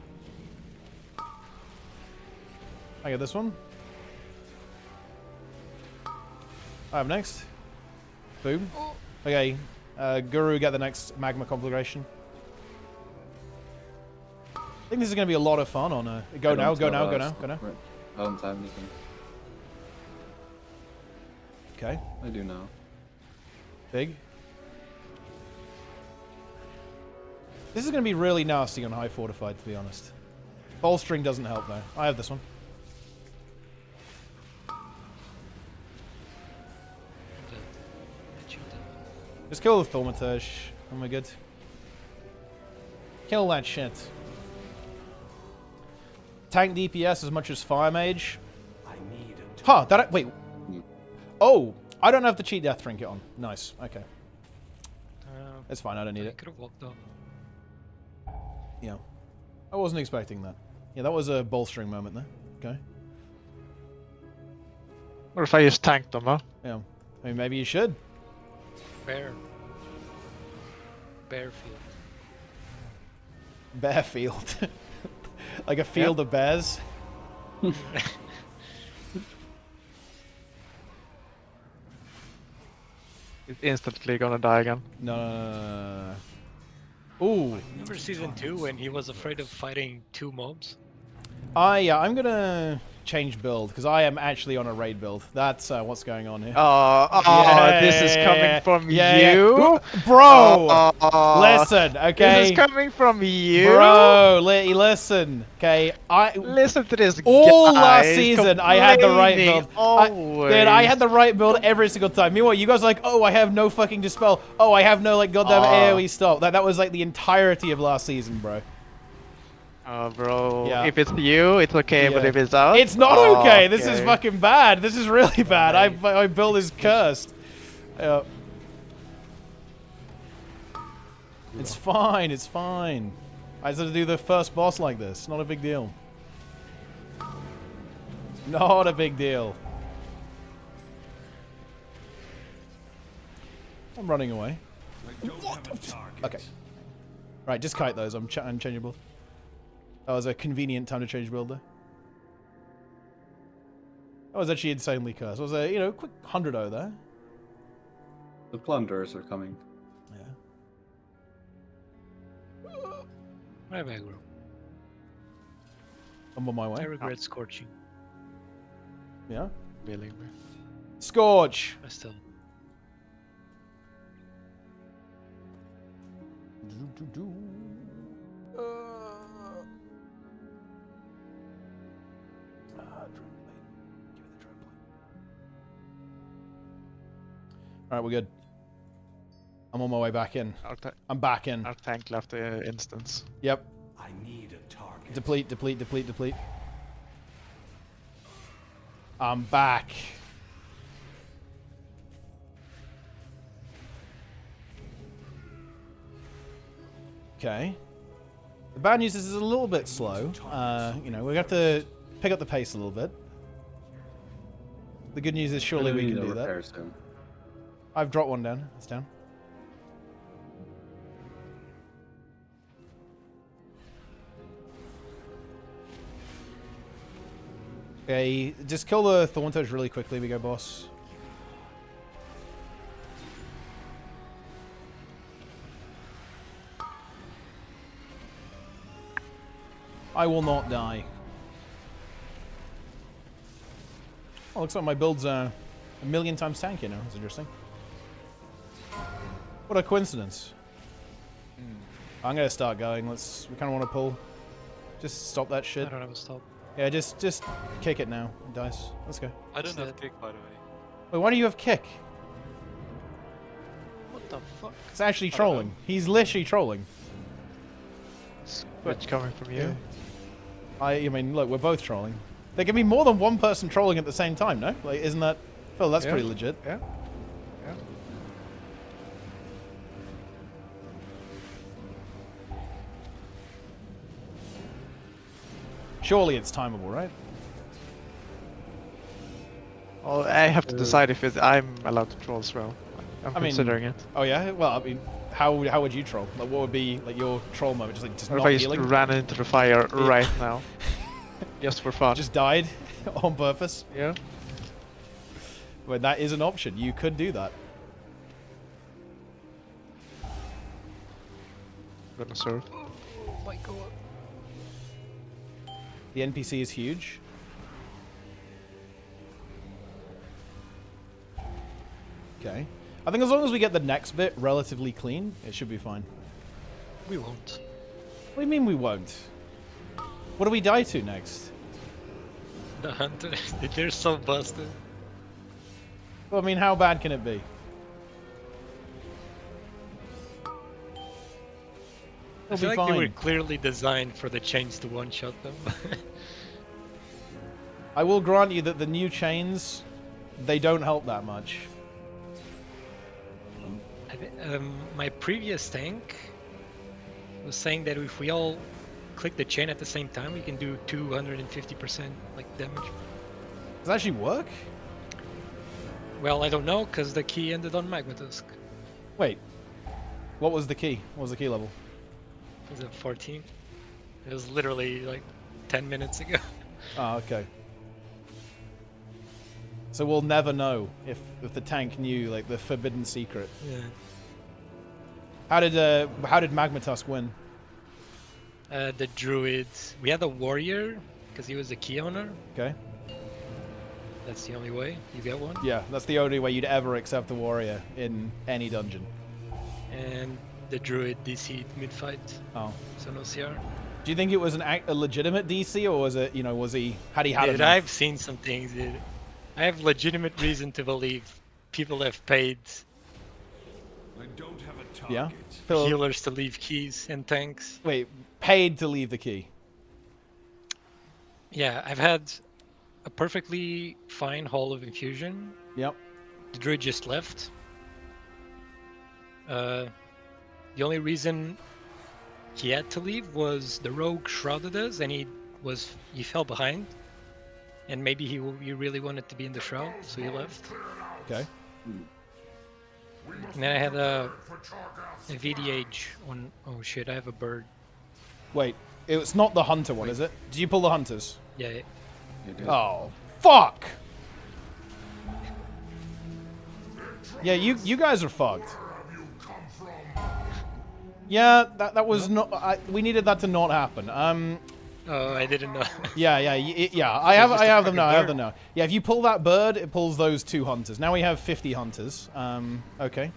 [SPEAKER 1] I get this one. I have next. Boom. Okay, Guru get the next magma conflagration. I think this is going to be a lot of fun on a... Go now, go now, go now, go now.
[SPEAKER 10] Right. I don't have anything.
[SPEAKER 1] Okay.
[SPEAKER 10] I do now.
[SPEAKER 1] Big. This is going to be really nasty on high fortified, to be honest. Bolstering doesn't help, though. I have this one. Just kill the Thaumaturge, and we're good. Kill that shit. Tank DPS as much as Fire Mage. Huh, wait. Oh, I don't have the cheat death trinket on. Nice, okay. It's fine, I don't need it.
[SPEAKER 9] Could have walked up.
[SPEAKER 1] Yeah. I wasn't expecting that. Yeah, that was a bolstering moment there. Okay.
[SPEAKER 9] What if I just tanked them, huh?
[SPEAKER 1] Yeah. I mean, maybe you should.
[SPEAKER 9] Bearfield.
[SPEAKER 1] Bearfield. Like a field of bears.
[SPEAKER 9] It's instantly gonna die again.
[SPEAKER 1] No. Ooh.
[SPEAKER 11] Remember season 2 when he was afraid of fighting 2 mobs?
[SPEAKER 1] Yeah, I'm gonna change build because I am actually on a raid build. That's what's going on here.
[SPEAKER 9] This is coming from you?
[SPEAKER 1] Bro! Listen, okay?
[SPEAKER 9] This is coming from you?
[SPEAKER 1] Bro, listen, okay?
[SPEAKER 9] Listen to this
[SPEAKER 1] all
[SPEAKER 9] guy
[SPEAKER 1] last season, I had the right build.
[SPEAKER 9] Always.
[SPEAKER 1] Dude, I had the right build every single time. Meanwhile, you guys are like, oh, I have no fucking Dispel. Oh, I have no, like, goddamn AoE stop. That was, like, the entirety of last season, bro.
[SPEAKER 9] Oh, bro.
[SPEAKER 1] Yeah.
[SPEAKER 9] If it's you, it's okay, but if it's us...
[SPEAKER 1] It's not okay. This is fucking bad. This is really bad. My build is cursed. It's fine. It's fine. I just had to do the first boss like this. Not a big deal. Not a big deal. I'm running away. Okay. Right, just kite those. I'm changeable. That was a convenient time to change build there. That was actually insanely cursed. It was a, quick 100-0 there.
[SPEAKER 10] The plunderers are coming.
[SPEAKER 1] Yeah.
[SPEAKER 11] Where have I grown?
[SPEAKER 1] I'm on my way.
[SPEAKER 11] I regret scorching.
[SPEAKER 1] Yeah?
[SPEAKER 9] Believe me.
[SPEAKER 1] Scorch!
[SPEAKER 11] I still...
[SPEAKER 1] Alright, we're good. I'm on my way back in. I'm back in.
[SPEAKER 9] Our tank left the instance.
[SPEAKER 1] Yep.
[SPEAKER 5] I need a target.
[SPEAKER 1] Deplete, deplete, deplete, deplete. I'm back. Okay. The bad news is it's a little bit slow. We have to pick up the pace a little bit. The good news is surely we can do that.
[SPEAKER 10] Soon.
[SPEAKER 1] I've dropped one down. It's down. Okay, just kill the Thorntoes really quickly. We go, boss. I will not die. Oh, looks like my build's a million times tankier now. That's interesting. What a coincidence. I'm gonna start going. We kind of want to pull. Just stop that shit.
[SPEAKER 11] I don't have a stop.
[SPEAKER 1] Yeah, just kick it now, dice. Let's go.
[SPEAKER 12] I don't have kick, by the way.
[SPEAKER 1] Wait, why do you have kick?
[SPEAKER 11] What the fuck?
[SPEAKER 1] It's actually trolling. He's literally trolling.
[SPEAKER 9] What's coming from you?
[SPEAKER 1] I mean, look, we're both trolling. There can be more than one person trolling at the same time, no? Like, isn't that... Phil, that's pretty legit.
[SPEAKER 9] Yeah. Yeah.
[SPEAKER 1] Surely it's timeable, right?
[SPEAKER 9] Well, I have to decide if I'm allowed to troll as well. I'm considering it.
[SPEAKER 1] Oh yeah? Well, I mean, how would you troll? Like, what would be like your troll moment? Just
[SPEAKER 9] Or
[SPEAKER 1] not
[SPEAKER 9] if I
[SPEAKER 1] healing?
[SPEAKER 9] just ran into the fire right now. Just for fun.
[SPEAKER 1] Just died on purpose?
[SPEAKER 9] Yeah.
[SPEAKER 1] Well, that is an option. You could do that.
[SPEAKER 9] Gonna serve.
[SPEAKER 11] Oh my god.
[SPEAKER 1] The NPC is huge. Okay. I think as long as we get the next bit relatively clean, it should be fine.
[SPEAKER 11] We won't.
[SPEAKER 1] What do you mean we won't? What do we die to next?
[SPEAKER 11] The hunters, they're so busted.
[SPEAKER 1] Well, I mean, how bad can it be?
[SPEAKER 11] I feel like they were clearly designed for the chains to one-shot them.
[SPEAKER 1] I will grant you that the new chains, they don't help that much.
[SPEAKER 11] My previous tank was saying that if we all click the chain at the same time, we can do 250% like damage.
[SPEAKER 1] Does that actually work?
[SPEAKER 11] Well, I don't know, because the key ended on Magma Tusk.
[SPEAKER 1] Wait. What was the key? What was the key level?
[SPEAKER 11] Was it 14? It was literally like 10 minutes ago.
[SPEAKER 1] Oh, okay. So we'll never know if the tank knew like the forbidden secret.
[SPEAKER 11] Yeah.
[SPEAKER 1] How did Magma Tusk win?
[SPEAKER 11] The druid. We had a warrior because he was the key owner.
[SPEAKER 1] Okay.
[SPEAKER 11] That's the only way you get one.
[SPEAKER 1] Yeah, that's the only way you'd ever accept a warrior in any dungeon.
[SPEAKER 11] And the druid DC'd mid-fight.
[SPEAKER 1] Oh.
[SPEAKER 11] So no CR.
[SPEAKER 1] Do you think it was a legitimate DC, or was it, had he had
[SPEAKER 11] Dude,
[SPEAKER 1] enough?
[SPEAKER 11] I've seen some things, dude. I have legitimate reason to believe people have paid
[SPEAKER 5] I don't have a target.
[SPEAKER 1] Yeah?
[SPEAKER 11] healers to leave keys and tanks.
[SPEAKER 1] Wait, paid to leave the key?
[SPEAKER 11] Yeah, I've had a perfectly fine Hall of Infusion.
[SPEAKER 1] Yep.
[SPEAKER 11] The druid just left. The only reason he had to leave was the rogue shrouded us, and he fell behind, and maybe he really wanted to be in the shroud, so he left.
[SPEAKER 1] Okay.
[SPEAKER 11] And then I had a VDH on. Oh shit! I have a bird.
[SPEAKER 1] Wait, it's not the hunter one, is it? Did you pull the hunters?
[SPEAKER 11] Yeah.
[SPEAKER 10] You did.
[SPEAKER 1] Oh, fuck! Yeah, you guys are fucked. Yeah, that was not. We needed that to not happen.
[SPEAKER 11] Oh, I didn't know.
[SPEAKER 1] Yeah. I have them now. I have them now. Yeah, if you pull that bird, it pulls those 2 hunters. Now we have 50 hunters. Okay.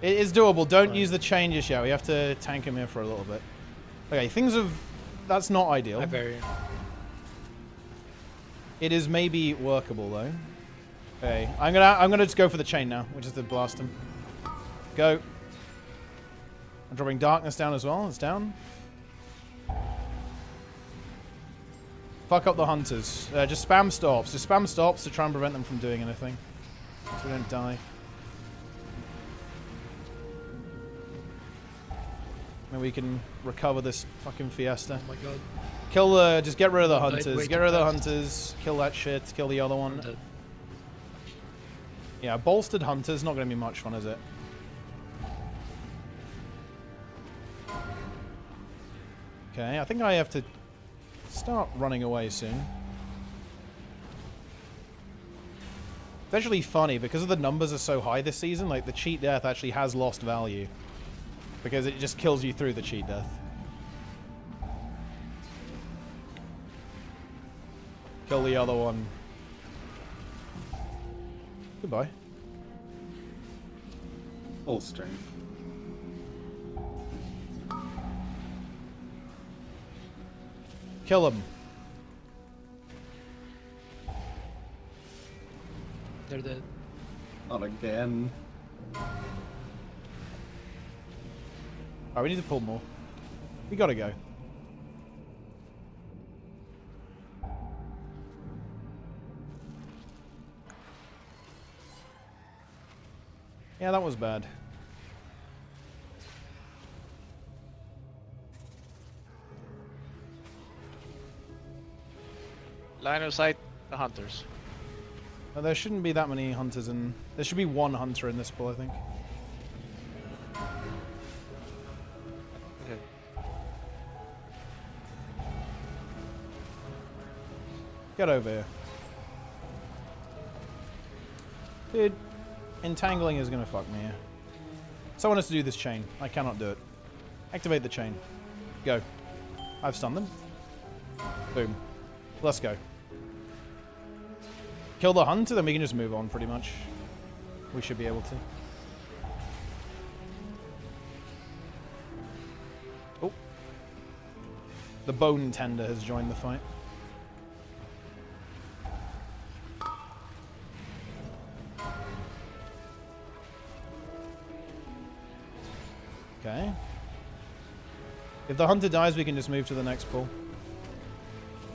[SPEAKER 1] It is doable. Don't use the chain just yet. We have to tank him here for a little bit. Okay, things have. That's not ideal.
[SPEAKER 11] I bury him.
[SPEAKER 1] It is maybe workable though. Okay, I'm gonna just go for the chain now, which is to blast him. Go. I'm dropping darkness down as well. It's down. Fuck up the hunters. Just spam stops. Just spam stops to try and prevent them from doing anything, so we don't die. and we can recover this fucking fiesta.
[SPEAKER 11] Oh my god.
[SPEAKER 1] Kill the. Just get rid of the
[SPEAKER 11] Died
[SPEAKER 1] hunters.
[SPEAKER 11] way
[SPEAKER 1] Get
[SPEAKER 11] too
[SPEAKER 1] rid of the
[SPEAKER 11] fast.
[SPEAKER 1] hunters. Kill that shit. Kill the other
[SPEAKER 11] I'm
[SPEAKER 1] one.
[SPEAKER 11] dead.
[SPEAKER 1] Yeah, bolstered hunters. Not going to be much fun, is it? Okay, I think I have to start running away soon. It's actually funny because of the numbers are so high this season. Like the cheat death actually has lost value because it just kills you through the cheat death. Kill the other one. Goodbye.
[SPEAKER 10] Bolstering.
[SPEAKER 1] Kill him.
[SPEAKER 11] They're dead.
[SPEAKER 10] Not again.
[SPEAKER 1] Alright, we need to pull more. We gotta go. Yeah, that was bad.
[SPEAKER 9] Line of sight, the hunters.
[SPEAKER 1] There shouldn't be that many hunters in... There should be one hunter in this pool, I think.
[SPEAKER 9] Okay.
[SPEAKER 1] Get over here. Dude, entangling is gonna fuck me here. Someone has to do this chain. I cannot do it. Activate the chain. Go. I've stunned them. Boom. Let's go. Kill the hunter, then we can just move on pretty much. We should be able to. Oh. The bone tender has joined the fight. Okay. If the hunter dies, we can just move to the next pool.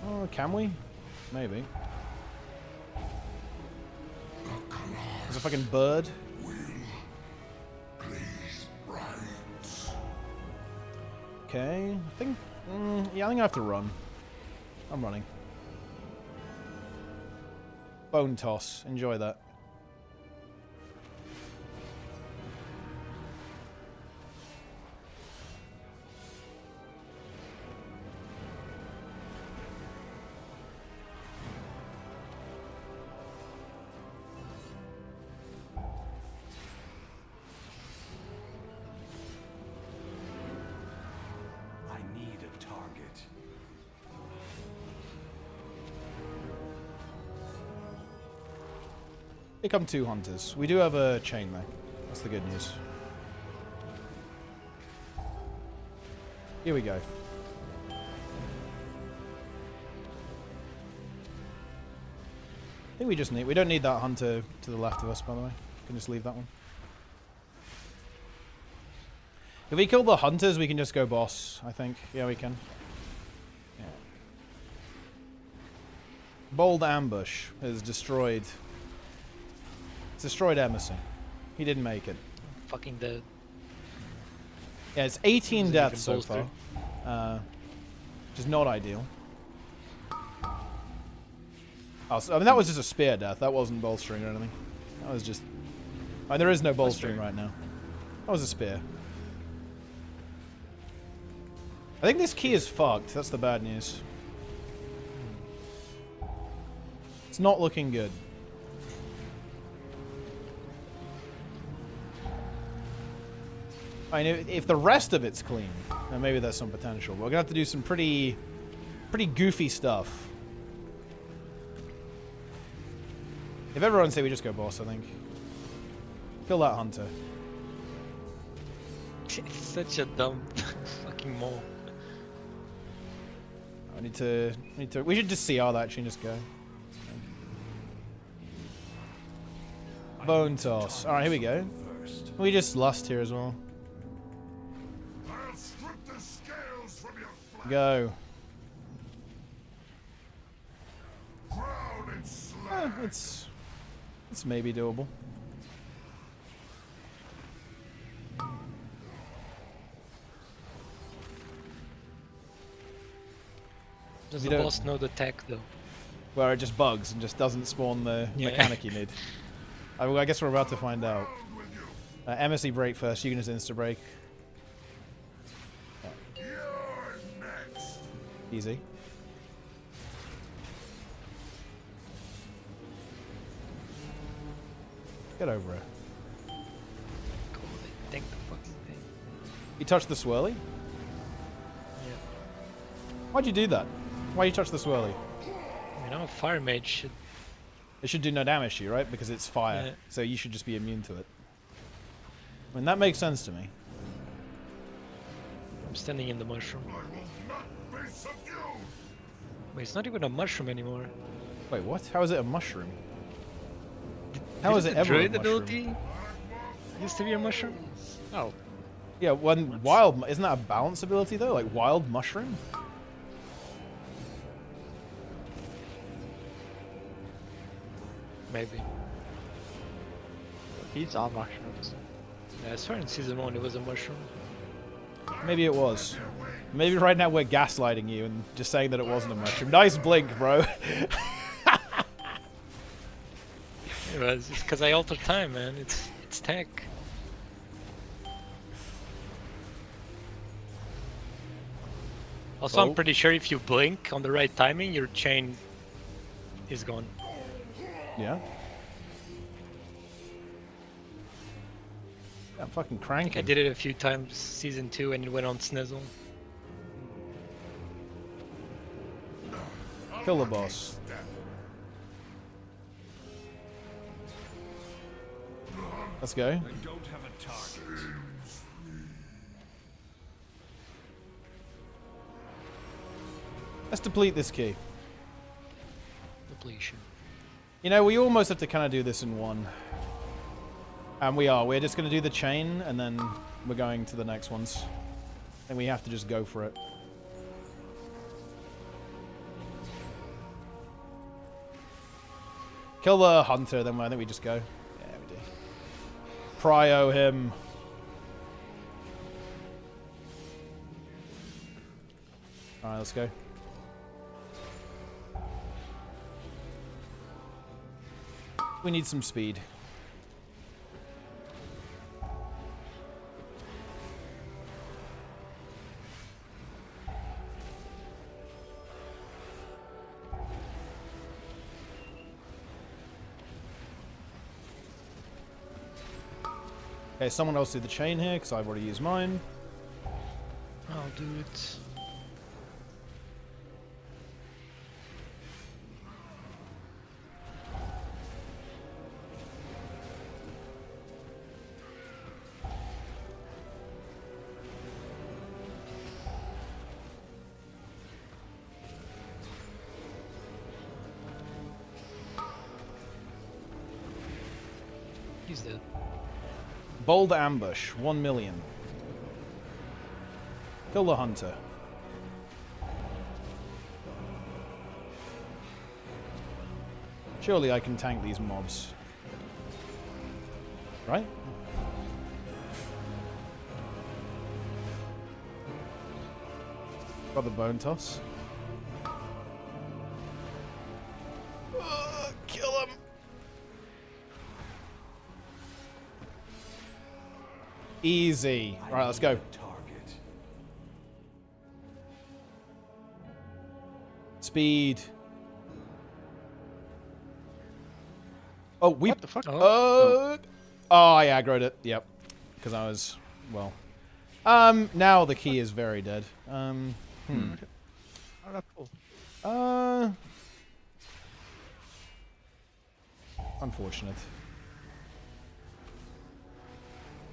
[SPEAKER 1] Oh, can we? Maybe. There's a fucking bird. Okay, I think... yeah, I think I have to run. I'm running. Bone toss. Enjoy that. Here come two hunters. We do have a chain though. That's the good news. Here we go. I think we just need... We don't need that hunter to the left of us, by the way. We can just leave that one. If we kill the hunters, we can just go boss, I think. Yeah, we can. Yeah. Bold ambush has destroyed... It's destroyed Emerson. He didn't make it.
[SPEAKER 11] Fucking dead.
[SPEAKER 1] Yeah, it's 18 deaths so
[SPEAKER 11] bolster.
[SPEAKER 1] far. Which is not ideal. Oh, so, I mean, that was just a spear death. That wasn't bolstering or anything. That was just... Oh, there is no bolstering right now. That was a spear. I think this key is fucked. That's the bad news. It's not looking good. I mean, if the rest of it's clean, then maybe there's some potential. But we're gonna have to do some pretty goofy stuff. If everyone say we just go boss, I think. Kill that hunter.
[SPEAKER 11] It's such a dumb fucking mole.
[SPEAKER 1] I need to. We should just see all that actually and just go. Bone toss. All right, here we go. We just lust here as well.
[SPEAKER 2] I'll strip the scales from your flesh.
[SPEAKER 1] Go.
[SPEAKER 2] Drown in slag.
[SPEAKER 1] It's maybe doable.
[SPEAKER 11] Does
[SPEAKER 1] You
[SPEAKER 11] the
[SPEAKER 1] don't-
[SPEAKER 11] boss know the tech though?
[SPEAKER 1] Where it just bugs and just doesn't spawn the
[SPEAKER 11] Yeah.
[SPEAKER 1] mechanic you need. I guess we're about to find out. MSE break first, you can just insta break. Easy. Get over it.
[SPEAKER 11] Cool, they think the fucking thing.
[SPEAKER 1] You touched the swirly?
[SPEAKER 11] Yeah.
[SPEAKER 1] Why'd you do that? Why you touch the swirly?
[SPEAKER 11] You know, a fire mage should.
[SPEAKER 1] It should do no damage to you, right? Because it's fire.
[SPEAKER 11] Yeah.
[SPEAKER 1] So you should just be immune to it. I mean, that makes sense to me.
[SPEAKER 11] I'm standing in the mushroom. Wait, it's not even a mushroom anymore.
[SPEAKER 1] Wait, what? How is it a mushroom? How is it
[SPEAKER 11] the
[SPEAKER 1] ever a
[SPEAKER 11] druid
[SPEAKER 1] mushroom?
[SPEAKER 11] ability used to be a mushroom? Oh.
[SPEAKER 1] Yeah, when wild... Isn't that a balance ability, though? Like, wild mushroom?
[SPEAKER 11] Maybe.
[SPEAKER 9] These are mushrooms.
[SPEAKER 11] Yeah, I swear in season 1 it was a mushroom.
[SPEAKER 1] Maybe it was. Maybe right now we're gaslighting you and just saying that it wasn't a mushroom. Nice blink, bro.
[SPEAKER 11] It was. It's because I altered time, man. It's tech. Also,
[SPEAKER 1] Oh.
[SPEAKER 11] I'm pretty sure if you blink on the right timing, your chain is gone.
[SPEAKER 1] Yeah? I'm fucking
[SPEAKER 11] I
[SPEAKER 1] cranking.
[SPEAKER 11] think I did it a few times season 2 and it went on Snizzle.
[SPEAKER 1] Kill the boss. Let's go.
[SPEAKER 5] I don't have a target.
[SPEAKER 1] Let's deplete this key.
[SPEAKER 11] Depletion.
[SPEAKER 1] You know, we almost have to kind of do this in one. And we are. We're just going to do the chain, and then we're going to the next ones. And we have to just go for it. Kill the hunter, then I think we just go. Yeah, we do. Prio him. Alright, let's go. We need some speed. Okay, someone else do the chain here, because I've already used mine.
[SPEAKER 11] I'll do it. He's dead.
[SPEAKER 1] Bold ambush, 1 million. Kill the hunter. Surely I can tank these mobs. Right? Got the bone toss. Kill him! Easy. Alright, let's go. Speed. Oh, we...
[SPEAKER 9] What the fuck?
[SPEAKER 1] Oh, I aggroed it. Yep. Because I was... Well... now the key is very dead.
[SPEAKER 9] Oh, that's cool.
[SPEAKER 1] Unfortunate.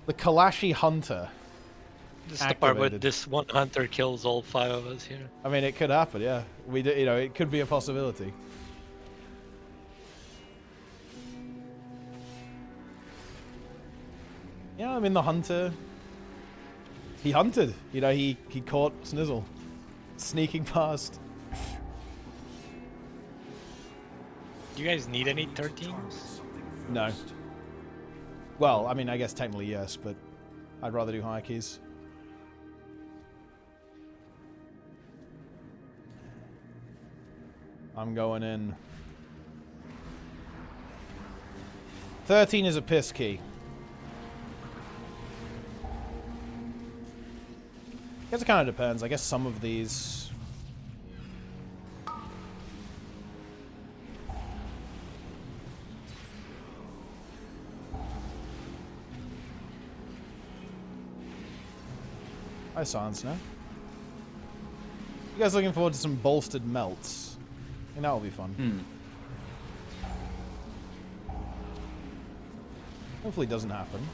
[SPEAKER 1] The Kalashi Hunter.
[SPEAKER 11] This is the part where
[SPEAKER 1] activated.
[SPEAKER 11] this one hunter kills all 5 of us here.
[SPEAKER 1] I mean, it could happen, yeah. We do, you know, it could be a possibility. Yeah, I mean, the hunter... He hunted. You know, he caught Snizzle. Sneaking past.
[SPEAKER 11] Do you guys need any 13s?
[SPEAKER 1] No. Well, I mean, I guess technically yes, but I'd rather do higher keys. I'm going in. 13 is a piss key. I guess it kind of depends. I guess some of these... Hi, Silence now. You guys looking forward to some bolstered melts? I think that'll be fun. Hopefully it doesn't happen.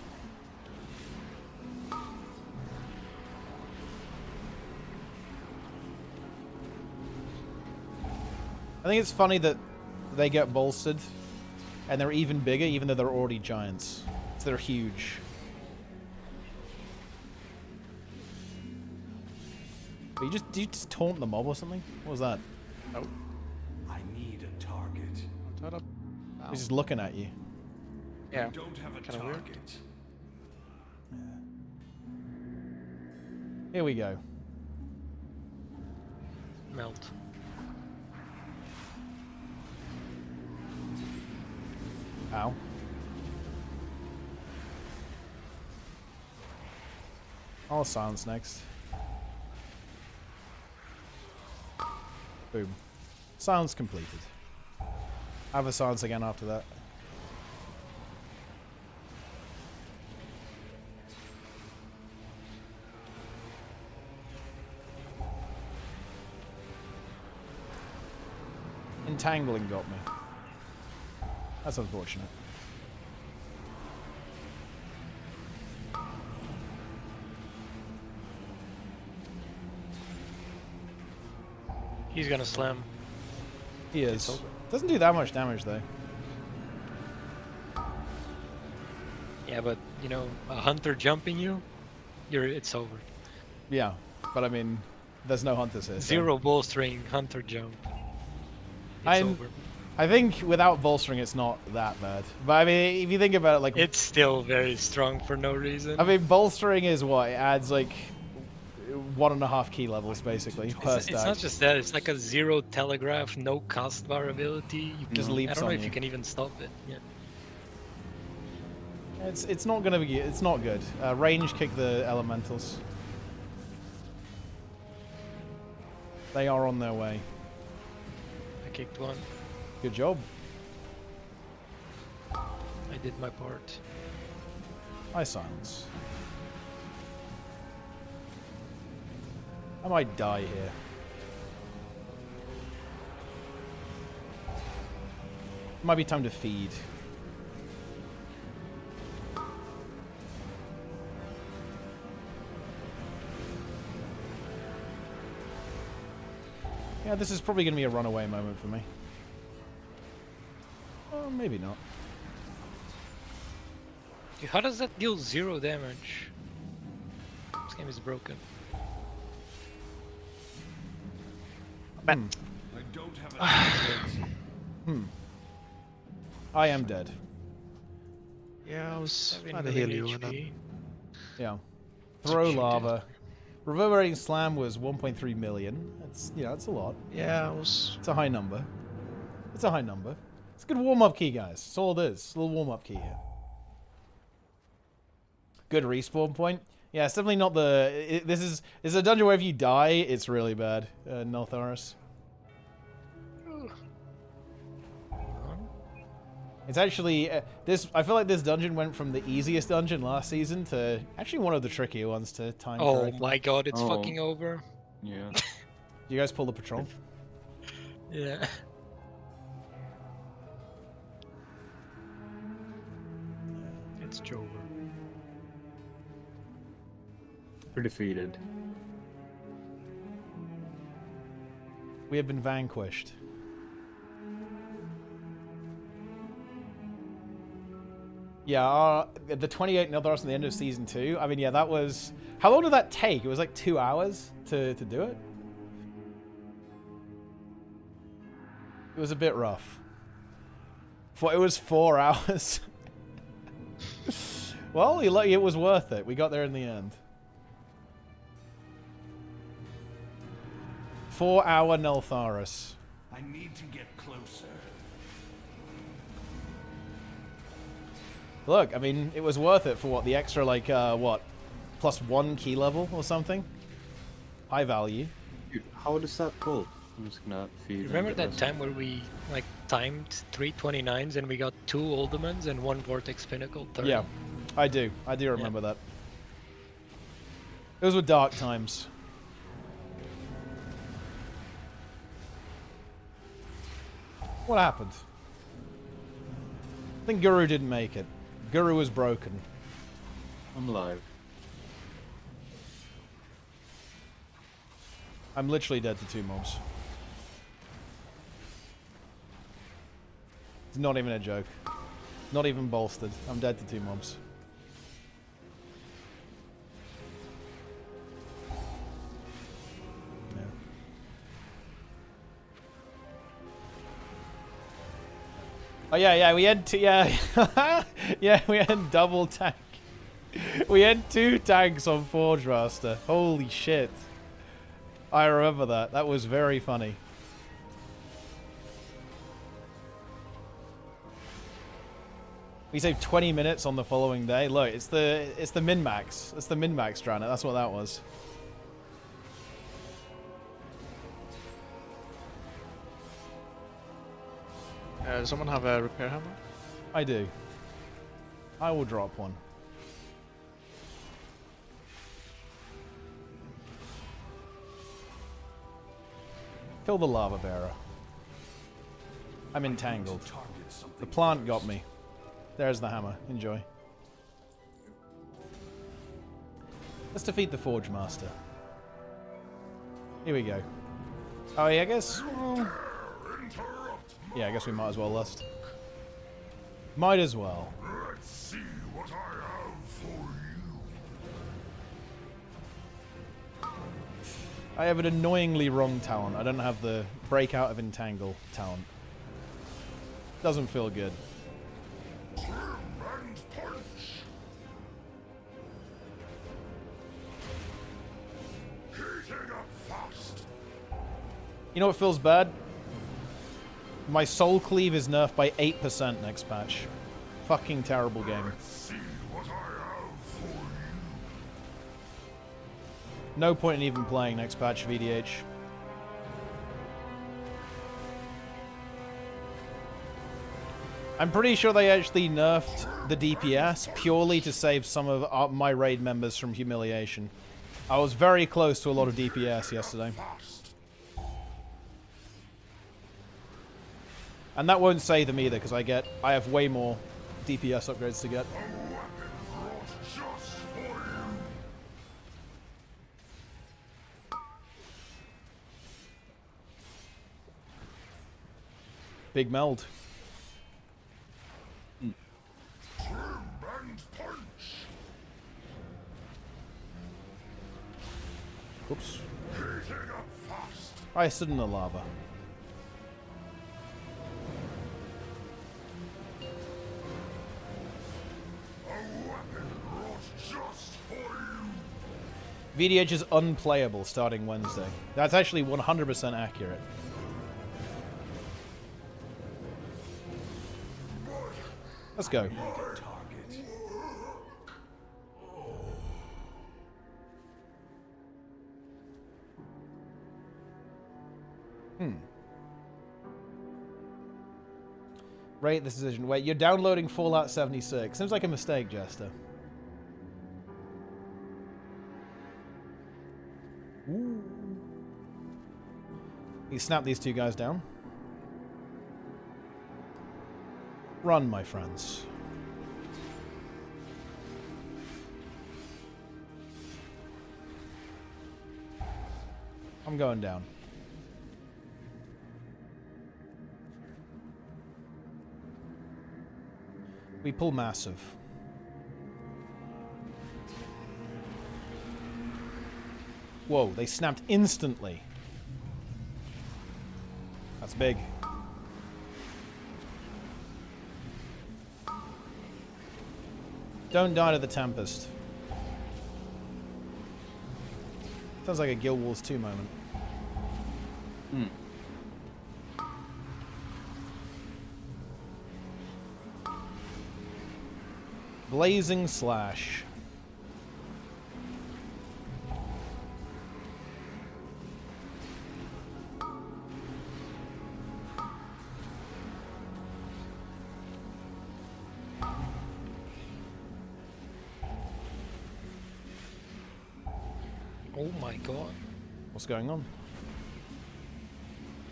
[SPEAKER 1] I think it's funny that they get bolstered and they're even bigger even though they're already giants. So they're huge. But do you just taunt the mob or something? What was that?
[SPEAKER 5] Oh. I need a target.
[SPEAKER 1] He's just looking at you.
[SPEAKER 9] Yeah.
[SPEAKER 5] Don't have a
[SPEAKER 9] Kinda weird.
[SPEAKER 5] target.
[SPEAKER 1] Here we go.
[SPEAKER 11] Melt.
[SPEAKER 1] Ow. I'll silence next. Boom. Silence completed. I have a silence again after that. Entangling got me. That's unfortunate.
[SPEAKER 11] He's gonna slam.
[SPEAKER 1] He is. Doesn't do that much damage though.
[SPEAKER 11] Yeah, but you know, a hunter jumping you, it's over.
[SPEAKER 1] Yeah, but I mean, there's no hunters here. So.
[SPEAKER 11] Zero bolstering, hunter jump. It's over.
[SPEAKER 1] I think without bolstering, it's not that bad. But I mean, if you think about it, like
[SPEAKER 11] it's still very strong for no reason.
[SPEAKER 1] I mean, bolstering is what it adds like 1.5 key levels basically per stack.
[SPEAKER 11] It's not just that; it's like a zero telegraph, no cost bar ability. You
[SPEAKER 1] just leaps
[SPEAKER 11] I don't know
[SPEAKER 1] on
[SPEAKER 11] if
[SPEAKER 1] you.
[SPEAKER 11] you can even stop it. Yeah.
[SPEAKER 1] It's not gonna be. It's not good. Range kick the elementals. They are on their way.
[SPEAKER 11] I kicked one.
[SPEAKER 1] Good job.
[SPEAKER 11] I did my part.
[SPEAKER 1] I silence. I might die here. Might be time to feed. Yeah, this is probably going to be a runaway moment for me. Well, maybe not.
[SPEAKER 11] Dude, how does that deal 0 damage? This game is broken.
[SPEAKER 5] I don't have a target.
[SPEAKER 1] I am dead.
[SPEAKER 9] Yeah, I was
[SPEAKER 11] Having
[SPEAKER 9] trying to
[SPEAKER 11] really
[SPEAKER 9] heal you. And
[SPEAKER 11] HP.
[SPEAKER 1] Yeah.
[SPEAKER 11] It's
[SPEAKER 1] Throw
[SPEAKER 11] cute,
[SPEAKER 1] lava. Reverberating slam was 1.3 million. That's, you know, that's a lot.
[SPEAKER 9] yeah, I was.
[SPEAKER 1] It's a high number. It's a high number. It's a good warm-up key, guys. That's all it is. A little warm-up key here. Good respawn point. Yeah, it's definitely not the... this is a dungeon where if you die, it's really bad. Neltharis. It's actually... this. I feel like this dungeon went from the easiest dungeon last season to actually one of the trickier ones to time
[SPEAKER 11] Oh
[SPEAKER 1] correctly.
[SPEAKER 11] my god, it's
[SPEAKER 10] Oh.
[SPEAKER 11] fucking over.
[SPEAKER 10] Yeah.
[SPEAKER 1] You guys pull the patrol?
[SPEAKER 11] Yeah. It's Jover.
[SPEAKER 10] We're defeated.
[SPEAKER 1] We have been vanquished. Yeah, the 28 Neltharis at the end of season 2. I mean, yeah, that was... How long did that take? It was like 2 hours to do it? It was a bit rough. It was 4 hours. Well, it was worth it. We got there in the end. 4-hour Neltharis.
[SPEAKER 5] I need to get closer.
[SPEAKER 1] Look, I mean, it was worth it for what, the extra, like, what, +1 key level or something? High value.
[SPEAKER 10] Dude, how does that pull? I'm just gonna feed.
[SPEAKER 11] Remember that time where we like timed 3 29s and we got 2 Ultimans and 1 Vortex Pinnacle? 30?
[SPEAKER 1] Yeah, I do. I do remember that. Those were dark times. What happened? I think Guru didn't make it. Guru was broken.
[SPEAKER 10] I'm live.
[SPEAKER 1] I'm literally dead to 2 mobs. It's not even a joke. Not even bolstered. I'm dead to 2 mobs. Yeah. Oh yeah, we had yeah, we had double tank. We had 2 tanks on Forge Master. Holy shit. I remember that. That was very funny. We saved 20 minutes on the following day. Look, it's the min-max. It's the min-max Dranet. That's what that was.
[SPEAKER 9] Does someone have a repair hammer?
[SPEAKER 1] I do. I will drop one. Kill the lava bearer. I'm entangled. The plant got me. There's the hammer. Enjoy. Let's defeat the Forge Master. Here we go. Oh, yeah, I guess... well, yeah, I guess we might as well lust. Might as well.
[SPEAKER 2] Let's see what I have for you.
[SPEAKER 1] I have an annoyingly wrong talent. I don't have the breakout of entangle talent. Doesn't feel good. You know what feels bad? My Soul Cleave is nerfed by 8% next patch. Fucking terrible game. No point in even playing next patch, VDH. I'm pretty sure they actually nerfed the DPS purely to save some of my raid members from humiliation. I was very close to a lot of DPS yesterday. And that won't save them either, because I have way more DPS upgrades to get. Big meld. Oops. I stood in the lava. VDH is unplayable starting Wednesday. That's actually 100% accurate. Let's go. Rate this decision. Wait, you're downloading Fallout 76. Seems like a mistake, Jester. Ooh. You snap these 2 guys down. Run, my friends. I'm going down. We pull massive. Whoa, they snapped instantly. That's big. Don't die to the Tempest. Sounds like a Guild Wars 2 moment. Blazing Slash.
[SPEAKER 11] Oh my god.
[SPEAKER 1] What's going on?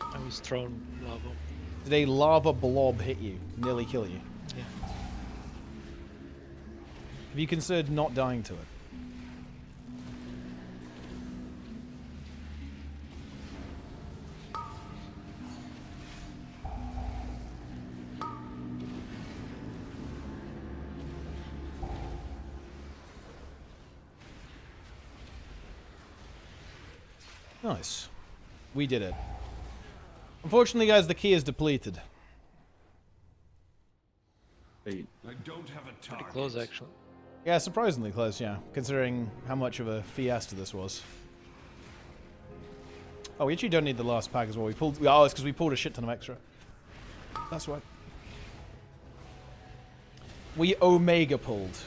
[SPEAKER 11] I was thrown lava.
[SPEAKER 1] Did a lava blob hit you? Nearly kill you?
[SPEAKER 11] Yeah.
[SPEAKER 1] Have you considered not dying to it? Nice. We did it. Unfortunately, guys, the key is depleted.
[SPEAKER 10] Wait.
[SPEAKER 5] I don't have a target.
[SPEAKER 11] Pretty close, actually.
[SPEAKER 1] Yeah, surprisingly close, yeah, considering how much of a fiesta this was. Oh, we actually don't need the last pack as well. We pulled. Oh, it's because we pulled a shit ton of extra. That's right. We Omega pulled.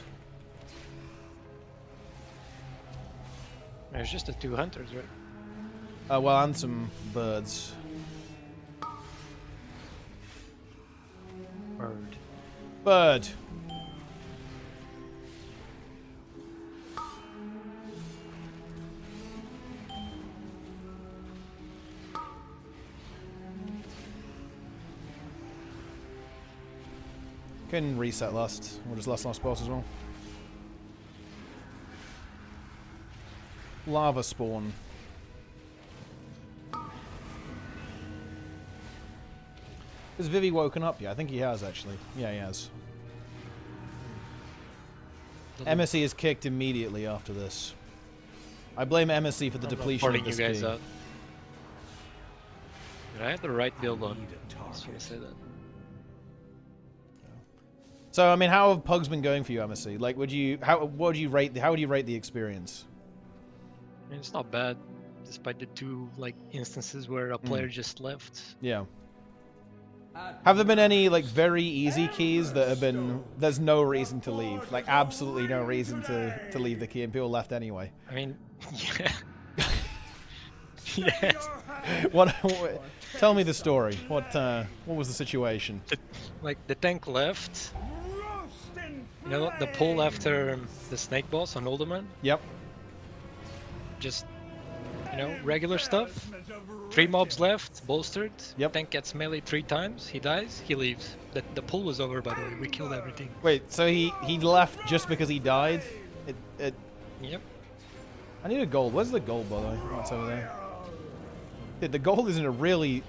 [SPEAKER 11] There's just the 2 hunters, right?
[SPEAKER 1] Well, and some birds.
[SPEAKER 11] Bird.
[SPEAKER 1] Bird. Can reset last. We'll just last boss as well. Lava spawn. Has Vivi woken up yet? I think he has, actually. Yeah, he has. MSC is kicked immediately after this. I blame MSC for the depletion of this
[SPEAKER 11] you guys
[SPEAKER 1] key.
[SPEAKER 11] out. Did I have the right build on? I was gonna say that.
[SPEAKER 1] So, I mean, how have pugs been going for you, MSC? Like, what would you rate the experience?
[SPEAKER 11] I mean, it's not bad, despite the 2 like instances where a player just left.
[SPEAKER 1] Yeah. Have there been any, like, very easy keys that have been... There's no reason to leave. Like, absolutely no reason to leave the key, and people left anyway.
[SPEAKER 11] I mean, yeah. Yes.
[SPEAKER 1] What? Tell me the story. What was the situation?
[SPEAKER 11] Like, the tank left. You know, the pull after the snake boss on Alderman?
[SPEAKER 1] Yep.
[SPEAKER 11] Just, you know, regular stuff. 3 mobs left, bolstered.
[SPEAKER 1] Yep.
[SPEAKER 11] Tank gets melee 3 times, he dies, he leaves. The pull was over, by the way, we killed everything.
[SPEAKER 1] Wait, so he left just because he died?
[SPEAKER 11] Yep.
[SPEAKER 1] I need a gold. Where's the gold, by the way? What's over there? Dude, the gold is in a really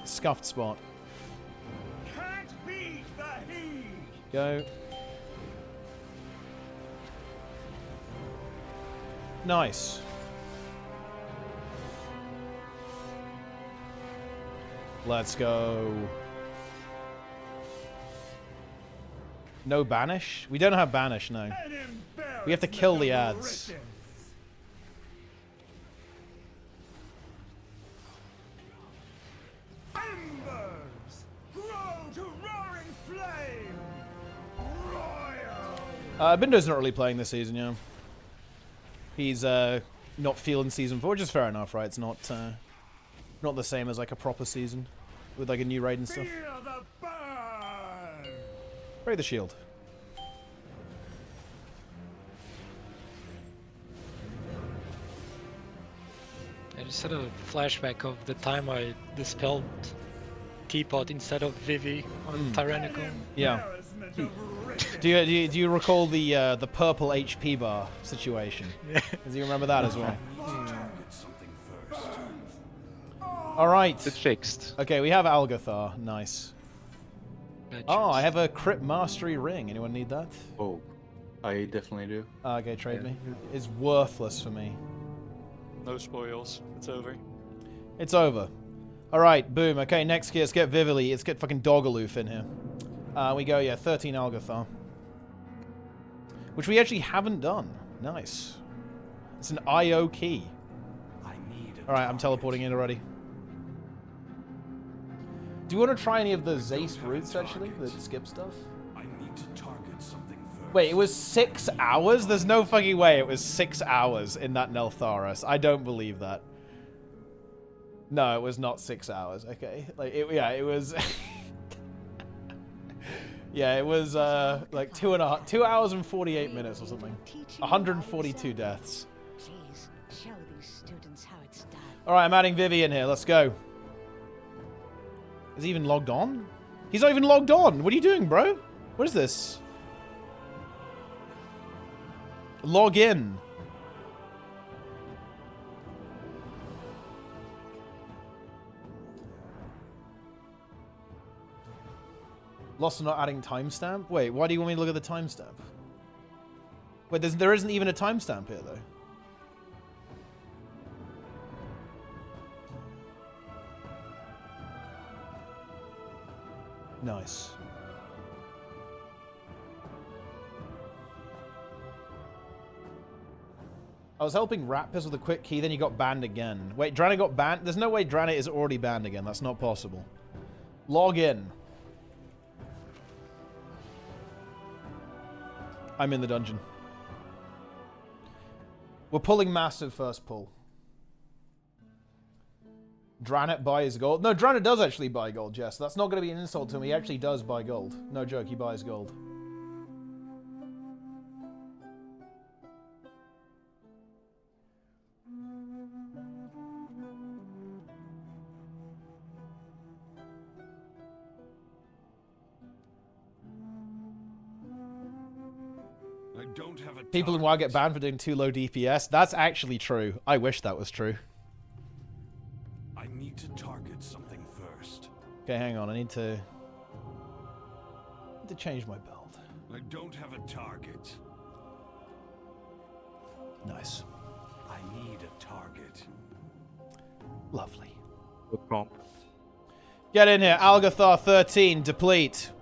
[SPEAKER 1] scuffed spot. Go. Nice. Let's go. No banish? We don't have banish, no. We have to kill the ads. Bindo's not really playing this season, yeah. He's not feeling season 4, which is fair enough, right? It's not the same as like a proper season with like a new raid and stuff. Break the shield.
[SPEAKER 11] I just had a flashback of the time I dispelled Teapot instead of Vivi on Tyrannical.
[SPEAKER 1] Yeah. Do you recall the purple HP bar situation? Do you remember that as well? All right.
[SPEAKER 9] It's fixed.
[SPEAKER 1] Okay, we have Algathar. Nice.
[SPEAKER 11] Bad
[SPEAKER 1] Oh,
[SPEAKER 11] choice.
[SPEAKER 1] I have a crit mastery ring. Anyone need that?
[SPEAKER 10] Oh, I definitely do.
[SPEAKER 1] Okay, trade
[SPEAKER 10] Yeah.
[SPEAKER 1] me. It's worthless for me.
[SPEAKER 12] No spoils. It's over.
[SPEAKER 1] It's over. All right, boom. Okay, next key. Let's get Vivily. Let's get fucking Dogaloof in here. We go, yeah, 13 Algathar. Which we actually haven't done. Nice. It's an IO key. Alright, I'm teleporting in already. Do you want to try any of the Zace routes, actually? The skip stuff?
[SPEAKER 5] I need to target something
[SPEAKER 1] Wait, it was 6 hours? There's no fucking way it was 6 hours in that Neltharis. I don't believe that. No, it was not 6 hours. Okay. Like, yeah, it was... yeah, it was, like 2 hours and 48 minutes or something. 142 deaths.
[SPEAKER 3] Please, show these students how it's done.
[SPEAKER 1] Alright, I'm adding Vivian here. Let's go. Is he even logged on? He's not even logged on. What are you doing, bro? What is this? Log in. Lost for not adding timestamp? Wait, why do you want me to look at the timestamp? Wait, there isn't even a timestamp here, though. Nice. I was helping Raptors with a quick key, then you got banned again. Wait, Drana got banned? There's no way Drana is already banned again. That's not possible. Log in. I'm in the dungeon. We're pulling massive first pull. Dranet buys gold. No, Dranet does actually buy gold, Jess. That's not going to be an insult to him. He actually does buy gold. No joke, he buys gold. People in WoW get banned for doing too low DPS. That's actually true. I wish that was true.
[SPEAKER 5] I need to target something first.
[SPEAKER 1] Okay, hang on. I need to change my build.
[SPEAKER 5] I don't have a target.
[SPEAKER 1] Nice.
[SPEAKER 5] I need a target.
[SPEAKER 1] Lovely.
[SPEAKER 12] Good comp.
[SPEAKER 1] Get in here. Algathar 13. Deplete.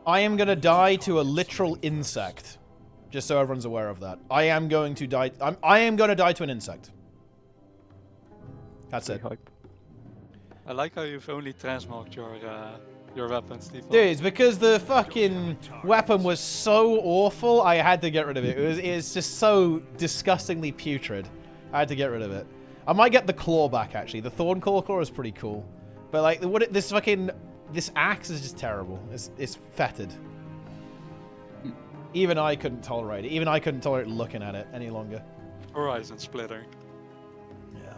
[SPEAKER 1] I am going to die to a literal insect. Just so everyone's aware of that. I am going to die. I am going to die to an insect. That's it.
[SPEAKER 12] I like how you've only transmarked your weapons. Default.
[SPEAKER 1] Dude, it's because the fucking weapon was so awful, I had to get rid of it. It's just so disgustingly putrid. I had to get rid of it. I might get the claw back, actually. The thorn claw is pretty cool. But, like, this axe is just terrible. It's fetid. Even I couldn't tolerate it. Even I couldn't tolerate looking at it any longer.
[SPEAKER 12] Horizon splittering.
[SPEAKER 1] Yeah.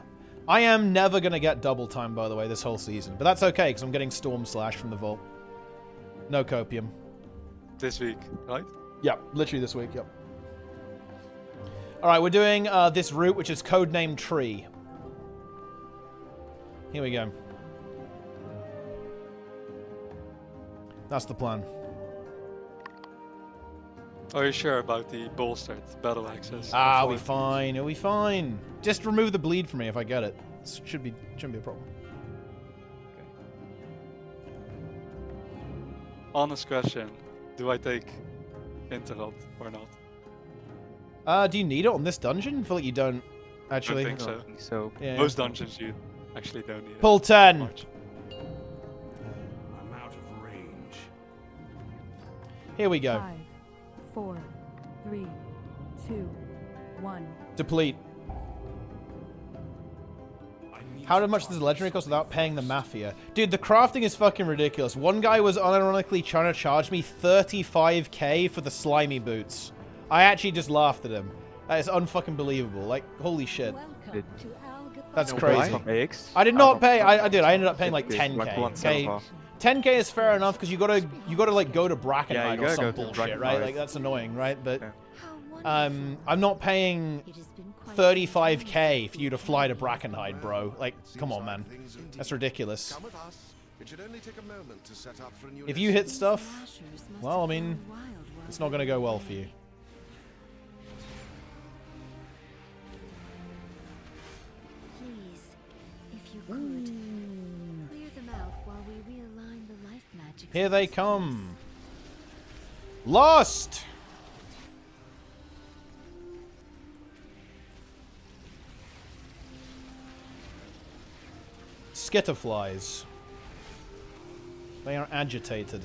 [SPEAKER 1] I am never going to get double time, by the way, this whole season. But that's okay, because I'm getting Storm Slash from the vault. No copium.
[SPEAKER 12] This week, right?
[SPEAKER 1] Yep, literally this week, yep. Alright, we're doing this route, which is codenamed Tree. Here we go. That's the plan.
[SPEAKER 12] Are you sure about the bolstered battle axes?
[SPEAKER 1] Ah, we'll be fine. It'll be fine. Just remove the bleed for me if I get it. Shouldn't be a problem.
[SPEAKER 12] Okay. Honest question: do I take interrupt or not?
[SPEAKER 1] Do you need it on this dungeon? I feel like you don't. Actually,
[SPEAKER 12] I don't think so.
[SPEAKER 1] Yeah.
[SPEAKER 12] Most dungeons you actually don't need it.
[SPEAKER 1] Pull 10.
[SPEAKER 5] I'm out of range.
[SPEAKER 1] Here we go.
[SPEAKER 6] 5, 4, 3, 2, 1.
[SPEAKER 1] Deplete. How much does the legendary cost without paying the mafia? Dude, the crafting is fucking ridiculous. One guy was unironically trying to charge me 35k for the slimy boots. I actually just laughed at him. That is unfucking believable. Like, holy shit. That's crazy. I did not pay. I did. I ended up paying like 10k. Okay. 10k is fair enough because you gotta like go to Brackenhide or some bullshit, right? Like that's annoying, right? But I'm not paying 35k for you to fly to Brackenhide, bro. Like, come on, man. That's ridiculous. If you hit stuff, well, I mean, it's not gonna go well for you.
[SPEAKER 3] Please, if you could, clear them out while we realign the life magic.
[SPEAKER 1] Here they come. Lost! Skitterflies. They are agitated.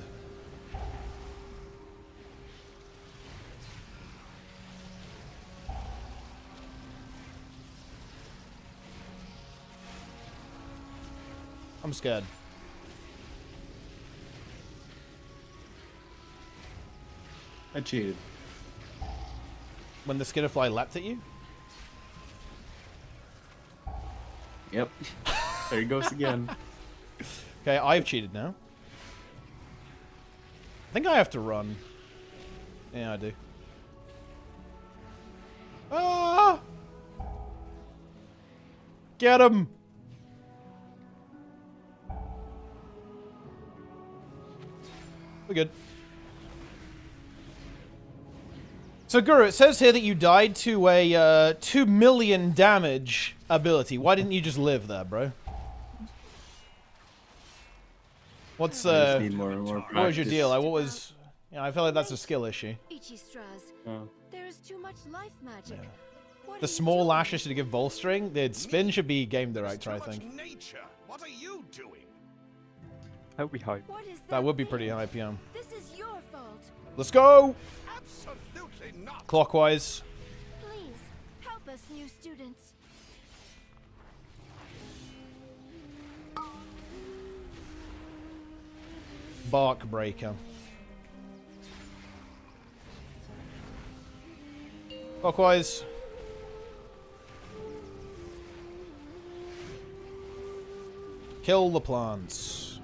[SPEAKER 1] I'm scared.
[SPEAKER 10] I cheated.
[SPEAKER 1] When the skitterfly leapt at you?
[SPEAKER 10] Yep. There he goes again.
[SPEAKER 1] Okay, I've cheated now. I think I have to run. Yeah, I do. Ah! Get him! We're good. So, Guru, it says here that you died to a 2 million damage ability. Why didn't you just live there, bro? What's
[SPEAKER 10] I just need more
[SPEAKER 1] what was your
[SPEAKER 10] practice.
[SPEAKER 1] deal? What was? Yeah, I feel like that's a skill issue.
[SPEAKER 10] Oh.
[SPEAKER 3] There is too much life magic. What
[SPEAKER 1] The
[SPEAKER 3] are you
[SPEAKER 1] small
[SPEAKER 3] doing?
[SPEAKER 1] lashes should give bolstering. The spin should be game director, I think.
[SPEAKER 5] Nature. What are you doing?
[SPEAKER 9] That would be high.
[SPEAKER 3] What is
[SPEAKER 1] That would be
[SPEAKER 3] thing?
[SPEAKER 1] pretty high PM.
[SPEAKER 3] This is your fault.
[SPEAKER 1] Let's go!
[SPEAKER 5] Absolutely not.
[SPEAKER 1] Clockwise.
[SPEAKER 3] Please help us, new students.
[SPEAKER 1] Bark breaker. Clockwise. Kill the plants.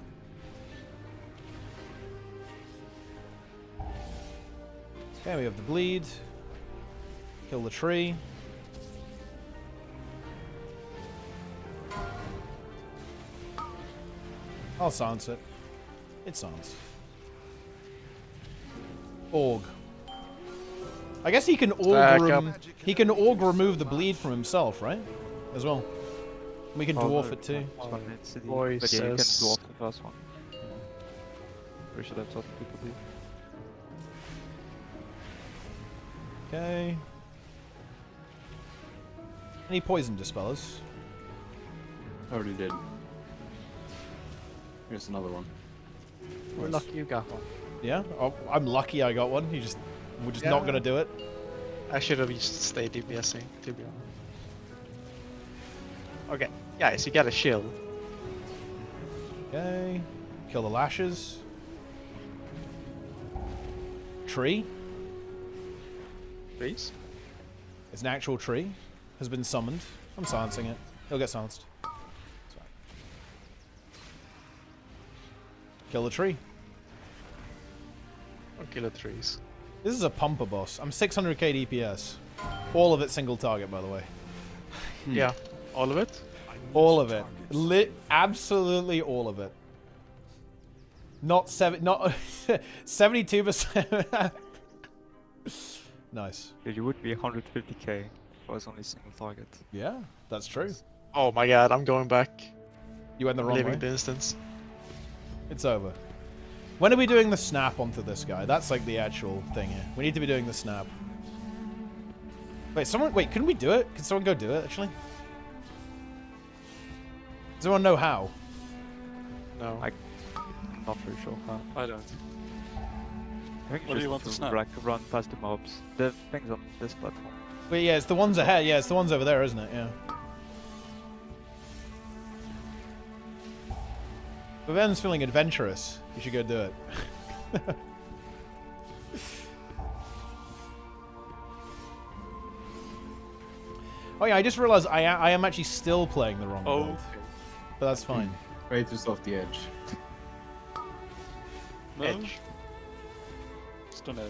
[SPEAKER 1] Okay, we have the bleed. Kill the tree. I'll silence it. It sounds. Org. I guess he can he can org remove the bleed from himself, right? As well. We can dwarf it too.
[SPEAKER 9] Boy
[SPEAKER 13] But yeah, you can
[SPEAKER 9] says-
[SPEAKER 13] dwarf the first one. Pretty sure that's what people do.
[SPEAKER 1] Okay. Any poison dispellers?
[SPEAKER 10] I already did. Here's another one.
[SPEAKER 9] We're lucky you got one.
[SPEAKER 1] Yeah? Oh, I'm lucky I got one. We're just not gonna do it.
[SPEAKER 9] I should have just stayed DPSing, to be honest. Okay, guys, you got a shield.
[SPEAKER 1] Okay. Kill the lashes. Tree.
[SPEAKER 9] Please?
[SPEAKER 1] It's an actual tree. Has been summoned. I'm silencing it. It'll get silenced. It's fine. Kill the tree.
[SPEAKER 9] Or kill the trees.
[SPEAKER 1] This is a pumper boss. I'm 600k DPS. All of it single target, by the way.
[SPEAKER 9] Yeah, all of it?
[SPEAKER 1] All of it. Absolutely all of it. Not 72%. Nice.
[SPEAKER 13] Yeah, you would be 150k if it was only single target.
[SPEAKER 1] Yeah, that's true.
[SPEAKER 9] Oh my god, I'm going back.
[SPEAKER 1] You went the wrong
[SPEAKER 9] Leaving
[SPEAKER 1] way.
[SPEAKER 9] the instance.
[SPEAKER 1] It's over. When are we doing the snap onto this guy? That's like the actual thing here. We need to be doing the snap. Wait, couldn't we do it? Can someone go do it, actually? Does anyone know how?
[SPEAKER 9] No.
[SPEAKER 13] I'm not very sure how.
[SPEAKER 12] I don't.
[SPEAKER 13] I think
[SPEAKER 12] What do you want to snap?
[SPEAKER 13] Run past the mobs. The things on this platform.
[SPEAKER 1] Wait, yeah, it's the ones ahead. Yeah, it's the ones over there, isn't it? Yeah. If Ben's feeling adventurous, you should go do it. Oh yeah, I just realized I am actually still playing the wrong build. But that's fine.
[SPEAKER 10] Right just off the edge.
[SPEAKER 12] No?
[SPEAKER 9] Edge.
[SPEAKER 12] Still no.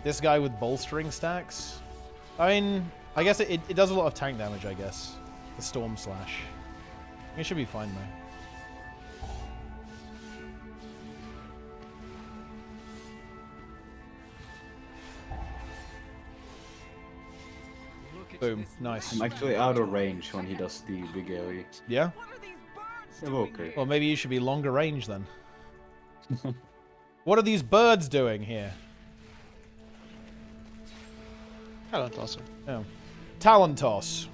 [SPEAKER 1] This guy with bolstering stacks? I mean, I guess it does a lot of tank damage, I guess. The Storm Slash. It should be fine, though. Boom. Nice.
[SPEAKER 10] I'm actually out of range when he does the big AoE.
[SPEAKER 1] Yeah?
[SPEAKER 10] Evoker.
[SPEAKER 1] Well, maybe you should be longer range, then. What are these birds doing here?
[SPEAKER 9] Talon tosser.
[SPEAKER 1] Oh. Talon toss.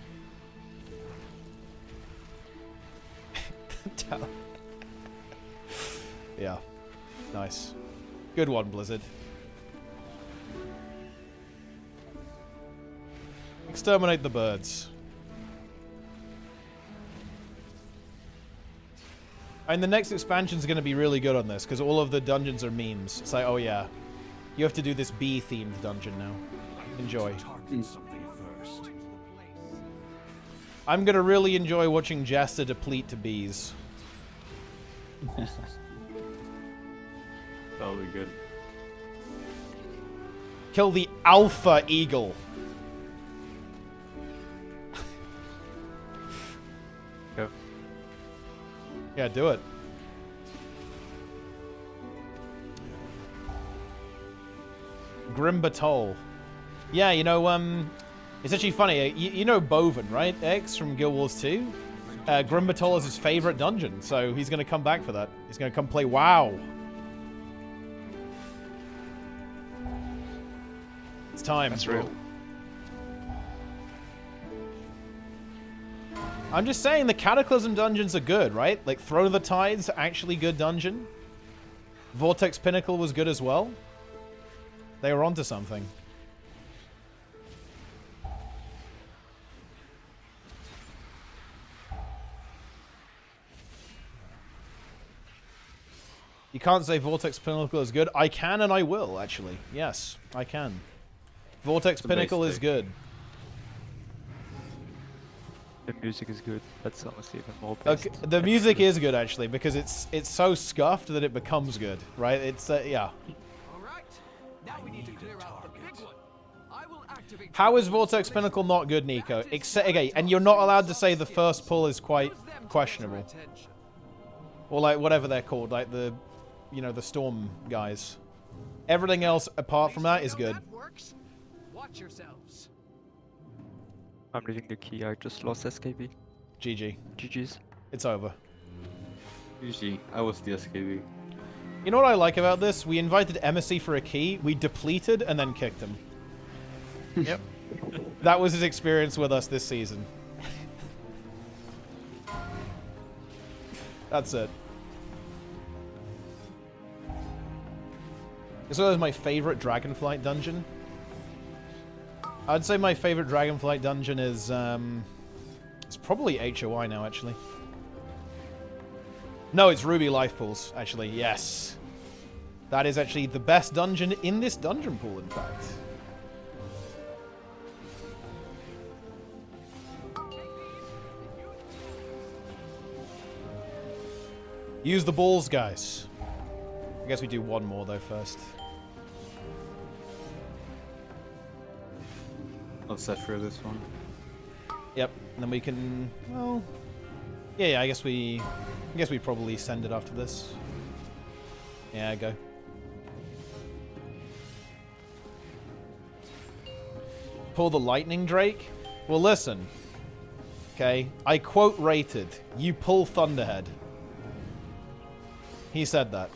[SPEAKER 1] Talon. Yeah. Nice. Good one, Blizzard. Exterminate the birds. And the next expansion is going to be really good on this, because all of the dungeons are memes. It's like, oh yeah, you have to do this bee-themed dungeon now. Enjoy. I'm going to really enjoy watching Jester deplete to bees.
[SPEAKER 10] That'll be good.
[SPEAKER 1] Kill the alpha eagle.
[SPEAKER 13] Go.
[SPEAKER 1] Yeah, do it. Grim Batol. Yeah, you know, it's actually funny. You know Boven, right? X from Guild Wars 2? Grim Batol is his favorite dungeon, so he's going to come back for that. He's going to come play WoW. It's time.
[SPEAKER 9] That's real.
[SPEAKER 1] I'm just saying the Cataclysm dungeons are good, right? Like Throne of the Tides, actually good dungeon. Vortex Pinnacle was good as well. They were onto something. You can't say Vortex Pinnacle is good. I can and I will, actually. Yes, I can. Vortex Pinnacle is good.
[SPEAKER 13] The music is good. That's honestly even more
[SPEAKER 1] Okay, the music is good, actually, because it's so scuffed that it becomes good, right? It's, yeah. How is Vortex Pinnacle not good, Nico? Okay, and you're not allowed to say the first pull is quite questionable. Or like whatever they're called, like the, you know, the storm guys. Everything else apart from that is good.
[SPEAKER 14] Watch yourselves.
[SPEAKER 13] I'm leaving the key. I just lost SKB.
[SPEAKER 1] GG.
[SPEAKER 13] GG's.
[SPEAKER 1] It's over.
[SPEAKER 10] GG. I was the SKB.
[SPEAKER 1] You know what I like about this? We invited Embassy for a key, we depleted, and then kicked him. Yep. That was his experience with us this season. That's it. This was my favorite Dragonflight dungeon. I'd say my favorite Dragonflight dungeon is, it's probably HOI now, actually. No, it's Ruby Life Pools, actually, yes. That is actually the best dungeon in this dungeon pool, in fact. Use the balls, guys. I guess we do one more, though, first.
[SPEAKER 10] I'll set for this one.
[SPEAKER 1] Yep, and then we can, well, yeah, I guess we probably send it after this. Yeah, go. Pull the Lightning Drake? Well, listen. Okay, I quote rated, you pull Thunderhead. He said that.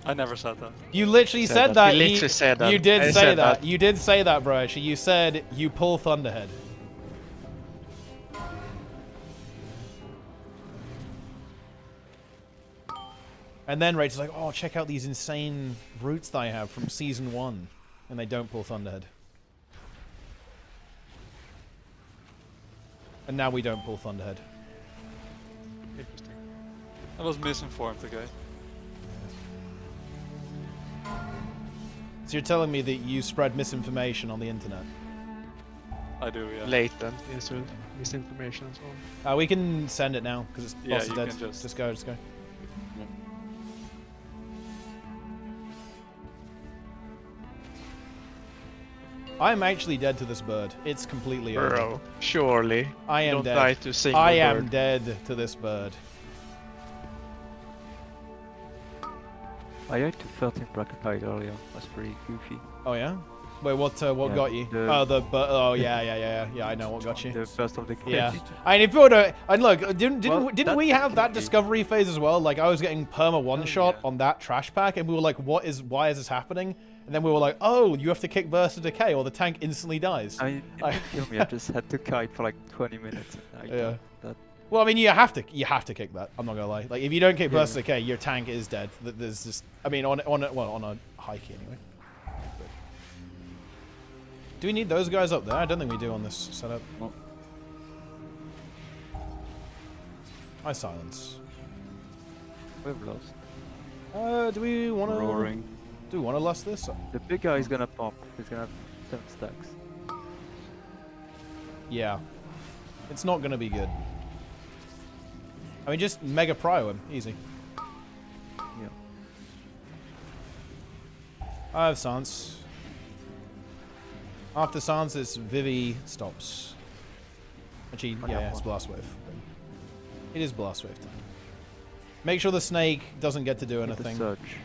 [SPEAKER 12] I never said that.
[SPEAKER 1] You literally said that.
[SPEAKER 9] You literally said that.
[SPEAKER 1] You did say that. You did say that, bro. Actually, you said you pull Thunderhead. And then Rachel's like, oh, check out these insane roots that I have from Season 1. And they don't pull Thunderhead. And now we don't pull Thunderhead.
[SPEAKER 12] Interesting. I was misinformed, okay?
[SPEAKER 1] So you're telling me that you spread misinformation on the internet?
[SPEAKER 12] I do, yeah.
[SPEAKER 9] Latent misinformation as well.
[SPEAKER 1] We can send it now, because it's
[SPEAKER 12] yeah,
[SPEAKER 1] boss is dead.
[SPEAKER 12] Can
[SPEAKER 1] just go, just go. I am actually dead to this bird. It's completely over.
[SPEAKER 9] Bro, surely.
[SPEAKER 1] I am
[SPEAKER 9] don't
[SPEAKER 1] dead.
[SPEAKER 9] Die to a single
[SPEAKER 1] I am
[SPEAKER 9] bird.
[SPEAKER 1] dead to this bird.
[SPEAKER 13] I ate to 13 bracket height earlier. That's pretty goofy.
[SPEAKER 1] Oh yeah? Wait, what got you? Oh yeah, I know what got you.
[SPEAKER 13] The first of the game.
[SPEAKER 1] Yeah. I mean, if you were and look, didn't we have that discovery phase as well? Like I was getting perma one shot on that trash pack, and we were like, why is this happening? And then we were like, oh, you have to kick Burst of Decay, or the tank instantly dies.
[SPEAKER 13] I didn't kill me. I just had to kite for like 20 minutes.
[SPEAKER 1] Yeah. Well, I mean, you have to kick that. I'm not gonna lie. Like, if you don't kick Burst of Decay, your tank is dead. There's just, I mean, on a high key anyway. Do we need those guys up there? I don't think we do on this setup.
[SPEAKER 10] Well.
[SPEAKER 1] I silence.
[SPEAKER 13] We've lost.
[SPEAKER 1] Do we want to?
[SPEAKER 10] Roaring.
[SPEAKER 1] Do we want to lust this?
[SPEAKER 13] The big guy is gonna pop. He's gonna have 7 stacks.
[SPEAKER 1] Yeah. It's not gonna be good. I mean, just mega prio him, easy.
[SPEAKER 13] Yeah.
[SPEAKER 1] I have Sans. After Sans, it's Vivi stops. Actually, yeah, it's Blast Wave. It is Blast Wave time. Make sure the snake doesn't get to do anything.
[SPEAKER 13] Search.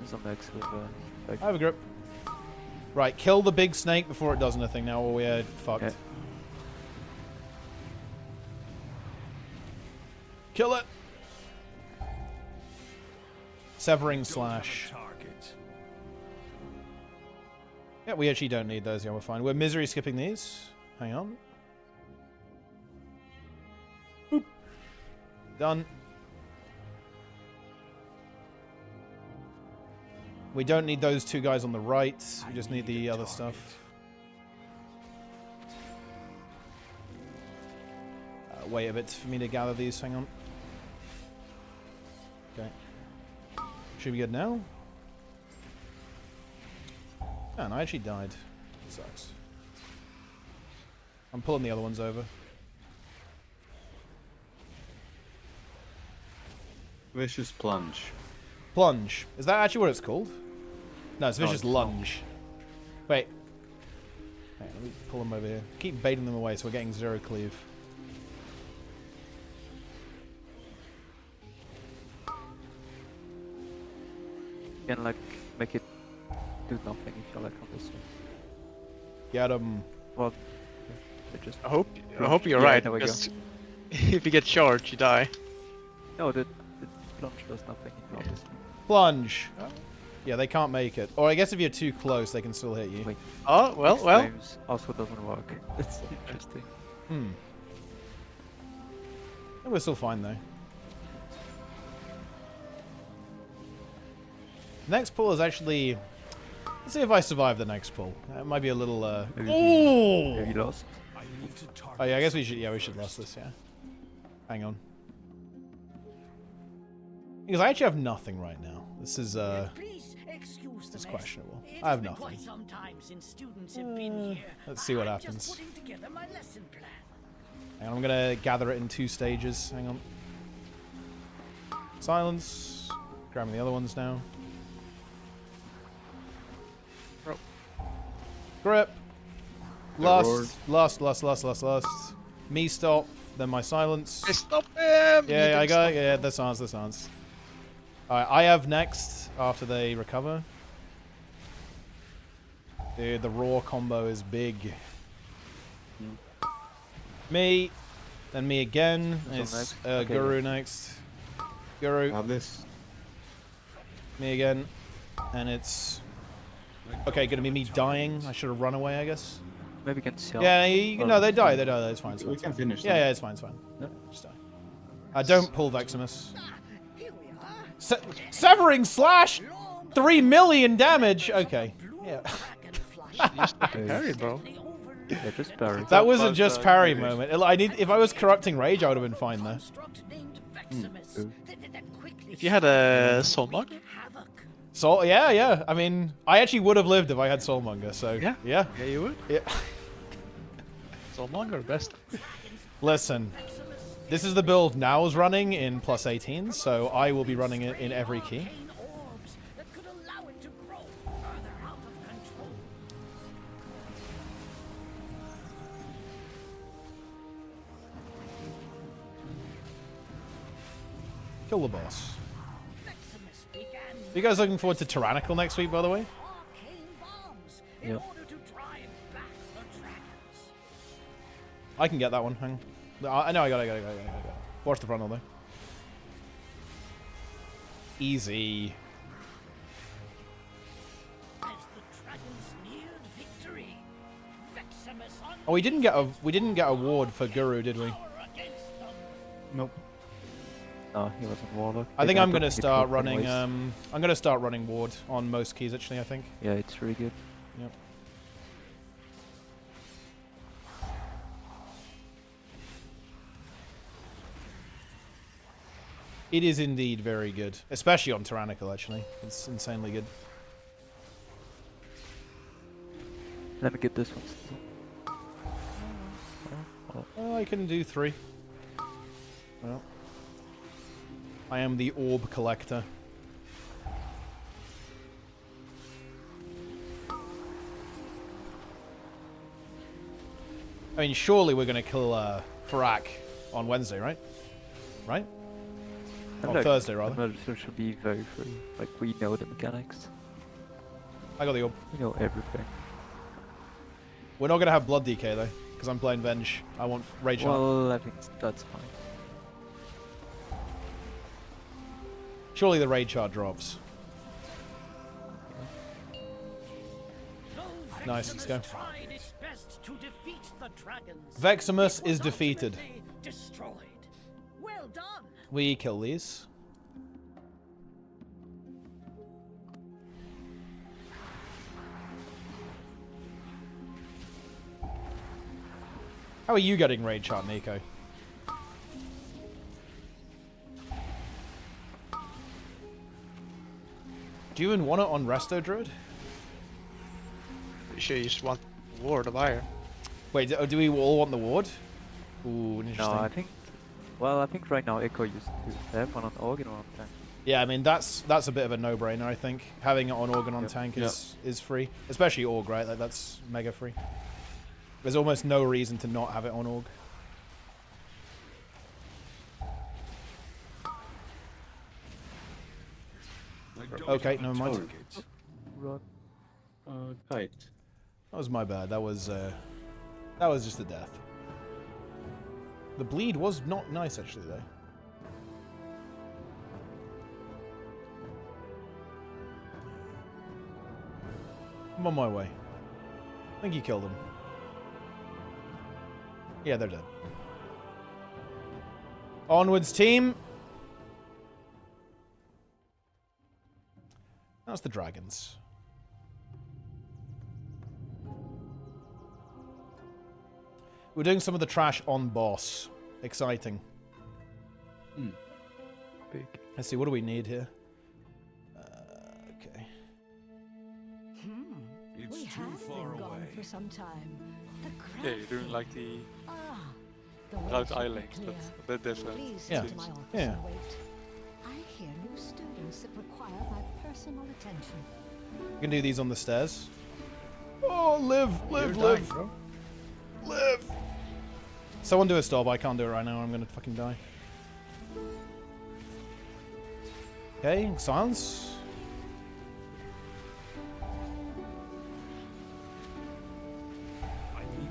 [SPEAKER 13] Some X with,
[SPEAKER 1] I have a grip. Right, kill the big snake before it does anything now, or we're fucked.
[SPEAKER 13] Yeah.
[SPEAKER 1] Kill it! Severing slash. Yeah, we actually don't need those. Yeah, we're fine. We're misery skipping these. Hang on. Boop. Done. We don't need those 2 guys on the right. We just need the other stuff. Wait a bit for me to gather these. Hang on. Okay. Should be good now. Man, I actually died. It sucks. I'm pulling the other ones over.
[SPEAKER 10] Vicious plunge.
[SPEAKER 1] Plunge. Is that actually what it's called? No, it's vicious lunge. Wait. Hey, let me pull them over here. Keep baiting them away so we're getting 0 cleave.
[SPEAKER 13] You can like make it do nothing if you're like on this one.
[SPEAKER 1] Get them.
[SPEAKER 13] Well, they just.
[SPEAKER 9] I hope you're right.
[SPEAKER 13] There we go.
[SPEAKER 9] Because if you get charged, you die.
[SPEAKER 13] No, the plunge does nothing if you're on this one.
[SPEAKER 1] Plunge. Yeah, they can't make it. Or I guess if you're too close, they can still hit you.
[SPEAKER 13] Wait.
[SPEAKER 9] Oh, well.
[SPEAKER 13] Flames also doesn't work. It's interesting.
[SPEAKER 1] Hmm. We're still fine though. Next pull is actually. Let's see if I survive the next pull. It might be a little. Ooh!
[SPEAKER 13] Have you lost?
[SPEAKER 1] Oh yeah, I guess we should. Yeah, we should lost this. Yeah. Hang on. Because I actually have nothing right now. This is It's questionable. I have nothing. Let's see what happens. And I'm gonna gather it in 2 stages. Hang on. Silence. Grabbing the other ones now. Grip. Lust. Me stop. Then my silence.
[SPEAKER 9] Stop him!
[SPEAKER 1] Yeah, I got it. Yeah, the silence. Alright, I have next after they recover. Dude, the raw combo is big. Me, then me again. It's Guru next. Guru.
[SPEAKER 10] Have this.
[SPEAKER 1] Me again. And it's... Okay, gonna be me dying. I should have run away, I guess.
[SPEAKER 13] Maybe we can sell.
[SPEAKER 1] Yeah, no, they die. It's fine.
[SPEAKER 10] We can finish them.
[SPEAKER 1] Yeah, it's fine. Yep. Just die. Don't pull Veximus. Severing slash! 3 million damage! Okay. Yeah.
[SPEAKER 9] Parry, bro.
[SPEAKER 13] Yeah, just parry.
[SPEAKER 1] That was a just parry moment. If I was corrupting rage, I would have been fine there.
[SPEAKER 9] If you had a Soulmonger?
[SPEAKER 1] Yeah. I mean, I actually would have lived if I had Soulmonger, so...
[SPEAKER 9] Yeah, you would.
[SPEAKER 1] Yeah.
[SPEAKER 9] Soulmonger, best.
[SPEAKER 1] Listen. This is the build Now's running in +18, so I will be running it in every key. Kill the boss. You guys looking forward to Tyrannical next week, by the way?
[SPEAKER 13] Yep.
[SPEAKER 1] I can get that one. Hang on. I know I got it. Watch the frontal though. Easy. Oh, we didn't get a ward for Guru, did we?
[SPEAKER 10] Nope.
[SPEAKER 13] No, he wasn't Warlock.
[SPEAKER 1] I think I'm gonna start running. I'm gonna start running ward on most keys actually. I think.
[SPEAKER 13] Yeah, it's really good.
[SPEAKER 1] Yep. It is indeed very good, especially on Tyrannical. Actually, it's insanely good.
[SPEAKER 13] Let me get this one.
[SPEAKER 1] Oh, I can do 3. Well, I am the orb collector. I mean, surely we're gonna kill Farak on Wednesday, right? Right? On Thursday, rather.
[SPEAKER 13] So should be very free. Like, we know the mechanics.
[SPEAKER 1] I got the orb.
[SPEAKER 13] We know everything.
[SPEAKER 1] We're not gonna have blood DK though, because I'm playing Venge. I want Rage Heart.
[SPEAKER 13] Well, I think that's fine.
[SPEAKER 1] Surely the Rage Heart drops. Nice, let's go. Veximus is defeated.
[SPEAKER 14] Well done.
[SPEAKER 1] We kill these. How are you getting Rage Heart, Nico? Do you even want it on Resto Druid?
[SPEAKER 9] You sure you just want Ward of Iron?
[SPEAKER 1] Wait, do we all want the ward? Ooh, interesting.
[SPEAKER 13] No, I think. Well, I think right now Echo used to have one on Organ or on Tank.
[SPEAKER 1] Yeah, I mean that's a bit of a no-brainer. I think having it on Organ on Tank is free, especially Org, right? Like that's mega free. There's almost no reason to not have it on Org. Okay, never mind.
[SPEAKER 10] Kite.
[SPEAKER 1] That was my bad. That was just a death. The bleed was not nice actually though. I'm on my way. I think you killed them. Yeah, they're dead. Onwards, team! That's the dragons. We're doing some of the trash on boss. Exciting.
[SPEAKER 13] Big.
[SPEAKER 1] Let's see, what do we need here? Okay.
[SPEAKER 5] It's too far away.
[SPEAKER 14] For some time.
[SPEAKER 12] Yeah, you're doing like the route I linked, but a bit different.
[SPEAKER 1] Yeah. Yeah.
[SPEAKER 14] I hear new students that require my personal attention.
[SPEAKER 1] We can do these on the stairs. Oh, live! Live! Someone do a stop. I can't do it right now. I'm gonna fucking die. Okay, silence.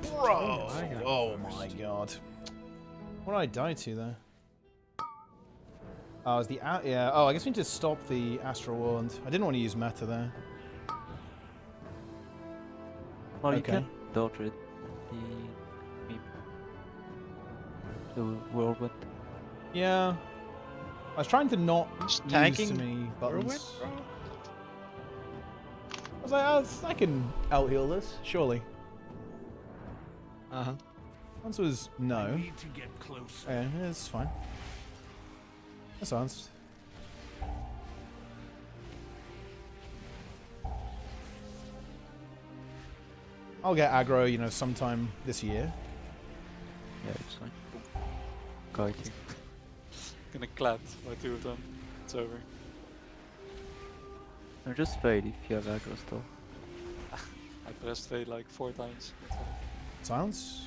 [SPEAKER 1] Bro! Oh my god. What did I die to there? Oh, it's the yeah. Oh, I guess we need to stop the Astral Wand. I didn't want to use meta there.
[SPEAKER 13] Well, you can dodge it. The whirlwind.
[SPEAKER 1] Yeah. I was trying to not use too many buttons. I was like, I can out-heal this, surely.
[SPEAKER 9] Uh-huh.
[SPEAKER 1] Answer was no.
[SPEAKER 5] Need to get closer.
[SPEAKER 1] Yeah, it's fine. That's honest. I'll get aggro, you know, sometime this year.
[SPEAKER 13] Yeah, it's fine. Guiding.
[SPEAKER 12] Gonna clap by 2 of them. It's over.
[SPEAKER 13] No, just fade if you have aggro still.
[SPEAKER 12] I pressed fade like 4 times.
[SPEAKER 1] Silence.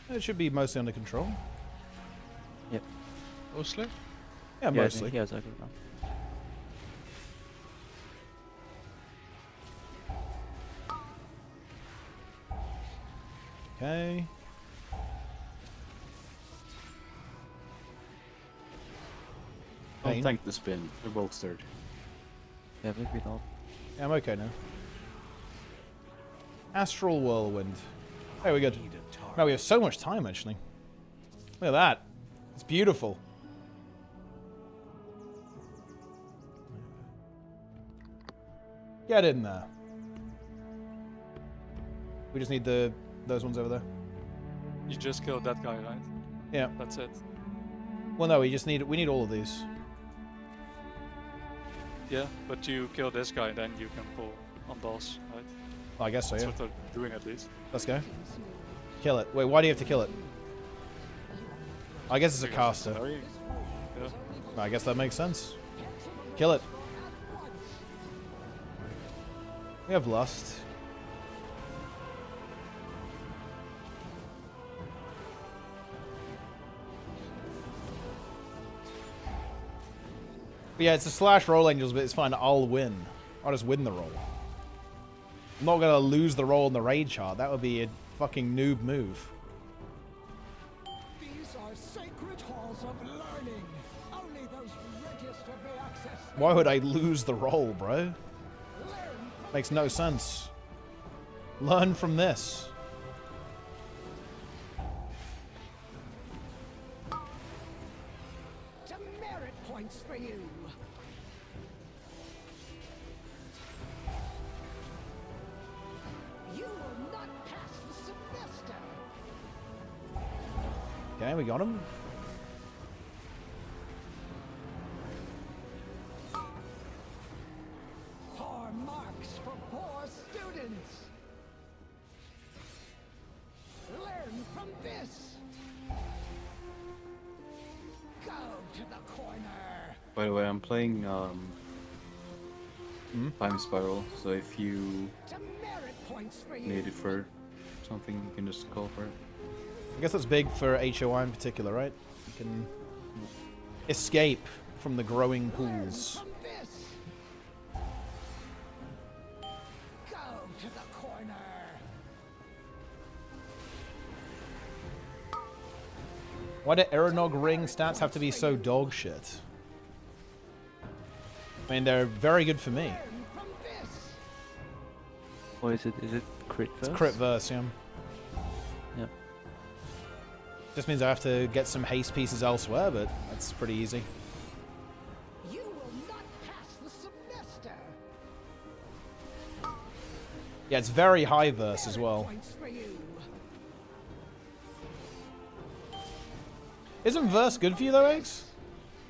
[SPEAKER 1] It should be mostly under control.
[SPEAKER 13] Yep.
[SPEAKER 9] Mostly?
[SPEAKER 1] Yeah, mostly.
[SPEAKER 13] He has aggro now.
[SPEAKER 1] Okay.
[SPEAKER 10] Don't tank the spin. They're bolstered.
[SPEAKER 13] Yeah, maybe not.
[SPEAKER 1] Yeah, I'm okay now. Astral Whirlwind. There we go. Wow, we have so much time actually. Look at that. It's beautiful. Get in there. We just need those ones over there.
[SPEAKER 12] You just killed that guy, right?
[SPEAKER 1] Yeah.
[SPEAKER 12] That's it.
[SPEAKER 1] Well, no, we need all of these.
[SPEAKER 12] Yeah, but you kill this guy, then you can pull on boss, right?
[SPEAKER 1] I guess so, yeah.
[SPEAKER 12] That's what they're doing at least.
[SPEAKER 1] Let's go. Kill it. Wait, why do you have to kill it? I guess it's a caster.
[SPEAKER 12] Yeah.
[SPEAKER 1] I guess that makes sense. Kill it. We have lust. But yeah, it's a slash roll angels, but it's fine. I'll win. I'll just win the roll. I'm not gonna lose the roll in the raid chart. That would be a fucking noob move.
[SPEAKER 14] These are sacred halls of learning. Only those registered may access.
[SPEAKER 1] Why would I lose the roll, bro? Makes no sense. Learn from this.
[SPEAKER 14] Demerit points for you. You will not pass the semester.
[SPEAKER 1] Okay, we got him.
[SPEAKER 14] Poor marks for poor students. Learn from this. Go to the corner.
[SPEAKER 10] By the way, I'm playing Time Spiral, so if you
[SPEAKER 14] Demerit points for you.
[SPEAKER 10] need it for something, you can just call for it.
[SPEAKER 1] I guess that's big for HOI in particular, right? You can escape from the growing pools.
[SPEAKER 14] From this. Go to the corner.
[SPEAKER 1] Why do Aeronog ring stats have to be so dog shit? I mean, they're very good for me.
[SPEAKER 13] Or is it crit verse?
[SPEAKER 1] It's crit verse, yeah.
[SPEAKER 13] Yep.
[SPEAKER 1] Just means I have to get some haste pieces elsewhere, but that's pretty easy.
[SPEAKER 14] You will not pass the semester.
[SPEAKER 1] Yeah, it's very high verse as well.
[SPEAKER 14] Points for you.
[SPEAKER 1] Isn't verse good for you though, Eggs?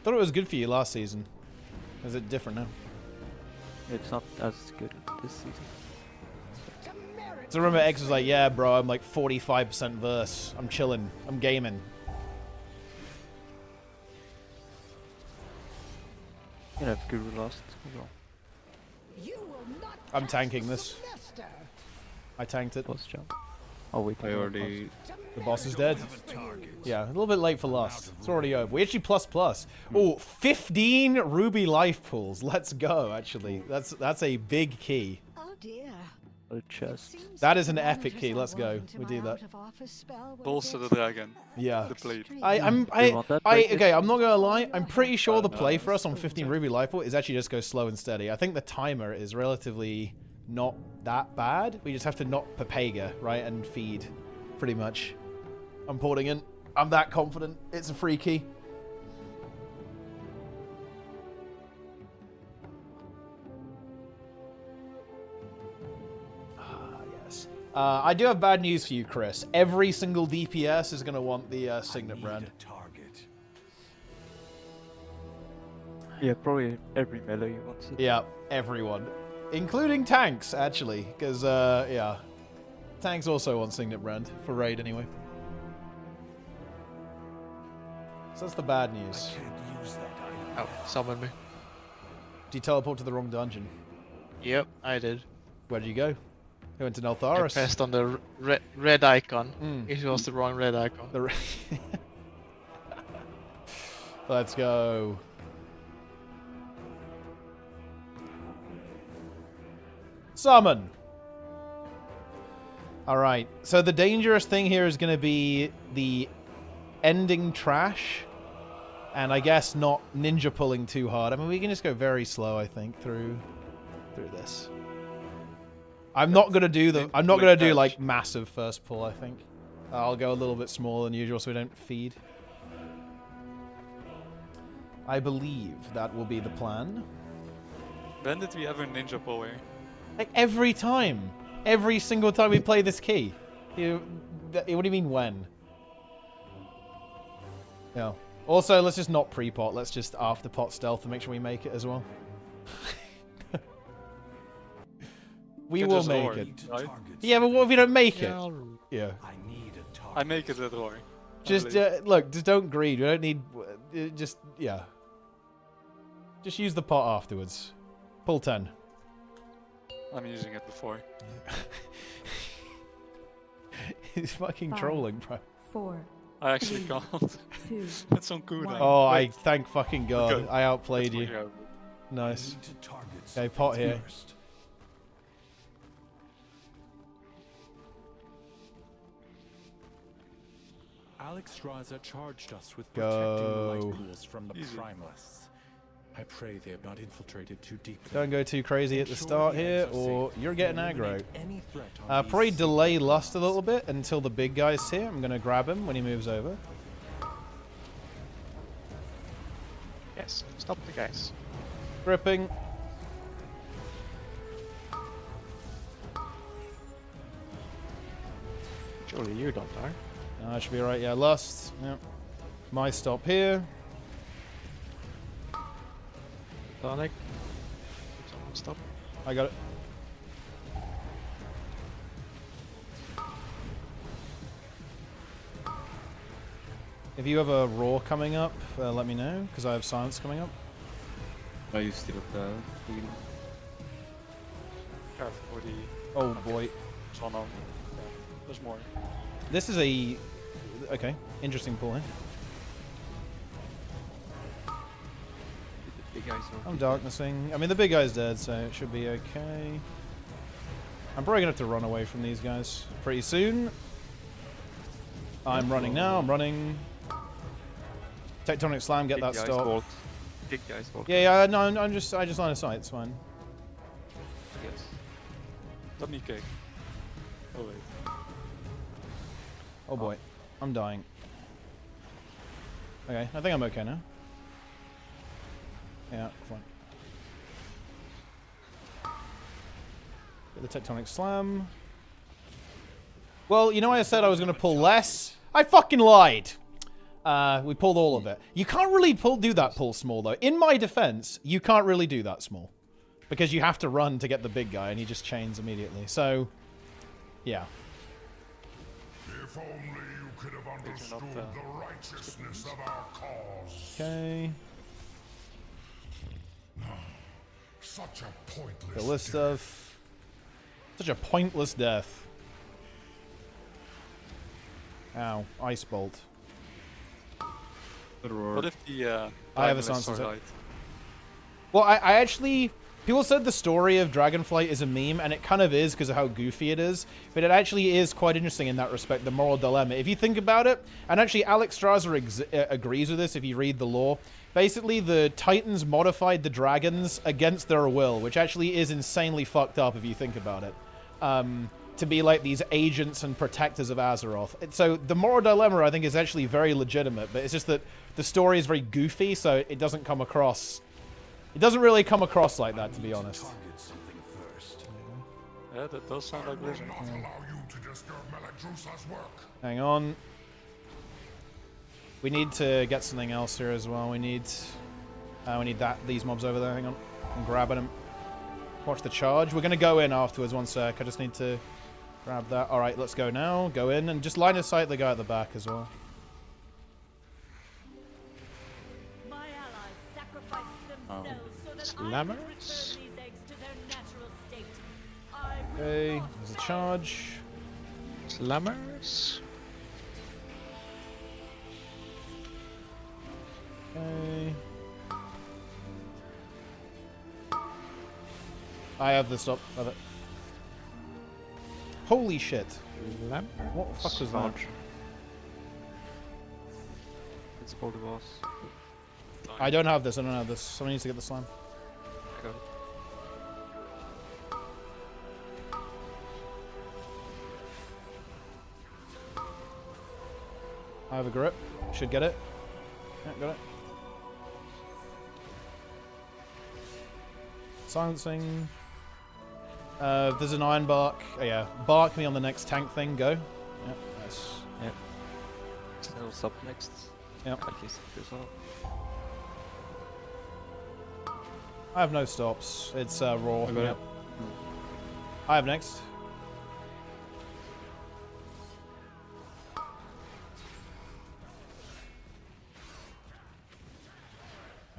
[SPEAKER 1] Thought it was good for you last season. Is it different now?
[SPEAKER 13] It's not as good this season.
[SPEAKER 1] So remember Eggs was like, yeah bro, I'm like 45% verse. I'm chilling. I'm gaming.
[SPEAKER 13] You know, if Guru lost as well.
[SPEAKER 14] You will not
[SPEAKER 1] I'm tanking this.
[SPEAKER 14] semester.
[SPEAKER 1] I tanked it.
[SPEAKER 13] Boss jump. Oh wait.
[SPEAKER 10] I already...
[SPEAKER 1] The boss is dead. Yeah, a little bit late for lust. It's already over. We actually plus. Oh, 15 ruby life pools. Let's go, actually. That's a big key.
[SPEAKER 14] Oh dear.
[SPEAKER 13] A chest.
[SPEAKER 1] That is an epic key. Let's go. We do that.
[SPEAKER 12] Bolster the dragon.
[SPEAKER 1] Yeah.
[SPEAKER 12] The blade.
[SPEAKER 1] Okay, I'm not gonna lie. I'm pretty sure the play for us on 15 ruby life pool is actually just go slow and steady. I think the timer is relatively not that bad. We just have to not Papega, right, and feed, pretty much. I'm porting in. I'm that confident. It's a free key. Yes. I do have bad news for you, Chris. Every single DPS is going to want the Signet brand.
[SPEAKER 13] Yeah, probably every melee wants it.
[SPEAKER 1] Yeah, everyone. Including tanks, actually. Because, yeah. Tanks also want Signet brand. For raid, anyway. So that's the bad news.
[SPEAKER 9] Oh, summon me.
[SPEAKER 1] Did you teleport to the wrong dungeon?
[SPEAKER 9] Yep, I did.
[SPEAKER 1] Where did you go? You went to
[SPEAKER 9] I
[SPEAKER 1] Neltharis?
[SPEAKER 9] pressed on the red icon. It was the wrong red icon.
[SPEAKER 1] Let's go. Summon! Alright, so the dangerous thing here is going to be the ending trash. And I guess not ninja pulling too hard. I mean, we can just go very slow, I think, through this. I'm not gonna do like massive first pull, I think. I'll go a little bit smaller than usual so we don't feed. I believe that will be the plan.
[SPEAKER 12] When did we ever ninja pull here?
[SPEAKER 1] Like every time. Every single time we play this key. What do you mean when? Yeah. Also, let's just not pre-pot. Let's just after-pot stealth to make sure we make it as well. We will make it.
[SPEAKER 12] Right?
[SPEAKER 1] Yeah, but what if we don't make it? Yeah.
[SPEAKER 12] I make it at all.
[SPEAKER 1] Just, look, just don't greed. We don't need... just, yeah. Just use the pot afterwards. Pull 10.
[SPEAKER 12] I'm using it before.
[SPEAKER 1] He's fucking
[SPEAKER 6] 5,
[SPEAKER 1] trolling, bro.
[SPEAKER 6] 4.
[SPEAKER 12] I actually can't.
[SPEAKER 6] 2.
[SPEAKER 12] It's on cooldown.
[SPEAKER 1] Oh,
[SPEAKER 12] Wait.
[SPEAKER 1] I thank fucking God.
[SPEAKER 12] Okay.
[SPEAKER 1] I outplayed
[SPEAKER 12] That's
[SPEAKER 1] you.
[SPEAKER 12] what
[SPEAKER 1] Nice. Okay, pot here.
[SPEAKER 15] Alex Straza charged us with
[SPEAKER 1] Go.
[SPEAKER 15] protecting the light pools from the primalists. I pray they have not infiltrated too deeply.
[SPEAKER 1] Don't go too crazy at the start here, or you're getting aggro.
[SPEAKER 15] Any threat on these
[SPEAKER 1] Probably delay Lust a little bit until the big guy's here. I'm going to grab him when he moves over.
[SPEAKER 9] Yes, stop the guys.
[SPEAKER 1] Gripping.
[SPEAKER 9] Surely you don't die.
[SPEAKER 1] No, I should be right. Yeah, Lust. Yep. My stop here.
[SPEAKER 9] Tonic. Someone stop.
[SPEAKER 1] I got it. If you have a roar coming up, let me know, because I have silence coming up.
[SPEAKER 10] Are you still at the wheel?
[SPEAKER 12] Careful for the...
[SPEAKER 1] Oh boy.
[SPEAKER 12] Son of... Yeah, there's more.
[SPEAKER 1] This is a... Okay, interesting pull here.
[SPEAKER 13] The big guys are...
[SPEAKER 1] I'm darknessing. I mean, the big guy's dead, so it should be okay. I'm probably gonna have to run away from these guys pretty soon. I'm running now, I'm running. Tectonic Slam, get that stop.
[SPEAKER 13] Big guys walk.
[SPEAKER 1] Yeah, no, I just line of sight, it's fine.
[SPEAKER 13] Yes.
[SPEAKER 12] Let me kick. Oh wait.
[SPEAKER 1] Oh boy, I'm dying. Okay, I think I'm okay now. Yeah, fine. Get the Tectonic Slam. Well, you know I said I was going to pull less? I fucking lied! We pulled all of it. You can't really do that pull small, though. In my defense, you can't really do that small. Because you have to run to get the big guy, and he just chains immediately. So, yeah.
[SPEAKER 2] If only you could have understood the righteousness of our cause.
[SPEAKER 1] Okay.
[SPEAKER 2] Such a pointless
[SPEAKER 1] Kill this stuff. Such a pointless death. Ow. Ice Bolt.
[SPEAKER 12] What if the
[SPEAKER 1] I have a
[SPEAKER 12] Dragonless
[SPEAKER 1] silence.
[SPEAKER 12] Starlight?
[SPEAKER 1] Well, I actually... People said the story of Dragonflight is a meme, and it kind of is because of how goofy it is, but it actually is quite interesting in that respect, the moral dilemma. If you think about it, and actually Alex Straza agrees with this if you read the lore, basically the Titans modified the dragons against their will, which actually is insanely fucked up if you think about it, to be like these agents and protectors of Azeroth. So the moral dilemma, I think, is actually very legitimate, but it's just that the story is very goofy, so it doesn't come across... It doesn't really come across like that, to be honest.
[SPEAKER 12] Yeah, that does sound like Blizzard.
[SPEAKER 1] Hang on. We need to get something else here as well. We need these mobs over there. Hang on. I'm grabbing them. Watch the charge. We're going to go in afterwards. One sec. I just need to grab that. All right, let's go now. Go in and just line of sight the guy at the back as well.
[SPEAKER 9] Slammers.
[SPEAKER 1] Okay, there's a charge.
[SPEAKER 9] Slammers.
[SPEAKER 1] Okay. I have the stop. Love it. Holy shit. What the fuck was that?
[SPEAKER 13] It's called the boss.
[SPEAKER 1] I don't have this. I don't have this. Someone needs to get the slime.
[SPEAKER 13] I got it.
[SPEAKER 1] I have a grip. Should get it. Yeah, got it. Silencing. There's an iron bark. Oh yeah, bark me on the next tank thing. Go. Yep, nice.
[SPEAKER 13] Yep. No sub next.
[SPEAKER 1] Yep.
[SPEAKER 13] At least this off.
[SPEAKER 1] I have no stops. It's raw.
[SPEAKER 13] I got
[SPEAKER 1] Yep.
[SPEAKER 13] it.
[SPEAKER 1] I have next.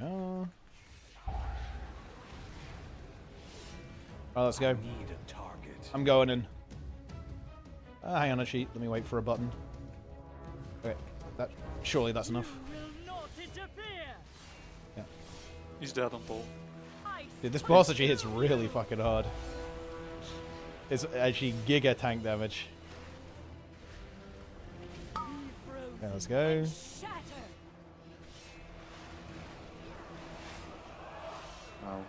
[SPEAKER 1] Oh. Alright, let's go. I'm going in. Hang on a sheet. Let me wait for a button. Okay, surely that's enough. Yeah.
[SPEAKER 12] He's dead on ball.
[SPEAKER 1] Dude, this boss actually hits really fucking hard. It's actually giga tank damage. Okay, let's go.
[SPEAKER 13] Ow.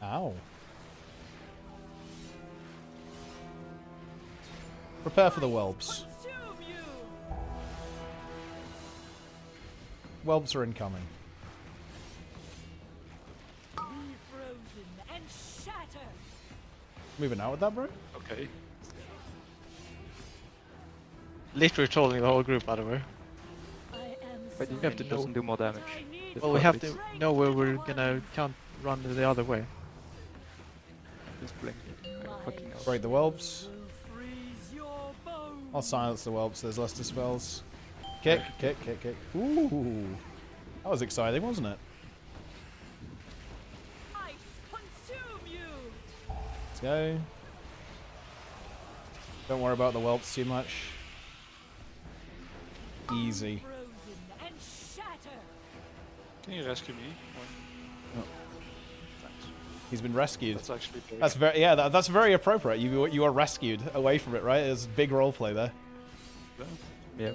[SPEAKER 1] Ow. Prepare for the whelps. Whelps are incoming. Moving out with that, bro?
[SPEAKER 12] Okay.
[SPEAKER 9] Literally trolling the whole group, by the way.
[SPEAKER 13] But you have to doesn't do more damage.
[SPEAKER 9] Well, we have to know where we're gonna run the other way.
[SPEAKER 13] Just blink. Fucking hell.
[SPEAKER 1] Break the whelps. I'll silence the whelps, there's less dispels. Kick, kick, kick, kick. Ooh. That was exciting, wasn't it? Let's go. Don't worry about the whelps too much. Easy.
[SPEAKER 12] Can you rescue me?
[SPEAKER 1] Oh. He's been rescued.
[SPEAKER 12] That's actually big.
[SPEAKER 1] That's very that's very appropriate. You are rescued away from it, right? There's big roleplay there.
[SPEAKER 13] Yeah.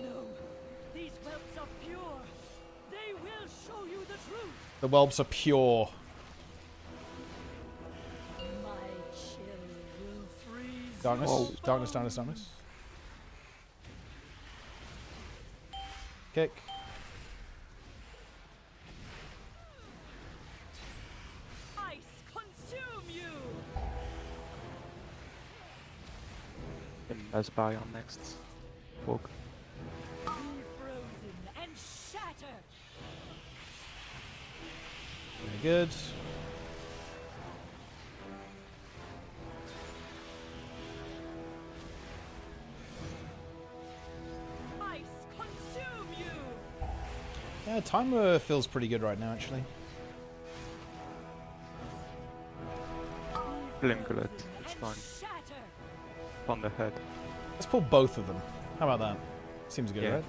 [SPEAKER 1] The whelps are pure. Darkness, darkness, darkness, darkness. Kick.
[SPEAKER 13] Let's buy on next. Walk.
[SPEAKER 1] Very good. Yeah, timer feels pretty good right now, actually.
[SPEAKER 13] Blink it. It's fine. On the head.
[SPEAKER 1] Let's pull both of them. How about that? Seems good,
[SPEAKER 13] Yeah.
[SPEAKER 1] right?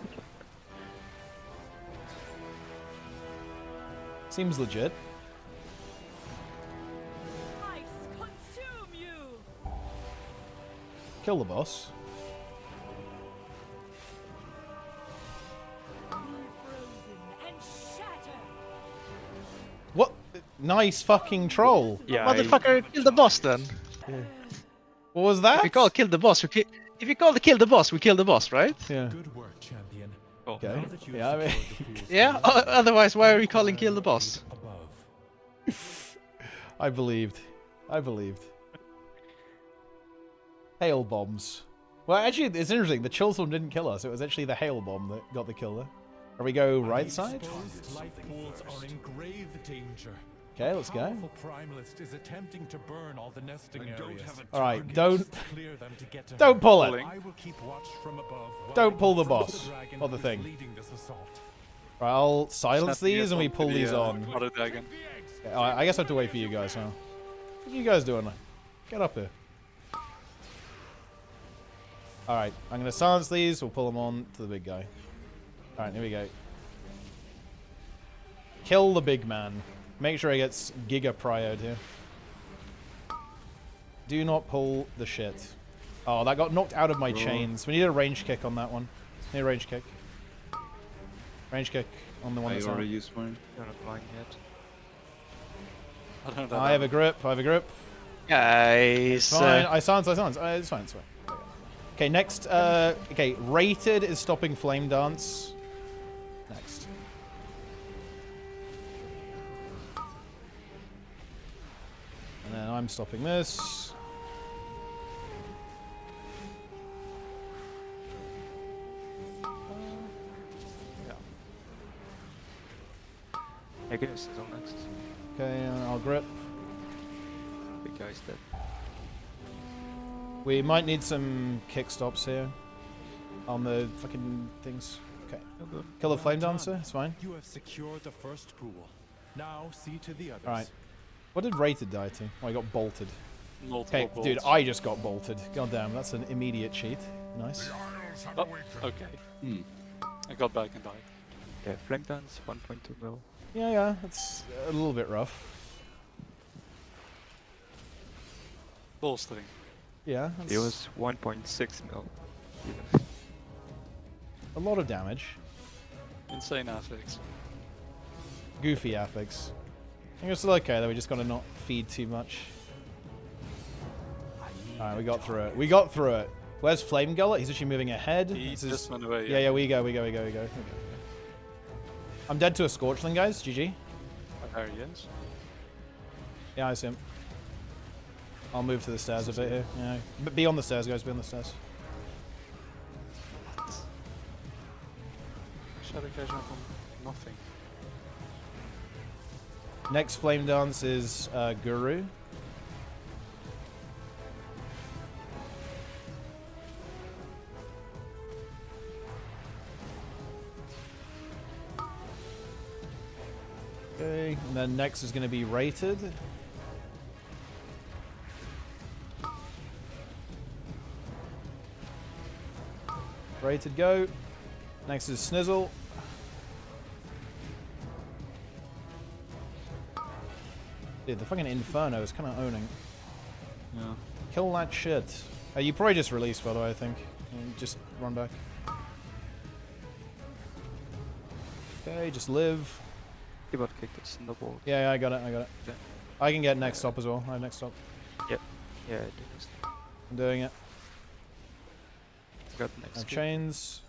[SPEAKER 1] Seems legit. Kill the boss. What? Nice fucking troll.
[SPEAKER 9] Yeah, motherfucker, kill the boss then.
[SPEAKER 1] Yeah. What was that?
[SPEAKER 9] If you call kill the boss, if you call kill the boss, we kill the boss, right?
[SPEAKER 1] Yeah.
[SPEAKER 15] Good work, champion.
[SPEAKER 1] Okay. Yeah, I mean...
[SPEAKER 9] yeah. Otherwise, why are we calling kill the boss?
[SPEAKER 1] I believed. I believed. Hail bombs. Well, actually, it's interesting. The chill storm didn't kill us. It was actually the hail bomb that got the kill there. Or we go right side?
[SPEAKER 15] Life pools are in grave danger.
[SPEAKER 1] Okay, let's go.
[SPEAKER 15] Powerful primalist is attempting to burn all the nesting areas.
[SPEAKER 1] Alright, don't
[SPEAKER 15] Clear them to get to
[SPEAKER 1] don't
[SPEAKER 15] her.
[SPEAKER 1] pull it.
[SPEAKER 15] I will keep watch from above
[SPEAKER 1] Don't pull the
[SPEAKER 15] while
[SPEAKER 1] boss
[SPEAKER 15] dragon
[SPEAKER 1] or the
[SPEAKER 15] is
[SPEAKER 1] thing.
[SPEAKER 15] leading this assault.
[SPEAKER 1] Right, I'll silence
[SPEAKER 12] Snap the
[SPEAKER 1] these and we pull
[SPEAKER 12] the,
[SPEAKER 1] these on.
[SPEAKER 12] Other dragon.
[SPEAKER 1] Yeah, I guess I have to wait for you guys, huh? What are you guys doing? Get up here. Alright, I'm going to silence these. We'll pull them on to the big guy. Alright, here we go. Kill the big man. Make sure he gets giga prioed here. Do not pull the shit. Oh, that got knocked out of my chains. We need a range kick on that one. Need a range kick. Range kick on the one that's
[SPEAKER 10] already
[SPEAKER 1] on.
[SPEAKER 10] used mine.
[SPEAKER 13] You're not blind yet.
[SPEAKER 12] I don't know.
[SPEAKER 1] I have a grip. I have a grip.
[SPEAKER 9] Guys.
[SPEAKER 1] It's fine. I silence. It's fine. It's fine. Okay, next. Okay, rated is stopping flame dance. Next. And then I'm stopping this.
[SPEAKER 13] I guess it's on next.
[SPEAKER 1] Okay, I'll grip.
[SPEAKER 13] Big guy's dead.
[SPEAKER 1] We might need some kick stops here on the fucking things. Okay. Kill the flame dancer, it's fine.
[SPEAKER 15] You have secured the first pool. Now see to the others.
[SPEAKER 1] Alright. What did Rated die to? Oh, I got bolted.
[SPEAKER 12] Multiple
[SPEAKER 1] Okay, dude,
[SPEAKER 12] bolts.
[SPEAKER 1] I just got bolted. God damn, that's an immediate cheat. Nice.
[SPEAKER 12] Oh, okay. I got back and died.
[SPEAKER 13] Yeah, flame dance 1.2 mil.
[SPEAKER 1] Yeah, it's a little bit rough.
[SPEAKER 12] Bolstering.
[SPEAKER 1] Yeah.
[SPEAKER 13] It was 1.6 mil.
[SPEAKER 1] A lot of damage.
[SPEAKER 12] Insane affix.
[SPEAKER 1] Goofy affix. I think it's still okay though, we just gotta not feed too much. Alright, we got through it. We got through it. Where's Flame Gullet? He's actually moving ahead.
[SPEAKER 12] He just went away.
[SPEAKER 1] Yeah, we go. Okay. I'm dead to a Scorchling, guys. GG.
[SPEAKER 12] There he is.
[SPEAKER 1] Yeah, I see him. I'll move to the stairs a bit here. Yeah. But be on the stairs, guys. Be on the stairs.
[SPEAKER 12] Shadow Cage went on nothing.
[SPEAKER 1] Next Flame Dance is Guru. Okay, and then next is going to be Rated. Rated go. Next is Snizzle. Dude, the fucking Inferno is kind of owning.
[SPEAKER 12] Yeah.
[SPEAKER 1] Kill that shit. You probably just released, by the way, I think. And just run back. Okay, just live.
[SPEAKER 13] He got kicked us in the ball.
[SPEAKER 1] Yeah, I got it.
[SPEAKER 13] Yeah.
[SPEAKER 1] I can get next stop as well. I have next stop.
[SPEAKER 13] Yep. Yeah, I do next.
[SPEAKER 1] I'm doing it.
[SPEAKER 13] Got next.
[SPEAKER 1] No chains.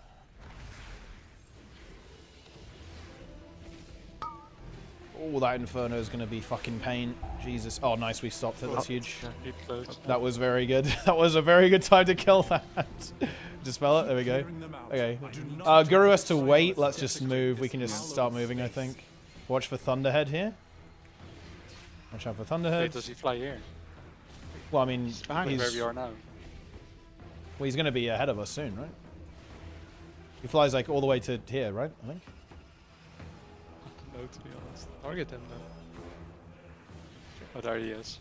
[SPEAKER 1] Oh, that Inferno is going to be fucking pain. Jesus. Oh, nice. We stopped it. That's huge. That was very good. That was a very good time to kill that. Just spell it. There we go. Okay. Guru has to wait. Let's just move. We can just start moving, I think. Watch for Thunderhead here. Watch out for Thunderhead.
[SPEAKER 12] Wait, does he fly here?
[SPEAKER 1] Well, I mean,
[SPEAKER 12] He's behind where we are now.
[SPEAKER 1] Well, he's going to be ahead of us soon, right? He flies like all the way to here, right? I think.
[SPEAKER 12] No, to be honest. Target him though. Oh, there he is.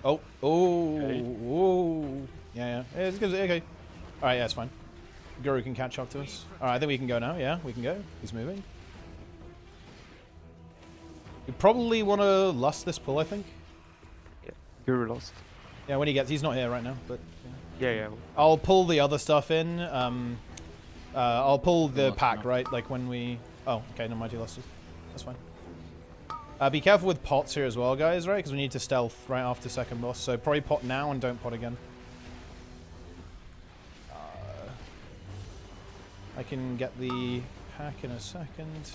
[SPEAKER 12] Yeah.
[SPEAKER 1] Yeah. It's good. Okay. All right, yeah, it's fine. Guru can catch up to us. All right, I think we can go now. Yeah, we can go. He's moving. We probably want to lust this pull, I think.
[SPEAKER 13] Yeah, Guru lost.
[SPEAKER 1] Yeah, when he gets, he's not here right now, but
[SPEAKER 13] yeah.
[SPEAKER 1] I'll pull the other stuff in. I'll pull the pack, right? Like when we. Oh, okay, no, mighty lost it. That's fine. Be careful with pots here as well, guys, right? Because we need to stealth right after second boss. So probably pot now and don't pot again. I can get the pack in a second.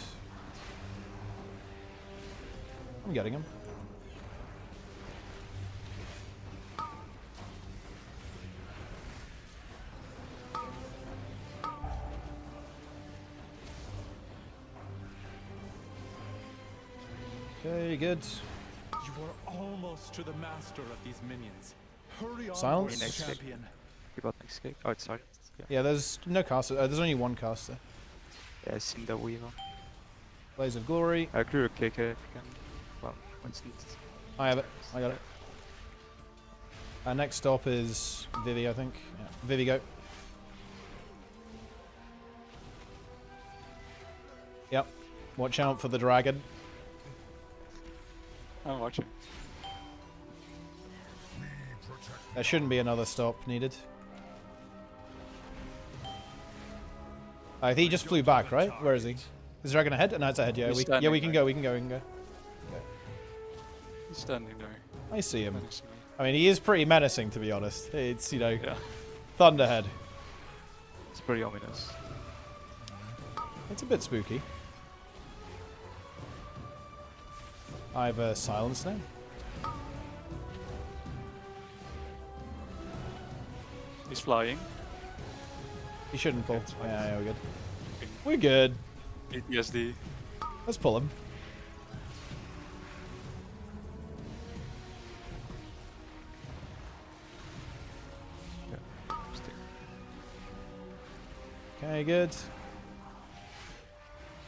[SPEAKER 1] I'm getting him. Okay, good.
[SPEAKER 15] You are almost to the master of these minions. Hurry on,
[SPEAKER 1] Silence.
[SPEAKER 15] champion.
[SPEAKER 13] You got next escape. Oh, it's silent.
[SPEAKER 1] Yeah, there's no caster. There's only one caster.
[SPEAKER 13] Yeah, I've seen the Weaver.
[SPEAKER 1] Blaze of Glory.
[SPEAKER 13] I grew a KK if you can. Well, Winston.
[SPEAKER 1] I have it. I got it. Next stop is Vivi, I think. Yeah. Vivi, go. Yep. Watch out for the dragon.
[SPEAKER 12] I'm watching.
[SPEAKER 1] There shouldn't be another stop needed. He just flew back, right? Where is he? Is the dragon ahead? No, it's ahead. Yeah, we can go. We can go.
[SPEAKER 12] He's standing there.
[SPEAKER 1] I see him. I mean, he is pretty menacing, to be honest. It's, you know, Thunderhead.
[SPEAKER 13] It's pretty ominous.
[SPEAKER 1] It's a bit spooky. I have a silence now.
[SPEAKER 12] He's flying.
[SPEAKER 1] He shouldn't pull.
[SPEAKER 12] It's fine.
[SPEAKER 1] Yeah, we're good. We're good.
[SPEAKER 12] ATSD.
[SPEAKER 1] Let's pull him. Okay, good.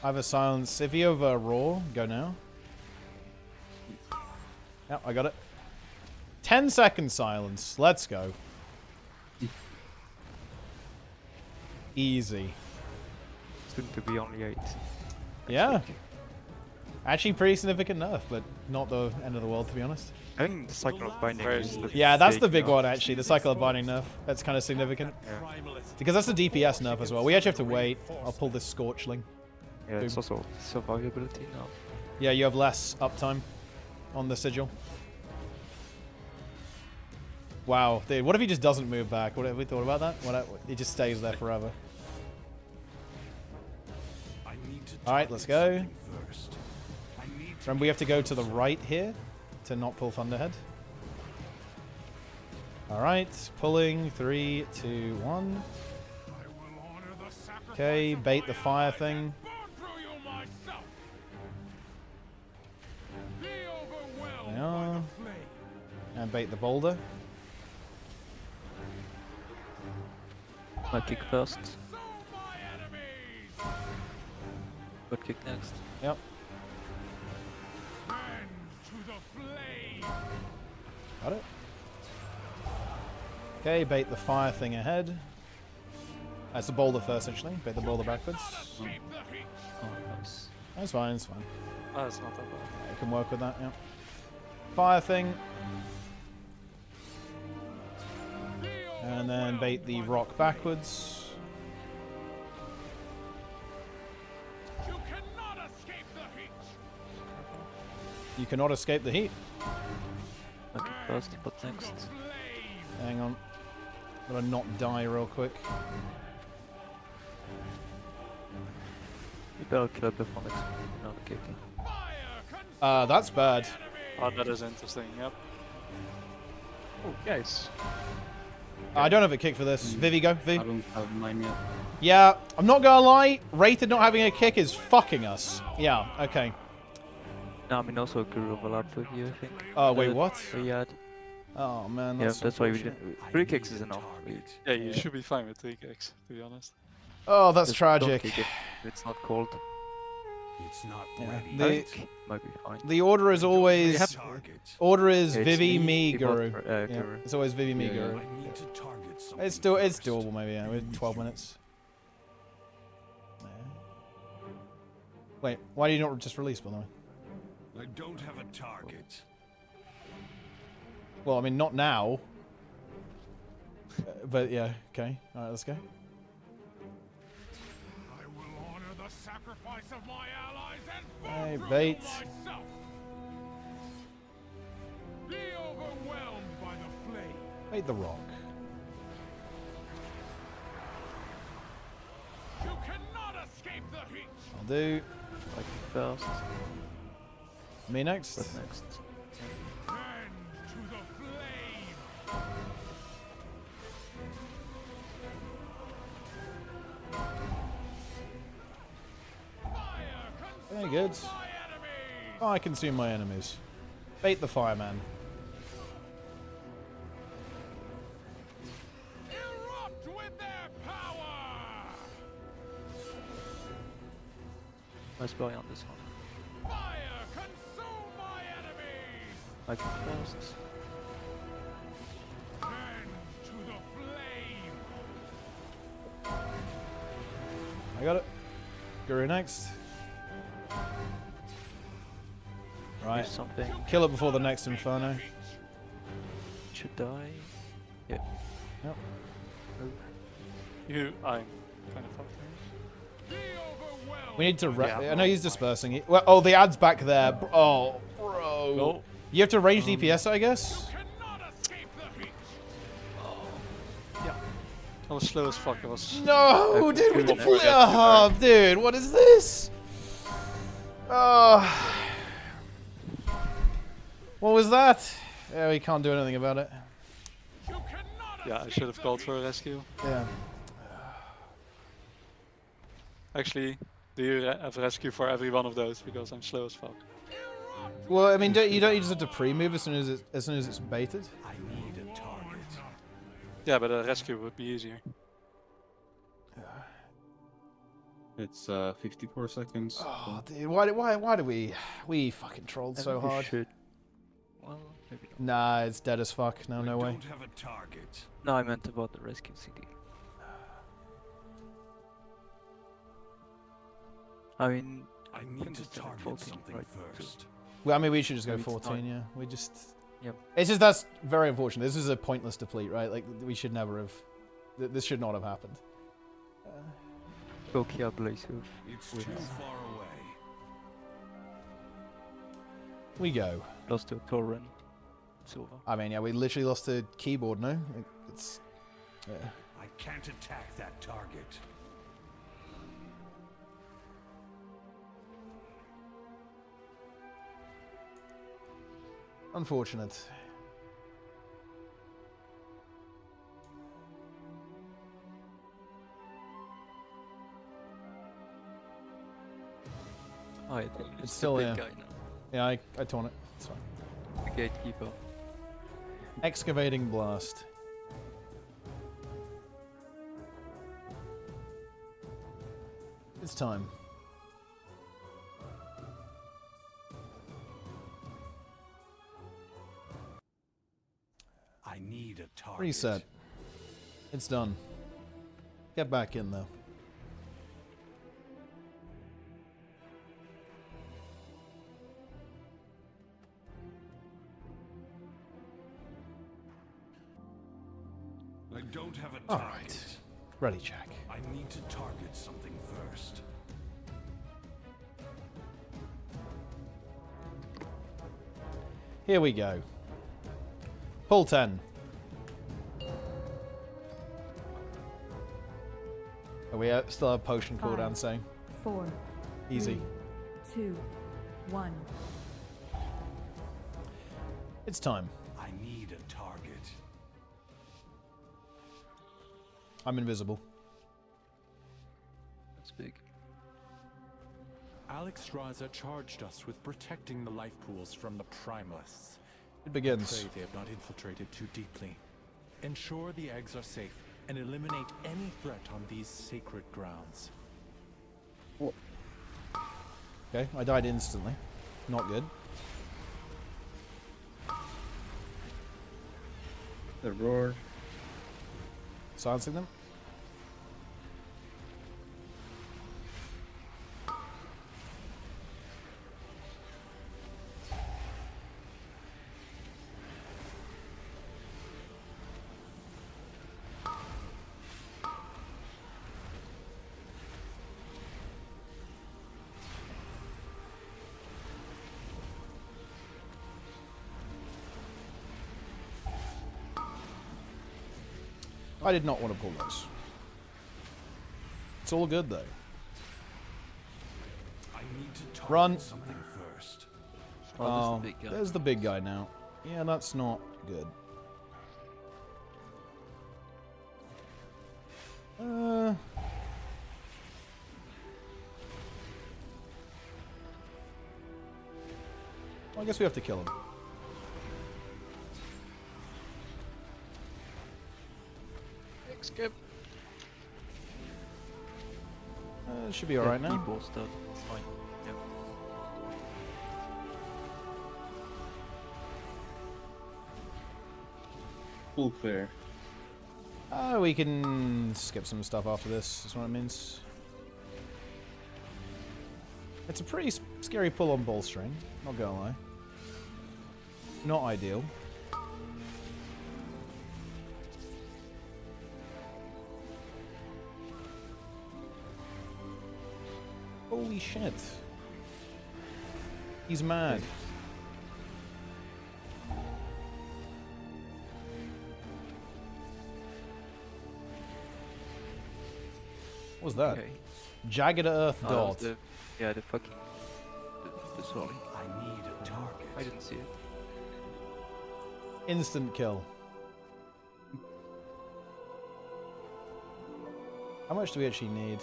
[SPEAKER 1] I have a silence. If you have a roar, go now. Yep, I got it. 10-second silence. Let's go. Easy.
[SPEAKER 13] Soon to be only 8.
[SPEAKER 1] Yeah. Actually, pretty significant nerf, but not the end of the world, to be honest.
[SPEAKER 13] I think the cycle of binding is the
[SPEAKER 1] Yeah, that's the
[SPEAKER 13] big
[SPEAKER 1] big
[SPEAKER 13] nerf.
[SPEAKER 1] one, actually. The cycle of binding nerf. That's kind of significant.
[SPEAKER 13] Yeah.
[SPEAKER 1] Because that's the DPS nerf as well. We actually have to wait. I'll pull this Scorchling.
[SPEAKER 13] Yeah, it's also survivability now.
[SPEAKER 1] Yeah, you have less uptime on the sigil. Wow, dude, what if he just doesn't move back? What have we thought about that? He just stays there forever. Alright, let's go. Remember, we have to go to the right here to not pull Thunderhead. Alright, pulling. 3, 2, 1. Okay, bait the fire thing. There we are. And bait the boulder.
[SPEAKER 13] My kick first. Good kick next.
[SPEAKER 1] Yep. Got it. Okay, bait the fire thing ahead. That's the boulder first, actually. Bait the boulder backwards.
[SPEAKER 13] Oh, nice.
[SPEAKER 1] That's fine, it's fine.
[SPEAKER 12] That's not that bad.
[SPEAKER 1] Yeah, you can work with that, yeah. Fire thing. And then bait the rock backwards. You cannot escape the heat.
[SPEAKER 13] Okay, first, but next.
[SPEAKER 1] Hang on. Gotta not die real quick.
[SPEAKER 13] You better kill it before next. Not kicking.
[SPEAKER 1] That's bad.
[SPEAKER 12] Oh, that is interesting, yep.
[SPEAKER 9] Oh, guys.
[SPEAKER 1] I don't have a kick for this. Vivi, go. Vivi.
[SPEAKER 10] I don't have mine yet.
[SPEAKER 1] Yeah, I'm not gonna lie. Rated not having a kick is fucking us. Yeah, okay.
[SPEAKER 13] No, I mean also Guru overlapped with you, I think.
[SPEAKER 1] Oh, wait, what?
[SPEAKER 13] Yeah.
[SPEAKER 1] Oh, man.
[SPEAKER 13] Yeah,
[SPEAKER 1] That's
[SPEAKER 13] that's why we didn't. 3 kicks is enough.
[SPEAKER 12] Yeah, you should be fine with 3 kicks, to be honest.
[SPEAKER 1] Oh, that's
[SPEAKER 13] Just don't
[SPEAKER 1] tragic.
[SPEAKER 13] kick it. It's not cold.
[SPEAKER 2] It's not
[SPEAKER 1] Yeah.
[SPEAKER 2] ready.
[SPEAKER 13] Might be fine.
[SPEAKER 1] The order is always... Order is
[SPEAKER 13] It's
[SPEAKER 1] Vivi, me,
[SPEAKER 13] both,
[SPEAKER 1] Guru.
[SPEAKER 13] Guru.
[SPEAKER 1] Yeah, it's always Vivi, me,
[SPEAKER 13] Yeah,
[SPEAKER 1] Guru.
[SPEAKER 2] I need to target something
[SPEAKER 1] It's doable, maybe, yeah. We're 12 minutes. Yeah. Wait, why do you not just release, by the way?
[SPEAKER 5] I don't have a target.
[SPEAKER 1] Well, I mean, not now. But yeah, okay. Alright, let's go.
[SPEAKER 2] I will honor the sacrifice of my allies and
[SPEAKER 1] Hey,
[SPEAKER 2] bone
[SPEAKER 1] bait.
[SPEAKER 2] myself. Be overwhelmed by the flame.
[SPEAKER 1] Bait the rock.
[SPEAKER 2] You cannot escape the heat.
[SPEAKER 1] I'll do.
[SPEAKER 13] I kick first.
[SPEAKER 1] Me next.
[SPEAKER 13] But next.
[SPEAKER 2] And to the flame.
[SPEAKER 1] Very good. I consume my enemies. Bait the fireman.
[SPEAKER 2] Erupt with their power.
[SPEAKER 13] Nice boy on this one.
[SPEAKER 2] Fire, consume my enemies.
[SPEAKER 13] I kick first.
[SPEAKER 2] And to the flame.
[SPEAKER 1] I got it. Guru next. Right.
[SPEAKER 13] Do something.
[SPEAKER 1] Kill it before the next Inferno.
[SPEAKER 13] Should die. Yeah.
[SPEAKER 1] Yep.
[SPEAKER 12] I'm kind of fucked.
[SPEAKER 1] We need to. I know he's dispersing it. Well, oh, the ad's back there. Oh, bro.
[SPEAKER 12] No.
[SPEAKER 1] You have to range DPS, I guess.
[SPEAKER 12] I was slow as fuck. I was.
[SPEAKER 1] No, dude, with the player hub, dude. What is this? Oh. What was that? Yeah, we can't do anything about it.
[SPEAKER 2] You cannot
[SPEAKER 12] Yeah, I should have called for a rescue.
[SPEAKER 1] Yeah.
[SPEAKER 12] Actually, do you have rescue for every one of those? Because I'm slow as fuck.
[SPEAKER 1] Well, I mean, you just have to pre-move as soon as it's baited.
[SPEAKER 15] I need a target.
[SPEAKER 12] Yeah, but a rescue would be easier.
[SPEAKER 10] It's 54 seconds.
[SPEAKER 1] Oh, dude, why do we fucking trolled so hard?
[SPEAKER 13] Should. Well, maybe not.
[SPEAKER 1] Nah, it's dead as fuck. No, no way.
[SPEAKER 5] Don't have a target.
[SPEAKER 13] No, I meant about the rescue CD. I mean,
[SPEAKER 5] I need to target something first.
[SPEAKER 1] Well, I mean, we should just go
[SPEAKER 13] Maybe it's
[SPEAKER 1] 14.
[SPEAKER 13] not.
[SPEAKER 1] Yeah, we just.
[SPEAKER 13] Yep.
[SPEAKER 1] It's just that's very unfortunate. This is a pointless deplete, right? Like we should never have. This should not have happened.
[SPEAKER 13] go Kia Blaze with.
[SPEAKER 5] It's too far away.
[SPEAKER 1] We go.
[SPEAKER 13] Lost to a Torrent. It's over.
[SPEAKER 1] I mean, yeah, we literally lost to keyboard. No, it's. Yeah.
[SPEAKER 5] I can't attack that target.
[SPEAKER 1] Unfortunate.
[SPEAKER 13] Oh,
[SPEAKER 1] it's still
[SPEAKER 13] the
[SPEAKER 1] there.
[SPEAKER 13] big guy now.
[SPEAKER 1] Yeah, I torn it. It's fine.
[SPEAKER 13] The gatekeeper.
[SPEAKER 1] Excavating blast. It's time.
[SPEAKER 5] I need a target.
[SPEAKER 1] Reset. It's done. Get back in though.
[SPEAKER 5] I don't have a target.
[SPEAKER 1] All right. Ready, Jack.
[SPEAKER 5] I need to target something first.
[SPEAKER 1] Here we go. Pull 10. Oh, we still have potion cooldown,
[SPEAKER 6] 5,
[SPEAKER 1] so
[SPEAKER 6] 4,
[SPEAKER 1] easy.
[SPEAKER 6] 3, 2, 1.
[SPEAKER 1] It's time.
[SPEAKER 5] I need a target.
[SPEAKER 1] I'm invisible.
[SPEAKER 13] That's big.
[SPEAKER 15] Alex Raza charged us with protecting the life pools from the primalists.
[SPEAKER 1] It begins.
[SPEAKER 15] Pray they have not infiltrated too deeply. Ensure the eggs are safe and eliminate any threat on these sacred grounds.
[SPEAKER 1] Okay, I died instantly. Not good.
[SPEAKER 10] The roar.
[SPEAKER 1] Silencing them. I did not want to pull those. It's all good though.
[SPEAKER 5] I need to target
[SPEAKER 1] Run.
[SPEAKER 5] something first.
[SPEAKER 1] Oh,
[SPEAKER 13] there's the big guy.
[SPEAKER 1] there's the big guy now. Yeah, that's not good. Well, I guess we have to kill him.
[SPEAKER 11] Skip.
[SPEAKER 1] Should be alright now.
[SPEAKER 13] Bolster. It's fine. Yep.
[SPEAKER 10] Full clear.
[SPEAKER 1] We can skip some stuff after this, is what it means. It's a pretty scary pull on bolstering, not gonna lie. Not ideal. Holy shit. He's mad. What was that?
[SPEAKER 13] Okay.
[SPEAKER 1] Jagged Earth
[SPEAKER 13] Oh, that was
[SPEAKER 1] Dot.
[SPEAKER 13] the fucking the swelling.
[SPEAKER 5] I need a target.
[SPEAKER 13] I didn't see it.
[SPEAKER 1] Instant kill. How much do we actually need?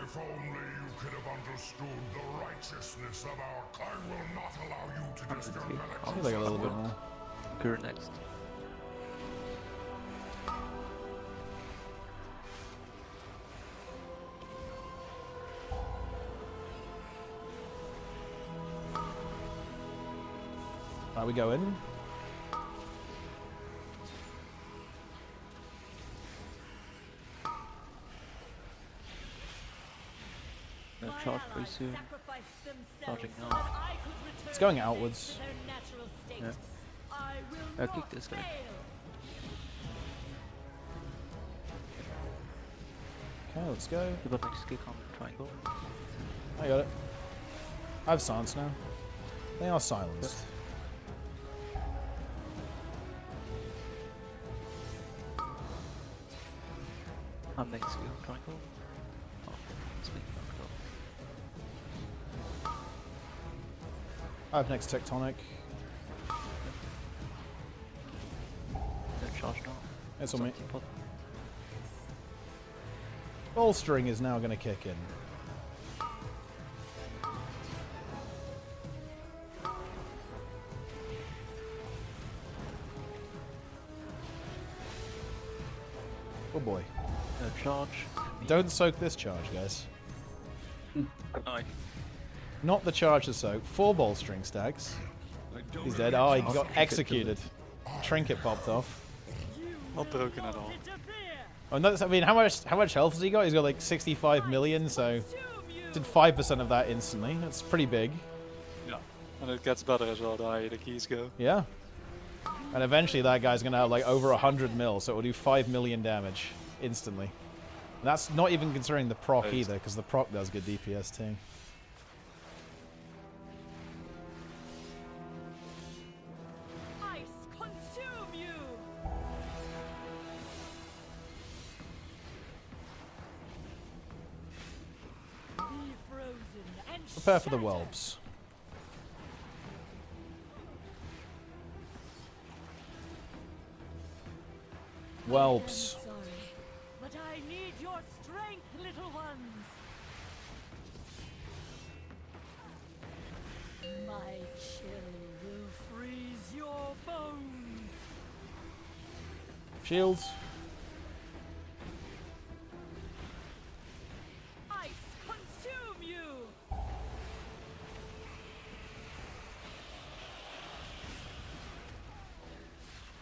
[SPEAKER 2] If only you could have understood the righteousness of our I will not allow you to disturb
[SPEAKER 1] Seems like a little bit more.
[SPEAKER 13] Cure next.
[SPEAKER 1] Right, we go in.
[SPEAKER 13] No charge pretty soon. Charging now.
[SPEAKER 1] It's going outwards.
[SPEAKER 13] Yeah. I'll kick this guy.
[SPEAKER 1] Okay, let's go.
[SPEAKER 13] You got next kick on triangle.
[SPEAKER 1] I got it. I have silence now. They are silenced.
[SPEAKER 13] I'm next kick on triangle. Oh, speaking of
[SPEAKER 1] I have next tectonic.
[SPEAKER 13] no charge now.
[SPEAKER 1] It's on me.
[SPEAKER 13] Pot.
[SPEAKER 1] Bolstering is now going to kick in. Oh boy.
[SPEAKER 13] No charge.
[SPEAKER 1] Don't soak this charge, guys.
[SPEAKER 13] Aye.
[SPEAKER 1] Not the charge to soak. 4 bolstering stacks. He's dead. Oh, he got executed. Trinket popped off.
[SPEAKER 12] Not broken at all.
[SPEAKER 1] Oh, no, I mean, how much health has he got? He's got like 65 million, so did 5% of that instantly. That's pretty big.
[SPEAKER 12] Yeah, and it gets better as well the higher the keys go.
[SPEAKER 1] Yeah. And eventually that guy's gonna have like over 100 mil, so it will do 5 million damage instantly. And that's not even considering the proc either, because the proc does good DPS too. Prepare for the whelps. Whelps.
[SPEAKER 16] But I need your strength, little ones. My chill will freeze your bones.
[SPEAKER 1] Shields.
[SPEAKER 16] Ice consume you.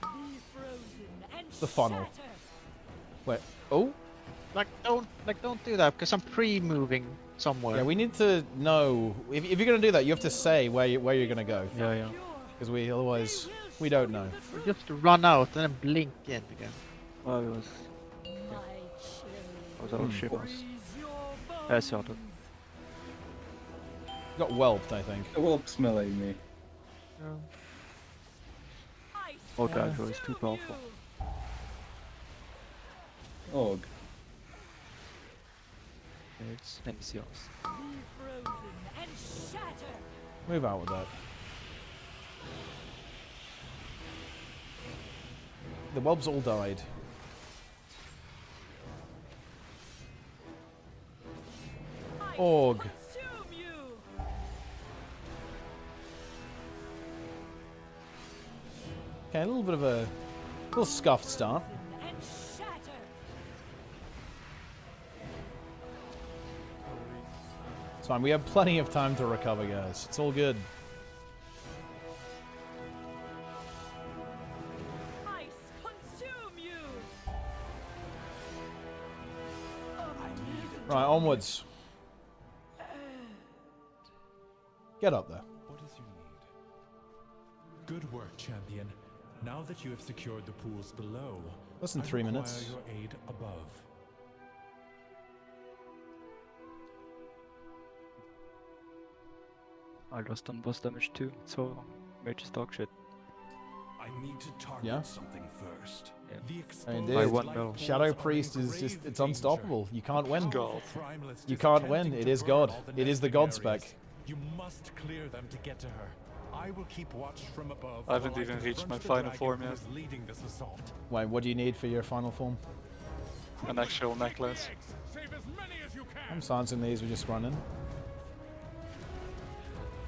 [SPEAKER 16] Be frozen and
[SPEAKER 1] The funnel.
[SPEAKER 16] shatter.
[SPEAKER 1] Wait. Oh.
[SPEAKER 9] Don't do that because I'm pre-moving somewhere.
[SPEAKER 1] Yeah, we need to know if you're gonna do that. You have to say where you're gonna go.
[SPEAKER 9] Yeah, yeah.
[SPEAKER 1] Because otherwise we don't know.
[SPEAKER 9] You have to run out and then blink in again.
[SPEAKER 13] Well, it was. Yeah. I was out of ship. I saw it.
[SPEAKER 1] Got whelped, I think.
[SPEAKER 10] The whelp smelling me.
[SPEAKER 13] Oh, that was too powerful.
[SPEAKER 10] Oh.
[SPEAKER 13] It's NCRs.
[SPEAKER 1] Move out with that. The whelps all died. Org. Okay, a little bit of a little scuffed start. It's fine. We have plenty of time to recover, guys. It's all good. Right, onwards. Get up there.
[SPEAKER 15] What is your need? Good work, champion. Now that you have secured the pools below,
[SPEAKER 1] Less than 3 minutes.
[SPEAKER 15] Your aid above.
[SPEAKER 13] I lost on boss damage too, so mage is dog shit.
[SPEAKER 5] I need to target something first.
[SPEAKER 13] Yeah.
[SPEAKER 1] I mean, Shadow Priest is just, it's unstoppable. You can't win.
[SPEAKER 12] God.
[SPEAKER 1] You can't win. It is God. It is the God spec.
[SPEAKER 15] You must clear them to get to her. I will keep watch from above.
[SPEAKER 12] I haven't even reached my final form yet.
[SPEAKER 1] Wait, what do you need for your final form?
[SPEAKER 12] An actual necklace.
[SPEAKER 1] I'm silencing these, we're just running.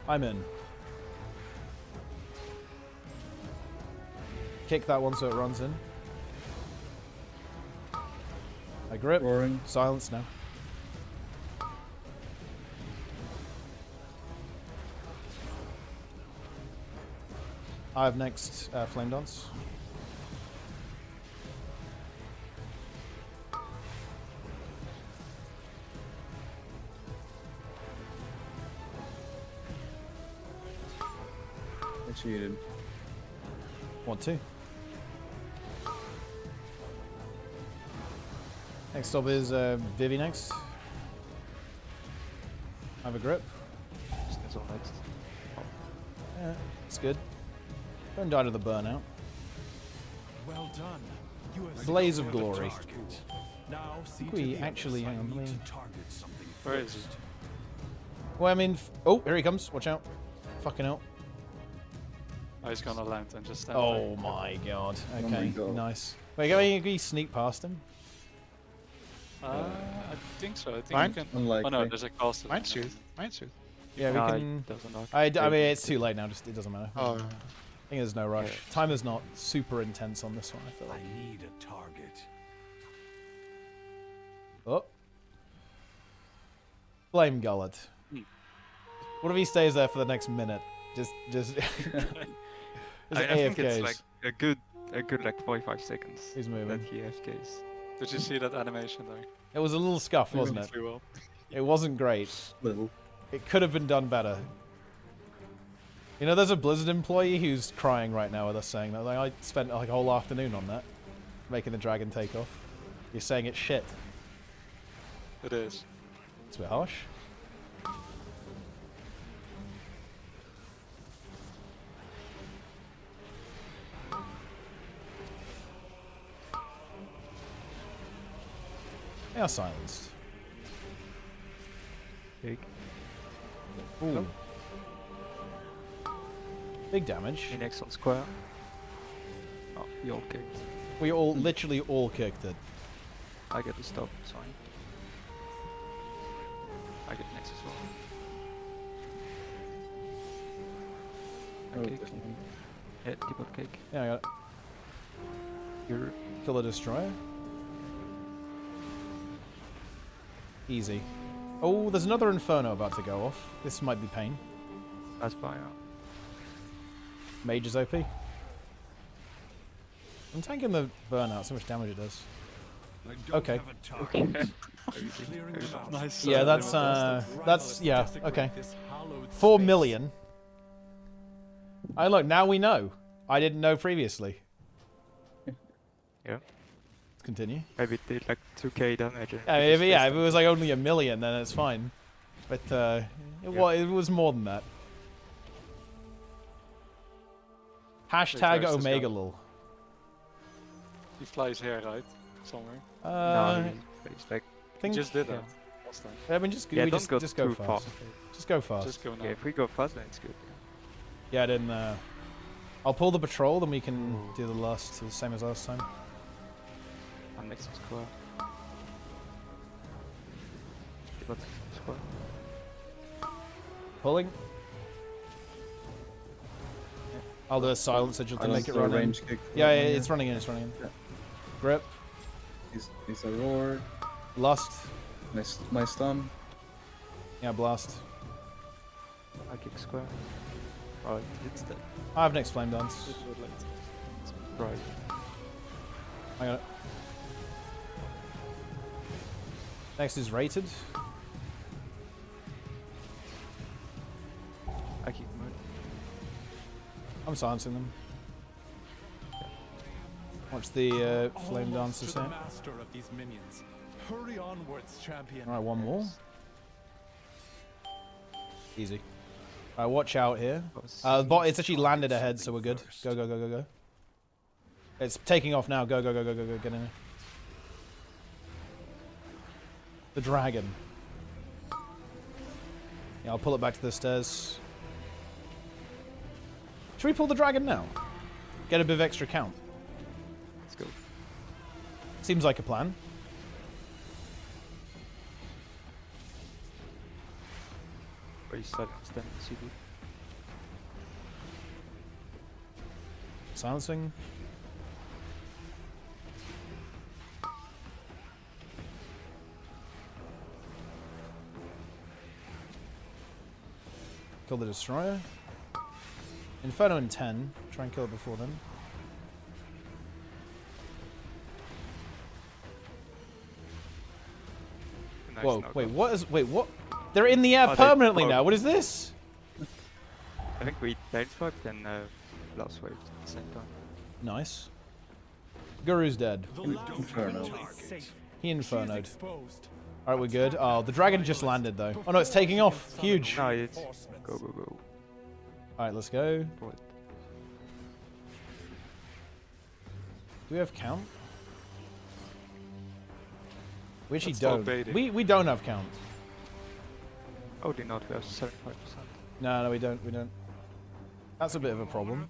[SPEAKER 1] I'm in. Kick that one so it runs in. I grip.
[SPEAKER 10] Roaring.
[SPEAKER 1] Silence now. I have next Flame Dance.
[SPEAKER 10] I cheated.
[SPEAKER 1] Want to. Next up is Vivi next. I have a grip.
[SPEAKER 13] Stencil next.
[SPEAKER 1] Yeah, it's good. Don't die to the burnout.
[SPEAKER 15] Well done. You have
[SPEAKER 1] Blaze of
[SPEAKER 15] secured the
[SPEAKER 1] Glory.
[SPEAKER 15] target. Now see to
[SPEAKER 1] We
[SPEAKER 15] the
[SPEAKER 1] actually,
[SPEAKER 15] others.
[SPEAKER 1] hang on,
[SPEAKER 15] I
[SPEAKER 1] let
[SPEAKER 15] need
[SPEAKER 1] me...
[SPEAKER 15] to target something
[SPEAKER 12] Where is
[SPEAKER 15] first.
[SPEAKER 12] it?
[SPEAKER 1] Well, I mean... Oh, here he comes. Watch out. Fucking hell.
[SPEAKER 12] Oh, he's gonna land and just stand
[SPEAKER 1] Oh my god.
[SPEAKER 10] Oh
[SPEAKER 1] Okay,
[SPEAKER 10] my God.
[SPEAKER 1] nice. Wait, can we sneak past him?
[SPEAKER 12] there. I think so. I think
[SPEAKER 9] Mine?
[SPEAKER 12] you can.
[SPEAKER 10] Unlikely.
[SPEAKER 12] Oh no, there's a caster.
[SPEAKER 9] Mine's soothe. Mine's soothe.
[SPEAKER 1] Yeah, we
[SPEAKER 13] No,
[SPEAKER 1] can...
[SPEAKER 13] it doesn't knock.
[SPEAKER 1] I mean, it's too late now. Just it doesn't matter.
[SPEAKER 9] Oh.
[SPEAKER 1] I think there's no rush.
[SPEAKER 13] Yeah.
[SPEAKER 1] Time is not super intense on this one, I feel like.
[SPEAKER 15] I need a target.
[SPEAKER 1] Oh. Flame Gullet.
[SPEAKER 12] Hmm.
[SPEAKER 1] What if he stays there for the next minute? Just
[SPEAKER 13] I think it's
[SPEAKER 1] AFKs.
[SPEAKER 13] like a good like 45 seconds
[SPEAKER 1] He's moving.
[SPEAKER 13] that he AFKs.
[SPEAKER 12] Did you see that animation there?
[SPEAKER 1] It was a little scuff, wasn't it?
[SPEAKER 12] Pretty well.
[SPEAKER 1] It wasn't great.
[SPEAKER 10] Little.
[SPEAKER 1] It could have been done better. You know, there's a Blizzard employee who's crying right now with us saying that. Like, I spent like a whole afternoon on that, making the dragon take off. You're saying it's shit.
[SPEAKER 12] It is.
[SPEAKER 1] It's a bit harsh. They are silenced.
[SPEAKER 13] Big.
[SPEAKER 1] Ooh. Big damage.
[SPEAKER 13] Phoenix on square. Oh, you all kicked.
[SPEAKER 1] We all literally all kicked it.
[SPEAKER 13] I get the stop, it's fine. I get next as well.
[SPEAKER 10] Oh,
[SPEAKER 13] I kick.
[SPEAKER 10] definitely.
[SPEAKER 13] Yeah, keep up kick.
[SPEAKER 1] Yeah, I got it.
[SPEAKER 13] You're
[SPEAKER 1] Kill the destroyer. Easy. Oh, there's another Inferno about to go off. This might be pain.
[SPEAKER 13] that's by
[SPEAKER 1] Mage is OP. I'm tanking the burnout, so much damage it does. Okay.
[SPEAKER 12] Nice.
[SPEAKER 1] Yeah, that's yeah, okay. 4 million. Look, now we know. I didn't know previously.
[SPEAKER 13] Yeah.
[SPEAKER 1] Let's continue.
[SPEAKER 13] Maybe it did like 2k damage. and
[SPEAKER 1] If
[SPEAKER 13] it's
[SPEAKER 1] it was like only 1 million, then it's fine. But it was more than that. Hashtag
[SPEAKER 12] where's this
[SPEAKER 1] Omega
[SPEAKER 12] going?
[SPEAKER 1] lol.
[SPEAKER 12] He flies here, right? Somewhere.
[SPEAKER 13] No, he's like.
[SPEAKER 12] He just did
[SPEAKER 13] yeah.
[SPEAKER 12] that last time.
[SPEAKER 1] I mean, just
[SPEAKER 13] Yeah,
[SPEAKER 1] we
[SPEAKER 13] don't
[SPEAKER 1] just
[SPEAKER 13] go
[SPEAKER 1] go
[SPEAKER 13] too
[SPEAKER 1] fast.
[SPEAKER 13] fast.
[SPEAKER 1] Just go fast.
[SPEAKER 12] Just go now.
[SPEAKER 13] Yeah, if we go fast, then it's good.
[SPEAKER 1] Yeah, then I'll pull the patrol, then we can do the last, the same as last time.
[SPEAKER 13] I'm next to square. You got next to square.
[SPEAKER 1] Pulling. I'll do a silent sigil to
[SPEAKER 10] I
[SPEAKER 1] make it
[SPEAKER 10] don't
[SPEAKER 1] run in.
[SPEAKER 10] range kick
[SPEAKER 1] Yeah,
[SPEAKER 10] from
[SPEAKER 1] it's
[SPEAKER 10] here.
[SPEAKER 1] running in, it's running in.
[SPEAKER 10] Yeah.
[SPEAKER 1] Grip.
[SPEAKER 10] He's a roar.
[SPEAKER 1] Lust.
[SPEAKER 10] My stun.
[SPEAKER 1] Yeah, blast.
[SPEAKER 13] I kick square. Oh, it's dead.
[SPEAKER 1] I have next flame dance.
[SPEAKER 13] Right.
[SPEAKER 1] I got it. Next is rated.
[SPEAKER 13] I keep moving.
[SPEAKER 1] I'm silencing them. Watch the flame
[SPEAKER 15] Almost
[SPEAKER 1] dancers
[SPEAKER 15] to the
[SPEAKER 1] here.
[SPEAKER 15] master of these minions. Hurry onwards, champion.
[SPEAKER 1] Alright, one more. Easy. Alright, watch out here. It's actually landed ahead, so we're good. Go, go, go, go, go. It's taking off now. Go, go, go, go, go, go. Get in there. The dragon. Yeah, I'll pull it back to the stairs. Should we pull the dragon now? Get a bit of extra count.
[SPEAKER 13] Let's go.
[SPEAKER 1] Seems like a plan.
[SPEAKER 13] I silenced them in CD.
[SPEAKER 1] Silencing. Kill the destroyer. Inferno in 10. Try and kill it before then.
[SPEAKER 13] Nice
[SPEAKER 1] Whoa,
[SPEAKER 13] knockout.
[SPEAKER 1] wait, what is... Wait, what? They're in the air permanently now. What is this?
[SPEAKER 13] I think we tail swapped and blast waved at the same time.
[SPEAKER 1] Nice. Guru's dead.
[SPEAKER 10] Inferno.
[SPEAKER 1] He infernoed. Alright, we're good. Oh, the dragon just landed though. Oh no, it's taking off. Huge.
[SPEAKER 13] No, it's go, go, go.
[SPEAKER 1] Alright, let's go. Do we have count? We actually don't. We don't have count.
[SPEAKER 13] Oh, do not. We have 75%.
[SPEAKER 1] No, we don't. We don't. That's a bit of a problem.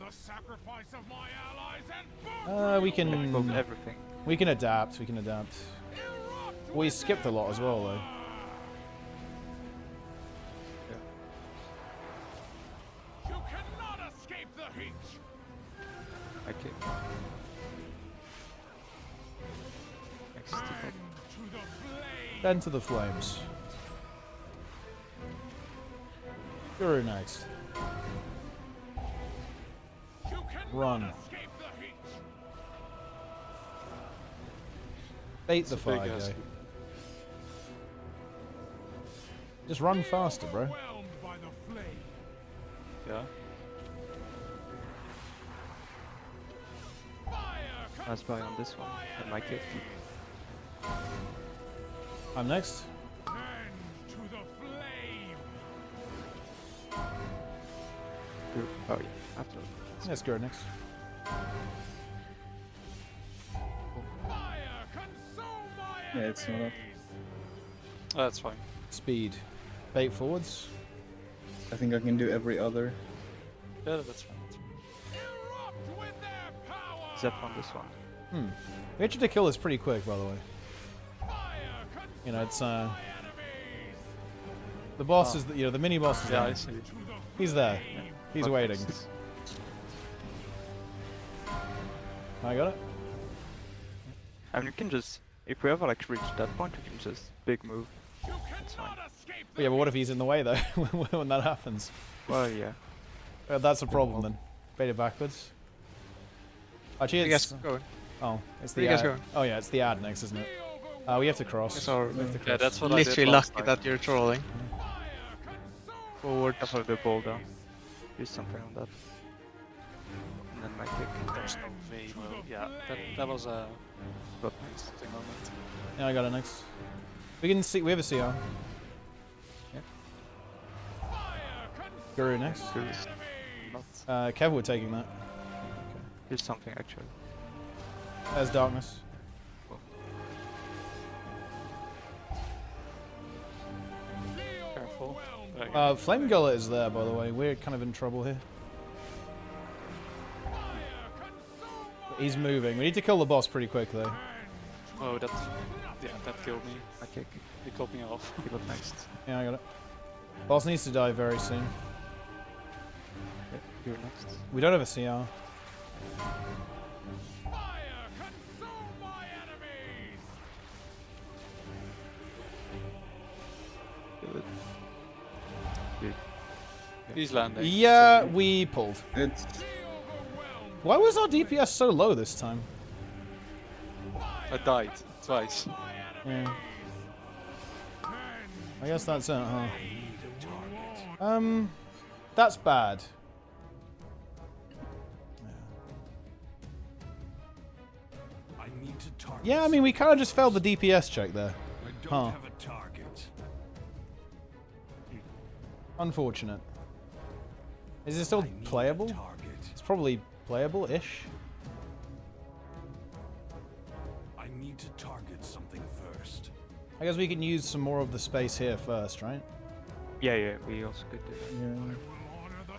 [SPEAKER 1] We can
[SPEAKER 13] everything.
[SPEAKER 1] We can adapt. We can adapt. We skipped a lot as well, though.
[SPEAKER 2] You cannot escape the heat.
[SPEAKER 13] Okay. Next.
[SPEAKER 1] Then to the flames. Guru next. Run. Bait the fire guy. Just run faster, bro.
[SPEAKER 12] Yeah.
[SPEAKER 13] Nice buy on this one. And my kick.
[SPEAKER 1] I'm next.
[SPEAKER 13] Oh yeah, after.
[SPEAKER 1] Let's go next.
[SPEAKER 10] Yeah, it's not up.
[SPEAKER 12] Oh, that's fine.
[SPEAKER 1] Speed. Bait forwards.
[SPEAKER 10] I think I can do every other.
[SPEAKER 12] Yeah, that's fine.
[SPEAKER 13] Zep on this one.
[SPEAKER 1] We actually to kill this pretty quick, by the way. You know, it's the boss is the mini boss is there.
[SPEAKER 12] I see.
[SPEAKER 1] He's there. He's waiting. I got it.
[SPEAKER 13] And you can just, if we ever like reach that point, we can just big move. That's fine.
[SPEAKER 1] Yeah, but what if he's in the way though when that happens?
[SPEAKER 13] Well, yeah.
[SPEAKER 1] That's a problem then. Bait it backwards. Actually,
[SPEAKER 9] You
[SPEAKER 1] it's
[SPEAKER 9] guys going?
[SPEAKER 1] oh, it's
[SPEAKER 9] Where
[SPEAKER 1] the
[SPEAKER 9] you guys
[SPEAKER 1] ad.
[SPEAKER 9] going?
[SPEAKER 1] Oh yeah, it's the ad next, isn't it? We have to cross.
[SPEAKER 9] So,
[SPEAKER 1] We have to
[SPEAKER 12] Yeah,
[SPEAKER 1] cross.
[SPEAKER 12] that's what I did
[SPEAKER 9] literally
[SPEAKER 12] last
[SPEAKER 9] lucky
[SPEAKER 12] time.
[SPEAKER 9] that you're trolling. Forward.
[SPEAKER 13] I'll the ball down. Use something on that. And then my kick.
[SPEAKER 12] There's no way. Well, yeah, that was a
[SPEAKER 13] Got nice.
[SPEAKER 12] interesting moment.
[SPEAKER 1] Yeah, I got it next. We can see. We have a CR.
[SPEAKER 13] Yeah.
[SPEAKER 1] Guru next.
[SPEAKER 13] Not.
[SPEAKER 1] Kev, we're taking that.
[SPEAKER 13] Use something actually.
[SPEAKER 1] There's darkness.
[SPEAKER 12] Careful.
[SPEAKER 1] Flame Gullet is there, by the way. We're kind of in trouble here. He's moving. We need to kill the boss pretty quick, though.
[SPEAKER 12] Oh, that killed me.
[SPEAKER 13] My kick.
[SPEAKER 12] He killed me off.
[SPEAKER 13] He got next.
[SPEAKER 1] Yeah, I got it. Boss needs to die very soon.
[SPEAKER 13] Yeah, you're next.
[SPEAKER 1] We don't have a CR.
[SPEAKER 13] Good. Good.
[SPEAKER 12] He's landing.
[SPEAKER 1] Yeah, we pulled.
[SPEAKER 10] It's
[SPEAKER 1] Why was our DPS so low this time?
[SPEAKER 12] I died twice.
[SPEAKER 1] Yeah. I guess that's it, huh? That's bad. Yeah, I mean, we kind of just failed the DPS check there. Huh.
[SPEAKER 5] Have a target.
[SPEAKER 1] Unfortunate. Is it still playable? It's probably playable-ish.
[SPEAKER 5] I need to target something first.
[SPEAKER 1] I guess we can use some more of the space here first, right?
[SPEAKER 13] Yeah, we also could do that.
[SPEAKER 1] Yeah.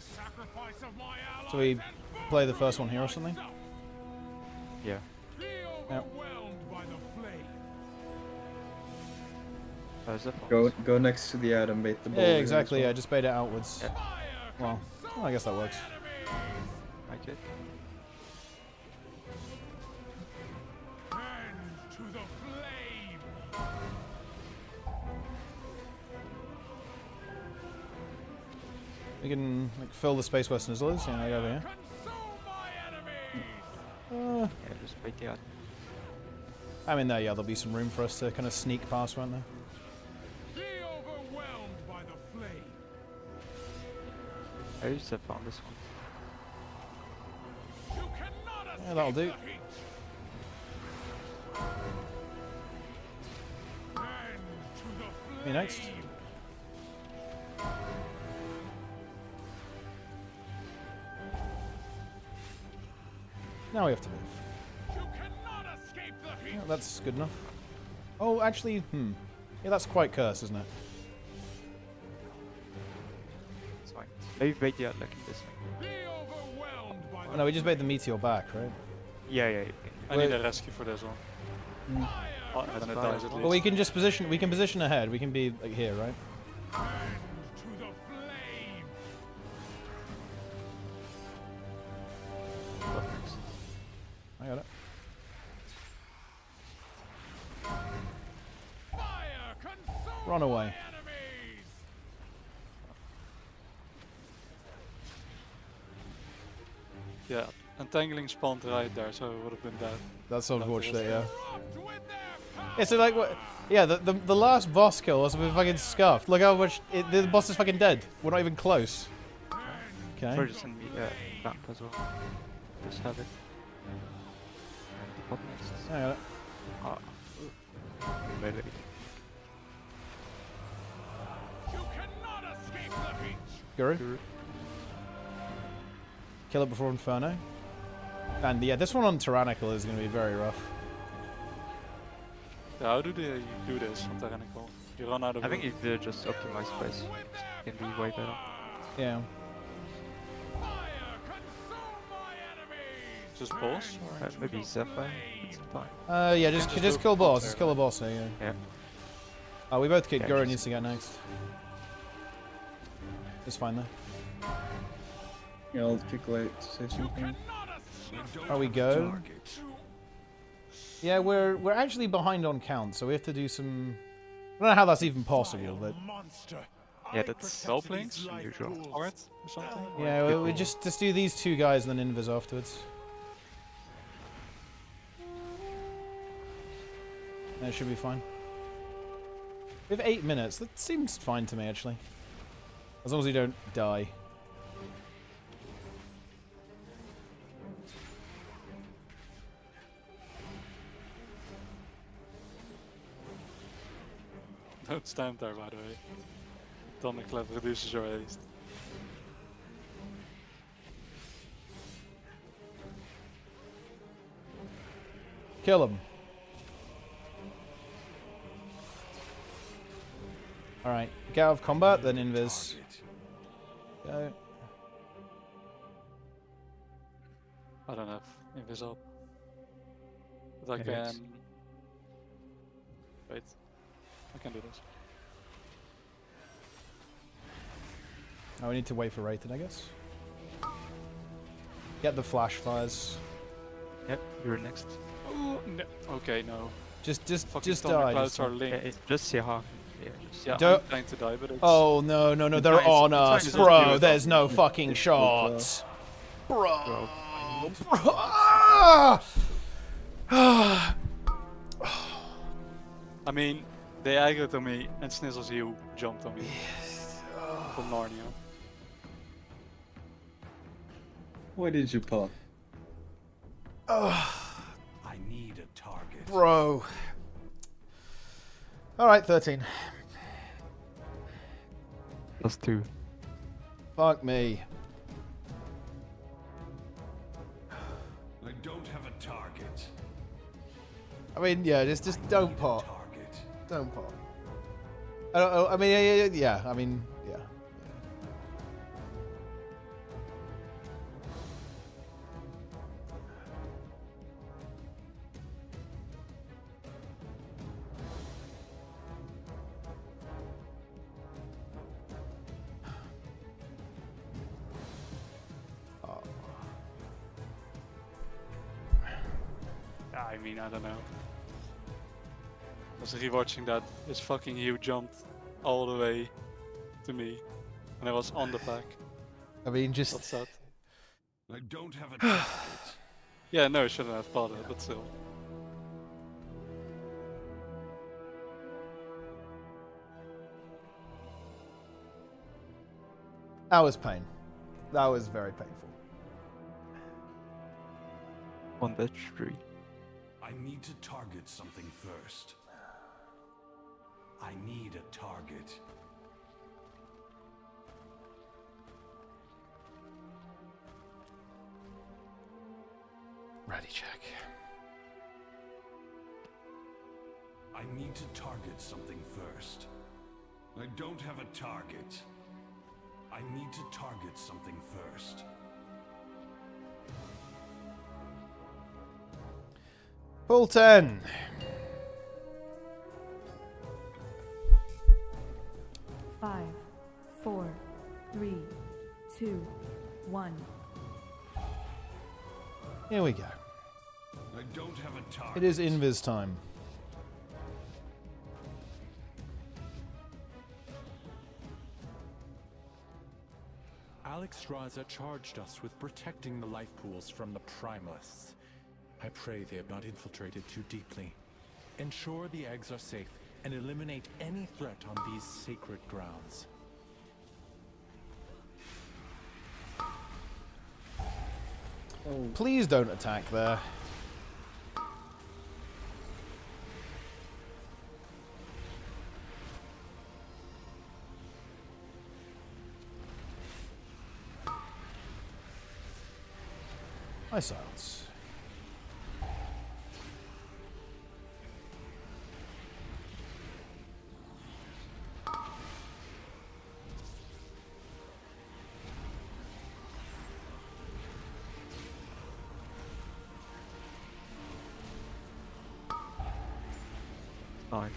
[SPEAKER 1] So we play the first one here or something?
[SPEAKER 13] Yeah.
[SPEAKER 1] Yep.
[SPEAKER 10] Go next to the atom, bait the boulder.
[SPEAKER 1] Yeah, exactly. I just bait it outwards.
[SPEAKER 13] Yeah.
[SPEAKER 1] Well, I guess that works.
[SPEAKER 13] Okay.
[SPEAKER 1] We can like fill the space where Snizzle is. Yeah, like over here.
[SPEAKER 13] Yeah, just bait the atom.
[SPEAKER 1] I mean, there, yeah, there'll be some room for us to kind of sneak past, won't there?
[SPEAKER 13] I just have found this one.
[SPEAKER 1] Yeah, that'll do. Me next. Now we have to move. Yeah, that's good enough. Oh, actually, yeah, that's quite cursed, isn't it?
[SPEAKER 13] It's fine. Maybe bait the atom like this way.
[SPEAKER 1] Oh, no, we just made the meteor back, right?
[SPEAKER 13] Yeah.
[SPEAKER 12] I need a rescue for this one. Oh, and then it dies at least.
[SPEAKER 1] Well, we can just position. We can position ahead. We can be like here, right? I got it. Run away.
[SPEAKER 12] Yeah, entangling spawned right there, so it would have been dead.
[SPEAKER 1] That's unfortunate, yeah. Yeah, so like, what? Yeah, the last boss kill was with fucking scuffed. Look how much the boss is fucking dead. We're not even close. Okay.
[SPEAKER 13] Or just send me lamp as well. Just have it. And the
[SPEAKER 1] I got it.
[SPEAKER 13] Maybe.
[SPEAKER 1] Guru. Kill it before Inferno. And yeah, this one on Tyrannical is going to be very rough.
[SPEAKER 12] Yeah, how do they do this on Tyrannical? You run out of
[SPEAKER 13] I think if you just optimize space, it can be way better.
[SPEAKER 1] Yeah.
[SPEAKER 12] Just boss?
[SPEAKER 13] Maybe Zephyr. It's fine.
[SPEAKER 1] Yeah, just kill boss. Just kill the boss here, yeah.
[SPEAKER 13] Yeah.
[SPEAKER 1] Oh, we both kicked.
[SPEAKER 13] Yeah,
[SPEAKER 1] Guru
[SPEAKER 13] just-
[SPEAKER 1] needs to get next. It's fine though.
[SPEAKER 10] Yeah, I'll kick late to say something.
[SPEAKER 1] Are we go? Yeah, we're actually behind on count, so we have to do some. I don't know how that's even possible, but
[SPEAKER 13] Yeah, that's
[SPEAKER 12] Helplings?
[SPEAKER 13] unusual.
[SPEAKER 12] Art or something?
[SPEAKER 1] yeah, we just do these two guys and then invis afterwards. That should be fine. We have 8 minutes. That seems fine to me, actually. As long as we don't die.
[SPEAKER 12] Don't stand there, by the way. Thunderclap reduces your haste.
[SPEAKER 1] Kill him. Alright, get out of combat, then invis. Go.
[SPEAKER 12] I don't have invis up. But I
[SPEAKER 13] Yeah,
[SPEAKER 12] can... Wait. I can do this.
[SPEAKER 1] Oh, we need to wait for Rated, I guess. Get the flash fires.
[SPEAKER 13] Yep, you're next.
[SPEAKER 12] Oh, no. Okay, no.
[SPEAKER 1] Just
[SPEAKER 12] Fucking
[SPEAKER 1] die.
[SPEAKER 12] clouds are linked.
[SPEAKER 13] Yeah, just see how. Yeah, just
[SPEAKER 12] Yeah,
[SPEAKER 1] Don't-
[SPEAKER 12] I'm trying to die, but it's...
[SPEAKER 1] Oh no, they're
[SPEAKER 13] Nice.
[SPEAKER 1] on
[SPEAKER 13] Nice.
[SPEAKER 1] us,
[SPEAKER 13] Nice.
[SPEAKER 1] bro.
[SPEAKER 13] Nice.
[SPEAKER 1] There's no fucking shots, bro.
[SPEAKER 12] I mean, they aggroed on me, and Snizzle's you jumped on me. From Narnia.
[SPEAKER 10] Why did you pop?
[SPEAKER 15] I need a target.
[SPEAKER 1] Bro. All right, 13.
[SPEAKER 13] +2.
[SPEAKER 1] Fuck me.
[SPEAKER 5] I don't have a target.
[SPEAKER 1] I mean, yeah, just don't pop. Don't pop. I mean, yeah. I mean, yeah.
[SPEAKER 12] I mean, I don't know. I was rewatching that. His fucking Hugh jumped all the way to me, and I was on the back.
[SPEAKER 1] I mean, just.
[SPEAKER 12] What's that?
[SPEAKER 5] I don't have a target.
[SPEAKER 12] Yeah, no, I shouldn't have bothered, but still.
[SPEAKER 1] That was pain. That was very painful.
[SPEAKER 13] On that tree.
[SPEAKER 5] I need to target something first. I need a target.
[SPEAKER 1] Ready check.
[SPEAKER 5] I need to target something first. I don't have a target. I need to target something first.
[SPEAKER 1] Full 10.
[SPEAKER 6] Five, 4, 3, 2, 1.
[SPEAKER 1] Here we go.
[SPEAKER 5] I don't have a target.
[SPEAKER 1] It is invis time.
[SPEAKER 15] Alex Raza charged us with protecting the life pools from the primalists. I pray they have not infiltrated too deeply. Ensure the eggs are safe and eliminate any threat on these sacred grounds.
[SPEAKER 1] Please don't attack there. Missiles.
[SPEAKER 13] Nice.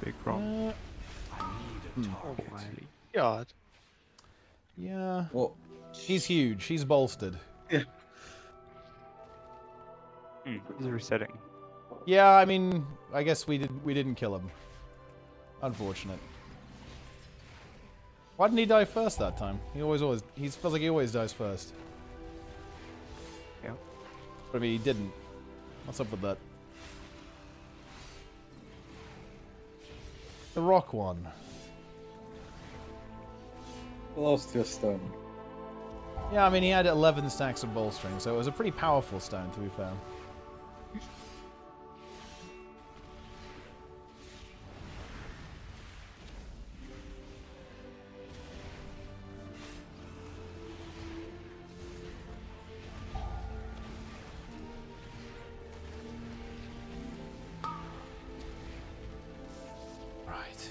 [SPEAKER 13] Big wrong.
[SPEAKER 9] Oh my god.
[SPEAKER 1] Yeah.
[SPEAKER 10] Well,
[SPEAKER 1] he's huge. He's bolstered.
[SPEAKER 10] Yeah.
[SPEAKER 13] He's resetting.
[SPEAKER 1] Yeah, I mean, I guess we didn't kill him. Unfortunate. Why didn't he die first that time? He feels like he always dies first.
[SPEAKER 13] Yeah.
[SPEAKER 1] But I mean, he didn't. What's up with that? The rock one.
[SPEAKER 10] lost your stone.
[SPEAKER 1] Yeah, I mean, he had 11 stacks of bolstering, so it was a pretty powerful stone, to be fair. Right.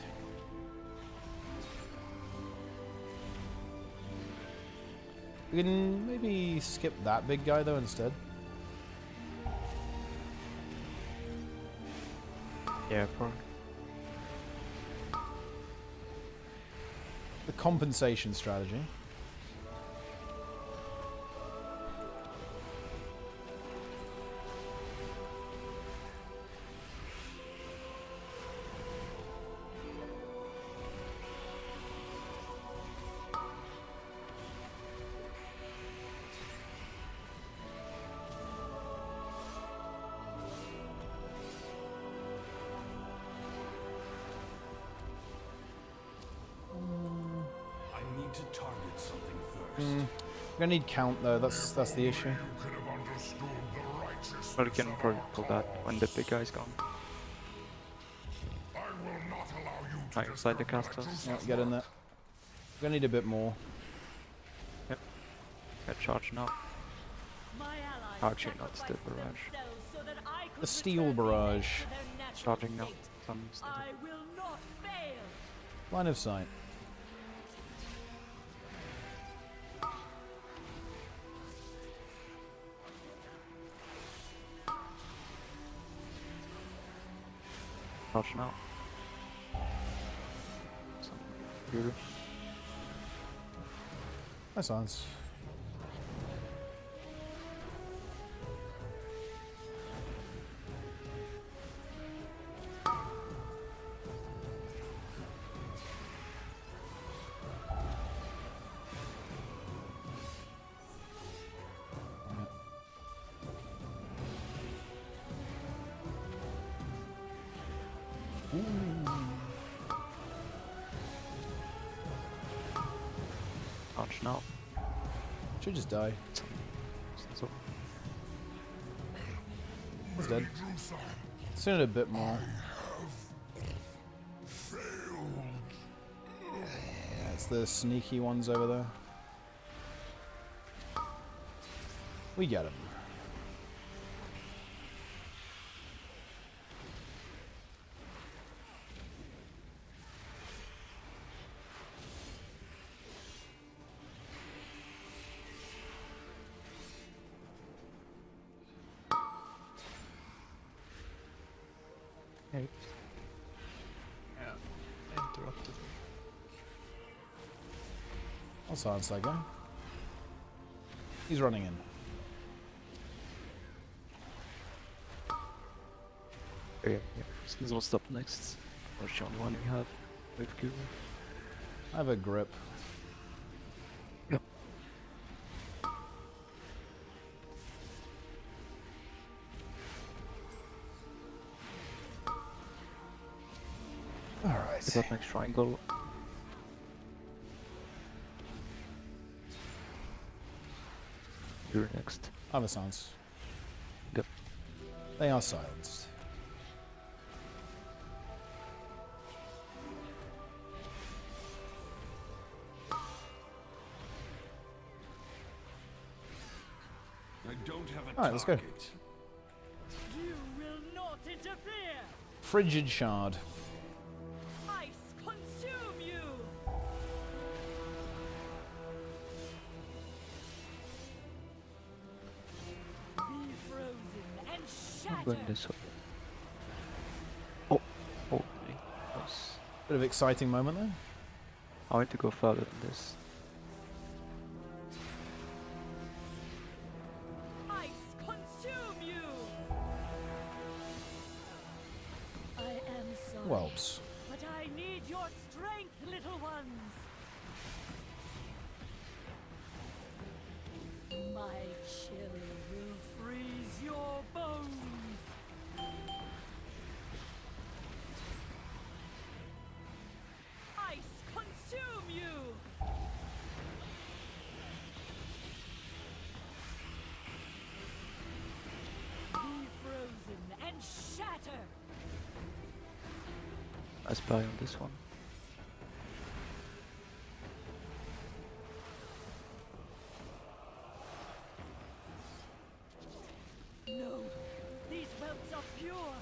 [SPEAKER 1] We can maybe skip that big guy, though, instead.
[SPEAKER 13] Yeah, probably.
[SPEAKER 1] The compensation strategy.
[SPEAKER 5] I need to target something first.
[SPEAKER 1] We're gonna need count, though. That's the issue.
[SPEAKER 13] Well, you can probably pull that when the big guy's gone. Right inside the casters.
[SPEAKER 1] Yeah, get in there. We're gonna need a bit more.
[SPEAKER 13] Yep. Get charging up. Actually, not the barrage.
[SPEAKER 1] The steel barrage.
[SPEAKER 13] Charging up.
[SPEAKER 1] Line of sight.
[SPEAKER 13] Charging up. Good.
[SPEAKER 1] That sounds.
[SPEAKER 13] Launch now.
[SPEAKER 1] Should just die.
[SPEAKER 13] So.
[SPEAKER 1] He's dead. Soon a bit more. Yeah, it's the sneaky ones over there. We get him.
[SPEAKER 9] Yeah, interrupted.
[SPEAKER 1] I'll silence that guy. He's running in.
[SPEAKER 13] Yeah. This will stop next. Or the only one we have with gw.
[SPEAKER 1] I have a grip.
[SPEAKER 13] Yep.
[SPEAKER 1] Alright.
[SPEAKER 13] That next triangle. You're next.
[SPEAKER 1] I have a silence.
[SPEAKER 13] Yep.
[SPEAKER 1] They are silenced.
[SPEAKER 5] I don't have a
[SPEAKER 1] Alright, let's go.
[SPEAKER 16] You will not interfere.
[SPEAKER 1] Frigid shard.
[SPEAKER 16] Ice consume you. Be frozen and
[SPEAKER 13] I'm
[SPEAKER 16] shatter.
[SPEAKER 13] going this way. Oh, holy. Nice.
[SPEAKER 1] Bit of exciting moment there.
[SPEAKER 13] I want to go further than this.
[SPEAKER 16] Ice consume you. I am sorry.
[SPEAKER 1] Whelps.
[SPEAKER 16] But I need your strength, little ones. My chill will freeze your bones. Ice consume you. Be frozen and shatter.
[SPEAKER 13] I spy on this one.
[SPEAKER 16] No, these whelps are pure.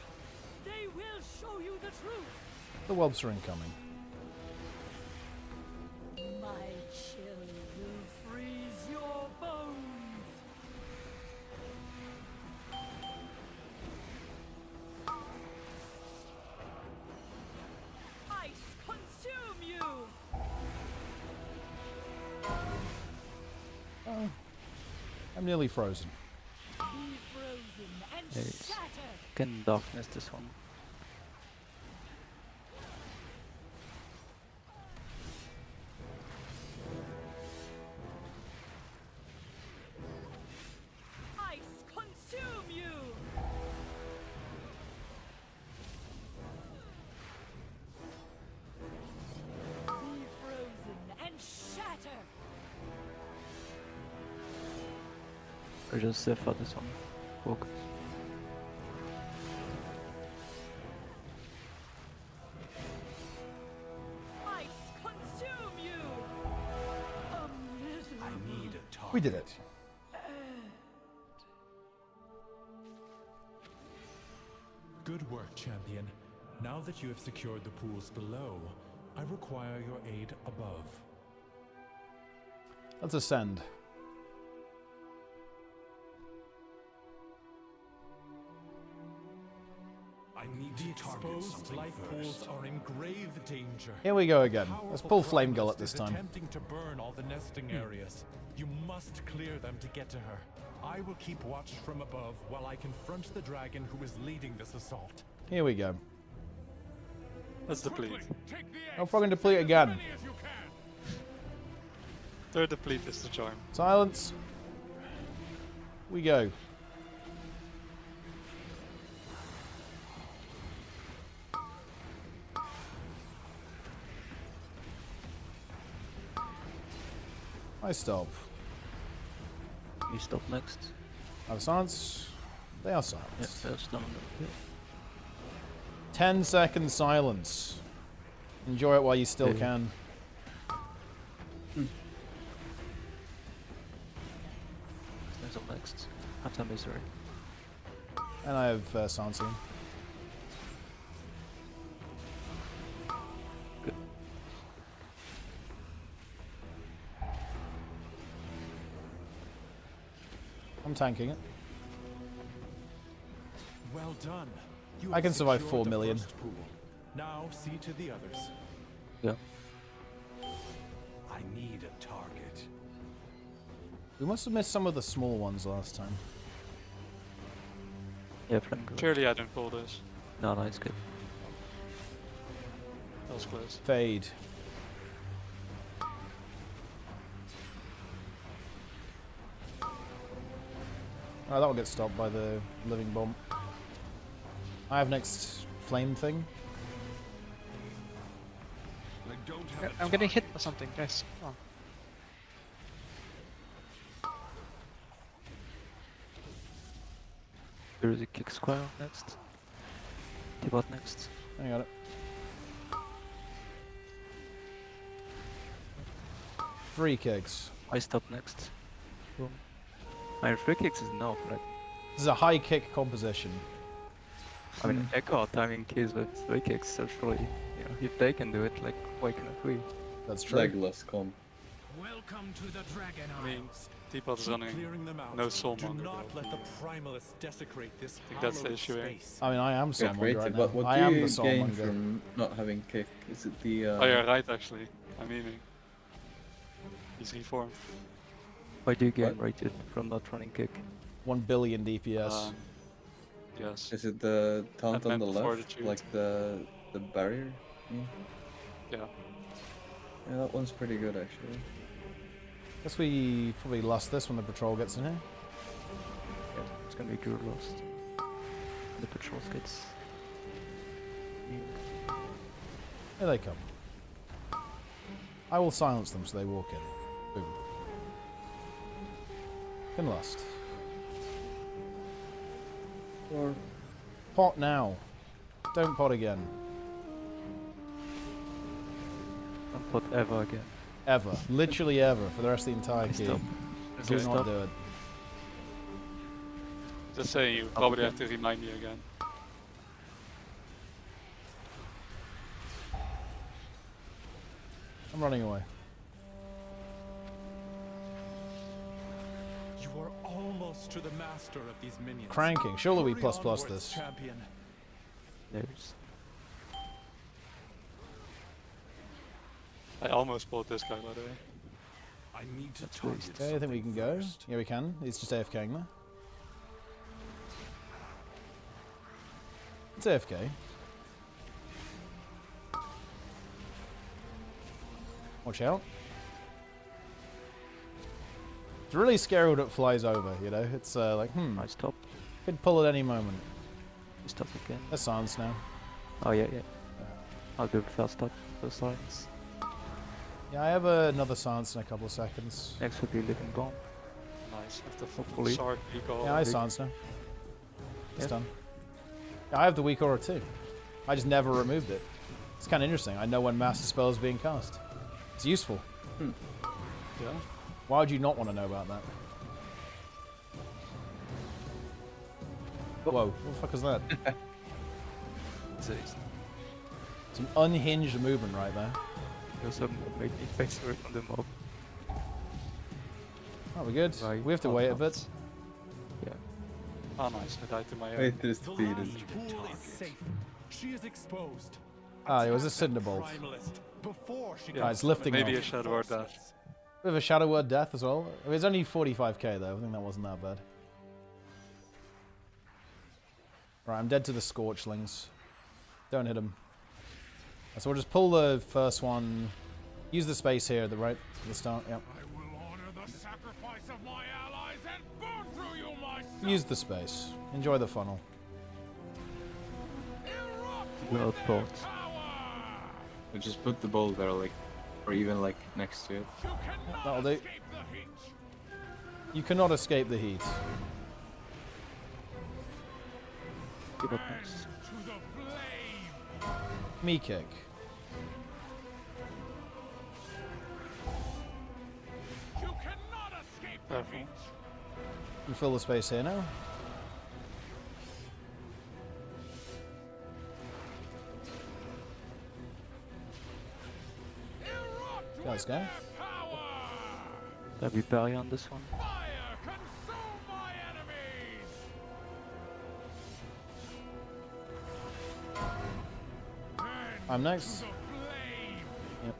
[SPEAKER 16] They will show you the truth.
[SPEAKER 1] The whelps are incoming.
[SPEAKER 16] My chill will freeze your bones. Ice consume you.
[SPEAKER 1] Oh, I'm nearly frozen.
[SPEAKER 16] Be frozen and
[SPEAKER 13] It's
[SPEAKER 16] shatter.
[SPEAKER 13] can darkness this one.
[SPEAKER 16] Ice consume you. Be frozen and shatter.
[SPEAKER 13] Or just for this one. Focus.
[SPEAKER 16] Ice consume you.
[SPEAKER 15] I need a target.
[SPEAKER 1] We did it.
[SPEAKER 15] Good work, champion. Now that you have secured the pools below, I require your aid above.
[SPEAKER 1] Let's ascend.
[SPEAKER 5] I need
[SPEAKER 15] The
[SPEAKER 5] to target
[SPEAKER 15] exposed
[SPEAKER 5] something
[SPEAKER 15] life
[SPEAKER 5] first.
[SPEAKER 15] pools are in grave danger.
[SPEAKER 1] Here we go again. Let's
[SPEAKER 15] Powerful
[SPEAKER 1] pull Flame
[SPEAKER 15] Primalist
[SPEAKER 1] Gullet this
[SPEAKER 15] is
[SPEAKER 1] time.
[SPEAKER 15] attempting to burn all the nesting areas. You must clear them to get to her. I will keep watch from above while I confront the dragon who is leading this assault.
[SPEAKER 1] Here we go.
[SPEAKER 12] Let's deplete.
[SPEAKER 1] I'll fucking deplete again.
[SPEAKER 12] Third deplete is the charm.
[SPEAKER 1] Silence. We go. I stop.
[SPEAKER 13] You stop next.
[SPEAKER 1] I have silence. They are silent.
[SPEAKER 13] Yeah, first down.
[SPEAKER 1] 10 seconds silence. Enjoy it while you still can.
[SPEAKER 13] There's a next. Halftime misery.
[SPEAKER 1] And I have silencing.
[SPEAKER 13] Good.
[SPEAKER 1] I'm tanking it.
[SPEAKER 15] Well done. You
[SPEAKER 1] I can
[SPEAKER 15] have
[SPEAKER 1] survive
[SPEAKER 15] secured
[SPEAKER 1] 4
[SPEAKER 15] the
[SPEAKER 1] million.
[SPEAKER 15] first pool. Now see to the others.
[SPEAKER 13] Yeah.
[SPEAKER 5] I need a target.
[SPEAKER 1] We must have missed some of the small ones last time.
[SPEAKER 13] Yeah, Flame go.
[SPEAKER 12] Surely I don't pull this.
[SPEAKER 13] No, it's good.
[SPEAKER 12] That was close.
[SPEAKER 1] Fade. Oh, that will get stopped by the living bomb. I have next flame thing.
[SPEAKER 9] I'm getting hit by something, guys. Oh.
[SPEAKER 13] There is a kick square next. T-bot next.
[SPEAKER 1] I got it. Free kicks.
[SPEAKER 13] I stop next. Boom. I mean, free kicks is enough, right?
[SPEAKER 1] This is a high kick composition.
[SPEAKER 13] I mean, Echo timing keys with free kicks, so surely, you know, if they can do it, like, why cannot we?
[SPEAKER 1] That's true.
[SPEAKER 10] Legless comp.
[SPEAKER 16] Welcome to the Dragon
[SPEAKER 12] I mean,
[SPEAKER 16] Isles.
[SPEAKER 12] T-Pot is running
[SPEAKER 15] Clearing them out.
[SPEAKER 12] no Soulmonger.
[SPEAKER 15] Do not let the Primalists desecrate this
[SPEAKER 12] I think that's the
[SPEAKER 15] hallowed
[SPEAKER 12] issue here.
[SPEAKER 15] space.
[SPEAKER 1] I mean, I am
[SPEAKER 10] Get
[SPEAKER 1] Soulmonger
[SPEAKER 10] rated,
[SPEAKER 1] right now.
[SPEAKER 10] but what
[SPEAKER 1] I
[SPEAKER 10] do
[SPEAKER 1] am
[SPEAKER 10] you
[SPEAKER 1] the
[SPEAKER 10] gain
[SPEAKER 1] Soulmonger.
[SPEAKER 10] from not having kick? Is it the
[SPEAKER 12] Oh, you're right, actually. I'm memeing. He's reformed.
[SPEAKER 13] Why do you get rated from not running kick?
[SPEAKER 1] 1 billion DPS.
[SPEAKER 12] Yes.
[SPEAKER 10] Is it the taunt
[SPEAKER 12] That
[SPEAKER 10] on the
[SPEAKER 12] meant
[SPEAKER 10] left,
[SPEAKER 12] fortitude.
[SPEAKER 10] like the barrier?
[SPEAKER 12] Yeah.
[SPEAKER 10] Yeah, that one's pretty good actually.
[SPEAKER 1] Guess we probably lost this when the patrol gets in here.
[SPEAKER 13] Yeah, it's gonna be good lost. The patrol gets.
[SPEAKER 1] Here they come. I will silence them so they walk in. Boom. Been lost.
[SPEAKER 10] Or
[SPEAKER 1] pot now. Don't pot again.
[SPEAKER 13] Don't pot ever again.
[SPEAKER 1] Ever. Literally ever for the rest of the entire game. Do
[SPEAKER 12] Okay.
[SPEAKER 1] not do it.
[SPEAKER 12] Just saying, you probably have to remind me again.
[SPEAKER 1] I'm running away.
[SPEAKER 15] You are almost to the master of these minions.
[SPEAKER 1] Cranking. Surely we
[SPEAKER 15] Hurry
[SPEAKER 1] plus
[SPEAKER 15] onwards,
[SPEAKER 1] this.
[SPEAKER 15] champion.
[SPEAKER 13] There's.
[SPEAKER 12] I almost pulled this guy, by the way.
[SPEAKER 5] I need to
[SPEAKER 13] That's
[SPEAKER 5] target
[SPEAKER 13] waste.
[SPEAKER 1] Okay, I think we can
[SPEAKER 5] something
[SPEAKER 1] go.
[SPEAKER 5] first.
[SPEAKER 1] Yeah, we can. He's just AFKing there. It's AFK. Watch out. It's really scary when it flies over, you know? It's like,
[SPEAKER 13] I stop.
[SPEAKER 1] could pull at any moment.
[SPEAKER 13] You stop again.
[SPEAKER 1] That's silence now.
[SPEAKER 13] Oh yeah. I'll do first stop for silence.
[SPEAKER 1] Yeah, I have another silence in a couple of seconds.
[SPEAKER 13] Next will be living bomb.
[SPEAKER 12] Nice. After
[SPEAKER 13] Hopefully.
[SPEAKER 12] Shark recall.
[SPEAKER 1] Yeah, I silence now. It's
[SPEAKER 13] Yep.
[SPEAKER 1] done. Yeah, I have the weak aura too. I just never removed it. It's kind of interesting. I know when master spell is being cast. It's useful.
[SPEAKER 12] Yeah.
[SPEAKER 1] Why would you not want to know about that? Whoa, what the fuck is that? It's an unhinged movement right there.
[SPEAKER 13] You also made me face away from the mob.
[SPEAKER 1] Oh, we're good.
[SPEAKER 13] Right,
[SPEAKER 1] We have to wait a bit.
[SPEAKER 13] Yeah.
[SPEAKER 12] Oh, nice. I died to my own.
[SPEAKER 10] wait, there's
[SPEAKER 15] The
[SPEAKER 10] defeated.
[SPEAKER 15] last pool is safe. She is exposed.
[SPEAKER 1] Ah, it was a
[SPEAKER 15] Attack the
[SPEAKER 1] Cinderbolt.
[SPEAKER 15] Primalist before she
[SPEAKER 12] Yeah,
[SPEAKER 1] Ah, it's lifting
[SPEAKER 12] maybe
[SPEAKER 1] off.
[SPEAKER 12] a Shadow or Death.
[SPEAKER 1] We have a Shadow Word Death as well. I mean, it's only 45k though. I think that wasn't that bad. Right, I'm dead to the Scorchlings. Don't hit him. So we'll just pull the first one. Use the space here at the right at the start. Yep.
[SPEAKER 2] I will honor the sacrifice of my allies and burn through you myself.
[SPEAKER 1] Use the space. Enjoy the funnel.
[SPEAKER 10] Well thought. We just put the ball there like Or even like next to it.
[SPEAKER 1] That'll do. You cannot escape the heat.
[SPEAKER 13] Give up nice.
[SPEAKER 1] Me kick.
[SPEAKER 12] Careful.
[SPEAKER 1] You fill the space here now. Let's go.
[SPEAKER 13] There'll be parry on this one.
[SPEAKER 1] I'm next. Yep.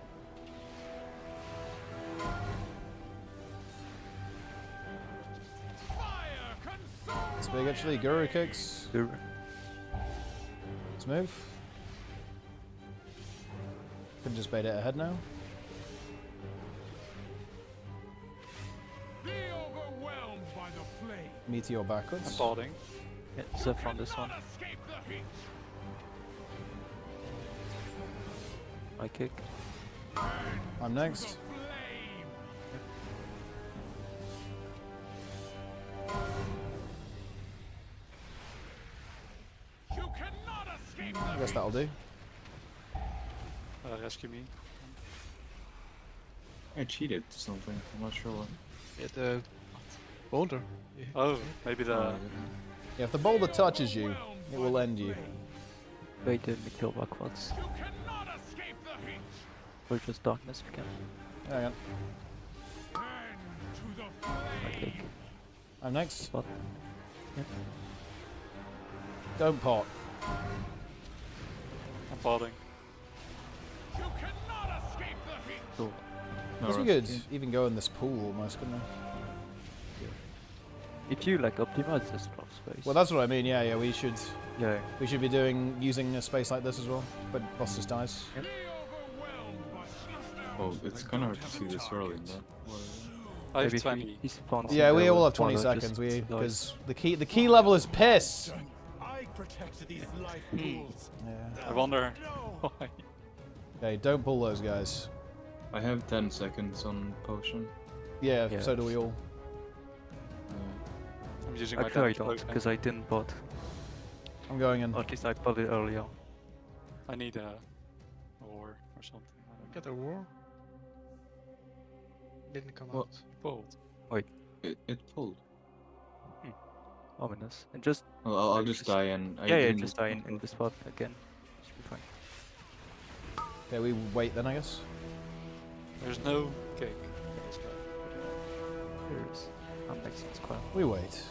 [SPEAKER 1] It's big actually. Guru kicks.
[SPEAKER 13] Guru.
[SPEAKER 1] Let's move. Could just bait it ahead now. Meteor backwards.
[SPEAKER 12] Onboarding.
[SPEAKER 13] Yeah, Zephyr on this one. I kick.
[SPEAKER 1] I'm next. I guess that'll do.
[SPEAKER 12] Rescue me.
[SPEAKER 10] I cheated something. I'm not sure what.
[SPEAKER 9] Yeah, the boulder. Yeah.
[SPEAKER 12] Oh, maybe the.
[SPEAKER 1] Yeah, if the boulder touches you, it will end you.
[SPEAKER 13] Wait, did me kill backwards. Or just darkness if you can.
[SPEAKER 1] Hang on.
[SPEAKER 13] I kick.
[SPEAKER 1] I'm next.
[SPEAKER 13] Spot. Yep.
[SPEAKER 1] Don't pot.
[SPEAKER 12] Onboarding.
[SPEAKER 13] Cool.
[SPEAKER 1] Guess we could even go in this pool almost, couldn't we?
[SPEAKER 13] If you like optimize this drop space.
[SPEAKER 1] Well, that's what I mean. Yeah, we should.
[SPEAKER 13] Yeah.
[SPEAKER 1] We should be using a space like this as well, but boss just dies.
[SPEAKER 13] Yep.
[SPEAKER 10] Oh, it's kind of hard to see this early, but.
[SPEAKER 12] I have
[SPEAKER 13] Maybe
[SPEAKER 12] 20.
[SPEAKER 1] Yeah, we all have 20 seconds. Because the key level is piss.
[SPEAKER 15] I protect these life pools.
[SPEAKER 1] Yeah.
[SPEAKER 12] I wonder why.
[SPEAKER 1] Okay, don't pull those guys.
[SPEAKER 10] I have 10 seconds on potion.
[SPEAKER 1] Yeah, so do we all.
[SPEAKER 12] I'm using my
[SPEAKER 13] Actually, I
[SPEAKER 12] damage
[SPEAKER 13] don't,
[SPEAKER 12] potion.
[SPEAKER 13] because I didn't bot.
[SPEAKER 1] I'm going in.
[SPEAKER 13] Or at least I bought it earlier.
[SPEAKER 12] I need a ore or something. I don't know.
[SPEAKER 9] Get a war. Didn't come
[SPEAKER 10] What?
[SPEAKER 9] out.
[SPEAKER 12] Bolt.
[SPEAKER 13] Wait.
[SPEAKER 10] It pulled.
[SPEAKER 13] Ominous. And just.
[SPEAKER 10] Well, I'll just die and.
[SPEAKER 13] Yeah, just die in the spot again. Should be fine.
[SPEAKER 1] Okay, we wait then, I guess.
[SPEAKER 12] There's no cake.
[SPEAKER 13] Here it is. I'm next on square.
[SPEAKER 1] We wait.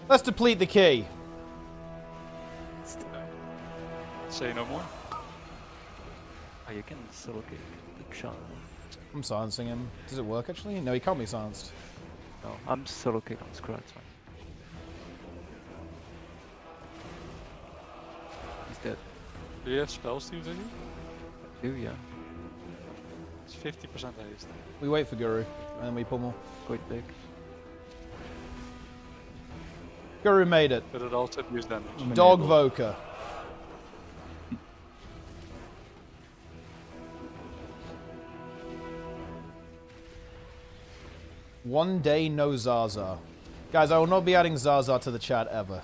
[SPEAKER 1] Let's deplete the key.
[SPEAKER 12] Say no more.
[SPEAKER 13] Oh, you can still kick the channel.
[SPEAKER 1] I'm silencing him. Does it work actually? No, he can't be silenced.
[SPEAKER 13] No, I'm solo kick on square, it's fine. He's dead.
[SPEAKER 12] Do you have spells to use any?
[SPEAKER 13] I do, yeah.
[SPEAKER 12] It's 50% haste.
[SPEAKER 1] We wait for Guru, and then we pummel.
[SPEAKER 13] Quite big.
[SPEAKER 1] Guru made it.
[SPEAKER 12] But it also deals damage.
[SPEAKER 1] Dog Voker. One day, no Zaza. Guys, I will not be adding Zaza to the chat ever.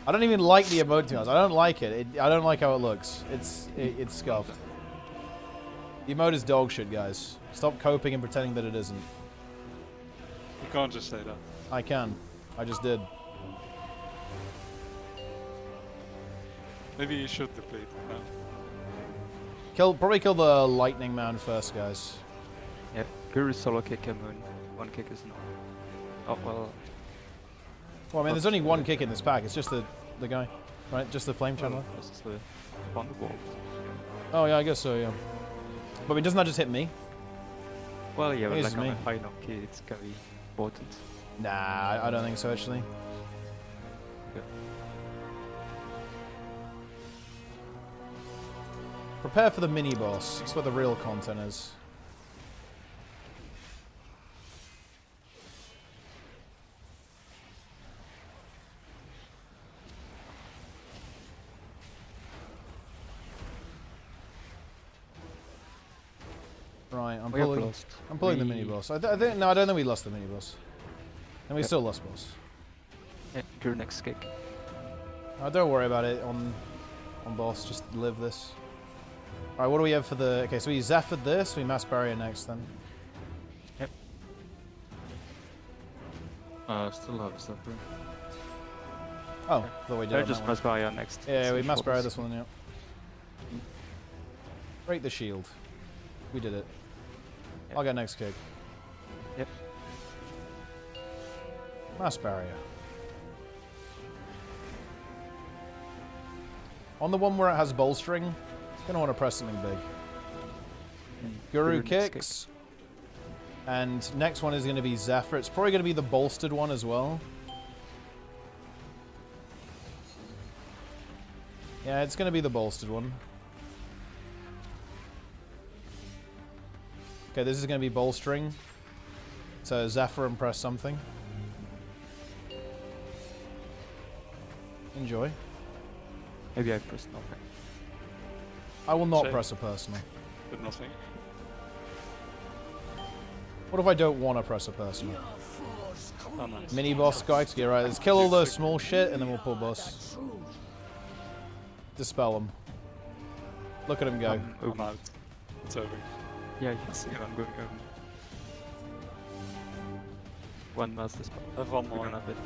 [SPEAKER 1] I don't even like the emote, to be honest. I don't like it. I don't like how it looks. It's scuffed. The emote is dog shit, guys. Stop coping and pretending that it isn't.
[SPEAKER 12] You can't just say that.
[SPEAKER 1] I can. I just did.
[SPEAKER 12] Maybe you should deplete.
[SPEAKER 1] No. Probably kill the lightning man first, guys.
[SPEAKER 13] Yeah, Guru solo kick and moon. One kick is not. Oh, well.
[SPEAKER 1] Well, I mean, there's only one kick in this pack. It's just the guy, right? Just the flame channeler.
[SPEAKER 13] This is the one wall.
[SPEAKER 1] Oh yeah, I guess so. Yeah. But I mean, doesn't that just hit me?
[SPEAKER 13] Well, yeah, but
[SPEAKER 1] It
[SPEAKER 13] like
[SPEAKER 1] is
[SPEAKER 13] on
[SPEAKER 1] me.
[SPEAKER 13] a high knock key, it's gonna be important.
[SPEAKER 1] Nah, I don't think so actually.
[SPEAKER 13] Yeah.
[SPEAKER 1] Prepare for the mini boss. That's what the real content is. I'm
[SPEAKER 13] We have
[SPEAKER 1] pulling.
[SPEAKER 13] lost.
[SPEAKER 1] I'm pulling the mini boss. I think no, I don't think we lost the mini boss. And we still lost boss.
[SPEAKER 13] Yeah, your next kick.
[SPEAKER 1] Oh, don't worry about it on boss. Just live this. All right, what do we have for the? Okay, so we Zephyr'd this. We mass barrier next then.
[SPEAKER 13] Yep.
[SPEAKER 10] Still have a Zephyr.
[SPEAKER 1] Oh, thought we did.
[SPEAKER 13] I
[SPEAKER 1] on
[SPEAKER 13] just
[SPEAKER 1] that
[SPEAKER 13] mass
[SPEAKER 1] one.
[SPEAKER 13] barrier next.
[SPEAKER 1] Yeah, we
[SPEAKER 13] See
[SPEAKER 1] mass
[SPEAKER 13] what
[SPEAKER 1] barrier
[SPEAKER 13] is-
[SPEAKER 1] this one. Yeah. Break the shield. We did it.
[SPEAKER 13] Yep.
[SPEAKER 1] I'll get next kick.
[SPEAKER 13] Yep.
[SPEAKER 1] Mass barrier. On the one where it has bolstering, gonna want to press something big. Guru kicks. And next one is going to be Zephyr. It's probably going to be the bolstered one as well. Yeah, it's going to be the bolstered one. Okay, this is going to be bolstering. So Zephyr and press something. Enjoy.
[SPEAKER 13] Maybe I pressed nothing.
[SPEAKER 1] I will not
[SPEAKER 12] Same.
[SPEAKER 1] press a personal.
[SPEAKER 12] Did nothing.
[SPEAKER 1] What if I don't want to press a personal?
[SPEAKER 12] Oh, nice.
[SPEAKER 1] Mini boss guys, get right. Let's kill all the small shit and then we'll pull boss. Dispel them. Look at him go.
[SPEAKER 12] I'm out. It's over.
[SPEAKER 13] Yeah, you can see it. I'm going over. One master spell.
[SPEAKER 12] I have one
[SPEAKER 13] We
[SPEAKER 12] more.
[SPEAKER 13] don't have it.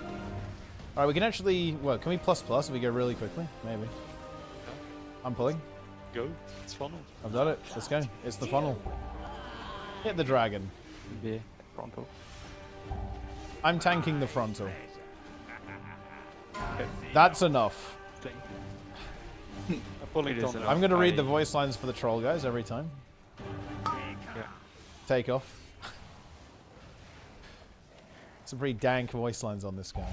[SPEAKER 1] Alright, we can actually... Well, can we plus plus if we go really quickly? Maybe. I'm pulling.
[SPEAKER 12] Go. It's funnel.
[SPEAKER 1] I've done it. Let's go. It's the funnel. Hit the dragon.
[SPEAKER 13] Yeah, frontal.
[SPEAKER 1] I'm tanking the frontal. That's enough.
[SPEAKER 12] I'm pulling
[SPEAKER 13] It is
[SPEAKER 12] Tom.
[SPEAKER 13] enough.
[SPEAKER 1] I'm going to read the voice lines for the troll guys every time.
[SPEAKER 13] Yeah.
[SPEAKER 1] Take off. Some pretty dank voice lines on this guy.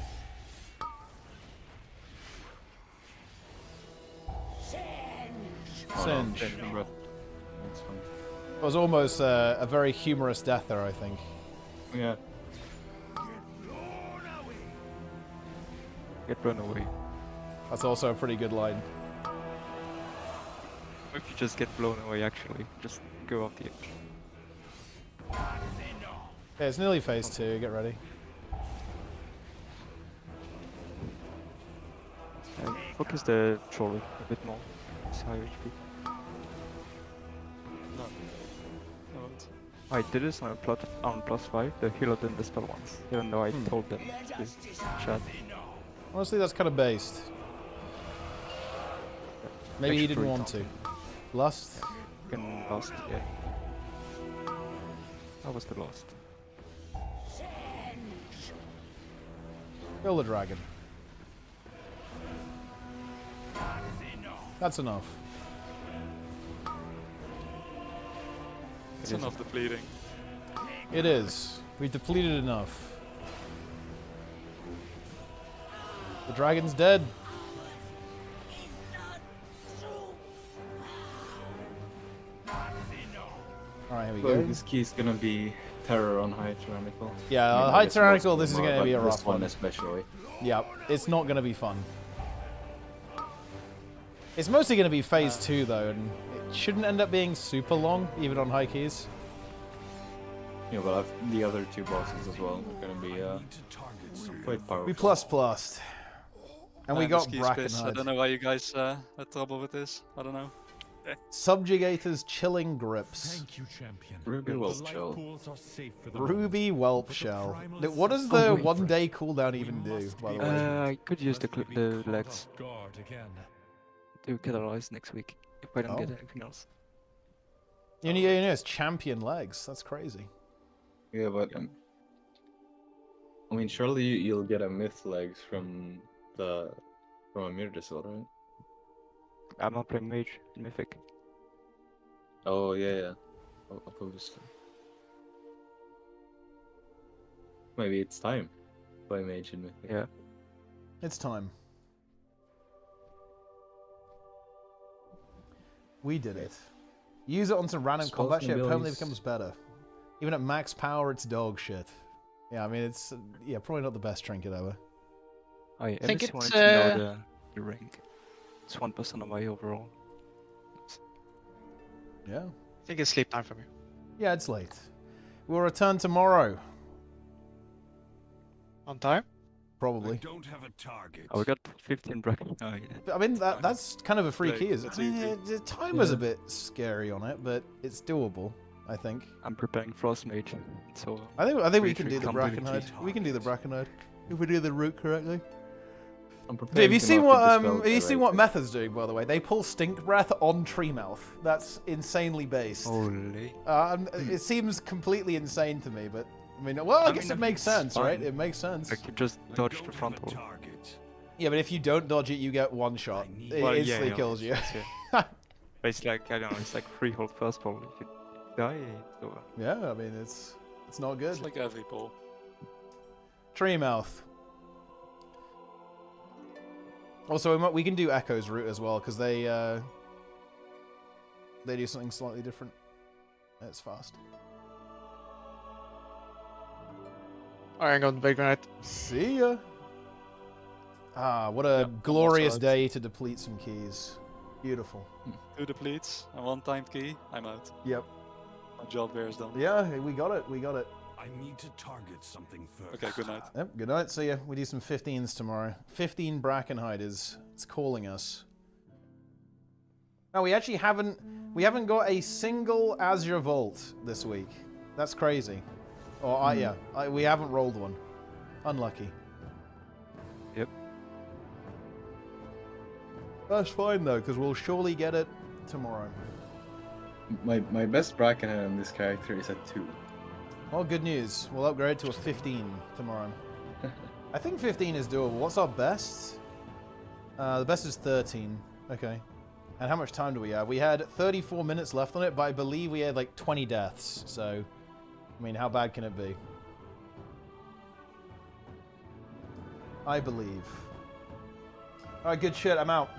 [SPEAKER 1] Singe.
[SPEAKER 10] That's fine.
[SPEAKER 1] It was almost a very humorous death there, I think.
[SPEAKER 10] Yeah.
[SPEAKER 13] Get blown away.
[SPEAKER 1] That's also a pretty good line.
[SPEAKER 13] If you just get blown away, actually, just go off the edge.
[SPEAKER 1] Yeah, it's nearly phase 2. Get ready.
[SPEAKER 13] Focus the trolley a bit more. It's high HP.
[SPEAKER 12] No. I won't.
[SPEAKER 13] I did this on +5. The healer didn't dispel once, even though I told them to chat.
[SPEAKER 1] Honestly, that's kind of based. Maybe he
[SPEAKER 13] Extra
[SPEAKER 1] didn't want to. Lust?
[SPEAKER 13] You can last, yeah. That was the last.
[SPEAKER 1] Kill the dragon. That's enough.
[SPEAKER 12] It's enough depleting.
[SPEAKER 1] It is. We've depleted enough. The dragon's dead. Alright, here we
[SPEAKER 10] Well,
[SPEAKER 1] go.
[SPEAKER 10] this key is gonna be terror on high tyrannical.
[SPEAKER 1] Yeah,
[SPEAKER 10] I mean,
[SPEAKER 1] high
[SPEAKER 10] I guess
[SPEAKER 1] tyrannical,
[SPEAKER 10] most
[SPEAKER 1] this is
[SPEAKER 10] of them
[SPEAKER 1] going to
[SPEAKER 10] are,
[SPEAKER 1] be a
[SPEAKER 10] but
[SPEAKER 1] rough
[SPEAKER 10] this one
[SPEAKER 1] one.
[SPEAKER 10] especially.
[SPEAKER 1] Yeah, it's not going to be fun. It's mostly going to be phase 2 though, and it shouldn't end up being super long, even on high keys.
[SPEAKER 10] Yeah, but the other two bosses as well are gonna be quite powerful.
[SPEAKER 1] We plus. And we
[SPEAKER 12] Man,
[SPEAKER 1] got
[SPEAKER 12] this key's
[SPEAKER 1] Bracken
[SPEAKER 12] pissed. I
[SPEAKER 1] Hide.
[SPEAKER 12] don't know why you guys had trouble with this. I don't know.
[SPEAKER 1] Subjugator's chilling grips.
[SPEAKER 15] Thank you, champion.
[SPEAKER 10] Ruby
[SPEAKER 15] The
[SPEAKER 10] Whelp
[SPEAKER 15] life
[SPEAKER 10] Shell.
[SPEAKER 15] pools are safe for the
[SPEAKER 1] Ruby Whelp Shell. What does the 1 day cooldown even do, by the way?
[SPEAKER 13] I could use the legs
[SPEAKER 15] guard again.
[SPEAKER 13] to catalyze next week if I don't get
[SPEAKER 1] Oh.
[SPEAKER 13] anything else.
[SPEAKER 1] You know, it's champion legs. That's crazy.
[SPEAKER 10] Yeah, but I mean, surely you'll get a myth legs from a mirror dissolve, right?
[SPEAKER 13] I'm not playing mage in mythic.
[SPEAKER 10] Oh yeah. Obviously. Maybe it's time. Play mage in mythic.
[SPEAKER 13] Yeah.
[SPEAKER 1] It's time. We did it. Use it on some random
[SPEAKER 10] Spells
[SPEAKER 1] combat shit, it
[SPEAKER 10] and
[SPEAKER 1] permanently
[SPEAKER 10] abilities.
[SPEAKER 1] becomes better. Even at max power, it's dog shit. Yeah, I mean, it's probably not the best trinket ever.
[SPEAKER 13] I
[SPEAKER 11] think
[SPEAKER 13] just
[SPEAKER 11] it's,
[SPEAKER 13] wanted to know the rank. It's 1% of my overall.
[SPEAKER 1] Yeah.
[SPEAKER 9] I think it's sleep time for me.
[SPEAKER 1] Yeah, it's late. We'll return tomorrow.
[SPEAKER 9] On time?
[SPEAKER 1] Probably.
[SPEAKER 5] I don't have a target.
[SPEAKER 13] Oh, we got 15 bracket. Oh, yeah.
[SPEAKER 1] I mean, that's kind of a free
[SPEAKER 12] Yeah,
[SPEAKER 1] key, isn't
[SPEAKER 12] it's
[SPEAKER 1] it? I mean,
[SPEAKER 12] easy.
[SPEAKER 1] the time was a bit scary on it, but it's doable, I think.
[SPEAKER 13] I'm preparing Frost Mage, so
[SPEAKER 1] I think we
[SPEAKER 13] free
[SPEAKER 1] can
[SPEAKER 13] to
[SPEAKER 1] do the
[SPEAKER 13] completely
[SPEAKER 1] Brackenhide.
[SPEAKER 13] cheat.
[SPEAKER 1] We can do the Brackenhide if we do the route correctly.
[SPEAKER 10] I'm
[SPEAKER 1] Dude,
[SPEAKER 10] preparing
[SPEAKER 1] have you
[SPEAKER 10] to
[SPEAKER 1] seen
[SPEAKER 10] not
[SPEAKER 1] what
[SPEAKER 10] get dispelled
[SPEAKER 1] have you
[SPEAKER 10] by
[SPEAKER 1] seen what
[SPEAKER 10] Raven.
[SPEAKER 1] Method's doing, by the way? They pull Stink Breath on Treemouth. That's insanely based.
[SPEAKER 13] Holy.
[SPEAKER 1] It seems completely insane to me, but I mean, well, I guess
[SPEAKER 13] mean,
[SPEAKER 1] it makes
[SPEAKER 13] it's
[SPEAKER 1] sense, right?
[SPEAKER 13] fine.
[SPEAKER 1] It makes sense.
[SPEAKER 13] Like, you just dodge the front wall.
[SPEAKER 1] Yeah, but if you don't dodge it, you get one shot. It
[SPEAKER 13] Well,
[SPEAKER 1] instantly
[SPEAKER 13] yeah,
[SPEAKER 1] kills you.
[SPEAKER 13] yeah. But it's like, I don't know, it's like freehold first ball. If you die, it's over.
[SPEAKER 1] Yeah, I mean, it's not good.
[SPEAKER 12] It's like every ball.
[SPEAKER 1] Treemouth. Also, we can do Echo's route as well, because they do something slightly different. It's fast.
[SPEAKER 9] Alright, I'm going to Big Night.
[SPEAKER 1] See ya. Ah, what a glorious day to deplete some keys. Beautiful.
[SPEAKER 12] 2 depletes and 1 timed key. I'm out.
[SPEAKER 1] Yep.
[SPEAKER 12] My job there is done.
[SPEAKER 1] Yeah, we got it. We got it.
[SPEAKER 5] I need to target something first.
[SPEAKER 12] Okay, good night.
[SPEAKER 1] Yep, good night. See ya. We do some 15s tomorrow. 15 Brackenhide is calling us. No, we actually haven't got a single Azure Vault this week. That's crazy. Or we haven't rolled one. Unlucky.
[SPEAKER 13] Yep.
[SPEAKER 1] That's fine though, because we'll surely get it tomorrow.
[SPEAKER 10] My best bracket on this character is at 2.
[SPEAKER 1] Well, good news. We'll upgrade to a 15 tomorrow. I think 15 is doable. What's our best? The best is 13. Okay. And how much time do we have? We had 34 minutes left on it, but I believe we had like 20 deaths. So, I mean, how bad can it be? I believe. Alright, good shit. I'm out.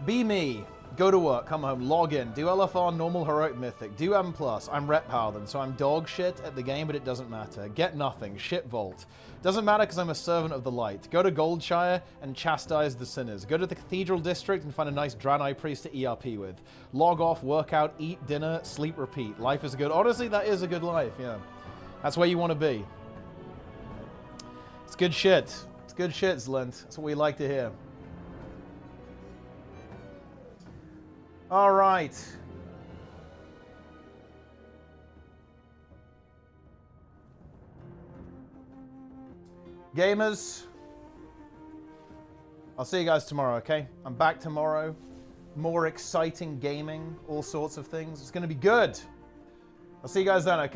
[SPEAKER 1] Be me. Go to work, come home, log in, do LFR, normal, heroic, mythic, do M+. I'm rep paladin, so I'm dog shit at the game, but it doesn't matter. Get nothing, shit vault. Doesn't matter because I'm a servant of the light. Go to Goldshire and chastise the sinners. Go to the Cathedral District and find a nice Draenei priest to ERP with. Log off, work out, eat dinner, sleep, repeat. Life is good. Honestly, that is a good life, yeah. That's where you want to be. It's good shit. It's good shit, Zlint. That's what we like to hear. All right. Gamers, I'll see you guys tomorrow, okay? I'm back tomorrow. More exciting gaming, all sorts of things. It's going to be good. I'll see you guys then, okay?